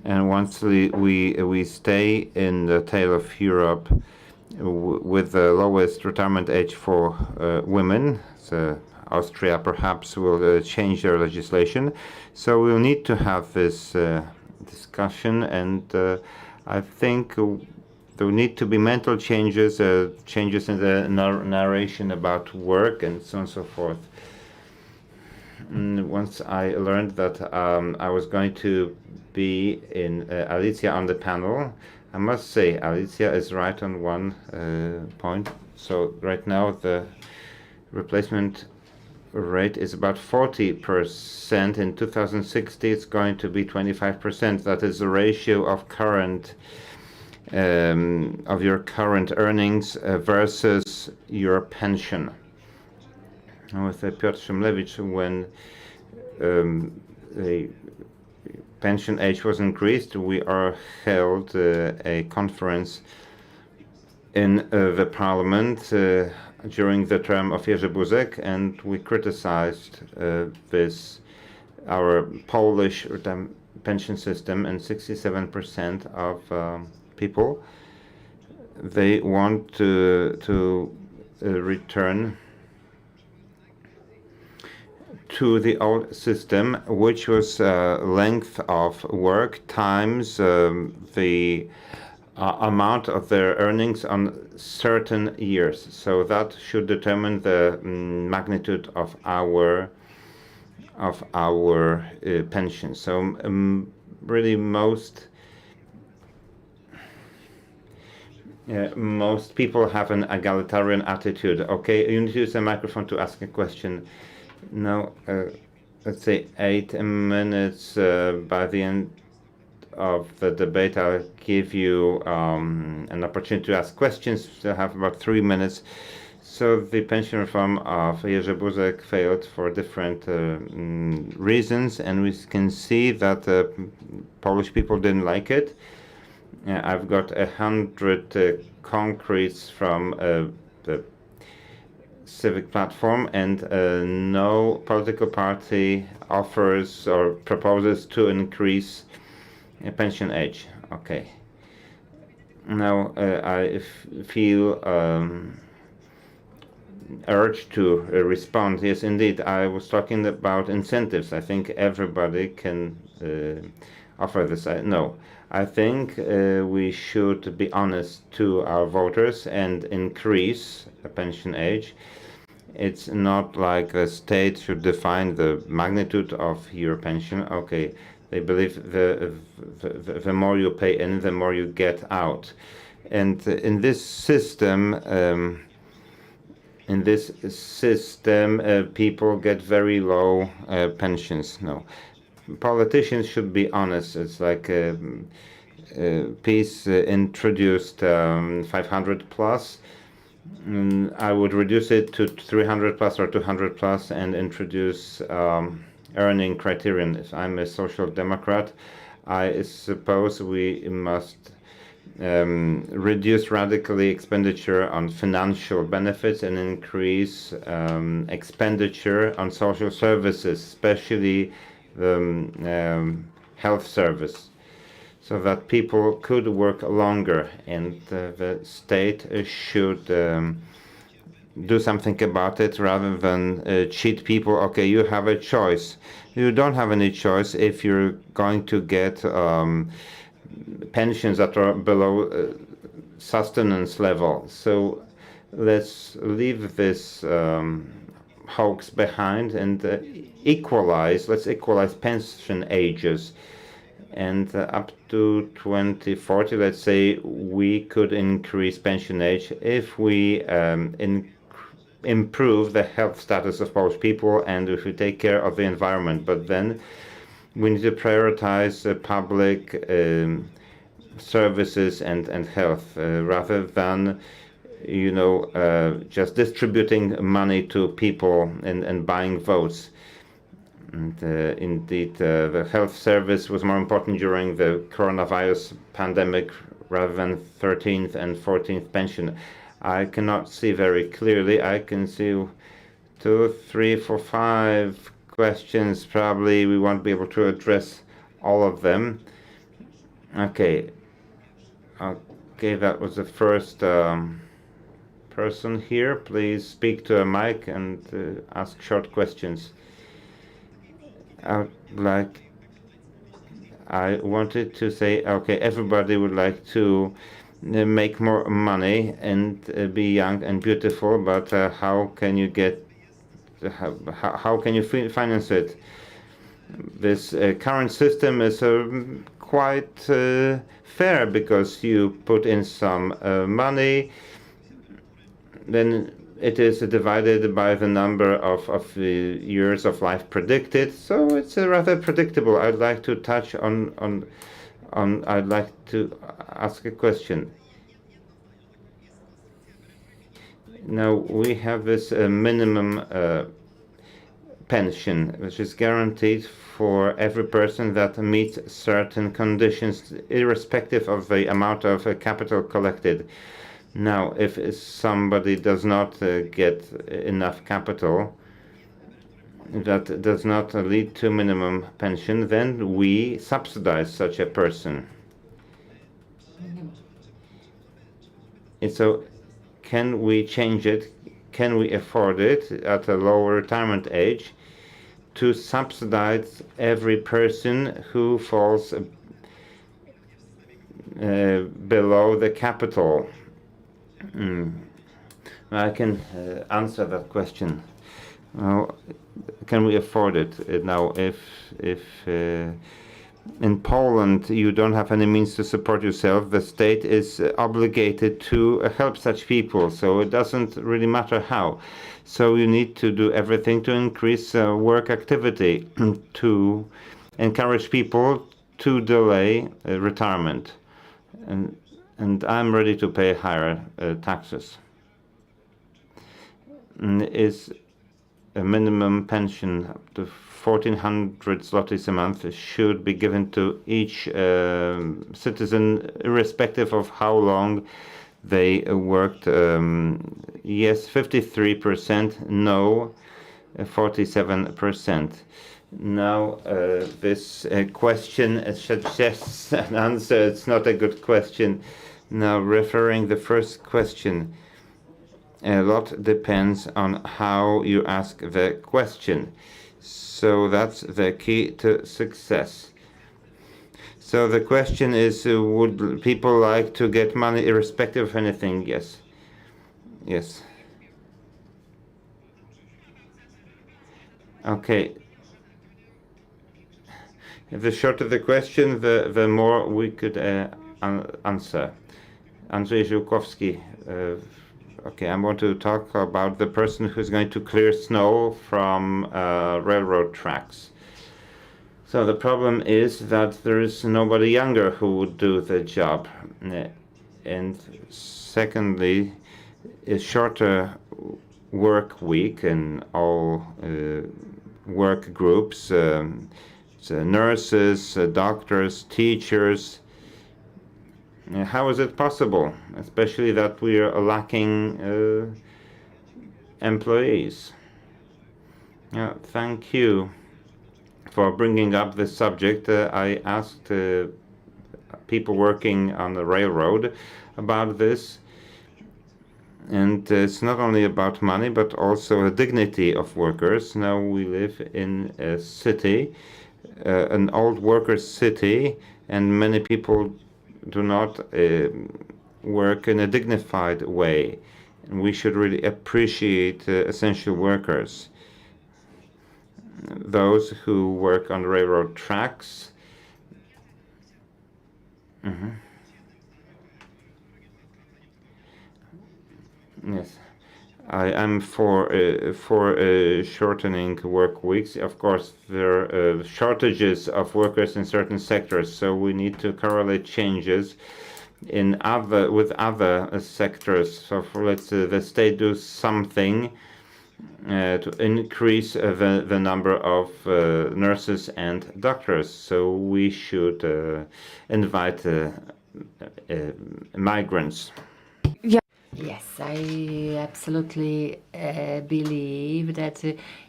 And once we stay in the tail of Europe with the lowest retirement age for women, so Austria perhaps will change their legislation. So we'll need to have this discussion, and I think there will need to be mental changes, changes in the narration about work, and so on and so forth. Once I learned that I was going to be in Alicia on the panel, I must say Alicia is right on one point. So right now the replacement rate is about 40%. In 2060 it's going to be 25%. That is the ratio of current of your current earnings versus your pension. With Piotr Szymlewicz, when the pension age was increased, we held a conference in the parliament during the term of Jerzy Buzek, and we criticized our Polish pension system, and 67% of people, they want to return to the old system, which was length of work times the amount of their earnings on certain years. So that should determine the magnitude of our pension. So really most people have an egalitarian attitude. Okay, you need to use the microphone to ask a question. Now, let's say 8 minutes. By the end of the debate, I'll give you an opportunity to ask questions. We'll have about 3 minutes. So the pension reform of Jerzy Buzek failed for different reasons, and we can see that Polish people didn't like it. I've got 100 concretes from the civic platform, and no political party offers or proposes to increase pension age. Okay. Now I feel urged to respond. Yes, indeed. I was talking about incentives. I think everybody can offer this. No. I think we should be honest to our voters and increase the pension age. It's not like the state should define the magnitude of your pension. Okay, they believe the more you pay in, the more you get out. And in this system, people get very low pensions. No. Politicians should be honest. It's like PiS introduced 500 plus. I would reduce it to 300 plus or 200 plus and introduce earning criterion. If I'm a social democrat, I suppose we must reduce radically expenditure on financial benefits and increase expenditure on social services, especially the health service, so that people could work longer, and the state should do something about it rather than cheat people. Okay, you have a choice. You don't have any choice if you're going to get pensions that are below sustenance level. So let's leave this hoax behind and let's equalize pension ages. And up to 2040, let's say, we could increase pension age if we improve the health status of Polish people and if we take care of the environment. But then we need to prioritize public services and health rather than just distributing money to people and buying votes. And indeed, the health service was more important during the coronavirus pandemic rather than 13th and 14th pension. I cannot see very clearly. I can see 2, 3, 4, 5 questions. Probably we won't be able to address all of them. Okay. Okay, that was the first person here. Please speak to a mic and ask short questions. I wanted to say, okay, everybody would like to make more money and be young and beautiful, but how can you finance it? This current system is quite fair because you put in some money, then it is divided by the number of years of life predicted, so it's rather predictable. I'd like to touch on I'd like to ask a question. Now we have this minimum pension, which is guaranteed for every person that meets certain conditions, irrespective of the amount of capital collected. Now, if somebody does not get enough capital, that does not lead to minimum pension, then we subsidize such a person. And so, can we change it? Can we afford it at a lower retirement age to subsidize every person who falls below the capital? I can answer that question. Can we afford it? Now, if in Poland you don't have any means to support yourself, the state is obligated to help such people, so it doesn't really matter how. So you need to do everything to increase work activity, to encourage people to delay retirement. And I'm ready to pay higher taxes. Is a minimum pension up to 1,400 zlotys a month should be given to each citizen, irrespective of how long they worked. Yes, 53%, no, 47%. Now, this question suggests an answer. It's not a good question. Now, referring the first question, a lot depends on how you ask the question. So that's the key to success. So the question is, would people like to get money irrespective of anything? Yes. Yes. Okay. The shorter the question, the more we could answer. Andrzej Żółkowski. Okay, I want to talk about the person who's going to clear snow from railroad tracks. So the problem is that there is nobody younger who would do the job. And secondly, a shorter work week in all work groups, nurses, doctors, teachers. How is it possible, especially that we are lacking employees? Thank you for bringing up this subject. I asked people working on the railroad about this, and it's not only about money but also the dignity of workers. Now we live in a city, an old workers' city, and many people do not work in a dignified way. We should really appreciate essential workers. Those who work on railroad tracks. Yes, I am for shortening work weeks. Of course, there are shortages of workers in certain sectors, so we need to correlate changes in with other sectors. So, let's say the state do something to increase the number of nurses and doctors. So we should invite migrants. Yes, I absolutely believe that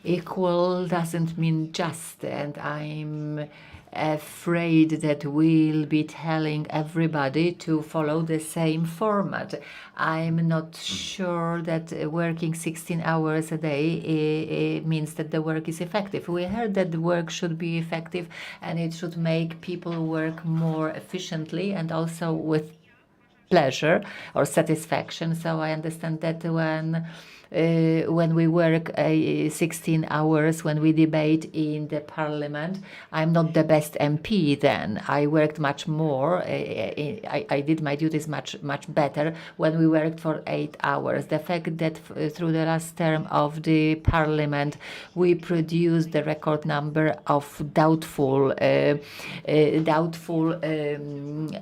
equal doesn't mean just, and I'm afraid that we'll be telling everybody to follow the same format. I'm not sure that working 16 hours a day means that the work is effective. We heard that the work should be effective and it should make people work more efficiently and also with pleasure or satisfaction. So I understand that when we work 16 hours, when we debate in the parliament, I'm not the best MP then. I worked much more. I did my duties much better when we worked for 8 hours. The fact that through the last term of the parliament, we produced the record number of doubtful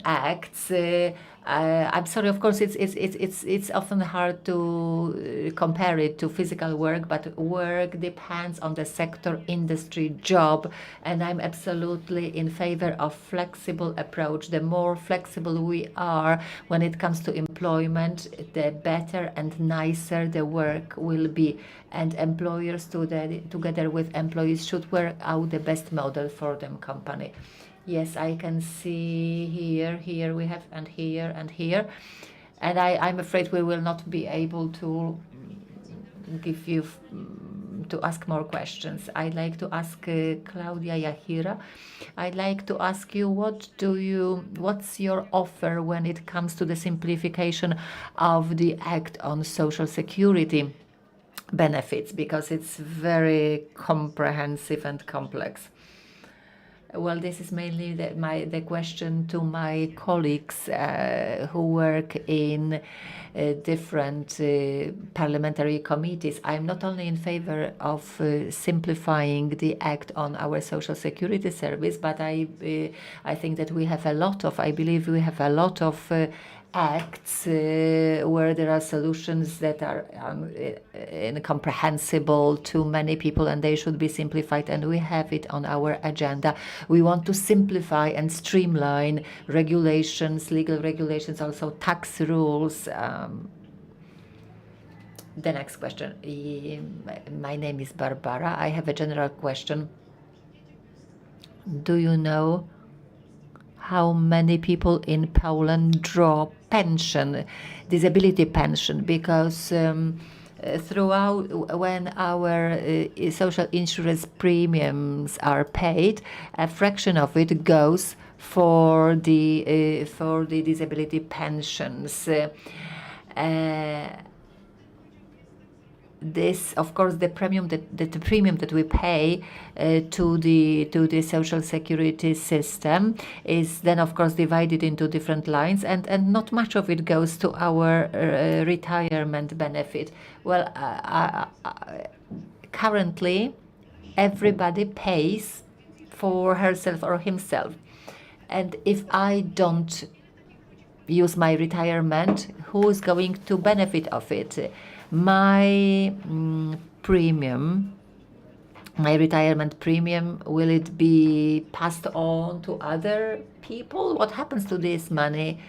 acts. I'm sorry, of course, it's often hard to compare it to physical work, but work depends on the sector, industry, job, and I'm absolutely in favor of flexible approach. The more flexible we are when it comes to employment, the better and nicer the work will be. And employers together with employees should work out the best model for them company. Yes, I can see here we have, and here, and I'm afraid we will not be able to give you to ask more questions. I'd like to ask Claudia Yahira. I'd like to ask you, what's your offer when it comes to the simplification of the Act on Social Security benefits, because it's very comprehensive and complex. Well, this is mainly the question to my colleagues who work in different parliamentary committees. I'm not only in favor of simplifying the act on our social security service, but I think that I believe we have a lot of acts where there are solutions that are incomprehensible to many people, and they should be simplified, and we have it on our agenda. We want to simplify and streamline regulations, legal regulations, also tax rules. The next question. My name is Barbara. I have a general question. Do you know how many people in Poland draw pension, disability pension? Because throughout, when our social insurance premiums are paid, a fraction of it goes for the disability pensions. This, of course, the premium that we pay to the social security system is then, of course, divided into different lines, and not much of it goes to our retirement benefit. Well, currently, everybody pays for herself or himself, and if I don't use my retirement, who is going to benefit of it? My retirement premium, will it be passed on to other people? What happens to this money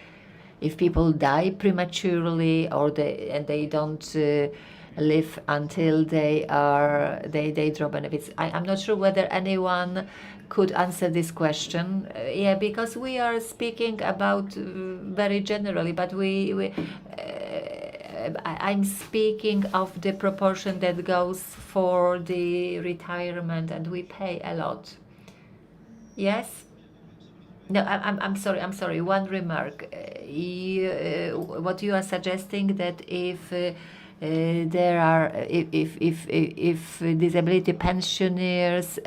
if people die prematurely, or they don't live until they draw benefits? I'm not sure whether anyone could answer this question. Yeah, because we are speaking about very generally, but I'm speaking of the proportion that goes for the retirement, and we pay a lot. Yes? No, I'm sorry. One remark. What you are suggesting, that if disability pensioners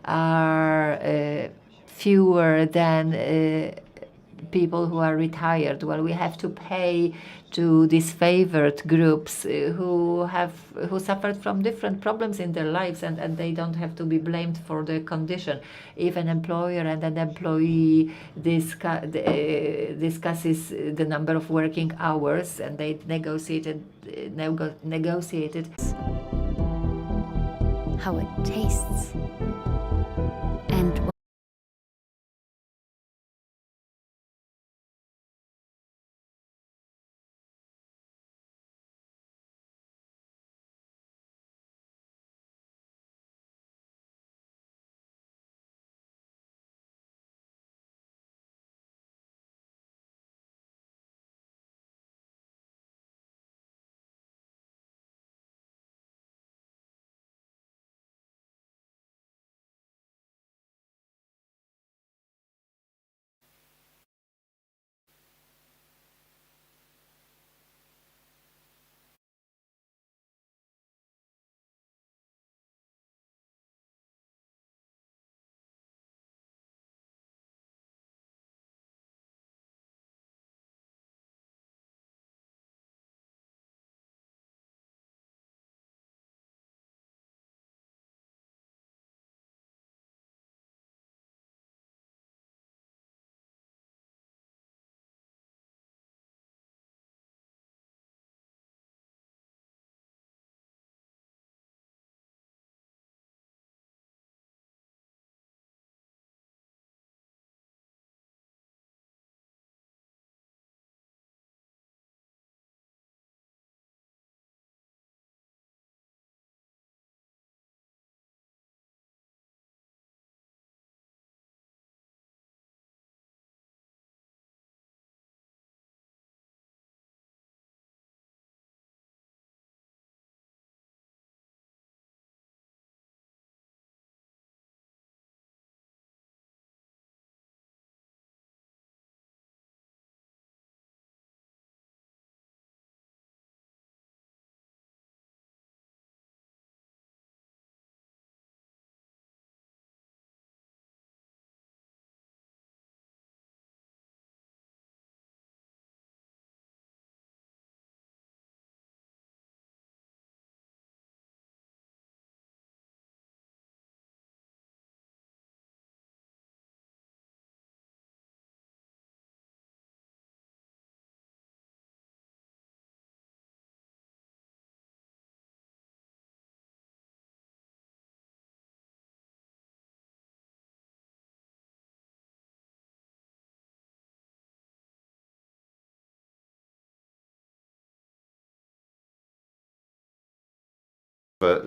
are fewer than people who are retired, well, we have to pay to disfavored groups who suffered from different problems in their lives, and they don't have to be blamed for their condition. If an employer and an employee discusses the number of working hours, and they negotiated how it tastes, and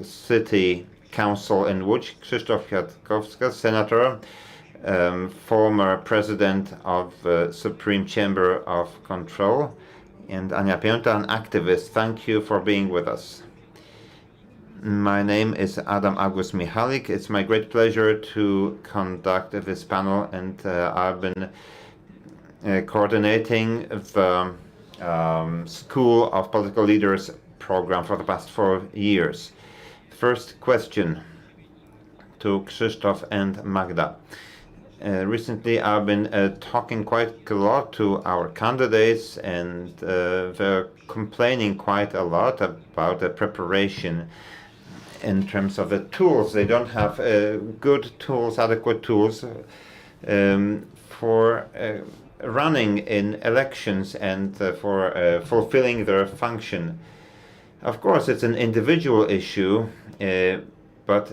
City Council in Łódź, Krzysztof Kwiatkowski, senator, former president of Supreme Chamber of Control, and Ania Pięta, an activist. Thank you for being with us. My name is Adam August Michalik. It's my great pleasure to conduct this panel, and I've been coordinating the School of Political Leaders program for the past 4 years. First question to Krzysztof and Magda. Recently, I've been talking quite a lot to our candidates, and they're complaining quite a lot about the preparation in terms of the tools. They don't have good tools, adequate tools for running in elections and for fulfilling their function. Of course, it's an individual issue, but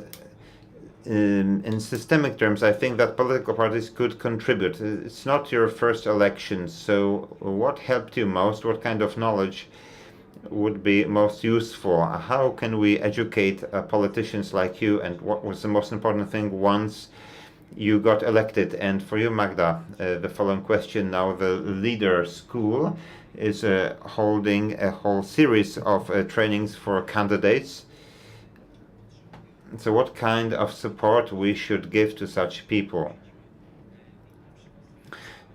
in systemic terms, I think that political parties could contribute. It's not your first election, so what helped you most? What kind of knowledge would be most useful? How can we educate politicians like you, and what was the most important thing once you got elected? And for you, Magda, the following question now. The Leader School is holding a whole series of trainings for candidates. So what kind of support we should give to such people?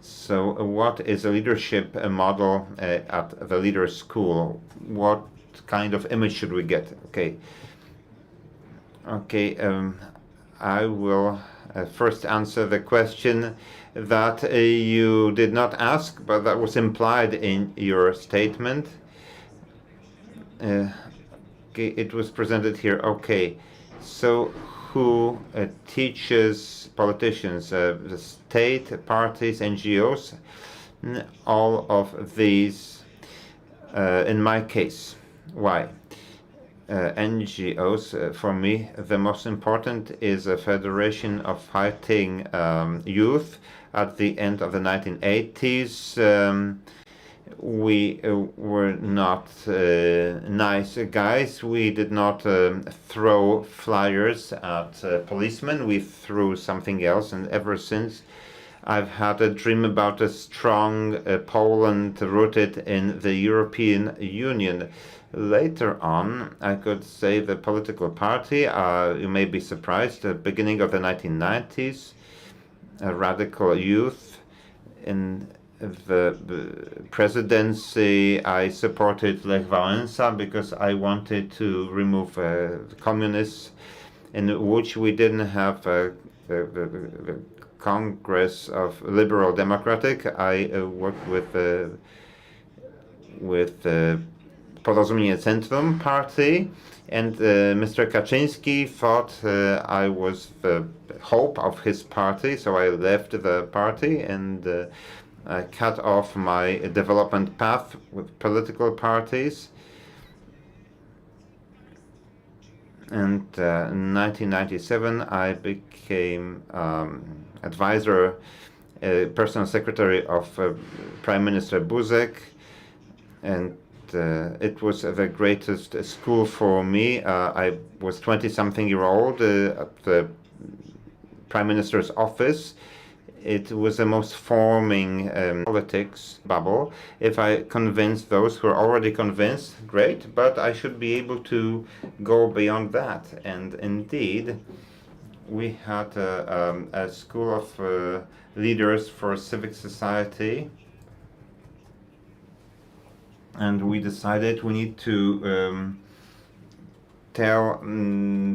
So what is a leadership model at the Leader School? What kind of image should we get? Okay, I will first answer the question that you did not ask, but that was implied in your statement. It was presented here. Okay, so who teaches politicians? The state, parties, NGOs, all of these, in my case. Why? NGOs, for me, the most important is a Federation of Fighting Youth. At the end of the 1980s, we were not nice guys. We did not throw flyers at policemen. We threw something else, and ever since I've had a dream about a strong Poland rooted in the European Union. Later on, I could say the political party, you may be surprised, the beginning of the 1990s, radical youth. In the presidency, I supported Lech Wałęsa because I wanted to remove the communists, in which we didn't have the Congress of Liberal Democratic. I worked with Porozumienie Centrum party, and Mr. Kaczyński thought I was the hope of his party, so I left the party and I cut off my development path with political parties. And in 1997, I became advisor, personal secretary of Prime Minister Buzek, and it was the greatest school for me. I was 20-something-year-old at the Prime Minister's office. It was the most forming politics bubble. If I convince those who are already convinced, great, but I should be able to go beyond that. And indeed, we had a school of leaders for civic society, and we decided we need to tell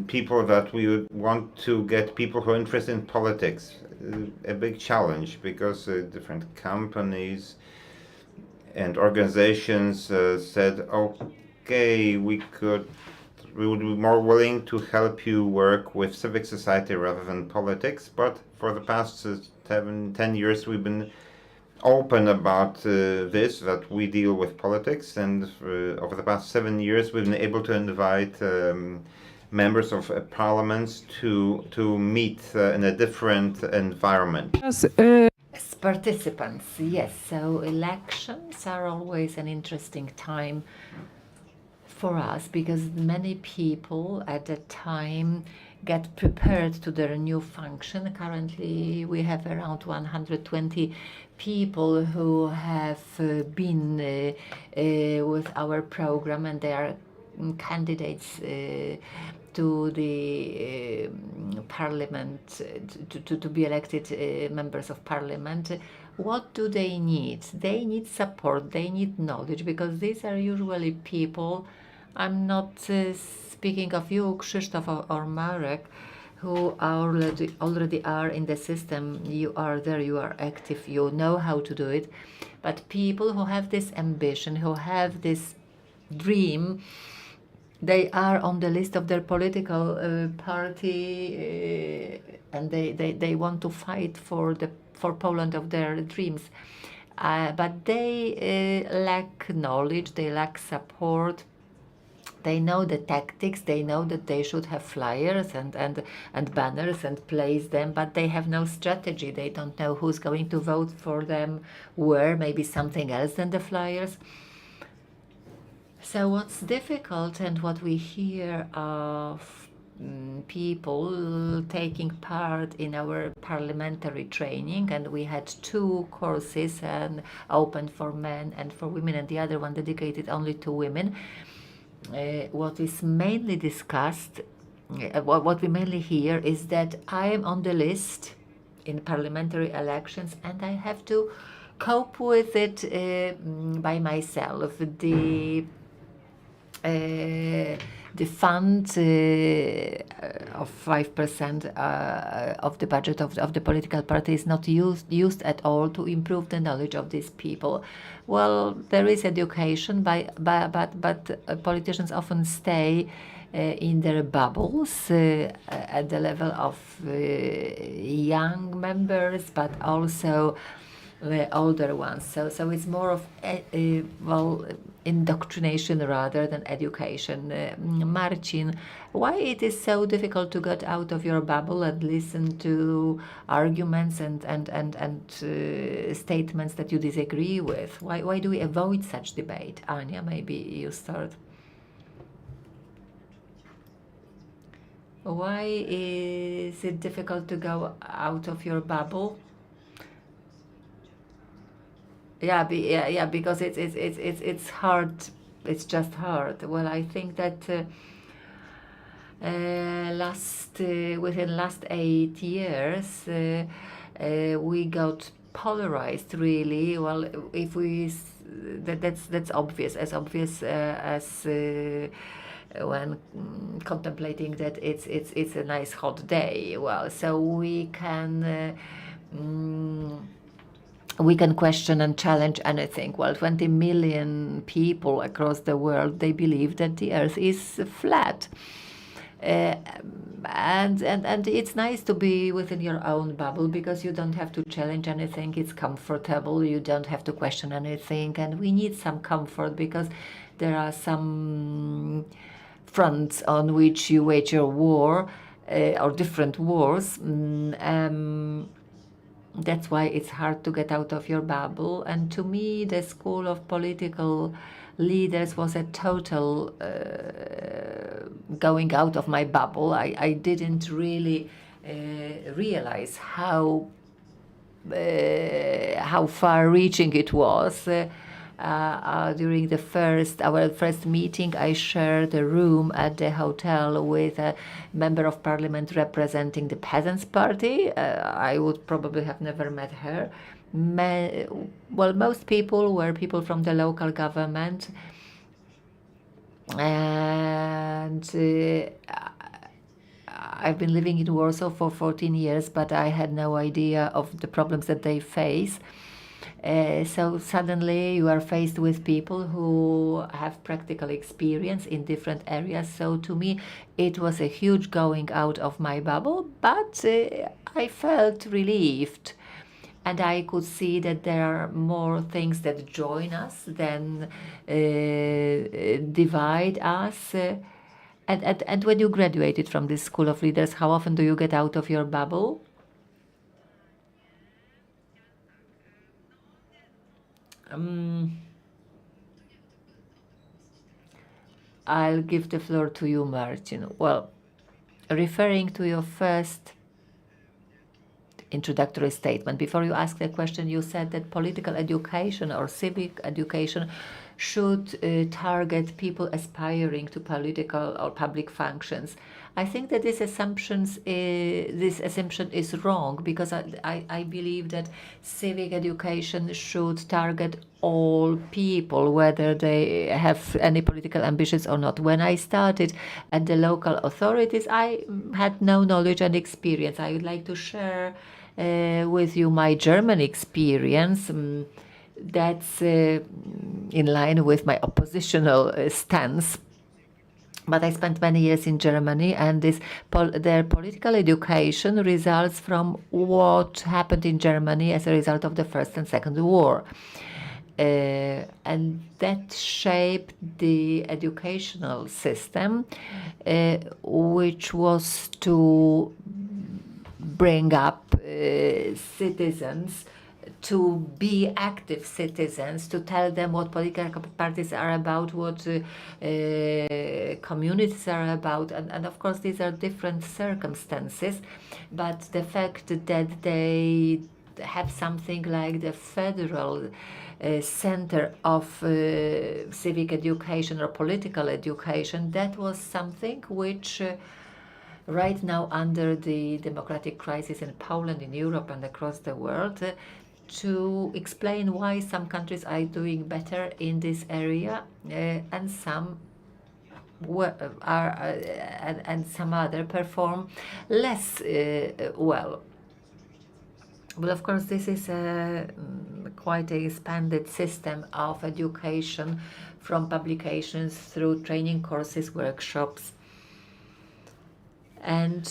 people that we would want to get people who are interested in politics. A big challenge, because different companies and organizations said, okay, we would be more willing to help you work with civic society rather than politics. But for the past 10 years, we've been open about this, that we deal with politics, and over the past 7 years we've been able to invite members of parliaments to meet in a different environment. As participants, yes, so elections are always an interesting time for us because many people at that time get prepared to their new function. Currently, we have around 120 people who have been with our program, and they are candidates to the parliament, to be elected members of parliament. What do they need? They need support, they need knowledge, because these are usually people, I'm not speaking of you, Krzysztof or Marek, who already are in the system. You are there, you are active, you know how to do it. But people who have this ambition, who have this dream, they are on the list of their political party, and they want to fight for Poland of their dreams. But they lack knowledge, they lack support. They know the tactics, they know that they should have flyers and banners and place them, but they have no strategy. They don't know who's going to vote for them, where, maybe something else than the flyers. So what's difficult, and what we hear of people taking part in our parliamentary training, and we had 2 courses, and open for men and for women, and the other one dedicated only to women. What is mainly discussed, what we mainly hear, is that I am on the list in parliamentary elections and I have to cope with it by myself. The fund of 5% of the budget of the political party is not used at all to improve the knowledge of these people. Well, there is education, but politicians often stay in their bubbles at the level of young members, but also the older ones. So it's more of indoctrination rather than education. Marcin, why it is so difficult to get out of your bubble and listen to arguments and statements that you disagree with? Why do we avoid such debate? Anya, maybe you start. Why is it difficult to go out of your bubble? Yeah, because it's hard. It's just hard. Well, I think that within last 8 years, we got polarized. Really, well, if we that's obvious, as when contemplating that it's a nice hot day. Well, so we can question and challenge anything. Well, 20 million people across the world, they believe that the earth is flat. And it's nice to be within your own bubble because you don't have to challenge anything. It's comfortable. You don't have to question anything. And we need some comfort because there are some fronts on which you wage your war, or different wars. That's why it's hard to get out of your bubble. And to me, the school of political leaders was a total going out of my bubble. I didn't really realize how far-reaching it was. During our first meeting, I shared a room at the hotel with a member of parliament representing the Peasants' Party. I would probably have never met her. Most people were people from the local government, and I've been living in Warsaw for 14 years, but I had no idea of the problems that they face. So suddenly you are faced with people who have practical experience in different areas. So to me, it was a huge going out of my bubble, but I felt relieved. And I could see that there are more things that join us than divide us. And when you graduated from this School of Leaders, how often do you get out of your bubble? I'll give the floor to you, Martin. Well, referring to your first introductory statement, before you ask the question, you said that political education or civic education should target people aspiring to political or public functions. I think that this assumption is wrong, because I believe that civic education should target all people, whether they have any political ambitions or not. When I started at the local authorities, I had no knowledge and experience. I would like to share with you my German experience. That's in line with my oppositional stance. But I spent many years in Germany, and their political education results from what happened in Germany as a result of the First and Second War. And that shaped the educational system, which was to bring up citizens to be active citizens, to tell them what political parties are about, what communities are about, and of course these are different circumstances, but the fact that they have something like the federal center of civic education or political education, that was something which right now, under the democratic crisis in Poland, in Europe and across the world, to explain why some countries are doing better in this area and some and some other perform less well. Well, of course, this is quite an expanded system of education, from publications through training courses, workshops. And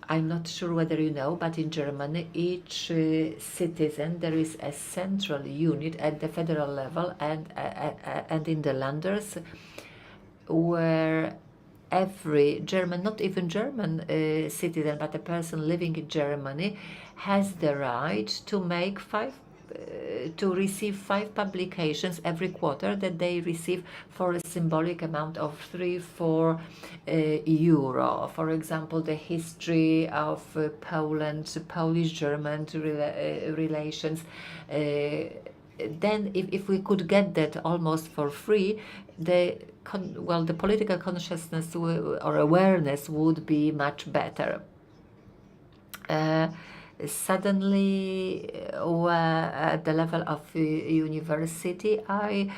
I'm not sure whether you know, but in Germany, each citizen, there is a central unit at the federal level and in the landers, where every German, not even German citizen, but a person living in Germany, has the right to make to receive 5 publications every quarter that they receive for a symbolic amount of 3-4 euro. For example, the history of Poland, Polish-German relations. Then if we could get that almost for free, the political consciousness or awareness would be much better. Suddenly, at the level of university, I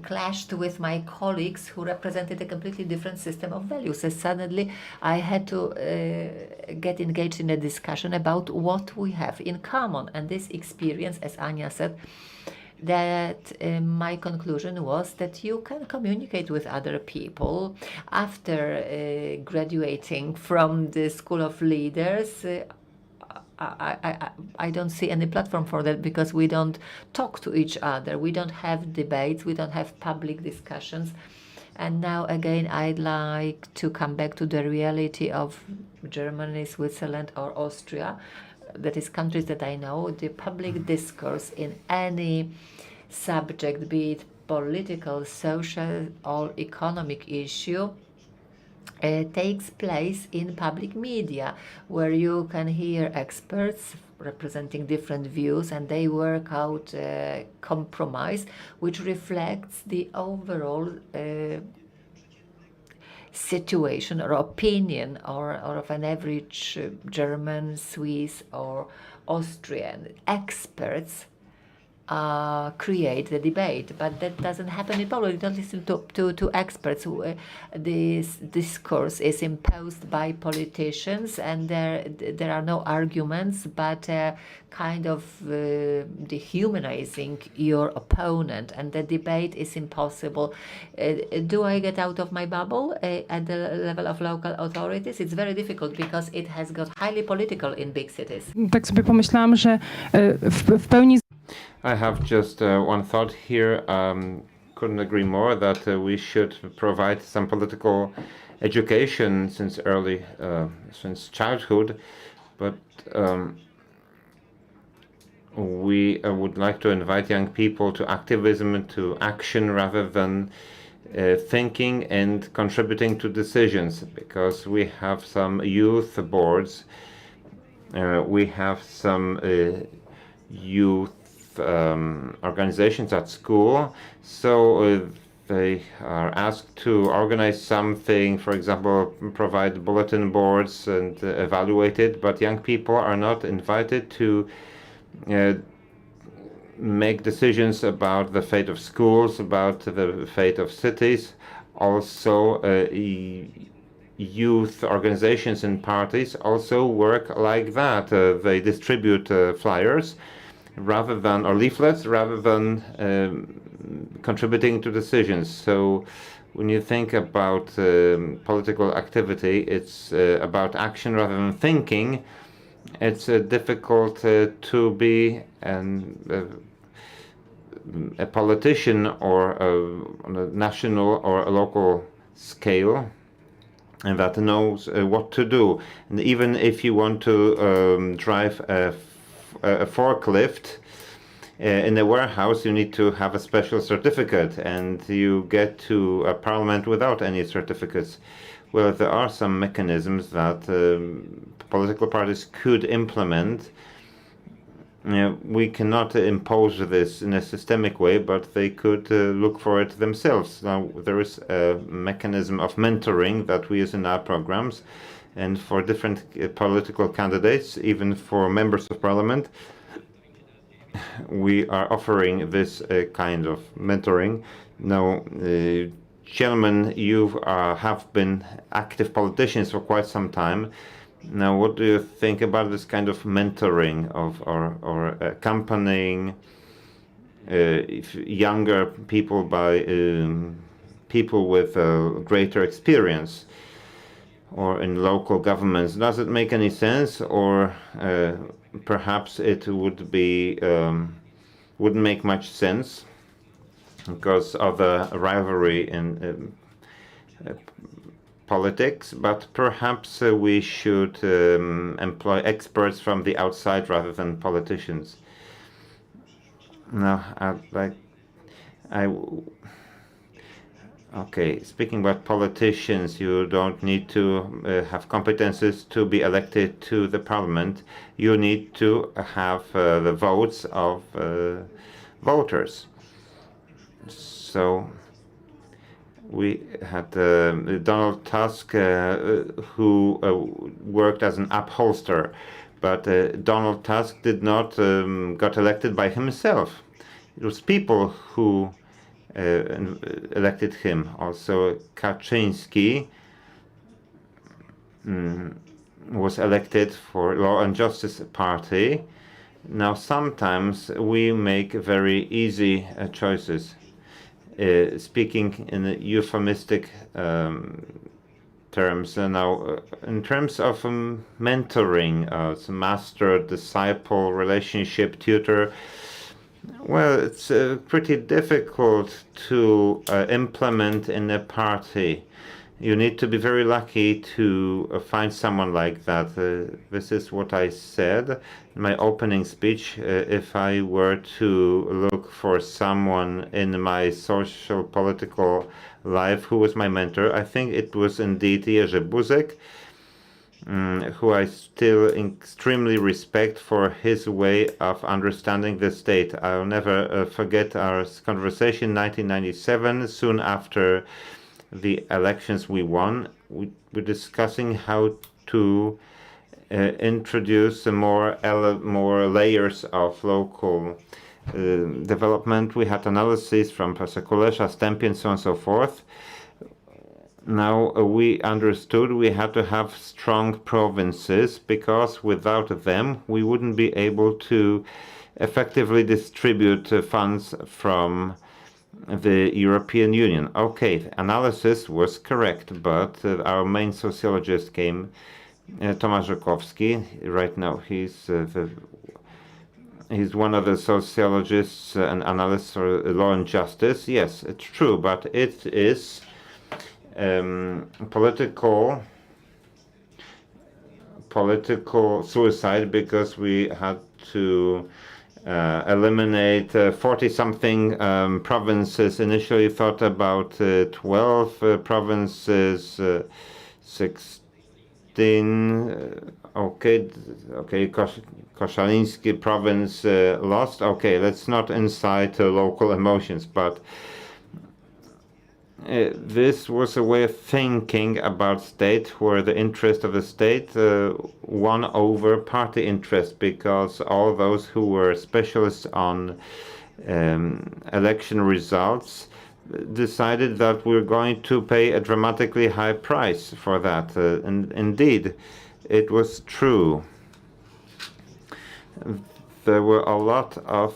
clashed with my colleagues who represented a completely different system of values. And suddenly, I had to get engaged in a discussion about what we have in common. And this experience, as Anya said, that my conclusion was that you can communicate with other people. After graduating from the School of Leaders, I don't see any platform for that, because we don't talk to each other, we don't have debates, we don't have public discussions. And now again, I'd like to come back to the reality of Germany, Switzerland or Austria, that is countries that I know. The public discourse in any subject, be it political, social or economic issue, takes place in public media, where you can hear experts representing different views, and they work out a compromise which reflects the overall situation or opinion or of an average German, Swiss or Austrian. Experts create the debate, but that doesn't happen in Poland. You don't listen to experts. This discourse is imposed by politicians, and there are no arguments, but kind of dehumanizing your opponent, and the debate is impossible. Do I get out of my bubble at the level of local authorities? It's very difficult, because it has got highly political in big cities. Tak sobie pomyślałam, że w pełni. I have just one thought here. Couldn't agree more that we should provide some political education since childhood, but we would like to invite young people to activism, to action, rather than thinking and contributing to decisions, because we have some youth boards, we have some youth organizations at school, so they are asked to organize something, for example, provide bulletin boards and evaluate it, but young people are not invited to make decisions about the fate of schools, about the fate of cities. Also, youth organizations and parties also work like that. They distribute flyers rather than, or leaflets, rather than contributing to decisions. So when you think about political activity, it's about action rather than thinking. It's difficult to be a politician or on a national or a local scale, and that knows what to do. And even if you want to drive a forklift in a warehouse, you need to have a special certificate, and you get to a parliament without any certificates. Well, there are some mechanisms that political parties could implement. We cannot impose this in a systemic way, but they could look for it themselves. Now, there is a mechanism of mentoring that we use in our programs, and for different political candidates, even for members of parliament, we are offering this kind of mentoring. Now, gentlemen, you have been active politicians for quite some time. Now, what do you think about this kind of mentoring or accompanying younger people by people with greater experience, or in local governments? Does it make any sense, or perhaps it would be wouldn't make much sense because of the rivalry in politics, but perhaps we should employ experts from the outside rather than politicians. Now, okay, speaking about politicians, you don't need to have competences to be elected to the parliament. You need to have the votes of voters. So we had Donald Tusk, who worked as an upholster, but Donald Tusk did not got elected by himself. It was people who elected him. Also, Kaczynski was elected for Law and Justice Party. Now, sometimes we make very easy choices. Speaking in euphemistic terms, now in terms of mentoring, master-disciple relationship, tutor, well, it's pretty difficult to implement in a party. You need to be very lucky to find someone like that. This is what I said in my opening speech. If I were to look for someone in my social political life who was my mentor, I think it was indeed Jerzy Buzek, who I still extremely respect for his way of understanding the state. I'll never forget our conversation in 1997, soon after the elections we won. We were discussing how to introduce more layers of local development. We had analysis from Professor Kulesza, Stępień, so on and so forth. Now we understood we had to have strong provinces, because without them we wouldn't be able to effectively distribute funds from the European Union. Okay, analysis was correct, but our main sociologist came, Tomasz Żukowski. Right now he's one of the sociologists and analysts for law and justice. Yes, it's true, but it is political suicide, because we had to eliminate 40-something provinces. Initially thought about 12 provinces, 16. Okay, Koszaliński province lost. Okay, let's not incite local emotions, but this was a way of thinking about state where the interest of the state won over party interest, because all those who were specialists on election results decided that we're going to pay a dramatically high price for that. And indeed, it was true. There were a lot of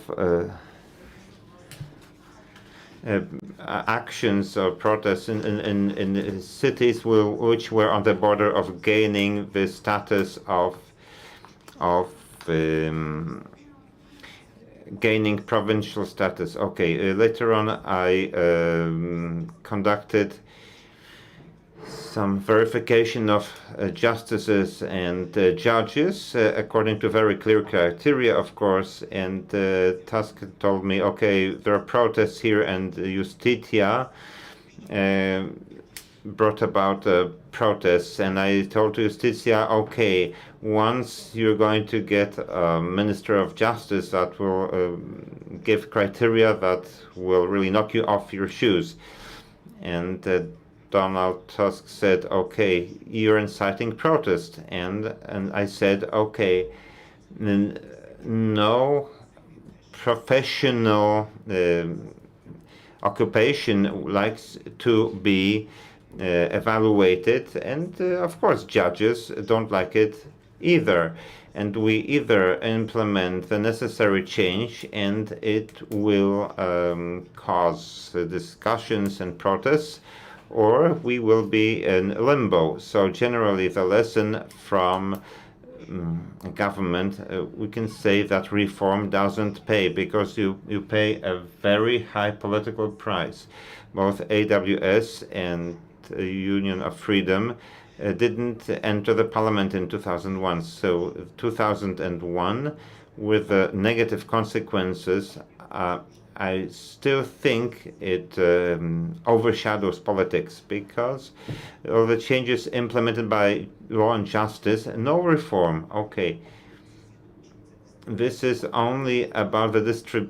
actions or protests in cities which were on the border of gaining the status of gaining provincial status. Okay, later on I conducted some verification of justices and judges according to very clear criteria, of course, and Tusk told me, okay, there are protests here, and Justitia brought about protests, and I told Justitia, okay, once you're going to get a Minister of Justice that will give criteria that will really knock you off your shoes. And Donald Tusk said, okay, you're inciting protest. And I said, okay, no professional occupation likes to be evaluated. And of course, judges don't like it either. And we either implement the necessary change and it will cause discussions and protests, or we will be in limbo. So generally the lesson from government, we can say that reform doesn't pay, because you pay a very high political price. Both AWS and Union of Freedom didn't enter the parliament in 2001. So 2001, with the negative consequences, I still think it overshadows politics, because all the changes implemented by Law and Justice, no reform. Okay, this is only about the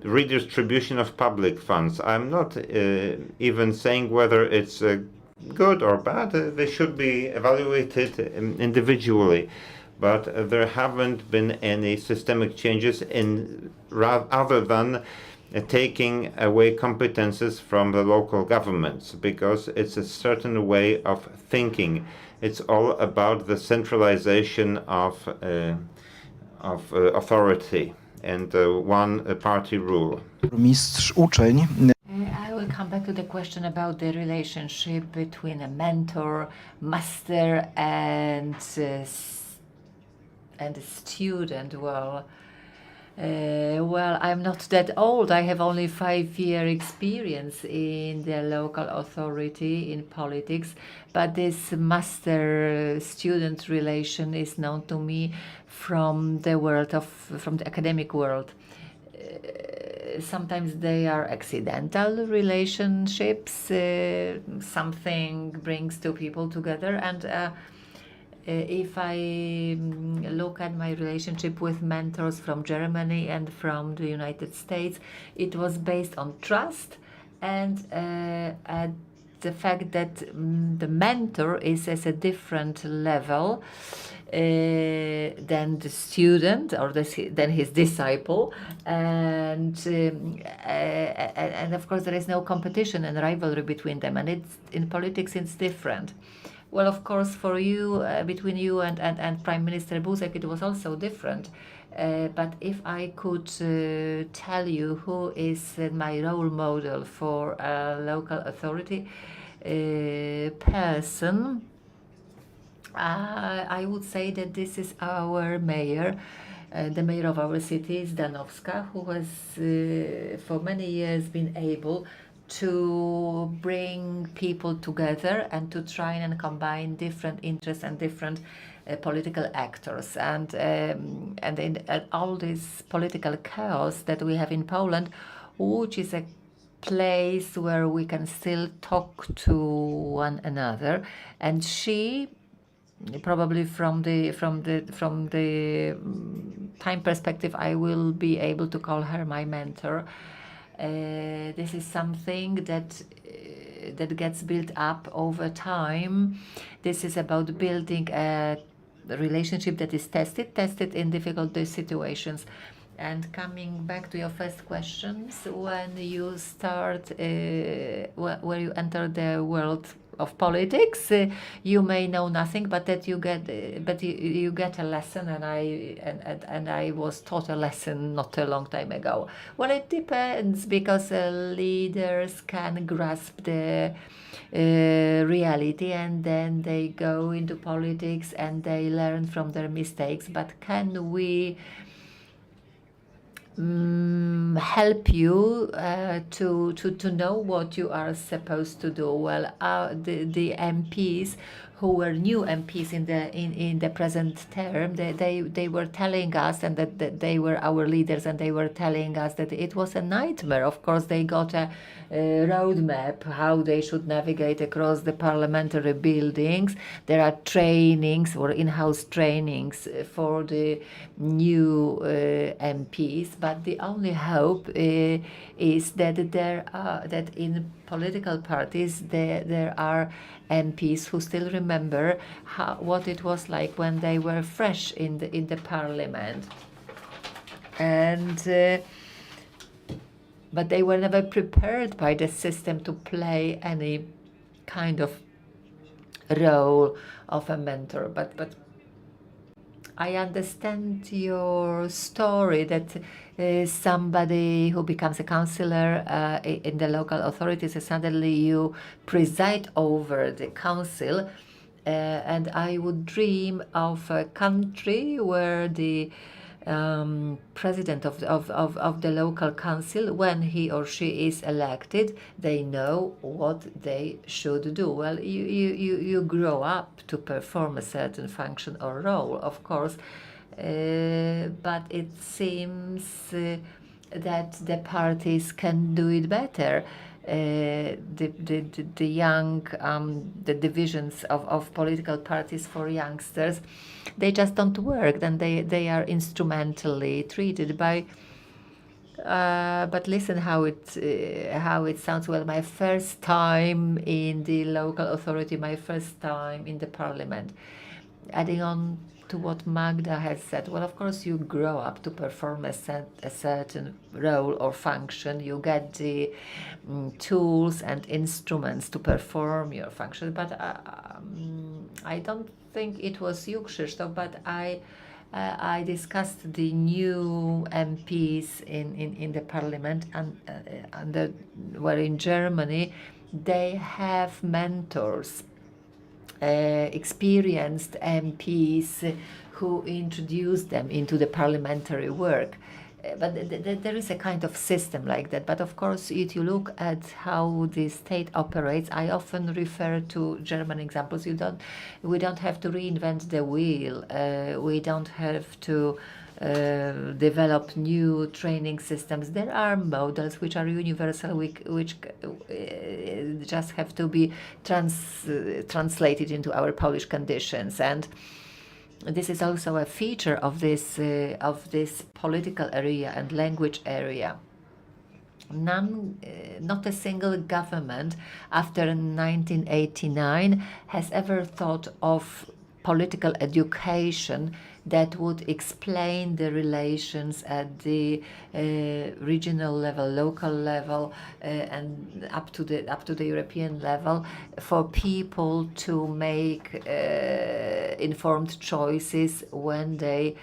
redistribution of public funds. I'm not even saying whether it's good or bad. They should be evaluated individually. But there haven't been any systemic changes other than taking away competences from the local governments, because it's a certain way of thinking. It's all about the centralization of authority and one-party rule. I will come back to the question about the relationship between a mentor, master, and a student. Well, I'm not that old. I have only 5-year experience in the local authority in politics, but this master-student relation is known to me from the academic world. Sometimes they are accidental relationships. Something brings two people together, and if I look at my relationship with mentors from Germany and from the United States, it was based on trust and the fact that the mentor is at a different level than the student or than his disciple, and of course there is no competition and rivalry between them, and it's in politics it's different. Well, of course, for you, between you and Prime Minister Buzek, it was also different. But if I could tell you who is my role model for a local authority person, I would say that this is our mayor. The mayor of our city is Danowska, who has for many years been able to bring people together and to try and combine different interests and different political actors. And in all this political chaos that we have in Poland, which is a place where we can still talk to one another. And she, probably from the time perspective, I will be able to call her my mentor. This is something that gets built up over time. This is about building a relationship that is tested in difficult situations. And coming back to your first questions, when you start, where you enter the world of politics, you may know nothing, but that you get, you get a lesson, and I was taught a lesson not a long time ago. Well, it depends, because leaders can grasp the reality, and then they go into politics and they learn from their mistakes. But can we help you to know what you are supposed to do? Well, the MPs who were new MPs in the present term, they were telling us, and that they were our leaders, and they were telling us that it was a nightmare. Of course, they got a roadmap how they should navigate across the parliamentary buildings. There are trainings or in-house trainings for the new MPs, but the only hope is that that in political parties there are MPs who still remember what it was like when they were fresh in the parliament, and but they were never prepared by the system to play any kind of role of a mentor. But I understand your story, that somebody who becomes a councillor in the local authorities, and suddenly you preside over the council, and I would dream of a country where the president of the local council, when he or she is elected, they know what they should do. Well, you grow up to perform a certain function or role, of course, but it seems that the parties can do it better. The young, the divisions of political parties for youngsters, they just don't work, then they are instrumentally treated by. But listen how it sounds. Well, my first time in the local authority, my first time in the parliament. Adding on to what Magda has said, well, of course, you grow up to perform a certain role or function. You get the tools and instruments to perform your function. But I don't think it you, Krzysztof, but I discussed the new MPs in the parliament, and where in Germany they have mentors, experienced MPs who introduce them into the parliamentary work. But there is a kind of system like that. But of course, if you look at how the state operates, I often refer to German examples. We don't have to reinvent the wheel. We don't have to develop new training systems. There are models which are universal, which just have to be translated into our Polish conditions. And this is also a feature of this political area and language area. Not a single government after 1989 has ever thought of political education that would explain the relations at the regional level, local level, and up to the European level, for people to make informed choices when they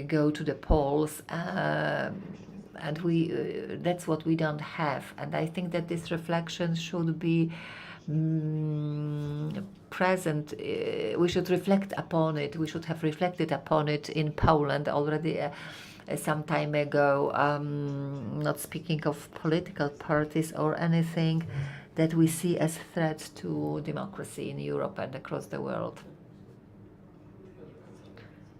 go to the polls. And that's what we don't have. And I think that this reflection should be present. We should reflect upon it. We should have reflected upon it in Poland already some time ago, not speaking of political parties or anything that we see as threats to democracy in Europe and across the world.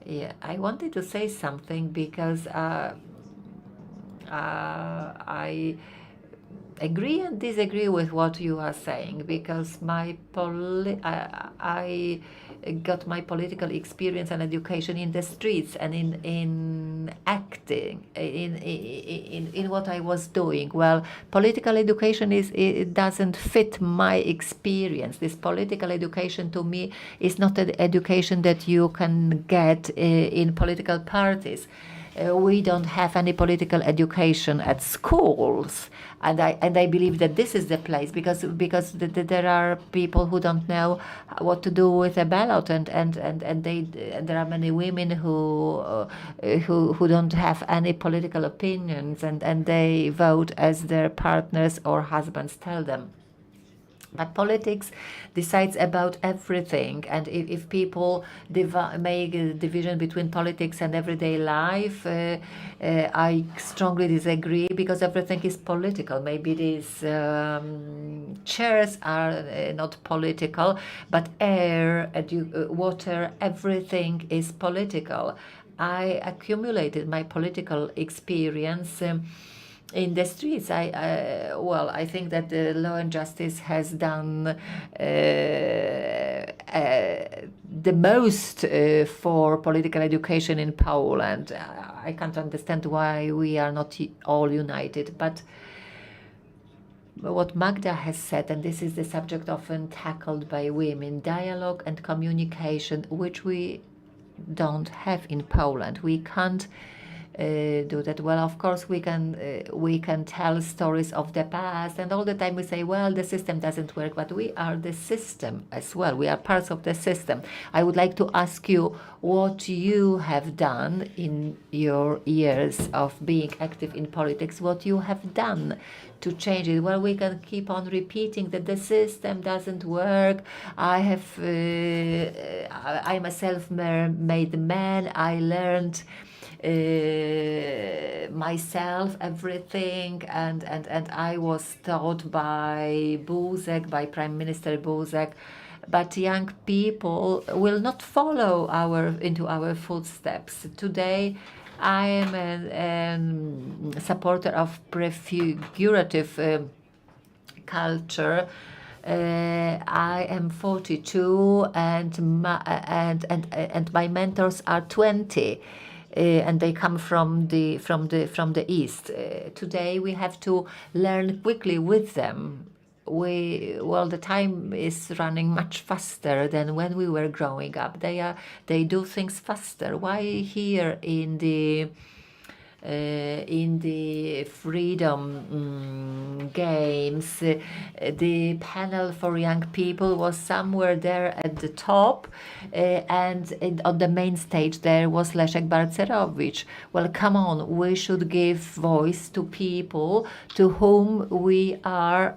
Yeah, I wanted to say something because I agree and disagree with what you are saying, because I got my political experience and education in the streets and in acting, in what I was doing. Well, political education it doesn't fit my experience. This political education to me is not an education that you can get in political parties. We don't have any political education at schools, and I believe that this is the place, because there are people who don't know what to do with a ballot, and there are many women who don't have any political opinions, and they vote as their partners or husbands tell them. But politics decides about everything, and if people make a division between politics and everyday life, I strongly disagree, because everything is political. Maybe these chairs are not political, but air, water, everything is political. I accumulated my political experience in the streets. I think that the Law and Justice has done the most for political education in Poland. I can't understand why we are not all united, but what Magda has said, and this is the subject often tackled by women, dialogue and communication, which we don't have in Poland. We can't do that. Well, of course, we can tell stories of the past, and all the time we say, well, the system doesn't work, but we are the system as well. We are parts of the system. I would like to ask you what you have done in your years of being active in politics, what you have done to change it. Well, we can keep on repeating that the system doesn't work. I'm a self-made man. I learned myself everything, and I was taught by Buzek, by Prime Minister Buzek, but young people will not follow into our footsteps. Today I am a supporter of prefigurative culture. I am 42, and my mentors are 20. And they come from the east. Today we have to learn quickly with them. The time is running much faster than when we were growing up. They do things faster. Why here in the freedom games, the panel for young people was somewhere there at the top, and on the main stage there was Leszek Balcerowicz. Well, come on, we should give voice to people to whom we are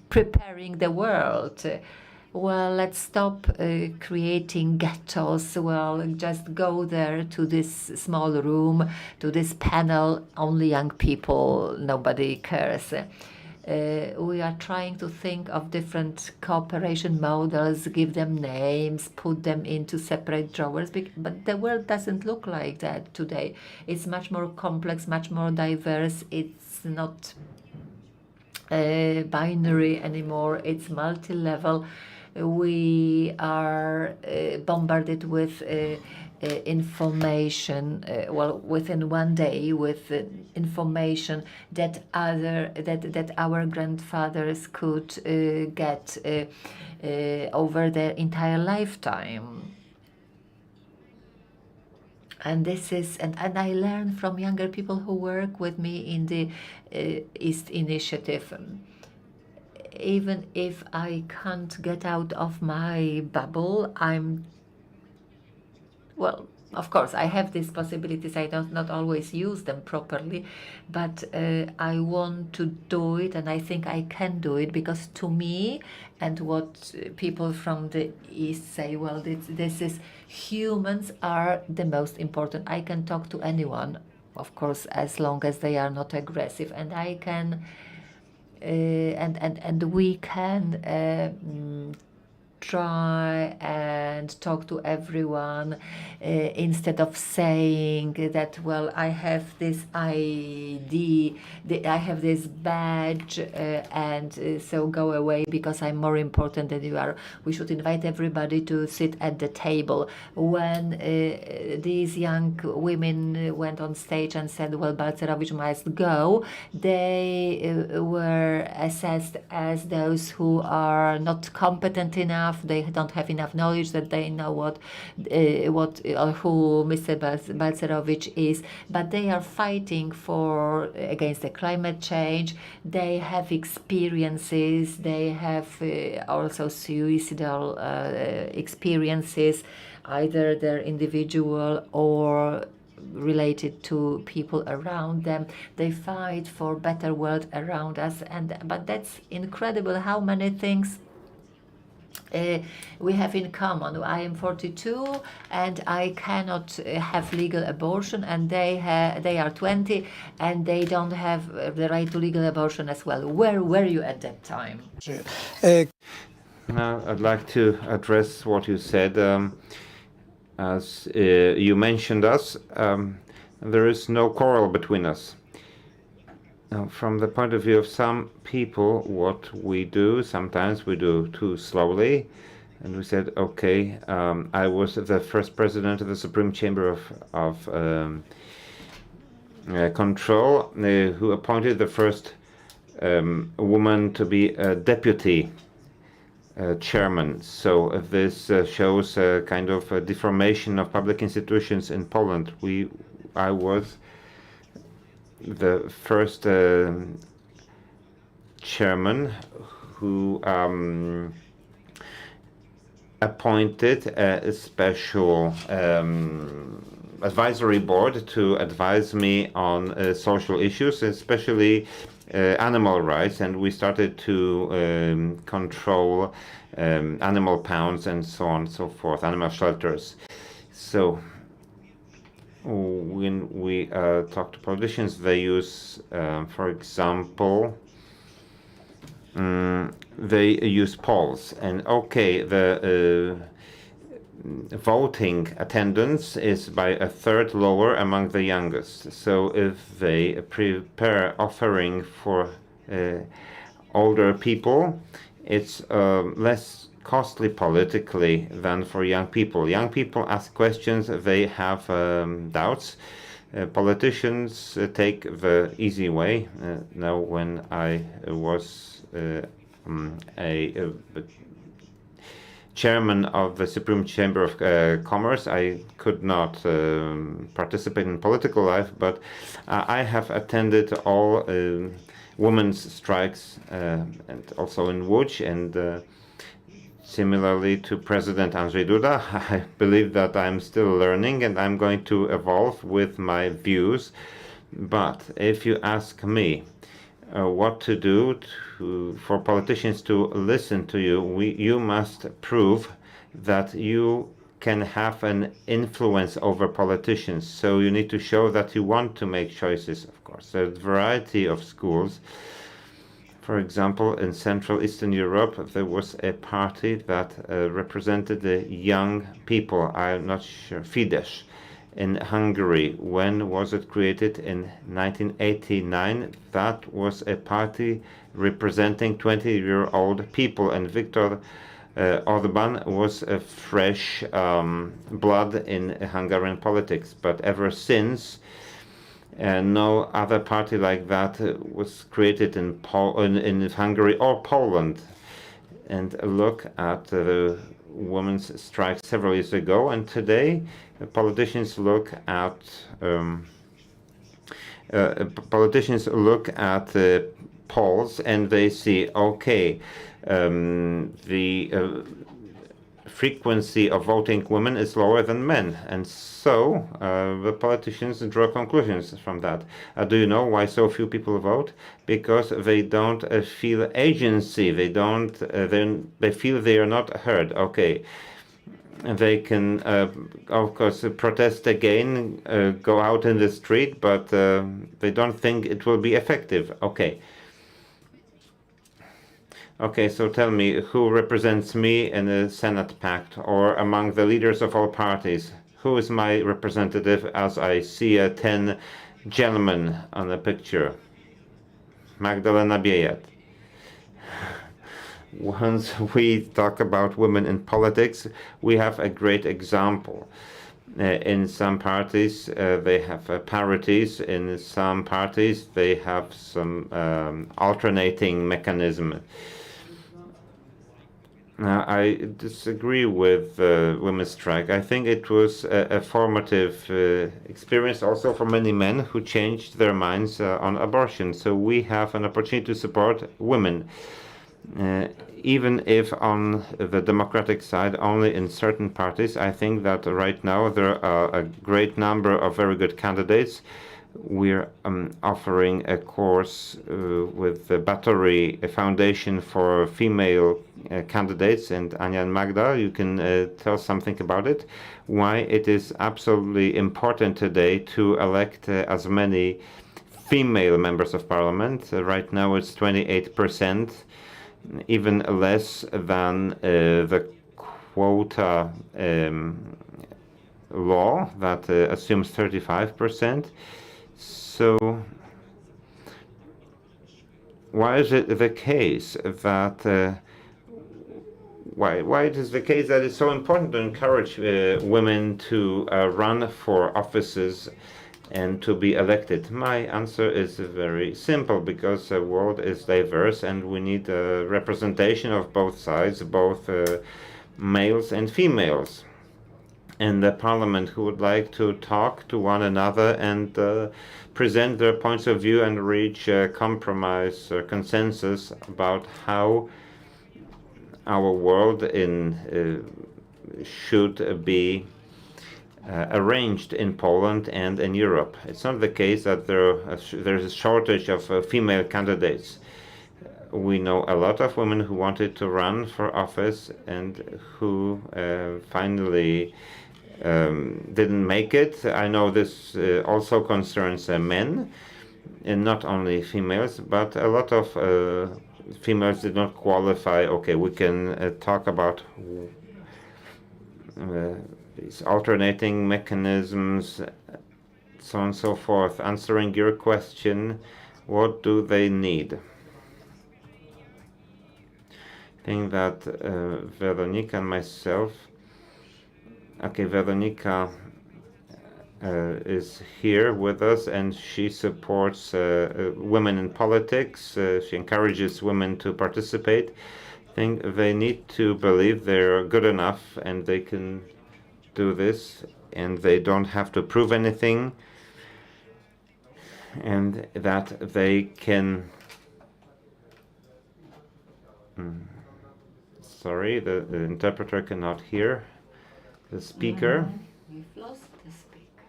preparing the world. Well, let's stop creating ghettos. Well, just go there to this small room, to this panel, only young people, nobody cares. We are trying to think of different cooperation models, give them names, put them into separate drawers, but the world doesn't look like that today. It's much more complex, much more diverse. It's not binary anymore, it's multi-level. We are bombarded with information, within one day, with information that our grandfathers could get over their entire lifetime. And this is, and I learn from younger people who work with me in the East Initiative. Even if I can't get out of my bubble, Of course, I have these possibilities. I don't not always use them properly, but I want to do it, and I think I can do it because to me, and what people from the East say, well, this is humans are the most important. I can talk to anyone, of course, as long as they are not aggressive, and I can, and we can. Try and talk to everyone instead of saying that, well, I have this ID, I have this badge, and so go away because I'm more important than you are. We should invite everybody to sit at the table. When these young women went on stage and said, well, Balcerowicz must go, they were assessed as those who are not competent enough. They don't have enough knowledge that they know what or who Mr. Balcerowicz is, but they are fighting against the climate change. They have experiences. They have also suicidal experiences, either they're individual or related to people around them. They fight for a better world around us, but that's incredible how many things we have in common. I am 42 and I cannot have legal abortion, and they are 20 and they don't have the right to legal abortion as well. Where were you at that time? Now, I'd like to address what you said. As you mentioned us, there is no quarrel between us. Now, from the point of view of some people, what we do, sometimes we do too slowly. And we said, okay, I was the first president of the Supreme Chamber of Control, who appointed the first woman to be a deputy chairman. So this shows a kind of a deformation of public institutions in Poland. I was the first chairman who appointed a special advisory board to advise me on social issues, especially animal rights, and we started to control animal pounds and so on and so forth, animal shelters. So when we talk to politicians, they use, for example, they use polls, and okay, the voting attendance is by a third lower among the youngest. So if they prepare offering for older people, it's less costly politically than for young people. Young people ask questions, they have doubts. Politicians take the easy way. Now, when I was a chairman of the Supreme Chamber of Commerce, I could not participate in political life, but I have attended all women's strikes and also in Łódź, and similarly to President Andrzej Duda, I believe that I'm still learning and I'm going to evolve with my views. But if you ask me what to do for politicians to listen to you, you must prove that you can have an influence over politicians. So you need to show that you want to make choices, of course. There's a variety of schools. For example, in Central Eastern Europe, there was a party that represented the young people. I'm not sure. Fidesz. In Hungary, when was it created? In 1989. That was a party representing 20-year-old people, and Viktor Orbán was a fresh blood in Hungarian politics. But ever since, no other party like that was created in Hungary or Poland. And look at the women's strike several years ago, and today politicians look at polls and they see, okay, the frequency of voting women is lower than men, and so the politicians draw conclusions from that. Do you know why so few people vote? Because they don't feel agency. They don't. They feel they are not heard. Okay, they can, of course, protest again, go out in the street, but they don't think it will be effective. Okay. Okay, so tell me, who represents me in the Senate Pact, or among the leaders of all parties? Who is my representative as I see 10 gentlemen on the picture? Magdalena Biejat. Once we talk about women in politics, we have a great example. In some parties, they have parities. In some parties, they have some alternating mechanism. I disagree with women's strike. I think it was a formative experience also for many men who changed their minds on abortion. So we have an opportunity to support women. Even if on the Democratic side, only in certain parties, I think that right now there are a great number of very good candidates. We're offering a course with the Battery Foundation for female candidates, and Anya and Magda, you can tell something about it, why it is absolutely important today to elect as many female members of parliament. Right now it's 28%, even less than the quota law that assumes 35%. So why is it the case that why it is the case that it's so important to encourage women to run for offices and to be elected? My answer is very simple, because the world is diverse and we need a representation of both sides, both males and females in the parliament, who would like to talk to one another and present their points of view and reach a compromise or consensus about how our world should be arranged in Poland and in Europe. It's not the case that there's a shortage of female candidates. We know a lot of women who wanted to run for office and who finally didn't make it. I know this also concerns men, and not only females, but a lot of females did not qualify. Okay, we can talk about these alternating mechanisms, so on and so forth. Answering your question, what do they need? I think that Veronika and myself, okay, Veronika is here with us and she supports women in politics. She encourages women to participate. I think they need to believe they're good enough and they can do this, and they don't have to prove anything, and that they can sorry, the interpreter cannot hear the speaker. We've lost the speaker.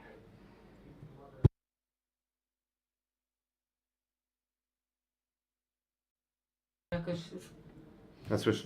That's what.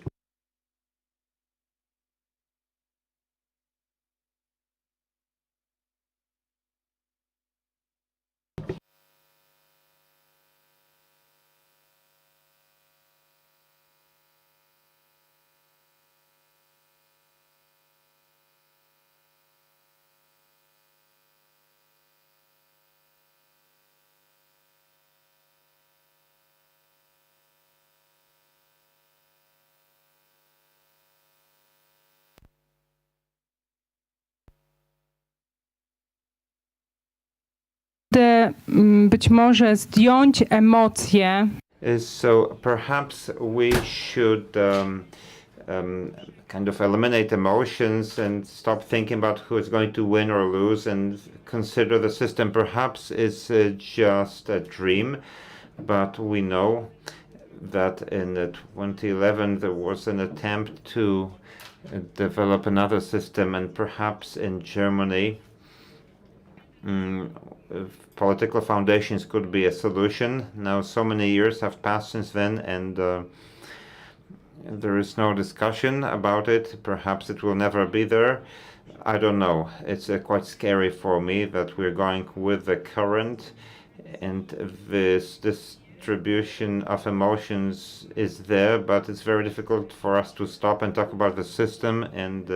Być może zdjąć emocje. So perhaps we should kind of eliminate emotions and stop thinking about who is going to win or lose and consider the system perhaps is just a dream. But we know that in 2011 there was an attempt to develop another system, and perhaps in Germany, political foundations could be a solution. Now, so many years have passed since then, and there is no discussion about it. Perhaps it will never be there. I don't know. It's quite scary for me that we're going with the current, and this distribution of emotions is there, but it's very difficult for us to stop and talk about the system and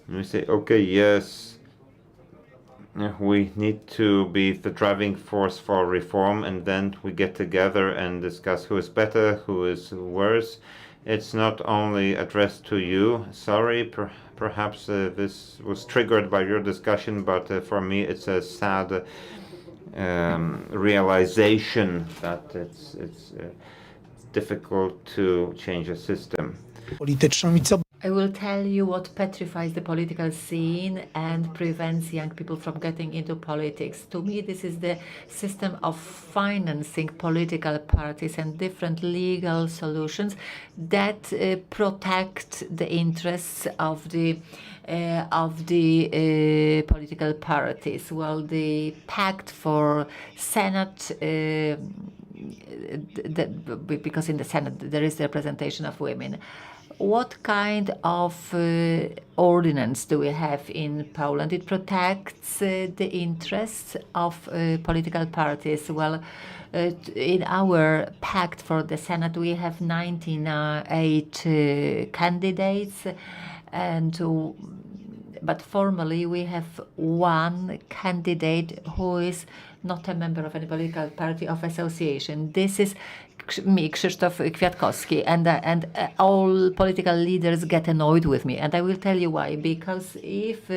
we say, okay, yes, we need to be the driving force for reform, and then we get together and discuss who is better, who is worse. It's not only addressed to you. Sorry, perhaps this was triggered by your discussion, but for me it's a sad realization that it's difficult to change a system. I will tell you what petrifies the political scene and prevents young people from getting into politics. To me, this is the system of financing political parties and different legal solutions that protect the interests of the political parties. Well, the pact for Senate, because in the Senate there is the representation of women. What kind of ordinance do we have in Poland? It protects the interests of political parties. Well, in our pact for the Senate, we have 98 candidates, but formally we have one candidate who is not a member of any political party of association. This is me, Krzysztof Kwiatkowski, and all political leaders get annoyed with me, and I will tell you why. Because if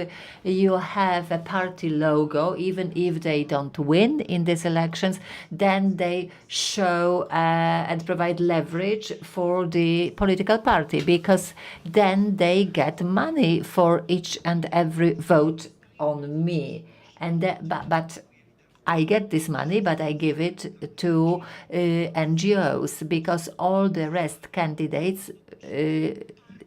you have a party logo, even if they don't win in these elections, then they show and provide leverage for the political party, because then they get money for each and every vote on me. But I get this money, but I give it to NGOs, because all the rest candidates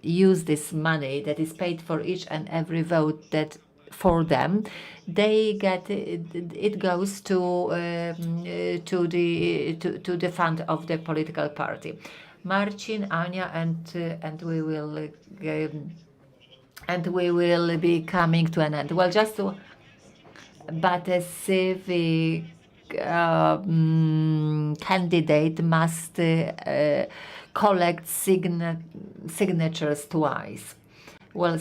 use this money that is paid for each and every vote that for them. They get it goes to the fund of the political party. Marcin, Anya, and we will be coming to an end. Well, just to. But a civic candidate must collect signatures twice. Well,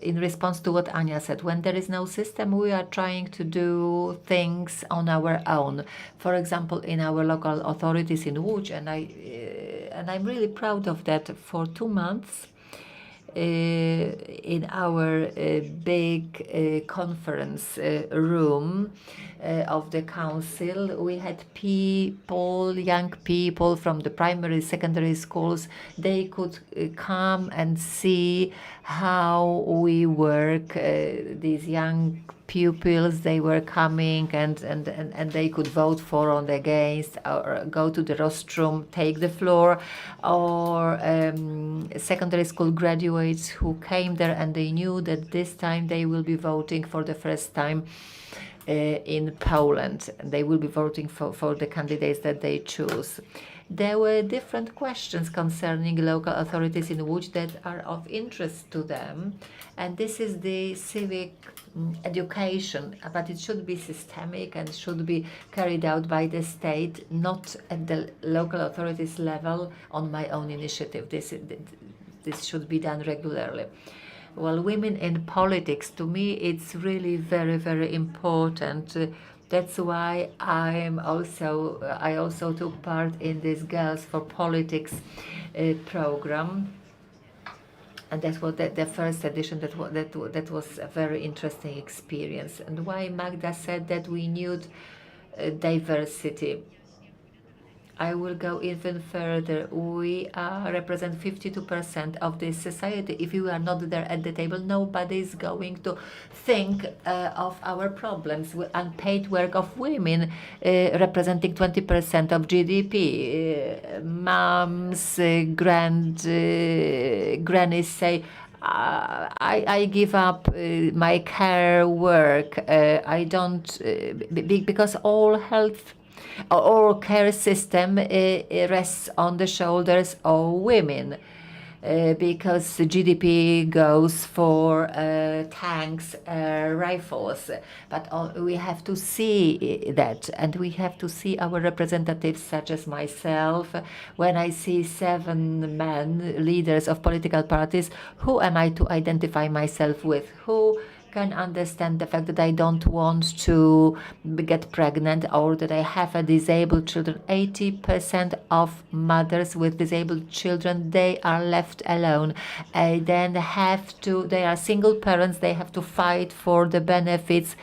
in response to what Anya said, when there is no system, we are trying to do things on our own. For example, in our local authorities in Łódź, and I'm really proud of that. For 2 months, in our big conference room of the council, we had young people from the primary, secondary schools. They could come and see how we work. These young pupils, they were coming and they could vote for or against, or go to the rostrum, take the floor, or secondary school graduates who came there and they knew that this time they will be voting for the first time in Poland. They will be voting for the candidates that they choose. There were different questions concerning local authorities in Łódź that are of interest to them, and this is the civic education, but it should be systemic and should be carried out by the state, not at the local authorities level on my own initiative. This should be done regularly. Well, women in politics, to me, it's really very, very important. That's why I also took part in this Girls for Politics program, and that was the first edition. That was a very interesting experience. And why Magda said that we need diversity. I will go even further. We represent 52% of this society. If we are not there at the table, nobody is going to think of our problems. Unpaid work of women representing 20% of GDP. Moms, grannies say, I give up my care work. I don't, because all care system rests on the shoulders of women. Because the GDP goes for tanks, rifles, but we have to see that, and we have to see our representatives, such as myself. When I see 7 men, leaders of political parties, who am I to identify myself with? Who can understand the fact that I don't want to get pregnant or that I have a disabled children? 80% of mothers with disabled children, they are left alone. Then they are single parents, they have to fight for the benefits.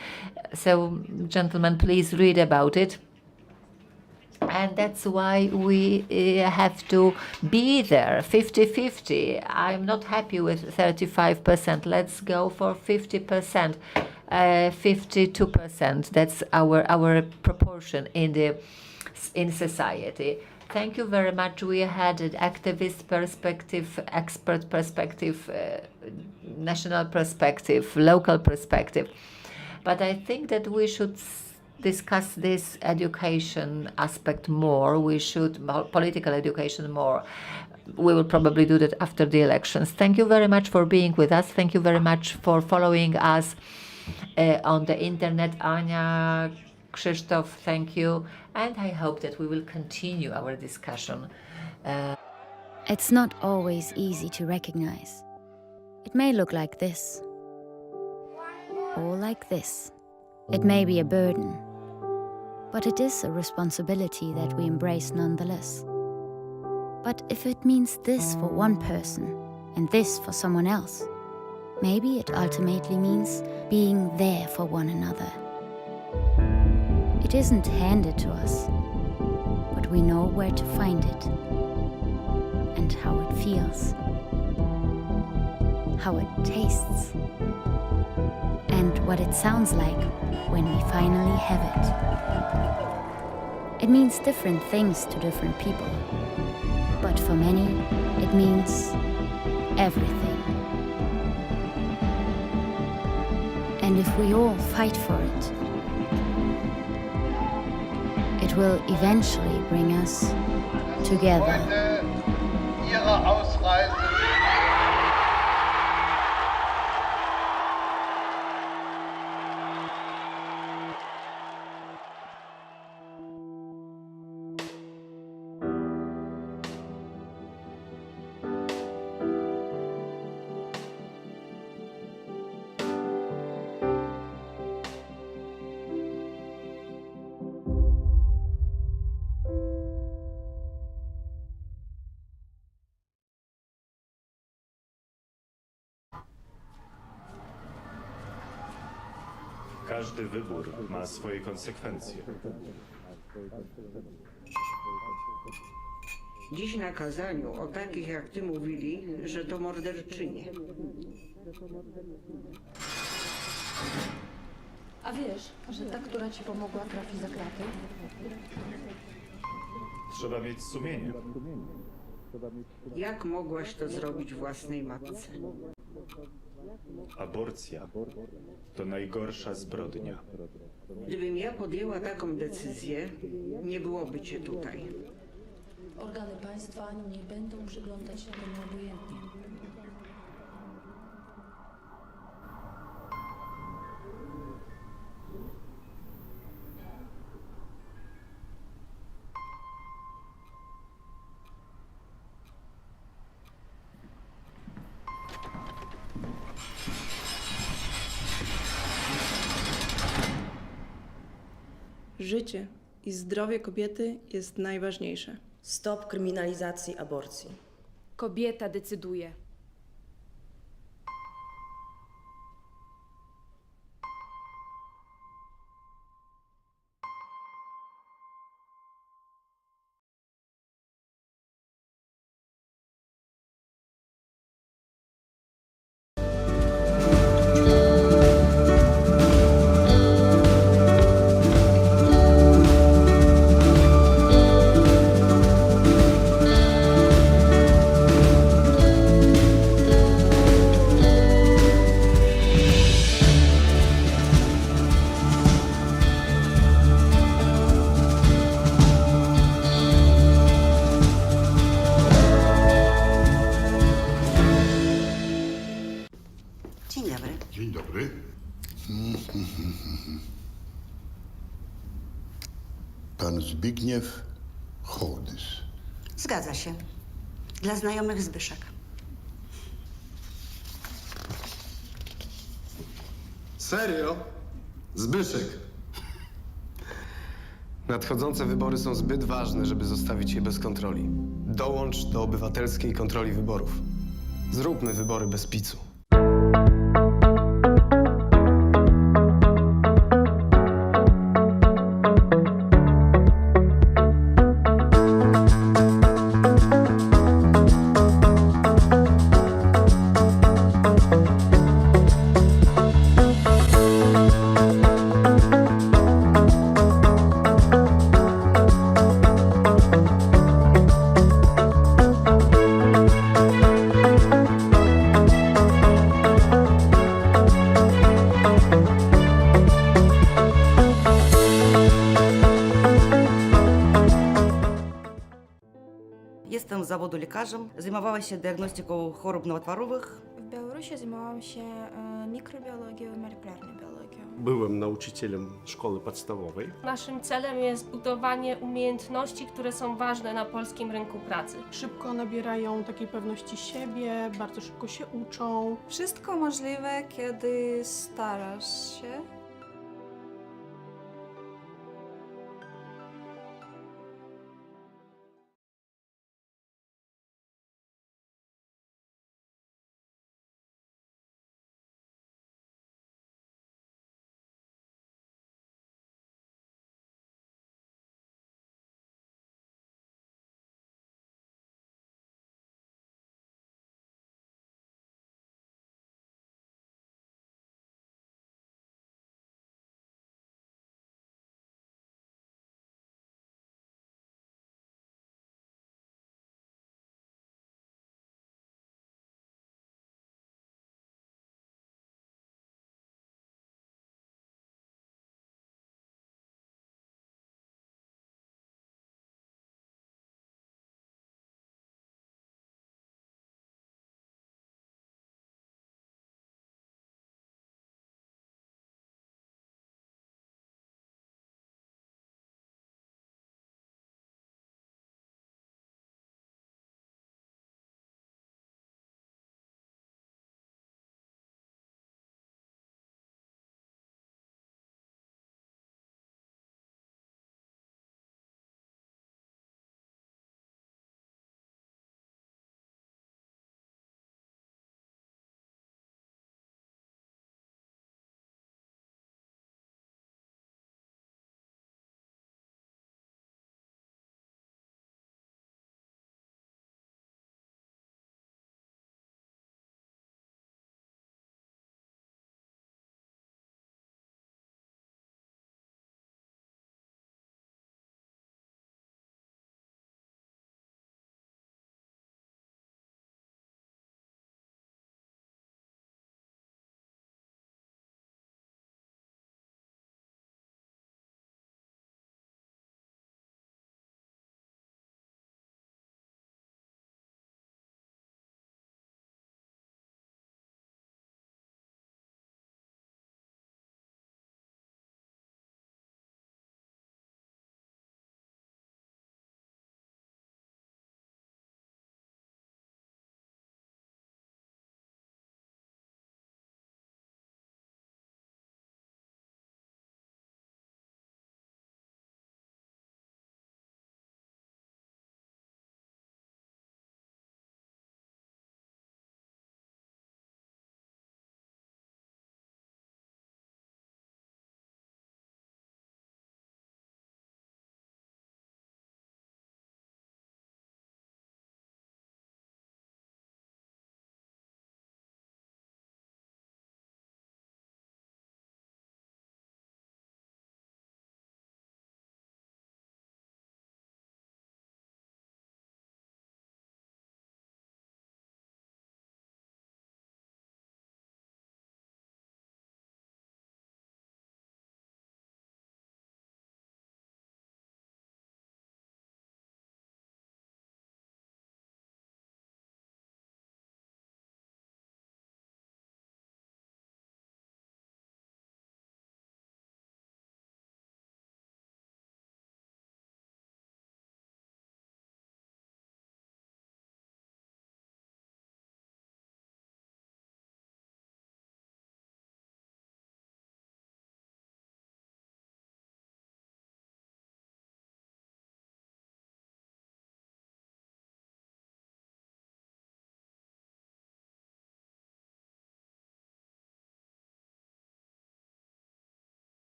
So, gentlemen, please read about it. And that's why we have to be there, 50-50. I'm not happy with 35%. Let's go for 50%, 52%. That's our proportion in society. Thank you very much. We had an activist perspective, expert perspective, national perspective, local perspective. But I think that we should discuss this education aspect more. We should political education more. We will probably do that after the elections. Thank you very much for being with us. Thank you very much for following us on the internet. Anya, Krzysztof, thank you. And I hope that we will continue our discussion. It's not always easy to recognize. It may look like this, or like this. It may be a burden, but it is a responsibility that we embrace nonetheless. But if it means this for one person and this for someone else, maybe it ultimately means being there for one another. It isn't handed to us, but we know where to find it and how it feels, how it tastes, and what it sounds like when we finally have it. It means different things to different people, but for many, it means everything. And if we all fight for it, it will eventually bring us together. Ihre Ausreise. Każdy wybór ma swoje konsekwencje. Dziś na kazaniu o takich jak ty mówili, że to morderczynie. A wiesz, że ta, która ci pomogła, trafi za kraty? Trzeba mieć sumienie. Jak mogłaś to zrobić własnej matce? Aborcja to najgorsza zbrodnia. Gdybym ja podjęła taką decyzję, nie byłoby cię tutaj. Organy państwa nie będą przyglądać się temu obojętnie. Życie i zdrowie kobiety jest najważniejsze. Stop kryminalizacji aborcji. Kobieta decyduje. Dzień dobry. Dzień dobry. Pan Zbigniew Hołdys. Zgadza się. Dla znajomych Zbyszek. Serio? Zbyszek. Nadchodzące wybory są zbyt ważne, żeby zostawić je bez kontroli. Dołącz do obywatelskiej kontroli wyborów. Zróbmy wybory bez picu. Jestem z zawodu lekarzem, zajmowała się diagnostyką chorób nowotworowych. W Białorusi zajmowałam się mikrobiologią i molekularną biologią. Byłem nauczycielem szkoły podstawowej. Naszym celem jest budowanie umiejętności, które są ważne na polskim rynku pracy. Szybko nabierają takiej pewności siebie, bardzo szybko się uczą. Wszystko możliwe, kiedy starasz się.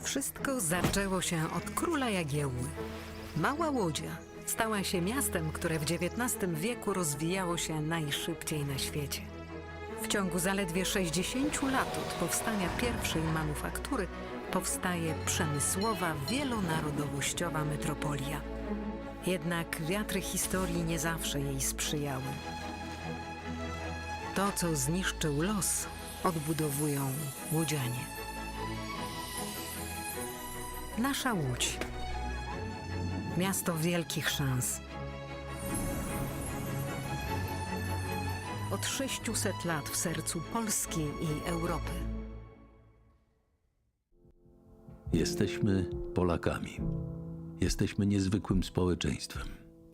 Wszystko zaczęło się od króla Jagiełły. Mała Łodzia stała się miastem, które w XIX wieku rozwijało się najszybciej na świecie. W ciągu zaledwie 60 lat od powstania pierwszej manufaktury powstaje przemysłowa, wielonarodowościowa metropolia. Jednak wiatry historii nie zawsze jej sprzyjały. To, co zniszczył los, odbudowują łodzianie. Nasza Łódź. Miasto wielkich szans. Od 600 lat w sercu Polski i Europy. Jesteśmy Polakami. Jesteśmy niezwykłym społeczeństwem.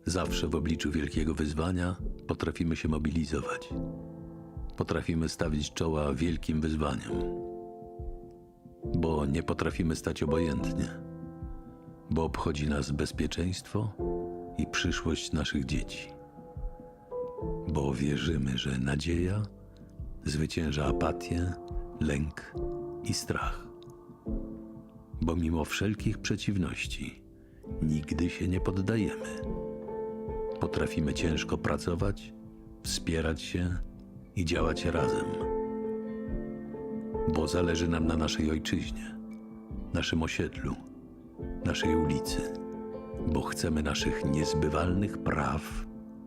Zawsze w obliczu wielkiego wyzwania potrafimy się mobilizować. Potrafimy stawić czoła wielkim wyzwaniom. Bo nie potrafimy stać obojętnie. Bo obchodzi nas bezpieczeństwo i przyszłość naszych dzieci. Bo wierzymy, że nadzieja zwycięża apatię, lęk i strach. Bo mimo wszelkich przeciwności nigdy się nie poddajemy. Potrafimy ciężko pracować, wspierać się i działać razem. Bo zależy nam na naszej ojczyźnie, naszym osiedlu, naszej ulicy. Bo chcemy naszych niezbywalnych praw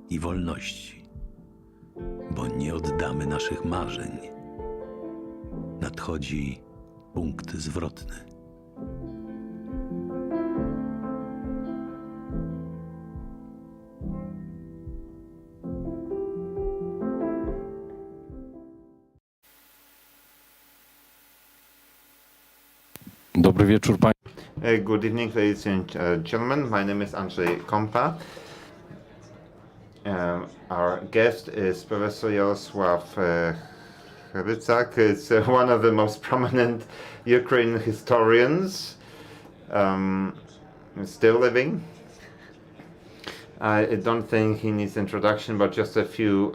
i wolności. Bo nie oddamy naszych marzeń. Nadchodzi punkt zwrotny. Dobry wieczór Państwu. Good evening, ladies and gentlemen. My name is Andrzej Kompa. Our guest is Professor Jarosław Hrycak. Is one of the most prominent Ukrainian historians still living. I don't think he needs introduction, but just a few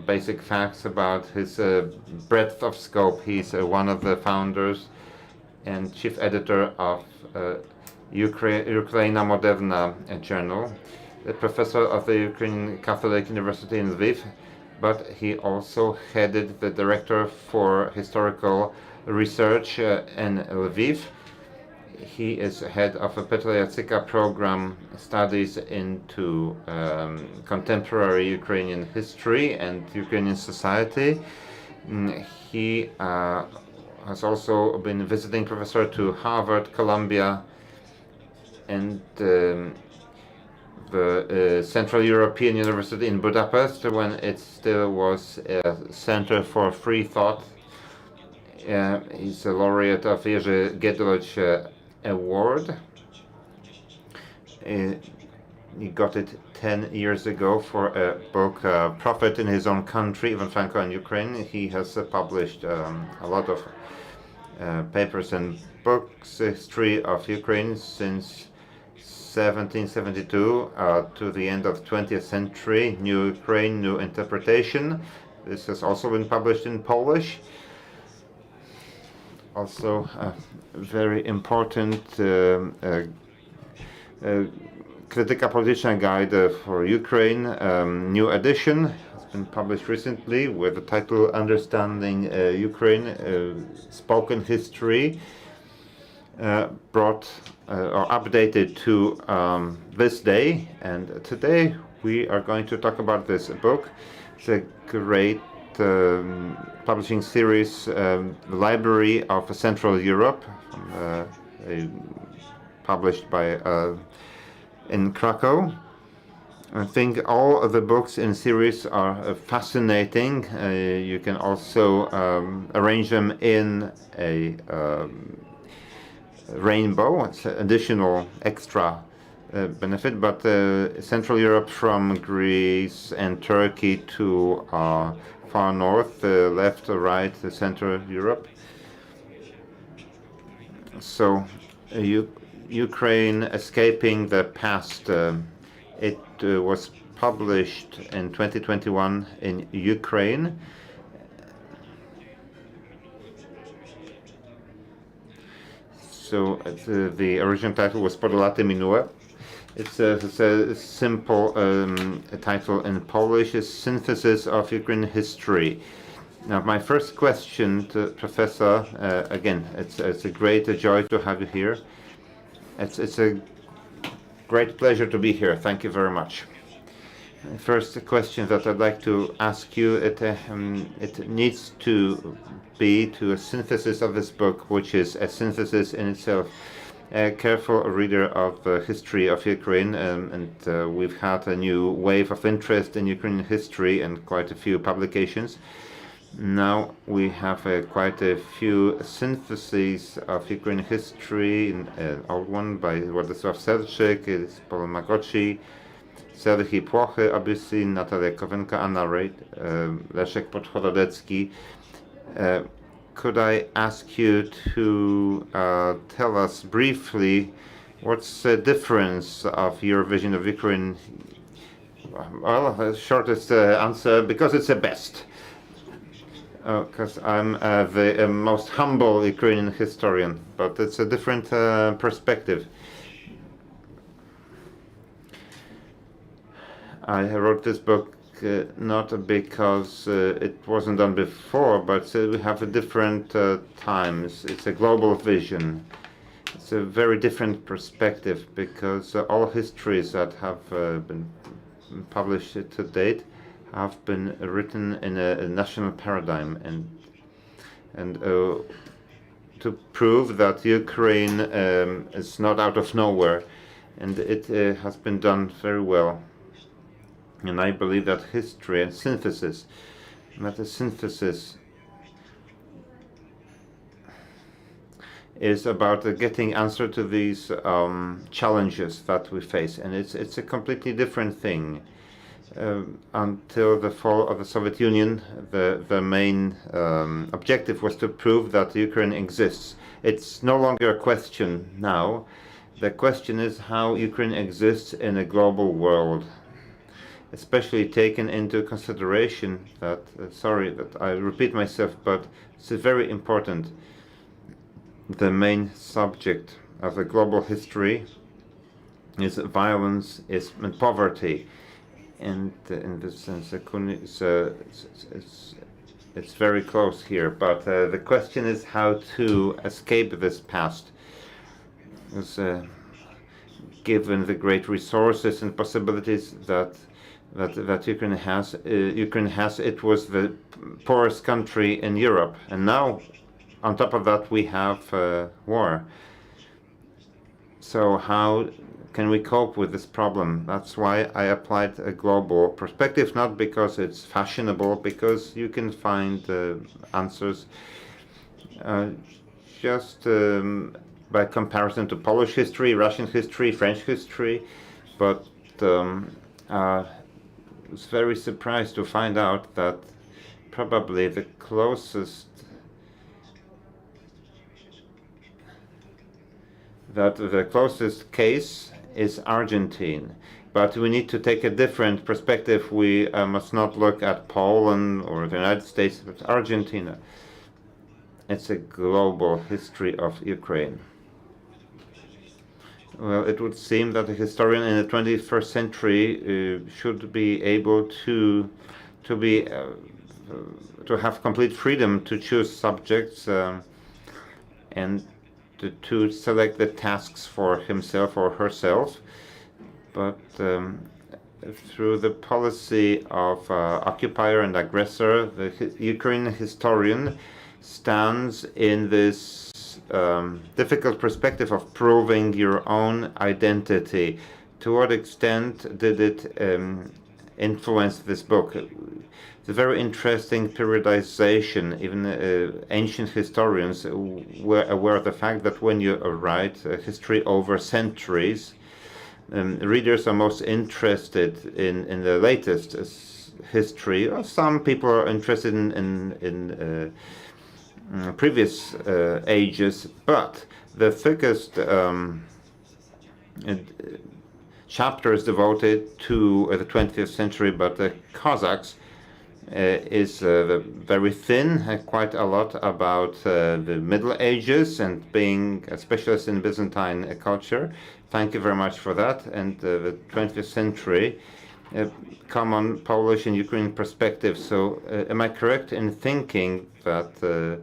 basic facts about his breadth of scope. He's one of the founders and chief editor of Ukraina Moderna journal, a professor of the Ukrainian Catholic University in Lviv, but he also headed the director for historical research in Lviv. He is head of a Petra Jacyka program, studies into contemporary Ukrainian history and Ukrainian society. He has also been visiting professor to Harvard, Columbia, and the Central European University in Budapest when it still was a center for free thought. He's a laureate of Jerzy Giedroyć Award. He got it 10 years ago for a book, Prophet in His Own Country, Ivan Franko and Ukraine. He has published a lot of papers and books, history of Ukraine since 1772 to the end of 20th century, New Ukraine, New Interpretation. This has also been published in Polish. Also very important Krytyka Polityczna Guide for Ukraine, new edition, has been published recently with the title Understanding Ukraine, Spoken History, brought or updated to this day. And today we are going to talk about this book. It's a great publishing series, the Library of Central Europe, published by in Krakow. I think all of the books in series are fascinating. You can also arrange them in a rainbow. It's an additional extra benefit, but Central Europe from Greece and Turkey to far north, left, right, Central Europe. So Ukraine Escaping the Past. It was published in 2021 in Ukraine. So the original title was Podolaty Minue. It's a simple title in Polish, a synthesis of Ukrainian history. Now, my first question to Professor, again, it's a great joy to have you here. It's a great pleasure to be here. Thank you very much. First question that I'd like to ask you, it needs to be to a synthesis of this book, which is a synthesis in itself. A careful reader of the history of Ukraine, and we've had a new wave of interest in Ukrainian history and quite a few publications. Now we have quite a few syntheses of Ukrainian history, an old one by Władysław Serczyk, Paul Magoci, Serhii Płochy, obviously, Natalia Kowenka, Anna Reid, Leszek Podchodecki. Could I ask you to tell us briefly what's the difference of your vision of Ukraine? Well, the shortest answer, because it's the best. Because I'm the most humble Ukrainian historian, but it's a different perspective. I wrote this book not because it wasn't done before, but we have a different times. It's a global vision. It's a very different perspective, because all histories that have been published to date have been written in a national paradigm, and to prove that Ukraine is not out of nowhere, and it has been done very well. And I believe that history and synthesis, that the synthesis is about getting answer to these challenges that we face, and it's a completely different thing. Until the fall of the Soviet Union, the main objective was to prove that Ukraine exists. It's no longer a question now. The question is how Ukraine exists in a global world, especially taken into consideration that, sorry that I repeat myself, but it's very important. The main subject of the global history is violence and poverty. And in this sense, it's very close here. But the question is how to escape this past. Given the great resources and possibilities that Ukraine has, it was the poorest country in Europe, and now, on top of that, we have war. So how can we cope with this problem? That's why I applied a global perspective, not because it's fashionable, because you can find answers just by comparison to Polish history, Russian history, French history, but I was very surprised to find out that probably the closest case is Argentine. But we need to take a different perspective. We must not look at Poland or the United States, but Argentina. It's a global history of Ukraine. Well, it would seem that a historian in the 21st century should be able to have complete freedom to choose subjects and to select the tasks for himself or herself, but through the policy of occupier and aggressor, the Ukrainian historian stands in this difficult perspective of proving your own identity. To what extent did it influence this book? It's a very interesting periodization. Even ancient historians were aware of the fact that when you write history over centuries, readers are most interested in the latest history. Some people are interested in previous ages, but the thickest chapter is devoted to the 20th century, but the Cossacks is very thin, quite a lot about the Middle Ages and being a specialist in Byzantine culture. Thank you very much for that. And the 20th century, common Polish and Ukrainian perspective. So am I correct in thinking that the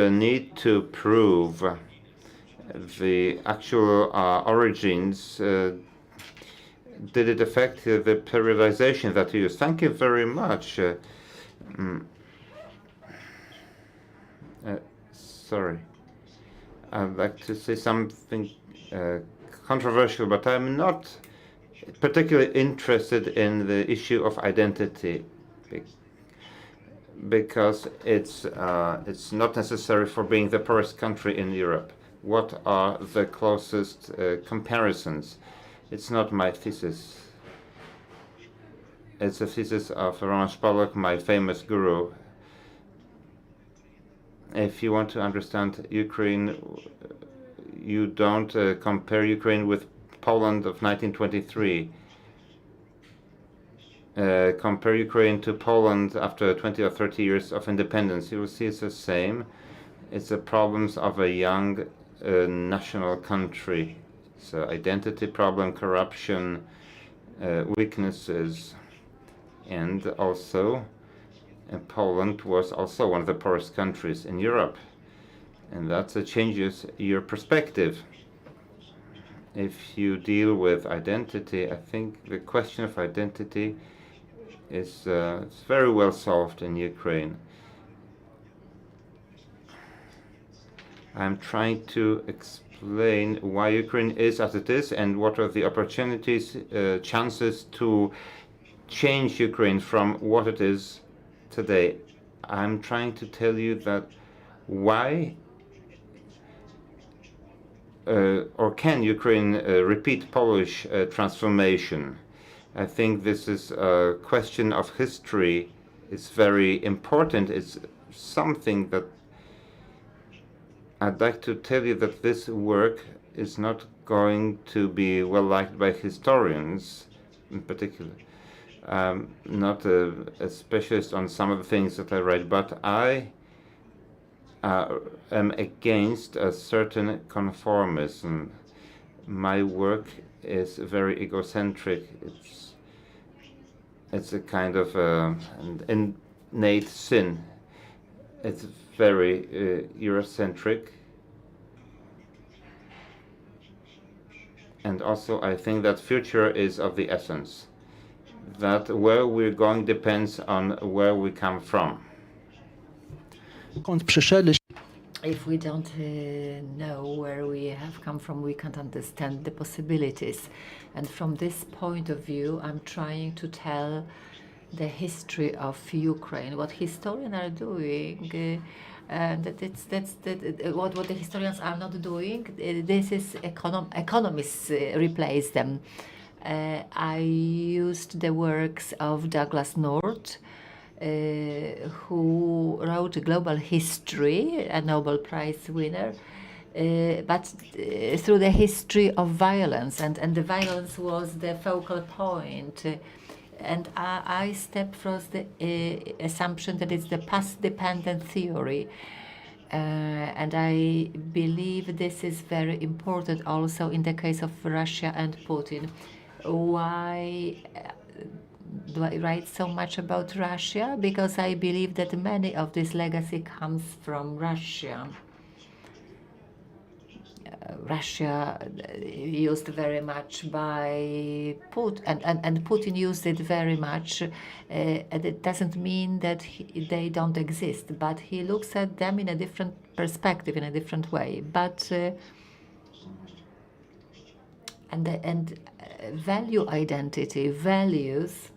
need to prove the actual origins did it affect the periodization that you used? Thank you very much. Sorry. I'd like to say something controversial, but I'm not particularly interested in the issue of identity because it's not necessary for being the poorest country in Europe. What are the closest comparisons? It's not my thesis. It's a thesis of Roman Pollock, my famous guru. If you want to understand Ukraine, you don't compare Ukraine with Poland of 1923. Compare Ukraine to Poland after 20 or 30 years of independence. You will see it's the same. It's the problems of a young national country. So identity problem, corruption, weaknesses, and also Poland was also one of the poorest countries in Europe, and that changes your perspective. If you deal with identity, I think the question of identity is it's very well solved in Ukraine. I'm trying to explain why Ukraine is as it is and what are the opportunities, chances to change Ukraine from what it is today. I'm trying to tell you that why or can Ukraine repeat Polish transformation? I think this is a question of history. It's very important. It's something that I'd like to tell you that this work is not going to be well liked by historians in particular. I'm not a specialist on some of the things that I write, but I am against a certain conformism. My work is very egocentric. It's a kind of an innate sin. It's very Eurocentric. And also I think that future is of the essence. That where we're going depends on where we come from. If we don't know where we have come from, we can't understand the possibilities. And from this point of view, I'm trying to tell the history of Ukraine. What historians are doing, what the historians are not doing. This is economists replace them. I used the works of Douglas North, who wrote Global History, a Nobel Prize winner, but through the history of violence, and the violence was the focal point. And I step from the assumption that it's the past-dependent theory. And I believe this is very important also in the case of Russia and Putin. Why do I write so much about Russia? Because I believe that many of this legacy comes from Russia. Russia used very much by Putin, and Putin used it very much. And it doesn't mean that they don't exist, but he looks at them in a different perspective, in a different way. But and value identity, values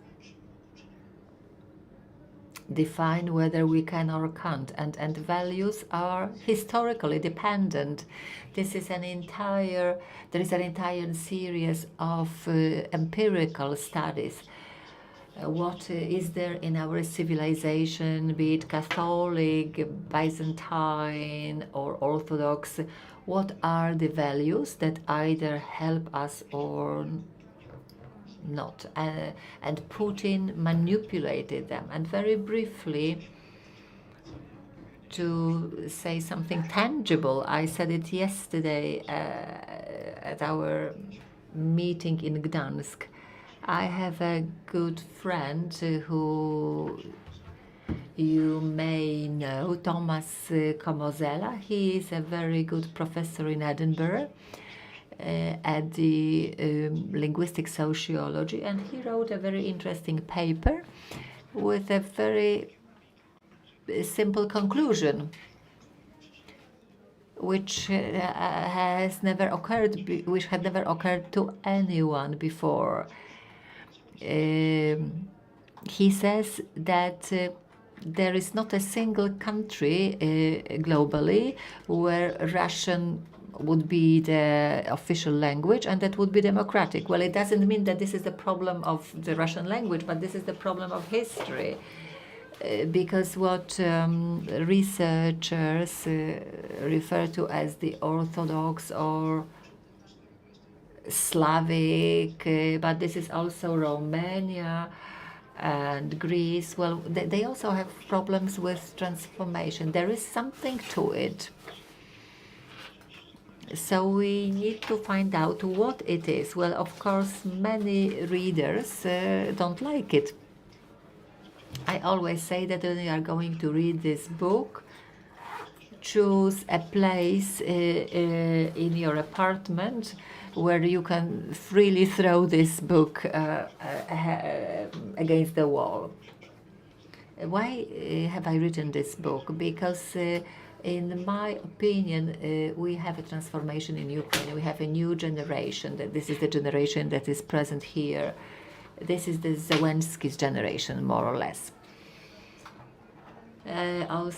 define whether we can or can't, and values are historically dependent. There is an entire series of empirical studies. What is there in our civilization, be it Catholic, Byzantine, or Orthodox? What are the values that either help us or not. And Putin manipulated them. And very briefly, to say something tangible, I said it yesterday at our meeting in Gdansk. I have a good friend who you may know, Thomas Komozela. He is a very good professor in Edinburgh at the linguistic sociology, and he wrote a very interesting paper with a very simple conclusion, which has never occurred, which had never occurred to anyone before. He says that there is not a single country globally where Russian would be the official language and that would be democratic. Well, it doesn't mean that this is the problem of the Russian language, but this is the problem of history. Because what researchers refer to as the Orthodox or Slavic, but this is also Romania and Greece. Well, they also have problems with transformation. There is something to it. So we need to find out what it is. Well, of course, many readers don't like it. I always say that when you are going to read this book, choose a place in your apartment where you can freely throw this book against the wall. Why have I written this book? Because in my opinion, we have a transformation in Ukraine. We have a new generation. That this is the generation that is present here. This is the Zelensky's generation, more or less. Well,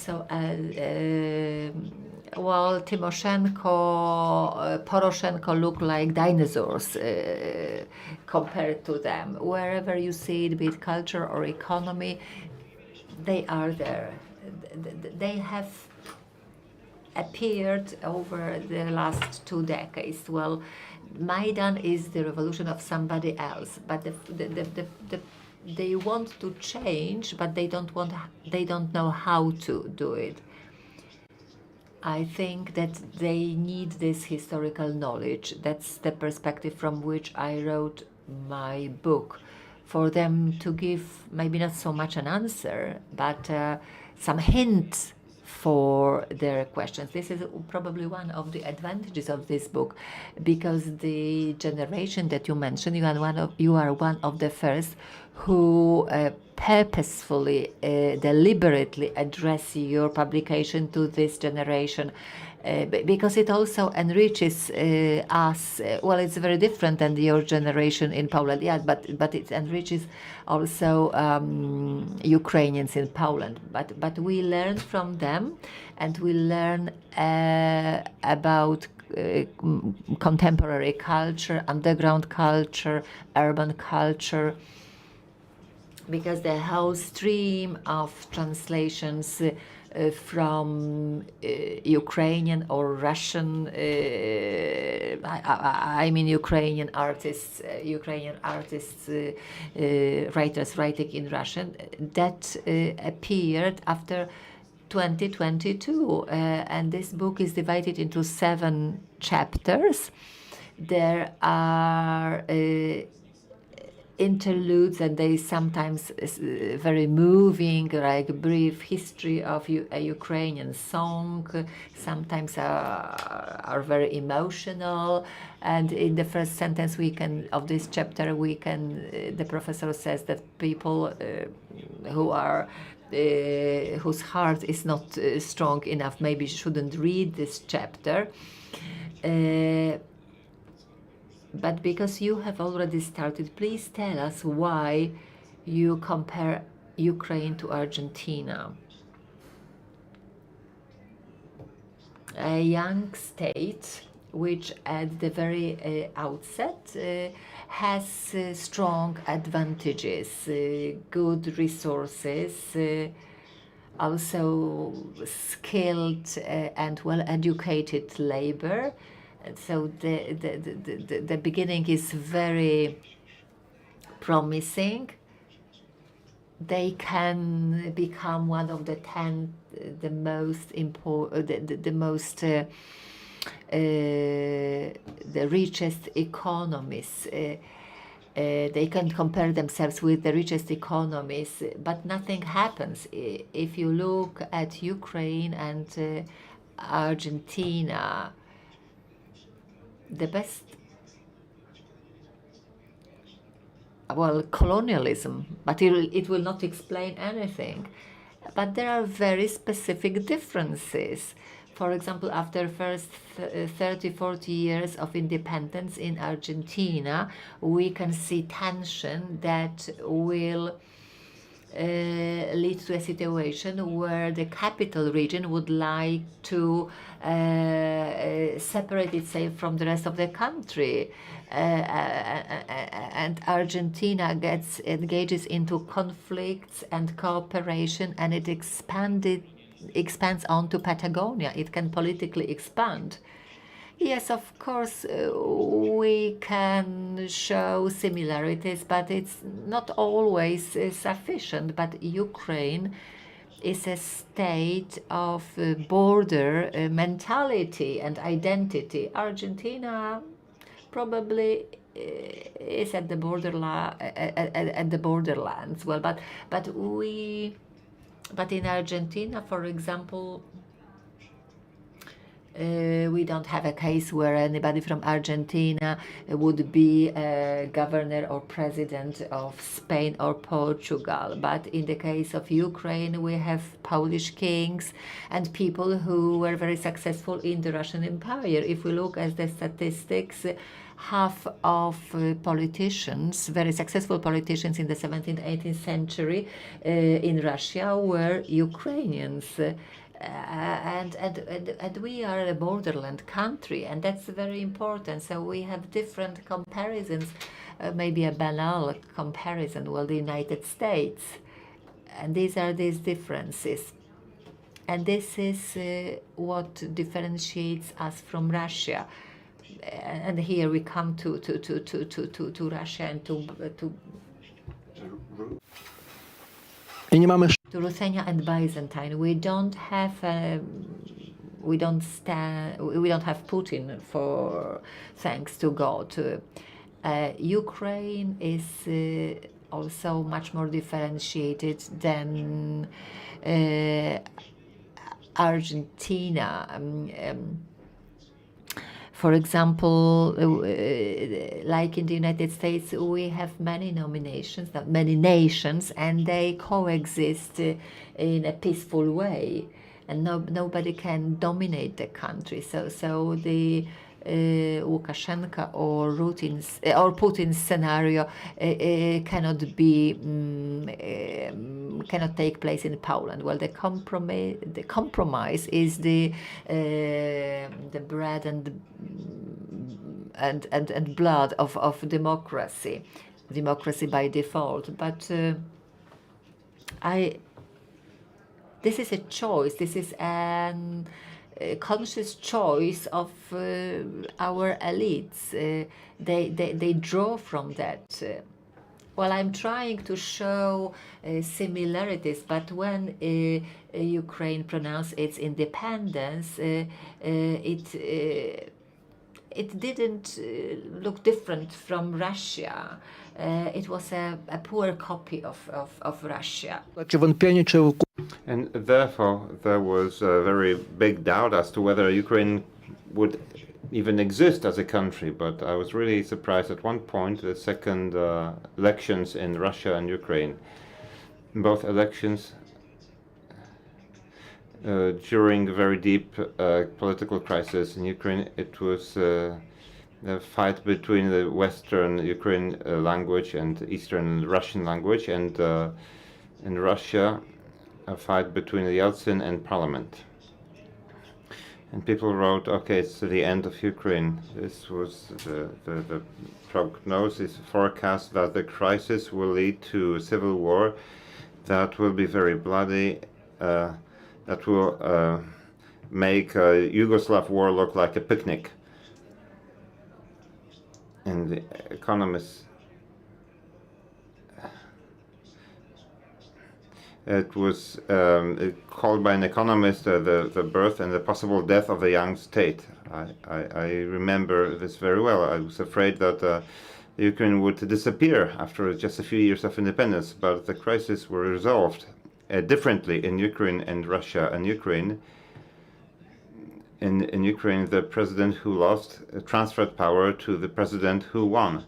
Timoshenko, Poroshenko look like dinosaurs compared to them. Wherever you see it, be it culture or economy, they are there. They have appeared over the last 2 decades. Well, Maidan is the revolution of somebody else, but they want to change, but they don't know how to do it. I think that they need this historical knowledge. That's the perspective from which I wrote my book, for them to give maybe not so much an answer, but some hints for their questions. This is probably one of the advantages of this book, because the generation that you mentioned, you are one of the first who purposefully, deliberately address your publication to this generation, because it also enriches us. Well, it's very different than your generation in Poland, yeah, but it enriches also Ukrainians in Poland. But we learn from them, and we learn about contemporary culture, underground culture, urban culture, because the whole stream of translations from Ukrainian or Russian, I mean Ukrainian artists, writers writing in Russian, that appeared after 2022, and this book is divided into 7 chapters. There are interludes, and they sometimes very moving, like brief history of a Ukrainian song. Sometimes are very emotional. And in the first sentence of this chapter, the professor says that people who are whose heart is not strong enough maybe shouldn't read this chapter. But because you have already started, please tell us why you compare Ukraine to Argentina. A young state which at the very outset has strong advantages, good resources, also skilled and well-educated labor. So the beginning is very promising. They can become one of the 10 the most the richest economies. They can compare themselves with the richest economies, but nothing happens. If you look at Ukraine and Argentina, the best, well, colonialism, but it will not explain anything. But there are very specific differences. For example, after first 30, 40 years of independence in Argentina, we can see tension that will lead to a situation where the capital region would like to separate itself from the rest of the country. And Argentina engages into conflicts and cooperation, and it expands onto Patagonia. It can politically expand. Yes, of course, we can show similarities, but it's not always sufficient. But Ukraine is a state of border mentality and identity. Argentina probably is at the borderlands. Well, but in Argentina, for example, we don't have a case where anybody from Argentina would be a governor or president of Spain or Portugal. But in the case of Ukraine, we have Polish kings and people who were very successful in the Russian Empire. If we look at the statistics, half of politicians, very successful politicians in the 17th, 18th century in Russia were Ukrainians. And we are a borderland country, and that's very important. So we have different comparisons, maybe a banal comparison, well, the United States. And these are these differences. And this is what differentiates us from Russia. And here we come to Russia and to Ruthenia and Byzantine. We don't have Putin, for thanks to God. Ukraine is also much more differentiated than Argentina. For example, like in the United States, we have many nominations, many nations, and they coexist in a peaceful way, and nobody can dominate the country. So the Lukashenko or Putin's scenario cannot take place in Poland. Well, the compromise is the bread and blood of democracy by default. But this is a choice. This is an conscious choice of our elites. They draw from that. Well, I'm trying to show similarities, but when Ukraine pronounced its independence, it didn't look different from Russia. It was a poor copy of Russia. And therefore, there was a very big doubt as to whether Ukraine would even exist as a country. But I was really surprised at one point, the second elections in Russia and Ukraine. Both elections during a very deep political crisis in Ukraine, it was a fight between the Western Ukraine language and Eastern Russian language, and in Russia, a fight between the Yeltsin and parliament. And people wrote, okay, it's the end of Ukraine. This was the prognosis, forecast that the crisis will lead to a civil war that will be very bloody, that will make a Yugoslav war look like a picnic. And the economists It was called by an economist the birth and the possible death of a young state. I remember this very well. I was afraid that Ukraine would disappear after just a few years of independence, but the crisis were resolved differently in Ukraine and Russia. And Ukraine, in Ukraine, the president who lost transferred power to the president who won.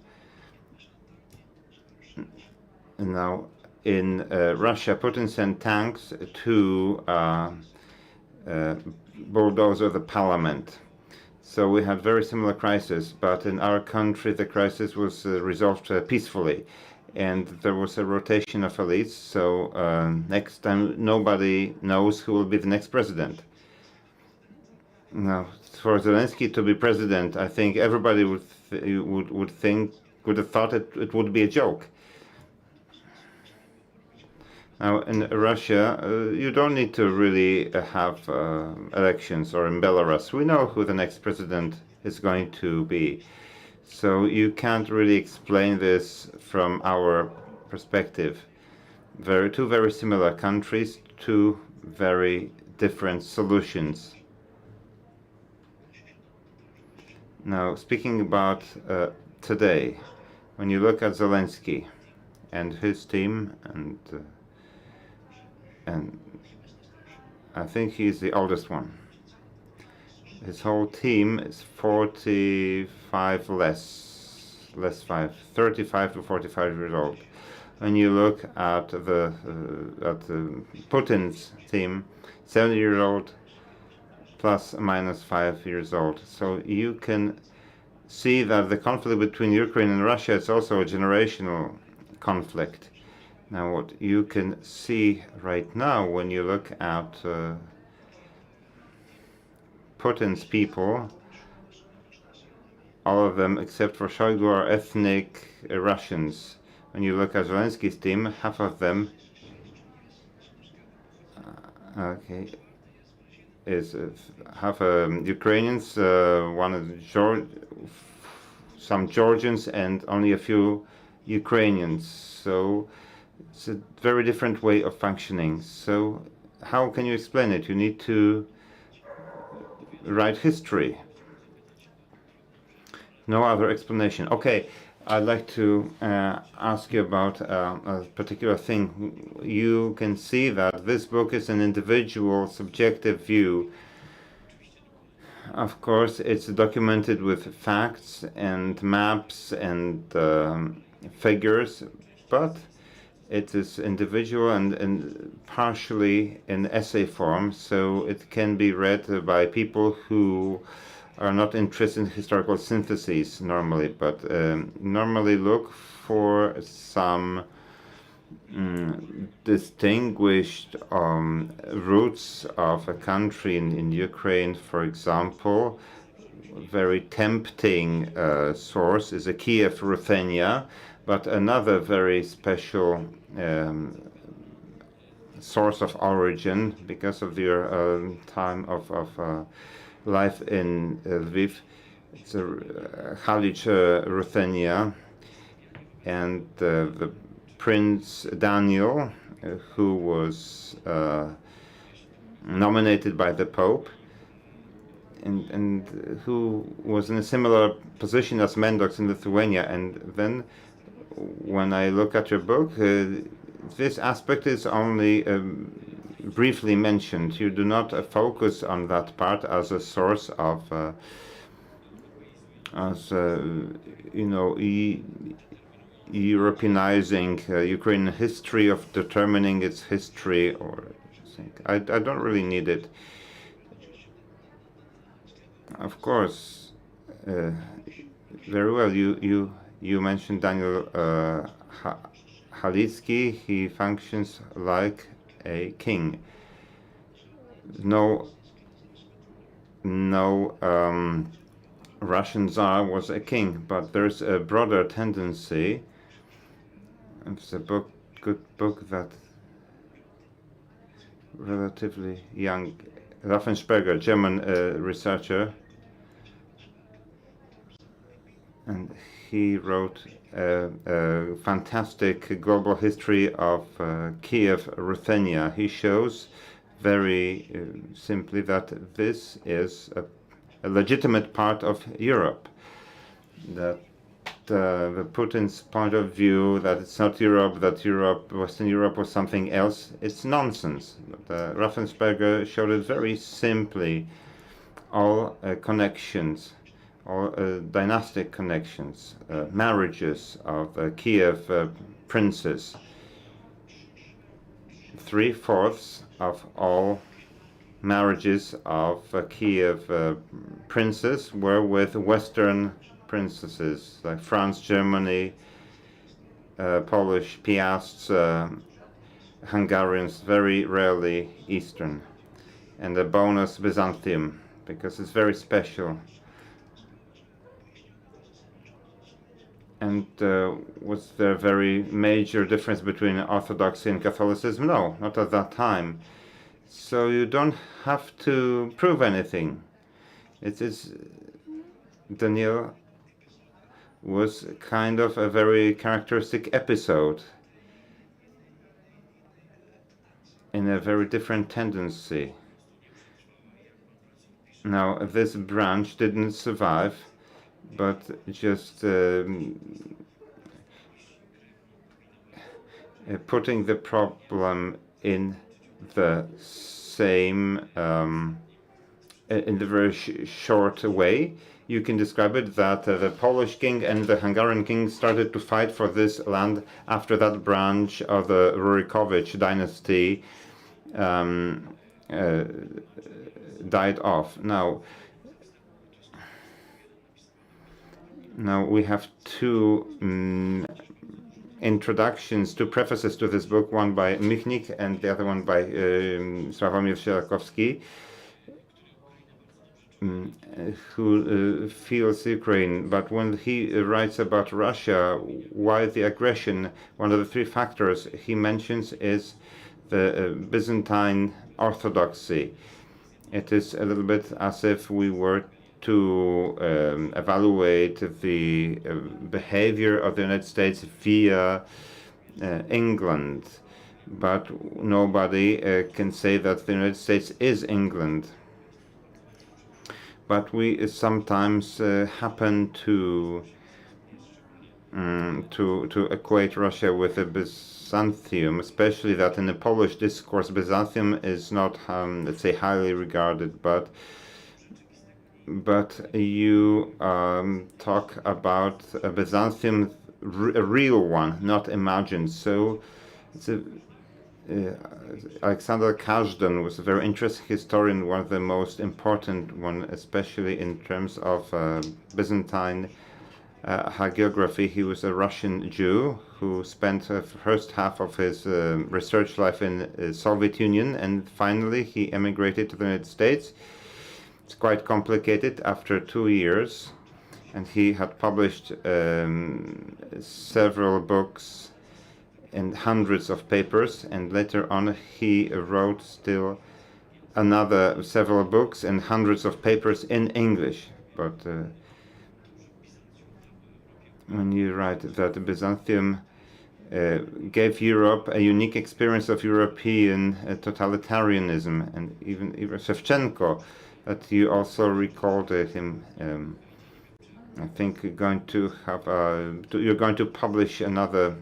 And now, in Russia, Putin sent tanks to bulldoze the parliament. So we had very similar crisis, but in our country the crisis was resolved peacefully, and there was a rotation of elites. So next time nobody knows who will be the next president. Now, for Zelensky to be president, I think everybody would have thought it would be a joke. Now, in Russia, you don't need to really have elections, or in Belarus. We know who the next president is going to be. So you can't really explain this from our perspective. Two very similar countries, two very different solutions. Now, speaking about today, when you look at Zelensky and his team, and I think he's the oldest one. His whole team is 35 less 35 to 45 years old. When you look at the Putin's team, 70 years old plus minus 5 years old. So you can see that the conflict between Ukraine and Russia is also a generational conflict. Now, what you can see right now when you look at Putin's people, all of them except for Shoigu are ethnic Russians. When you look at Zelensky's team, half of them is half Ukrainians, one is some Georgians, and only a few Ukrainians. So it's a very different way of functioning. So how can you explain it? You need to write history. No other explanation. Okay, I'd like to ask you about a particular thing. You can see that this book is an individual, subjective view. Of course, it's documented with facts and maps and figures, but it is individual and partially in essay form, so it can be read by people who are not interested in historical syntheses normally, but normally look for some distinguished roots of a country in Ukraine, for example. Very tempting source is a Kiev Ruthenia, but another very special source of origin because of their time of life in Lviv. It's a Halich Ruthenia, and the Prince Daniel, who was nominated by the Pope, and who was in a similar position as Mendox in Lithuania. And then when I look at your book, this aspect is only briefly mentioned. You do not focus on that part as a source of, Europeanizing Ukrainian history, of determining its history, or I don't really need it. Of course, very well. You mentioned Daniel Halicki. He functions like a king. No Russian Tsar was a king, but there's a broader tendency. It's a good book that relatively young Raffensperger, German researcher, and he wrote a fantastic global history of Kiev, Ruthenia. He shows very simply that this is a legitimate part of Europe. That the Putin's point of view that it's not Europe, that Western Europe was something else, it's nonsense. Raffensperger showed it very simply. All connections, all dynastic connections, marriages of Kiev princes. 3/4 of all marriages of Kiev princes were with Western princesses, like France, Germany, Polish Piasts, Hungarians, very rarely Eastern. And a bonus Byzantium, because it's very special. And was there a very major difference between Orthodoxy and Catholicism? No, not at that time. So you don't have to prove anything. It is, Daniel was kind of a very characteristic episode in a very different tendency. Now, this branch didn't survive, but just putting the problem in the same, in the very short way, you can describe it that the Polish king and the Hungarian king started to fight for this land after that branch of the Rurikowicz dynasty died off. Now we have two introductions, two prefaces to this book, one by Michnik and the other one by Sławomir Sierakowski, who feels Ukraine. But when he writes about Russia, why the aggression, one of the three factors he mentions is the Byzantine orthodoxy. It is a little bit as if we were to evaluate the behavior of the United States via England, but nobody can say that the United States is England. But we sometimes happen to equate Russia with the Byzantium, especially that in the Polish discourse, Byzantium is not, let's say, highly regarded, but you talk about a Byzantium, a real one, not imagined. So it's Alexander Każdan was a very interesting historian, one of the most important one, especially in terms of Byzantine hagiography. He was a Russian Jew who spent the first half of his research life in the Soviet Union, and finally he emigrated to the United States. It's quite complicated after 2 years, and he had published several books and hundreds of papers, and later on he wrote still another several books and hundreds of papers in English. But when you write that Byzantium gave Europe a unique experience of European totalitarianism, and even Shevchenko, that you also recalled him. I think you're going to publish another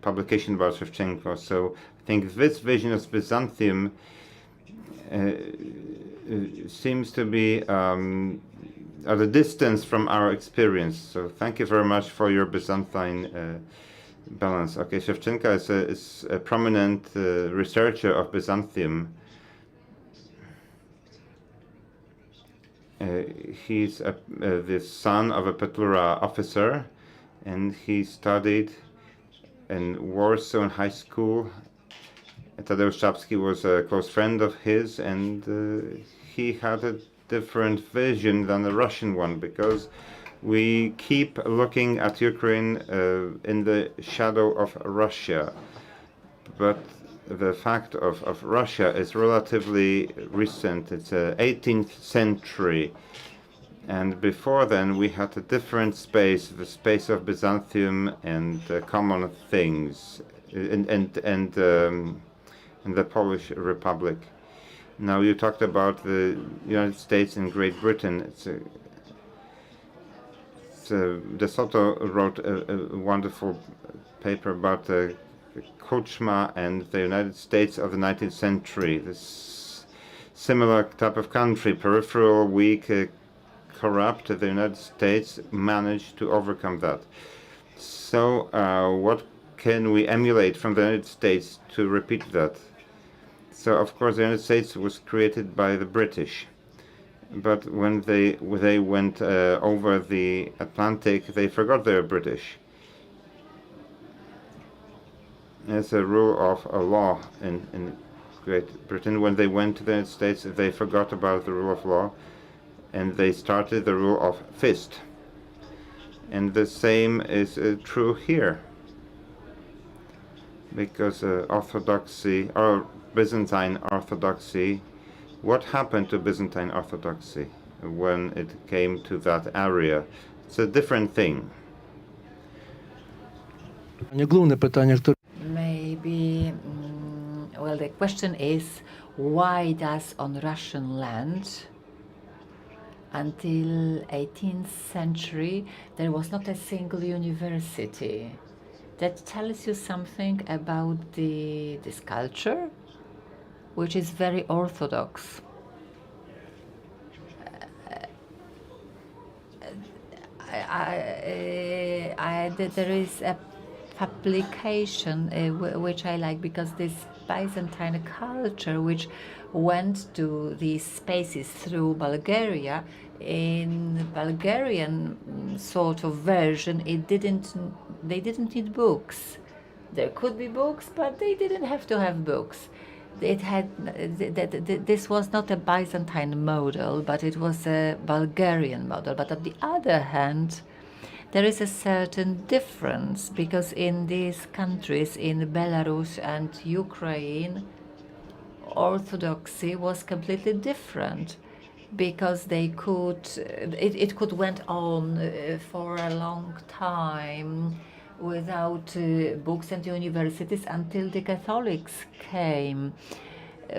publication about Shevchenko. So I think this vision of Byzantium seems to be at a distance from our experience. So thank you very much for your Byzantine balance. Okay, Shevchenko is a prominent researcher of Byzantium. He's the son of a Petlura officer, and he studied in Warsaw in high school. Tadeusz Czapski was a close friend of his, and he had a different vision than the Russian one, because we keep looking at Ukraine in the shadow of Russia. But the fact of Russia is relatively recent. It's 18th century, And before then, we had a different space, the space of Byzantium and common things, and the Polish Republic. Now you talked about the United States and Great Britain. De Soto wrote a wonderful paper about Kuchma and the United States of the 19th century. This similar type of country, peripheral, weak, corrupt. The United States managed to overcome that. So what can we emulate from the United States to repeat that? So of course the United States was created by the British, but when they went over the Atlantic, they forgot they were British. As a rule of law in Great Britain, when they went to the United States, they forgot about the rule of law, and they started the rule of fist. And the same is true here, because Orthodoxy, or Byzantine Orthodoxy, what happened to Byzantine Orthodoxy when it came to that area? It's a different thing. Maybe, well, the question is, why does on Russian land until 18th century there was not a single university? That tells you something about this culture, which is very orthodox. There is a publication which I like, because this Byzantine culture, which went to these spaces through Bulgaria, in Bulgarian sort of version, they didn't need books. There could be books, but they didn't have to have books. This was not a Byzantine model, but it was a Bulgarian model. But on the other hand, there is a certain difference, because in these countries, in Belarus and Ukraine, Orthodoxy was completely different, because it could went on for a long time without books and universities until the Catholics came,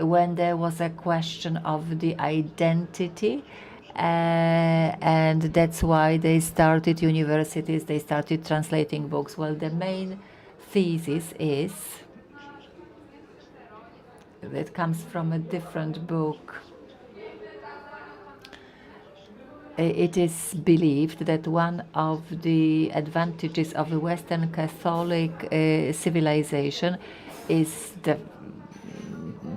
when there was a question of the identity, and that's why they started universities, they started translating books. Well, the main thesis is, that comes from a different book. It is believed that one of the advantages of the Western Catholic civilization is the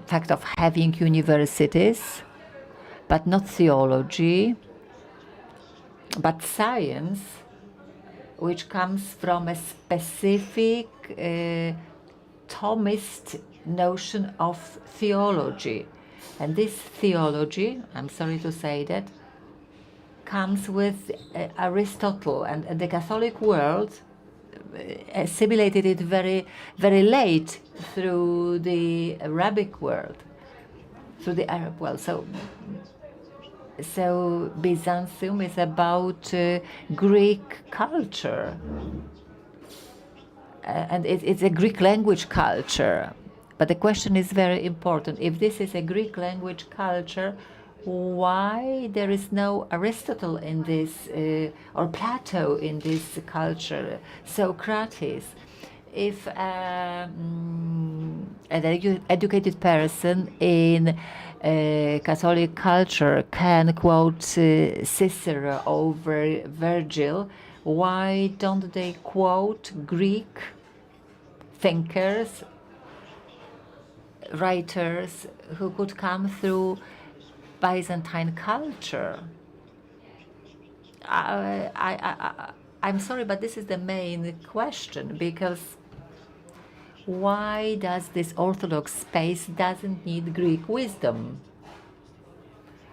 fact of having universities, but not theology, but science, which comes from a specific Thomist notion of theology. And this theology, I'm sorry to say that, comes with Aristotle, and the Catholic world assimilated it very, very late through the Arabic world, through the Arab world. So Byzantium is about Greek culture, and it's a Greek language culture. But the question is very important. If this is a Greek language culture, why there is no Aristotle in this, or Plato in this culture, Socrates? If an educated person in Catholic culture can quote Cicero over Virgil, why don't they quote Greek thinkers, writers who could come through Byzantine culture? I'm sorry, but this is the main question, because why does this Orthodox space doesn't need Greek wisdom?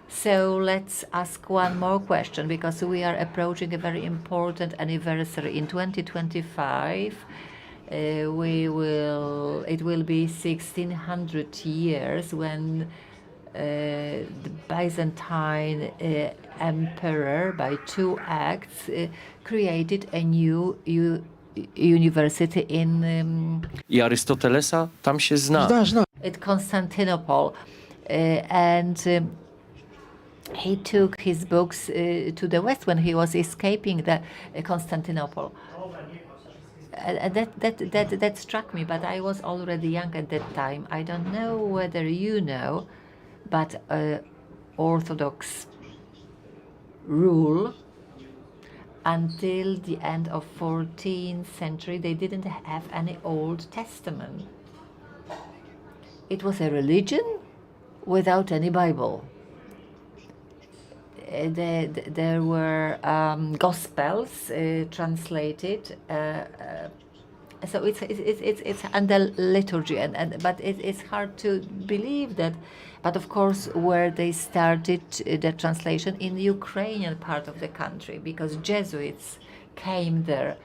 So let's ask one more question, because we are approaching a very important anniversary in 2025. It will be 1600 years when the Byzantine emperor, by 2 acts, created a new university in I Arystotelesa tam się zna. at Constantinople, and he took his books to the west when he was escaping the Constantinople. And that struck me, but I was already young at that time. I don't know whether you know, but Orthodox rule until the end of 14th century, they didn't have any Old Testament. It was a religion without any Bible. There were Gospels translated, so it's under liturgy, but it's hard to believe that. But of course, where they started the translation in the Ukrainian part of the country, because Jesuits came there,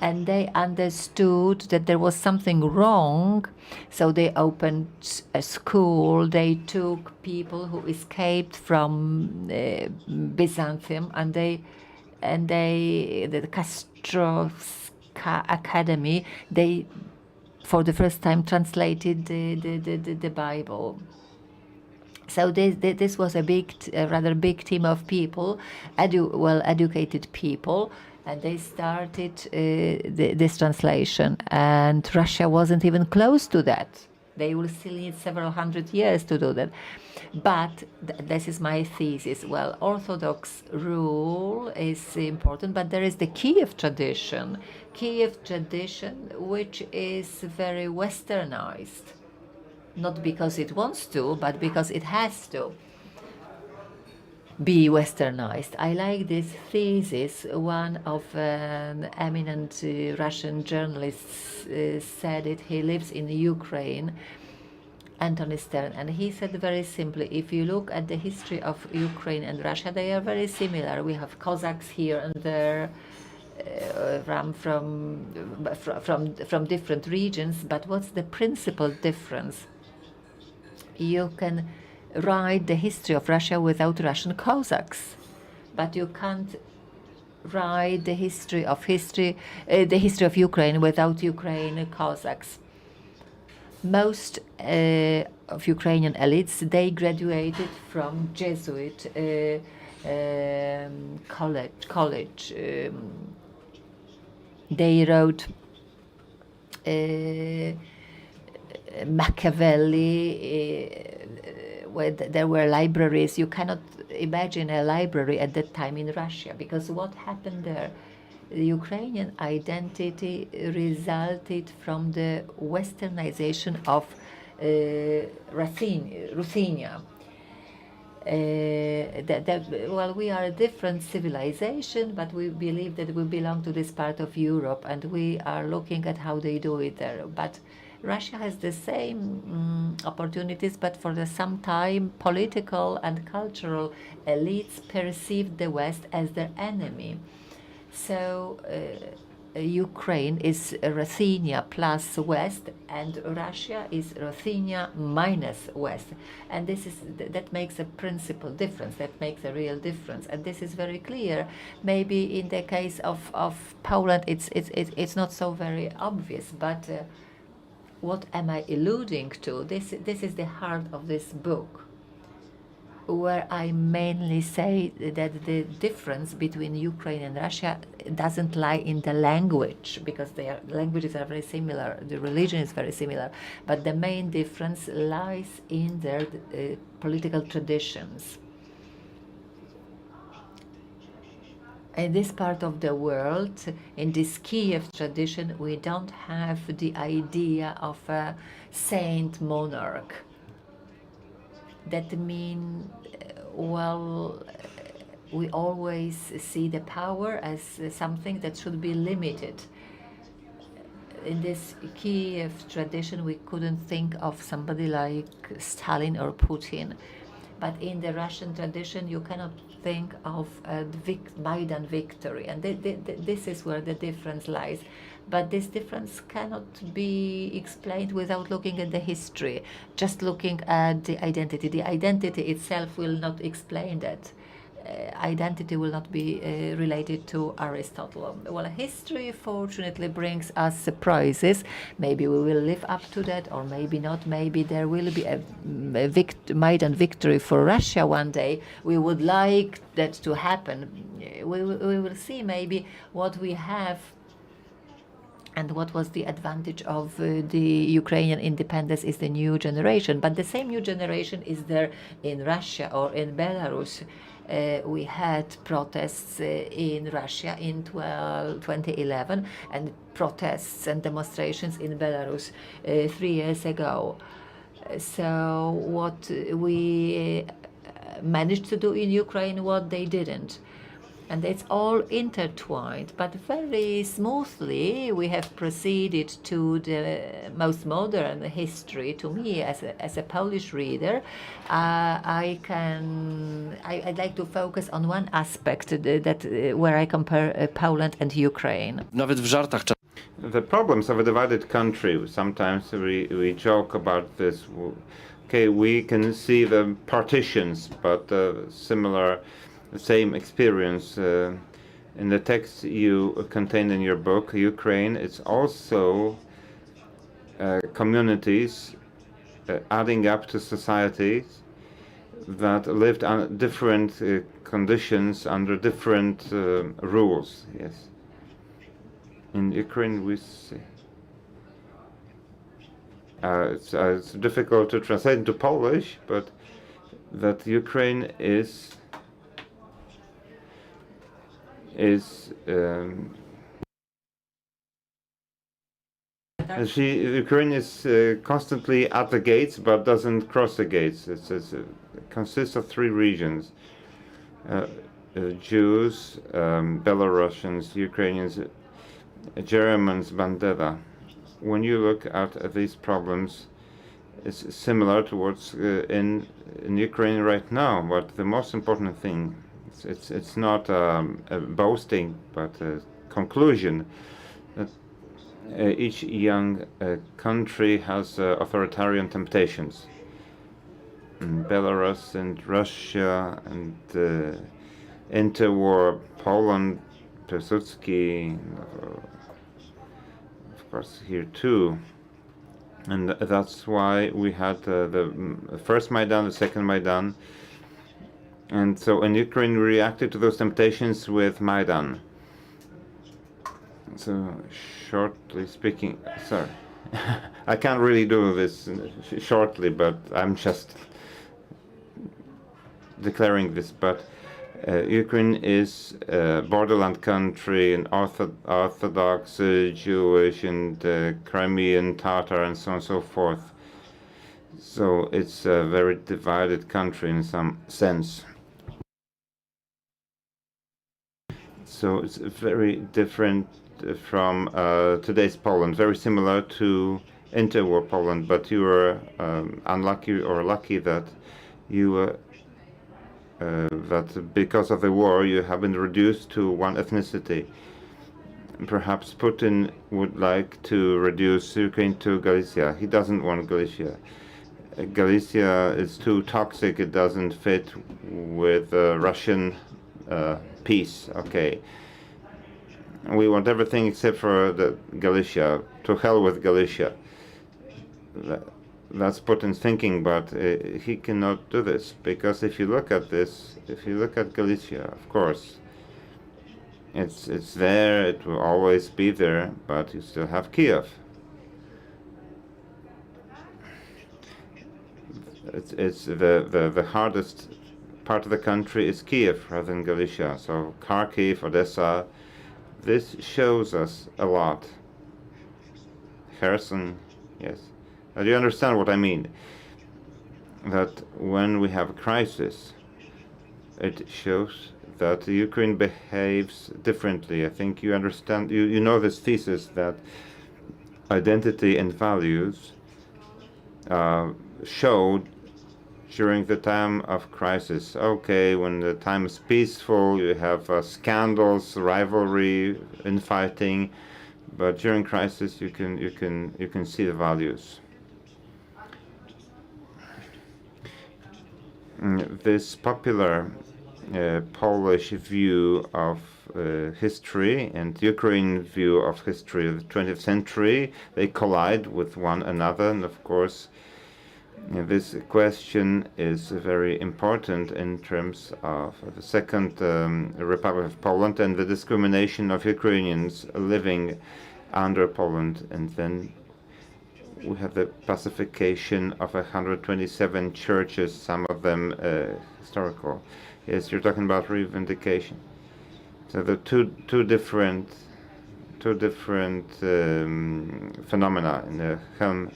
and they understood that there was something wrong, so they opened a school. They took people who escaped from Byzantium, and the Kastrovska Academy, they for the first time translated the Bible. So this was a rather big team of people, well-educated people, and they started this translation. And Russia wasn't even close to that. They will still need several hundred years to do that. But this is my thesis. Well, Orthodox rule is important, but there is the Kiev tradition, which is very westernized. Not because it wants to, but because it has to be westernized. I like this thesis. One of an eminent Russian journalist said it. He lives in Ukraine, Anthony Stern, and he said very simply, if you look at the history of Ukraine and Russia, they are very similar. We have Cossacks here and there, from different regions, but what's the principal difference? You can write the history of Russia without Russian Cossacks, but you can't write the history of Ukraine without Ukrainian Cossacks. Most of Ukrainian elites, they graduated from Jesuit college. They wrote Machiavelli, where there were libraries. You cannot imagine a library at that time in Russia, because what happened there? The Ukrainian identity resulted from the westernization of Ruthenia. We are a different civilization, but we believe that we belong to this part of Europe, and we are looking at how they do it there. But Russia has the same opportunities, but for some time, political and cultural elites perceived the West as their enemy. So Ukraine is Ruthenia plus West, and Russia is Ruthenia minus West, and that makes a principal difference. That makes a real difference, and this is very clear. Maybe in the case of Poland, it's not so very obvious, but. What am I alluding to? This is the heart of this book, where I mainly say that the difference between Ukraine and Russia doesn't lie in the language, because their languages are very similar, the religion is very similar, but the main difference lies in their political traditions. In this part of the world, in this Kiev tradition, we don't have the idea of a saint monarch. That means, we always see the power as something that should be limited. In this Kiev tradition, we couldn't think of somebody like Stalin or Putin. But in the Russian tradition, you cannot think of a Maidan victory, and this is where the difference lies. But this difference cannot be explained without looking at the history, just looking at the identity. The identity itself will not explain that. Identity will not be related to Aristotle. Well, history fortunately brings us surprises. Maybe we will live up to that, or maybe not. Maybe there will be a Maidan victory for Russia one day. We would like that to happen. We will see maybe what we have and what was the advantage of the Ukrainian independence is the new generation. But the same new generation is there in Russia or in Belarus. We had protests in Russia in 2011 and protests and demonstrations in Belarus 3 years ago. So what we managed to do in Ukraine, what they didn't. And it's all intertwined, but very smoothly we have proceeded to the most modern history. To me, as a Polish reader, I'd like to focus on one aspect where I compare Poland and Ukraine. Nawet w żartach The problems of a divided country, sometimes we joke about this. Okay, we can see the partitions, but the same experience in the text you contained in your book, Ukraine. It's also communities adding up to societies that lived under different conditions, under different rules. Yes. In Ukraine, we see. It's difficult to translate into Polish, but that Ukraine Ukraine is constantly at the gates, but doesn't cross the gates. It consists of 3 regions: Jews, Belarusians, Ukrainians, Germans, Bandera. When you look at these problems, it's similar to what's in Ukraine right now. But the most important thing, it's not a boasting, but a conclusion that each young country has authoritarian temptations. In Belarus and Russia and interwar Poland, Piłsudski, of course here too. And that's why we had the first Maidan, the second Maidan. And so in Ukraine, we reacted to those temptations with Maidan. So, shortly speaking, sorry, I can't really do this shortly, but I'm just declaring this. But Ukraine is a borderland country, an Orthodox Jewish and Crimean Tatar and so on and so forth. So it's a very divided country in some sense. So it's very different from today's Poland, very similar to interwar Poland, but you were unlucky or lucky that you were that because of the war you have been reduced to one ethnicity. Perhaps Putin would like to reduce Ukraine to Galicia. He doesn't want Galicia. Galicia is too toxic, it doesn't fit with Russian peace. Okay. We want everything except for the Galicia. To hell with Galicia. That's Putin's thinking, but he cannot do this, because if you look at this, if you look at Galicia, of course, it's there, it will always be there, but you still have Kiev. It's the hardest part of the country is Kiev rather than Galicia. So Kharkiv, Odessa, this shows us a lot. Kherson, yes. Now, do you understand what I mean? That when we have a crisis, it shows that Ukraine behaves differently. I think you understand, you know this thesis that identity and values showed during the time of crisis. Okay, when the time is peaceful, you have scandals, rivalry, infighting. but during crisis you can see the values. This popular Polish view of history and Ukrainian view of history of the 20th century, they collide with one another, and of course this question is very important in terms of the Second Republic of Poland and the discrimination of Ukrainians living under Poland. And then we have the pacification of 127 churches, some of them historical. Yes, you're talking about revindication. So the two different phenomena in the Helm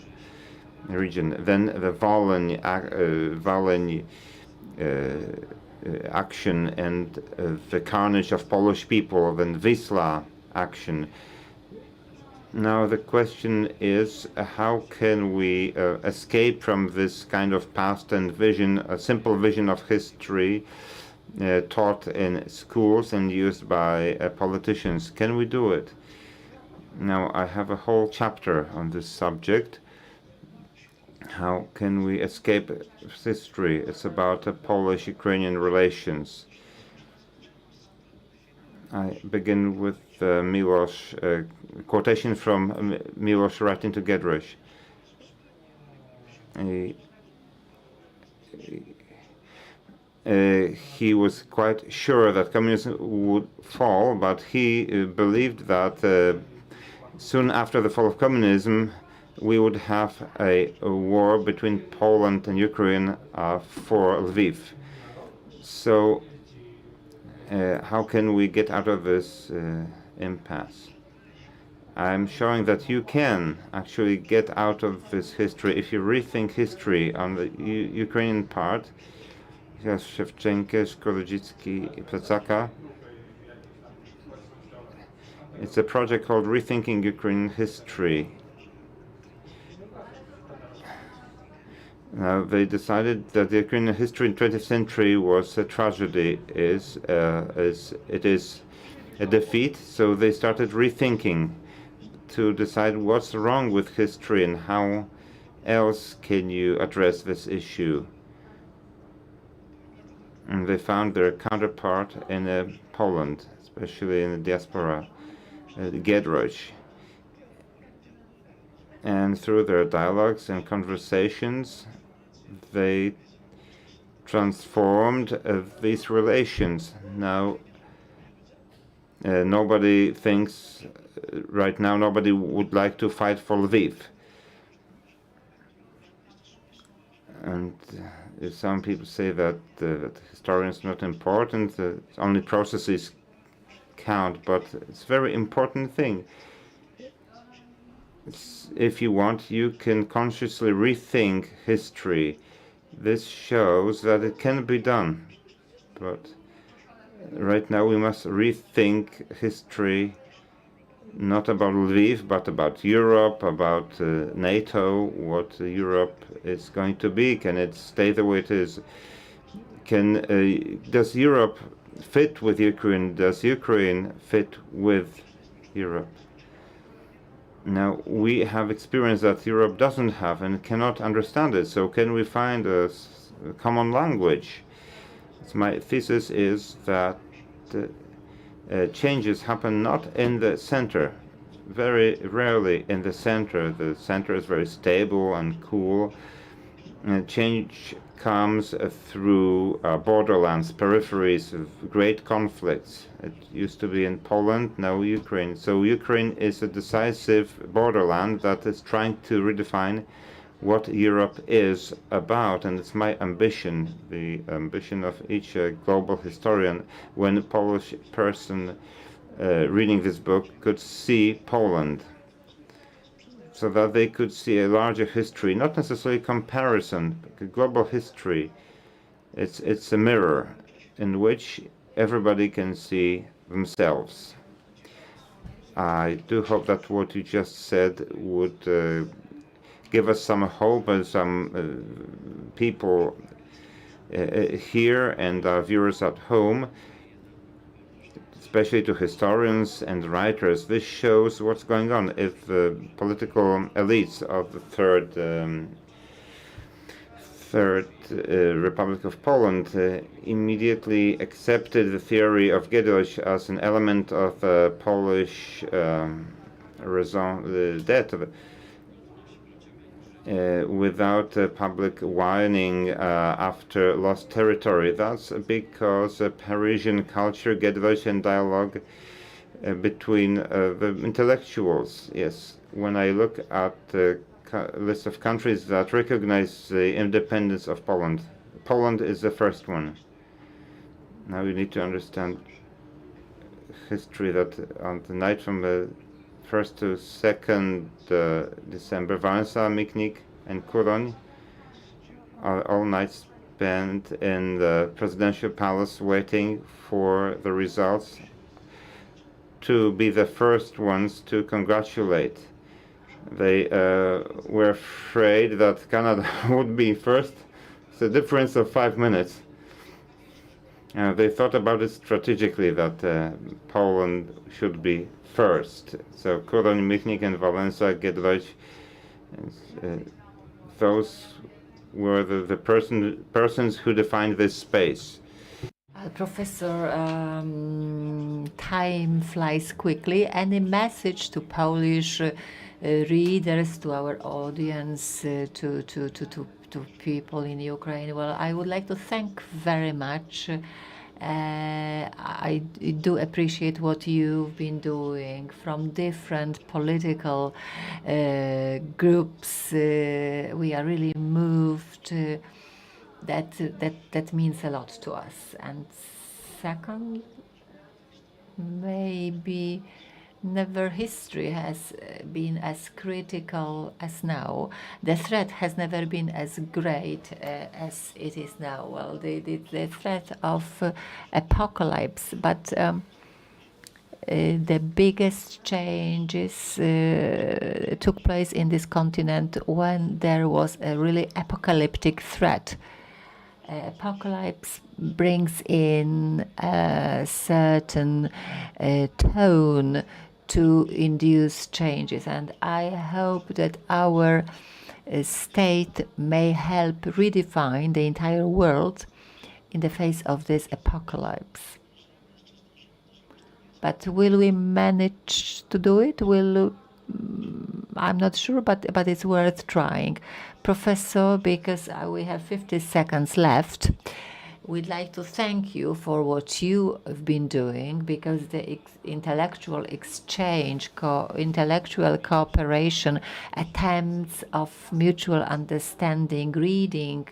region. Then the Volyn action and the carnage of Polish people, then Wisla action. Now the question is, how can we escape from this kind of past and vision, a simple vision of history taught in schools and used by politicians? Can we do it? Now I have a whole chapter on this subject. How can we escape history? It's about Polish-Ukrainian relations. I begin with Miłosz, quotation from Miłosz writing to Giedroyć. He was quite sure that communism would fall, but he believed that soon after the fall of communism, we would have a war between Poland and Ukraine for Lviv. So how can we get out of this impasse? I'm showing that you can actually get out of this history if you rethink history on the Ukrainian part. Shevchenko, Szkołodziejski, Plecaka. It's a project called Rethinking Ukrainian History. Now they decided that the Ukrainian history in the 20th century was a tragedy, it is a defeat, so they started rethinking to decide what's wrong with history and how else can you address this issue. And they found their counterpart in Poland, especially in the diaspora, Giedroyć. And through their dialogues and conversations, they transformed these relations. Now, nobody thinks, right now, nobody would like to fight for Lviv. And some people say that historians are not important, only processes count, but it's a very important thing. If you want, you can consciously rethink history. This shows that it can be done. But right now we must rethink history, not about Lviv, but about Europe, about NATO, what Europe is going to be. Can it stay the way it is? Does Europe fit with Ukraine? Does Ukraine fit with Europe? Now, we have experience that Europe doesn't have and cannot understand it, so can we find a common language? So my thesis is that changes happen not in the center, very rarely in the center. The center is very stable and cool. And change comes through borderlands, peripheries of great conflicts. It used to be in Poland, now Ukraine. So Ukraine is a decisive borderland that is trying to redefine what Europe is about, and it's my ambition, the ambition of each global historian, when a Polish person reading this book could see Poland, so that they could see a larger history, not necessarily comparison, but a global history. It's a mirror in which everybody can see themselves. I do hope that what you just said would give us some hope and some people here and our viewers at home especially to historians and writers. This shows what's going on. If the political elites of the Third Republic of Poland immediately accepted the theory of Giedroyć as an element of Polish raison d'être, without public whining after lost territory. That's because Parisian culture, Giedroyć, and dialogue between the intellectuals. Yes, when I look at the list of countries that recognize the independence of Poland, Poland is the first one. Now you need to understand history, that on the night from the 1st to 2nd December, Wałęsa, Michnik, and Kuroń are all nights spent in the presidential palace waiting for the results, to be the first ones to congratulate. They were afraid that Canada would be first. It's a difference of 5 minutes. They thought about it strategically, that Poland should be first. So Kuroń, Michnik, and Wałęsa, Giedroyć, those were the persons who defined this space. Professor, time flies quickly. Any message to Polish readers, to our audience, to people in Ukraine? Well, I would like to thank very much. I do appreciate what you've been doing from different political groups. We are really moved. That means a lot to us. And second, maybe never history has been as critical as now. The threat has never been as great as it is now. Well, the threat of apocalypse, but the biggest changes took place in this continent when there was a really apocalyptic threat. Apocalypse brings in a certain tone to induce changes, and I hope that our state may help redefine the entire world in the face of this apocalypse. But will we manage to do it? I'm not sure, but it's worth trying. Professor, because we have 50 seconds left, we'd like to thank you for what you have been doing, because the intellectual exchange, intellectual cooperation, attempts of mutual understanding, reading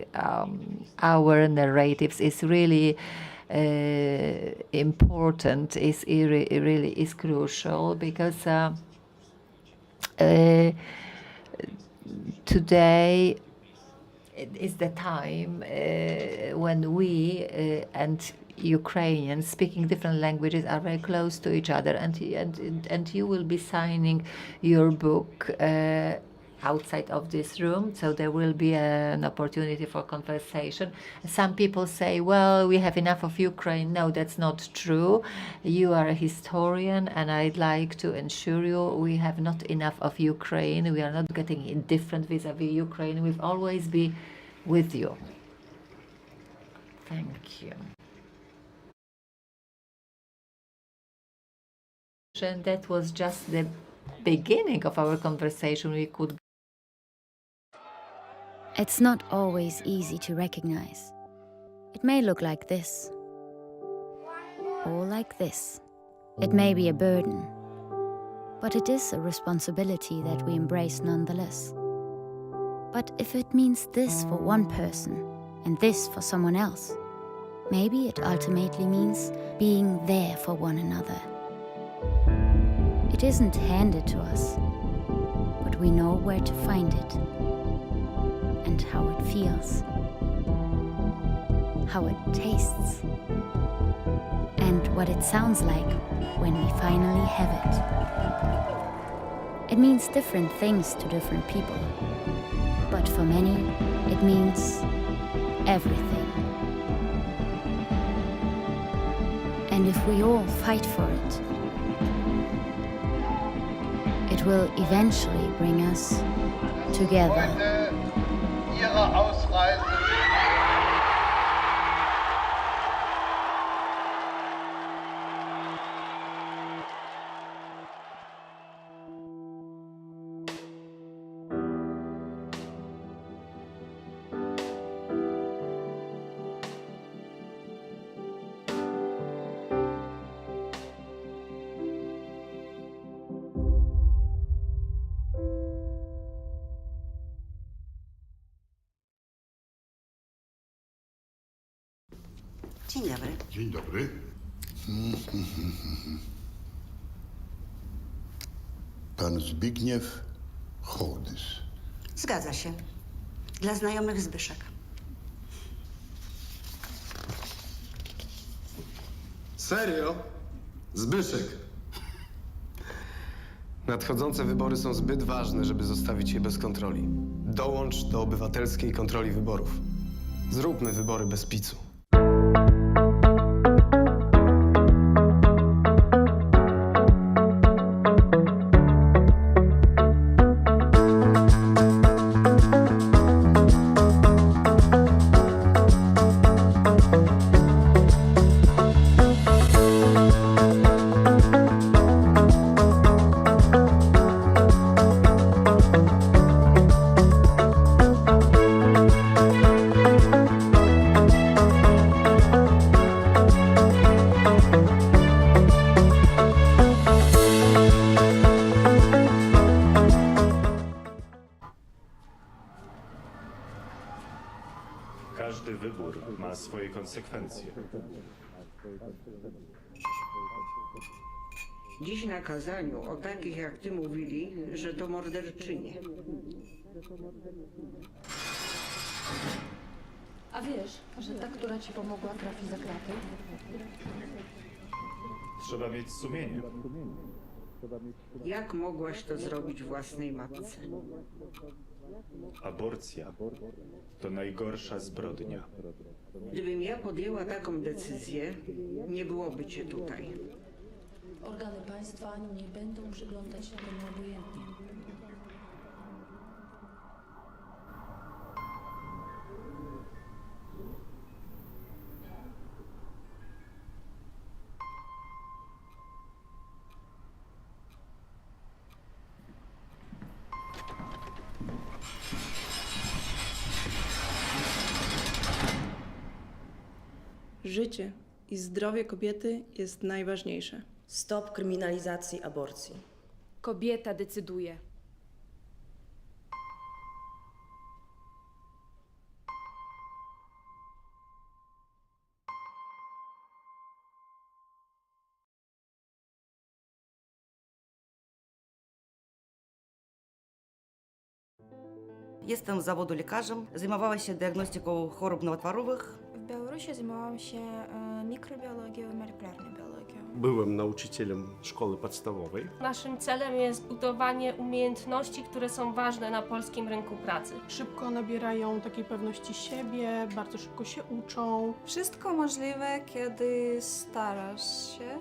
our narratives is really important, really is crucial, because today is the time when we and Ukrainians speaking different languages are very close to each other, and you will be signing your book outside of this room, so there will be an opportunity for conversation. Some people say, well, we have enough of Ukraine. No, that's not true. You are a historian, and I'd like to assure you we have not enough of Ukraine. We are not getting indifferent vis-a-vis Ukraine. We've always been with you. Thank you. And that was just the beginning of our conversation. We could. It's not always easy to recognize. It may look like this, or like this. It may be a burden, but it is a responsibility that we embrace nonetheless. But if it means this for one person and this for someone else, maybe it ultimately means being there for one another. It isn't handed to us, but we know where to find it and how it feels, how it tastes, and what it sounds like when we finally have it. It means different things to different people, but for many, it means everything. And if we all fight for it, it will eventually bring us together. Heute Ihre Ausreise. Dzień dobry. Dzień dobry. Pan Zbigniew Hołdys. Zgadza się. Dla znajomych Zbyszek. Serio? Zbyszek. Nadchodzące wybory są zbyt ważne, żeby zostawić je bez kontroli. Dołącz do obywatelskiej kontroli wyborów. Zróbmy wybory bez picu. Każdy wybór ma swoje konsekwencje. Dziś na kazaniu o takich jak ty mówili, że to morderczynie. A wiesz, że ta, która ci pomogła, trafi za kraty? Trzeba mieć sumienie. Jak mogłaś to zrobić własnej matce? Aborcja to najgorsza zbrodnia. Gdybym ja podjęła taką decyzję, nie byłoby cię tutaj. Organy państwa nie będą przyglądać się temu obojętnie. Życie i zdrowie kobiety jest najważniejsze. Stop kryminalizacji aborcji. Kobieta decyduje. Jestem z zawodu lekarzem. Zajmowała się diagnostyką chorób nowotworowych. W Białorusi zajmowałam się mikrobiologią i molekularną biologią. Byłem nauczycielem szkoły podstawowej. Naszym celem jest budowanie umiejętności, które są ważne na polskim rynku pracy. Szybko nabierają takiej pewności siebie, bardzo szybko się uczą. Wszystko możliwe, kiedy starasz się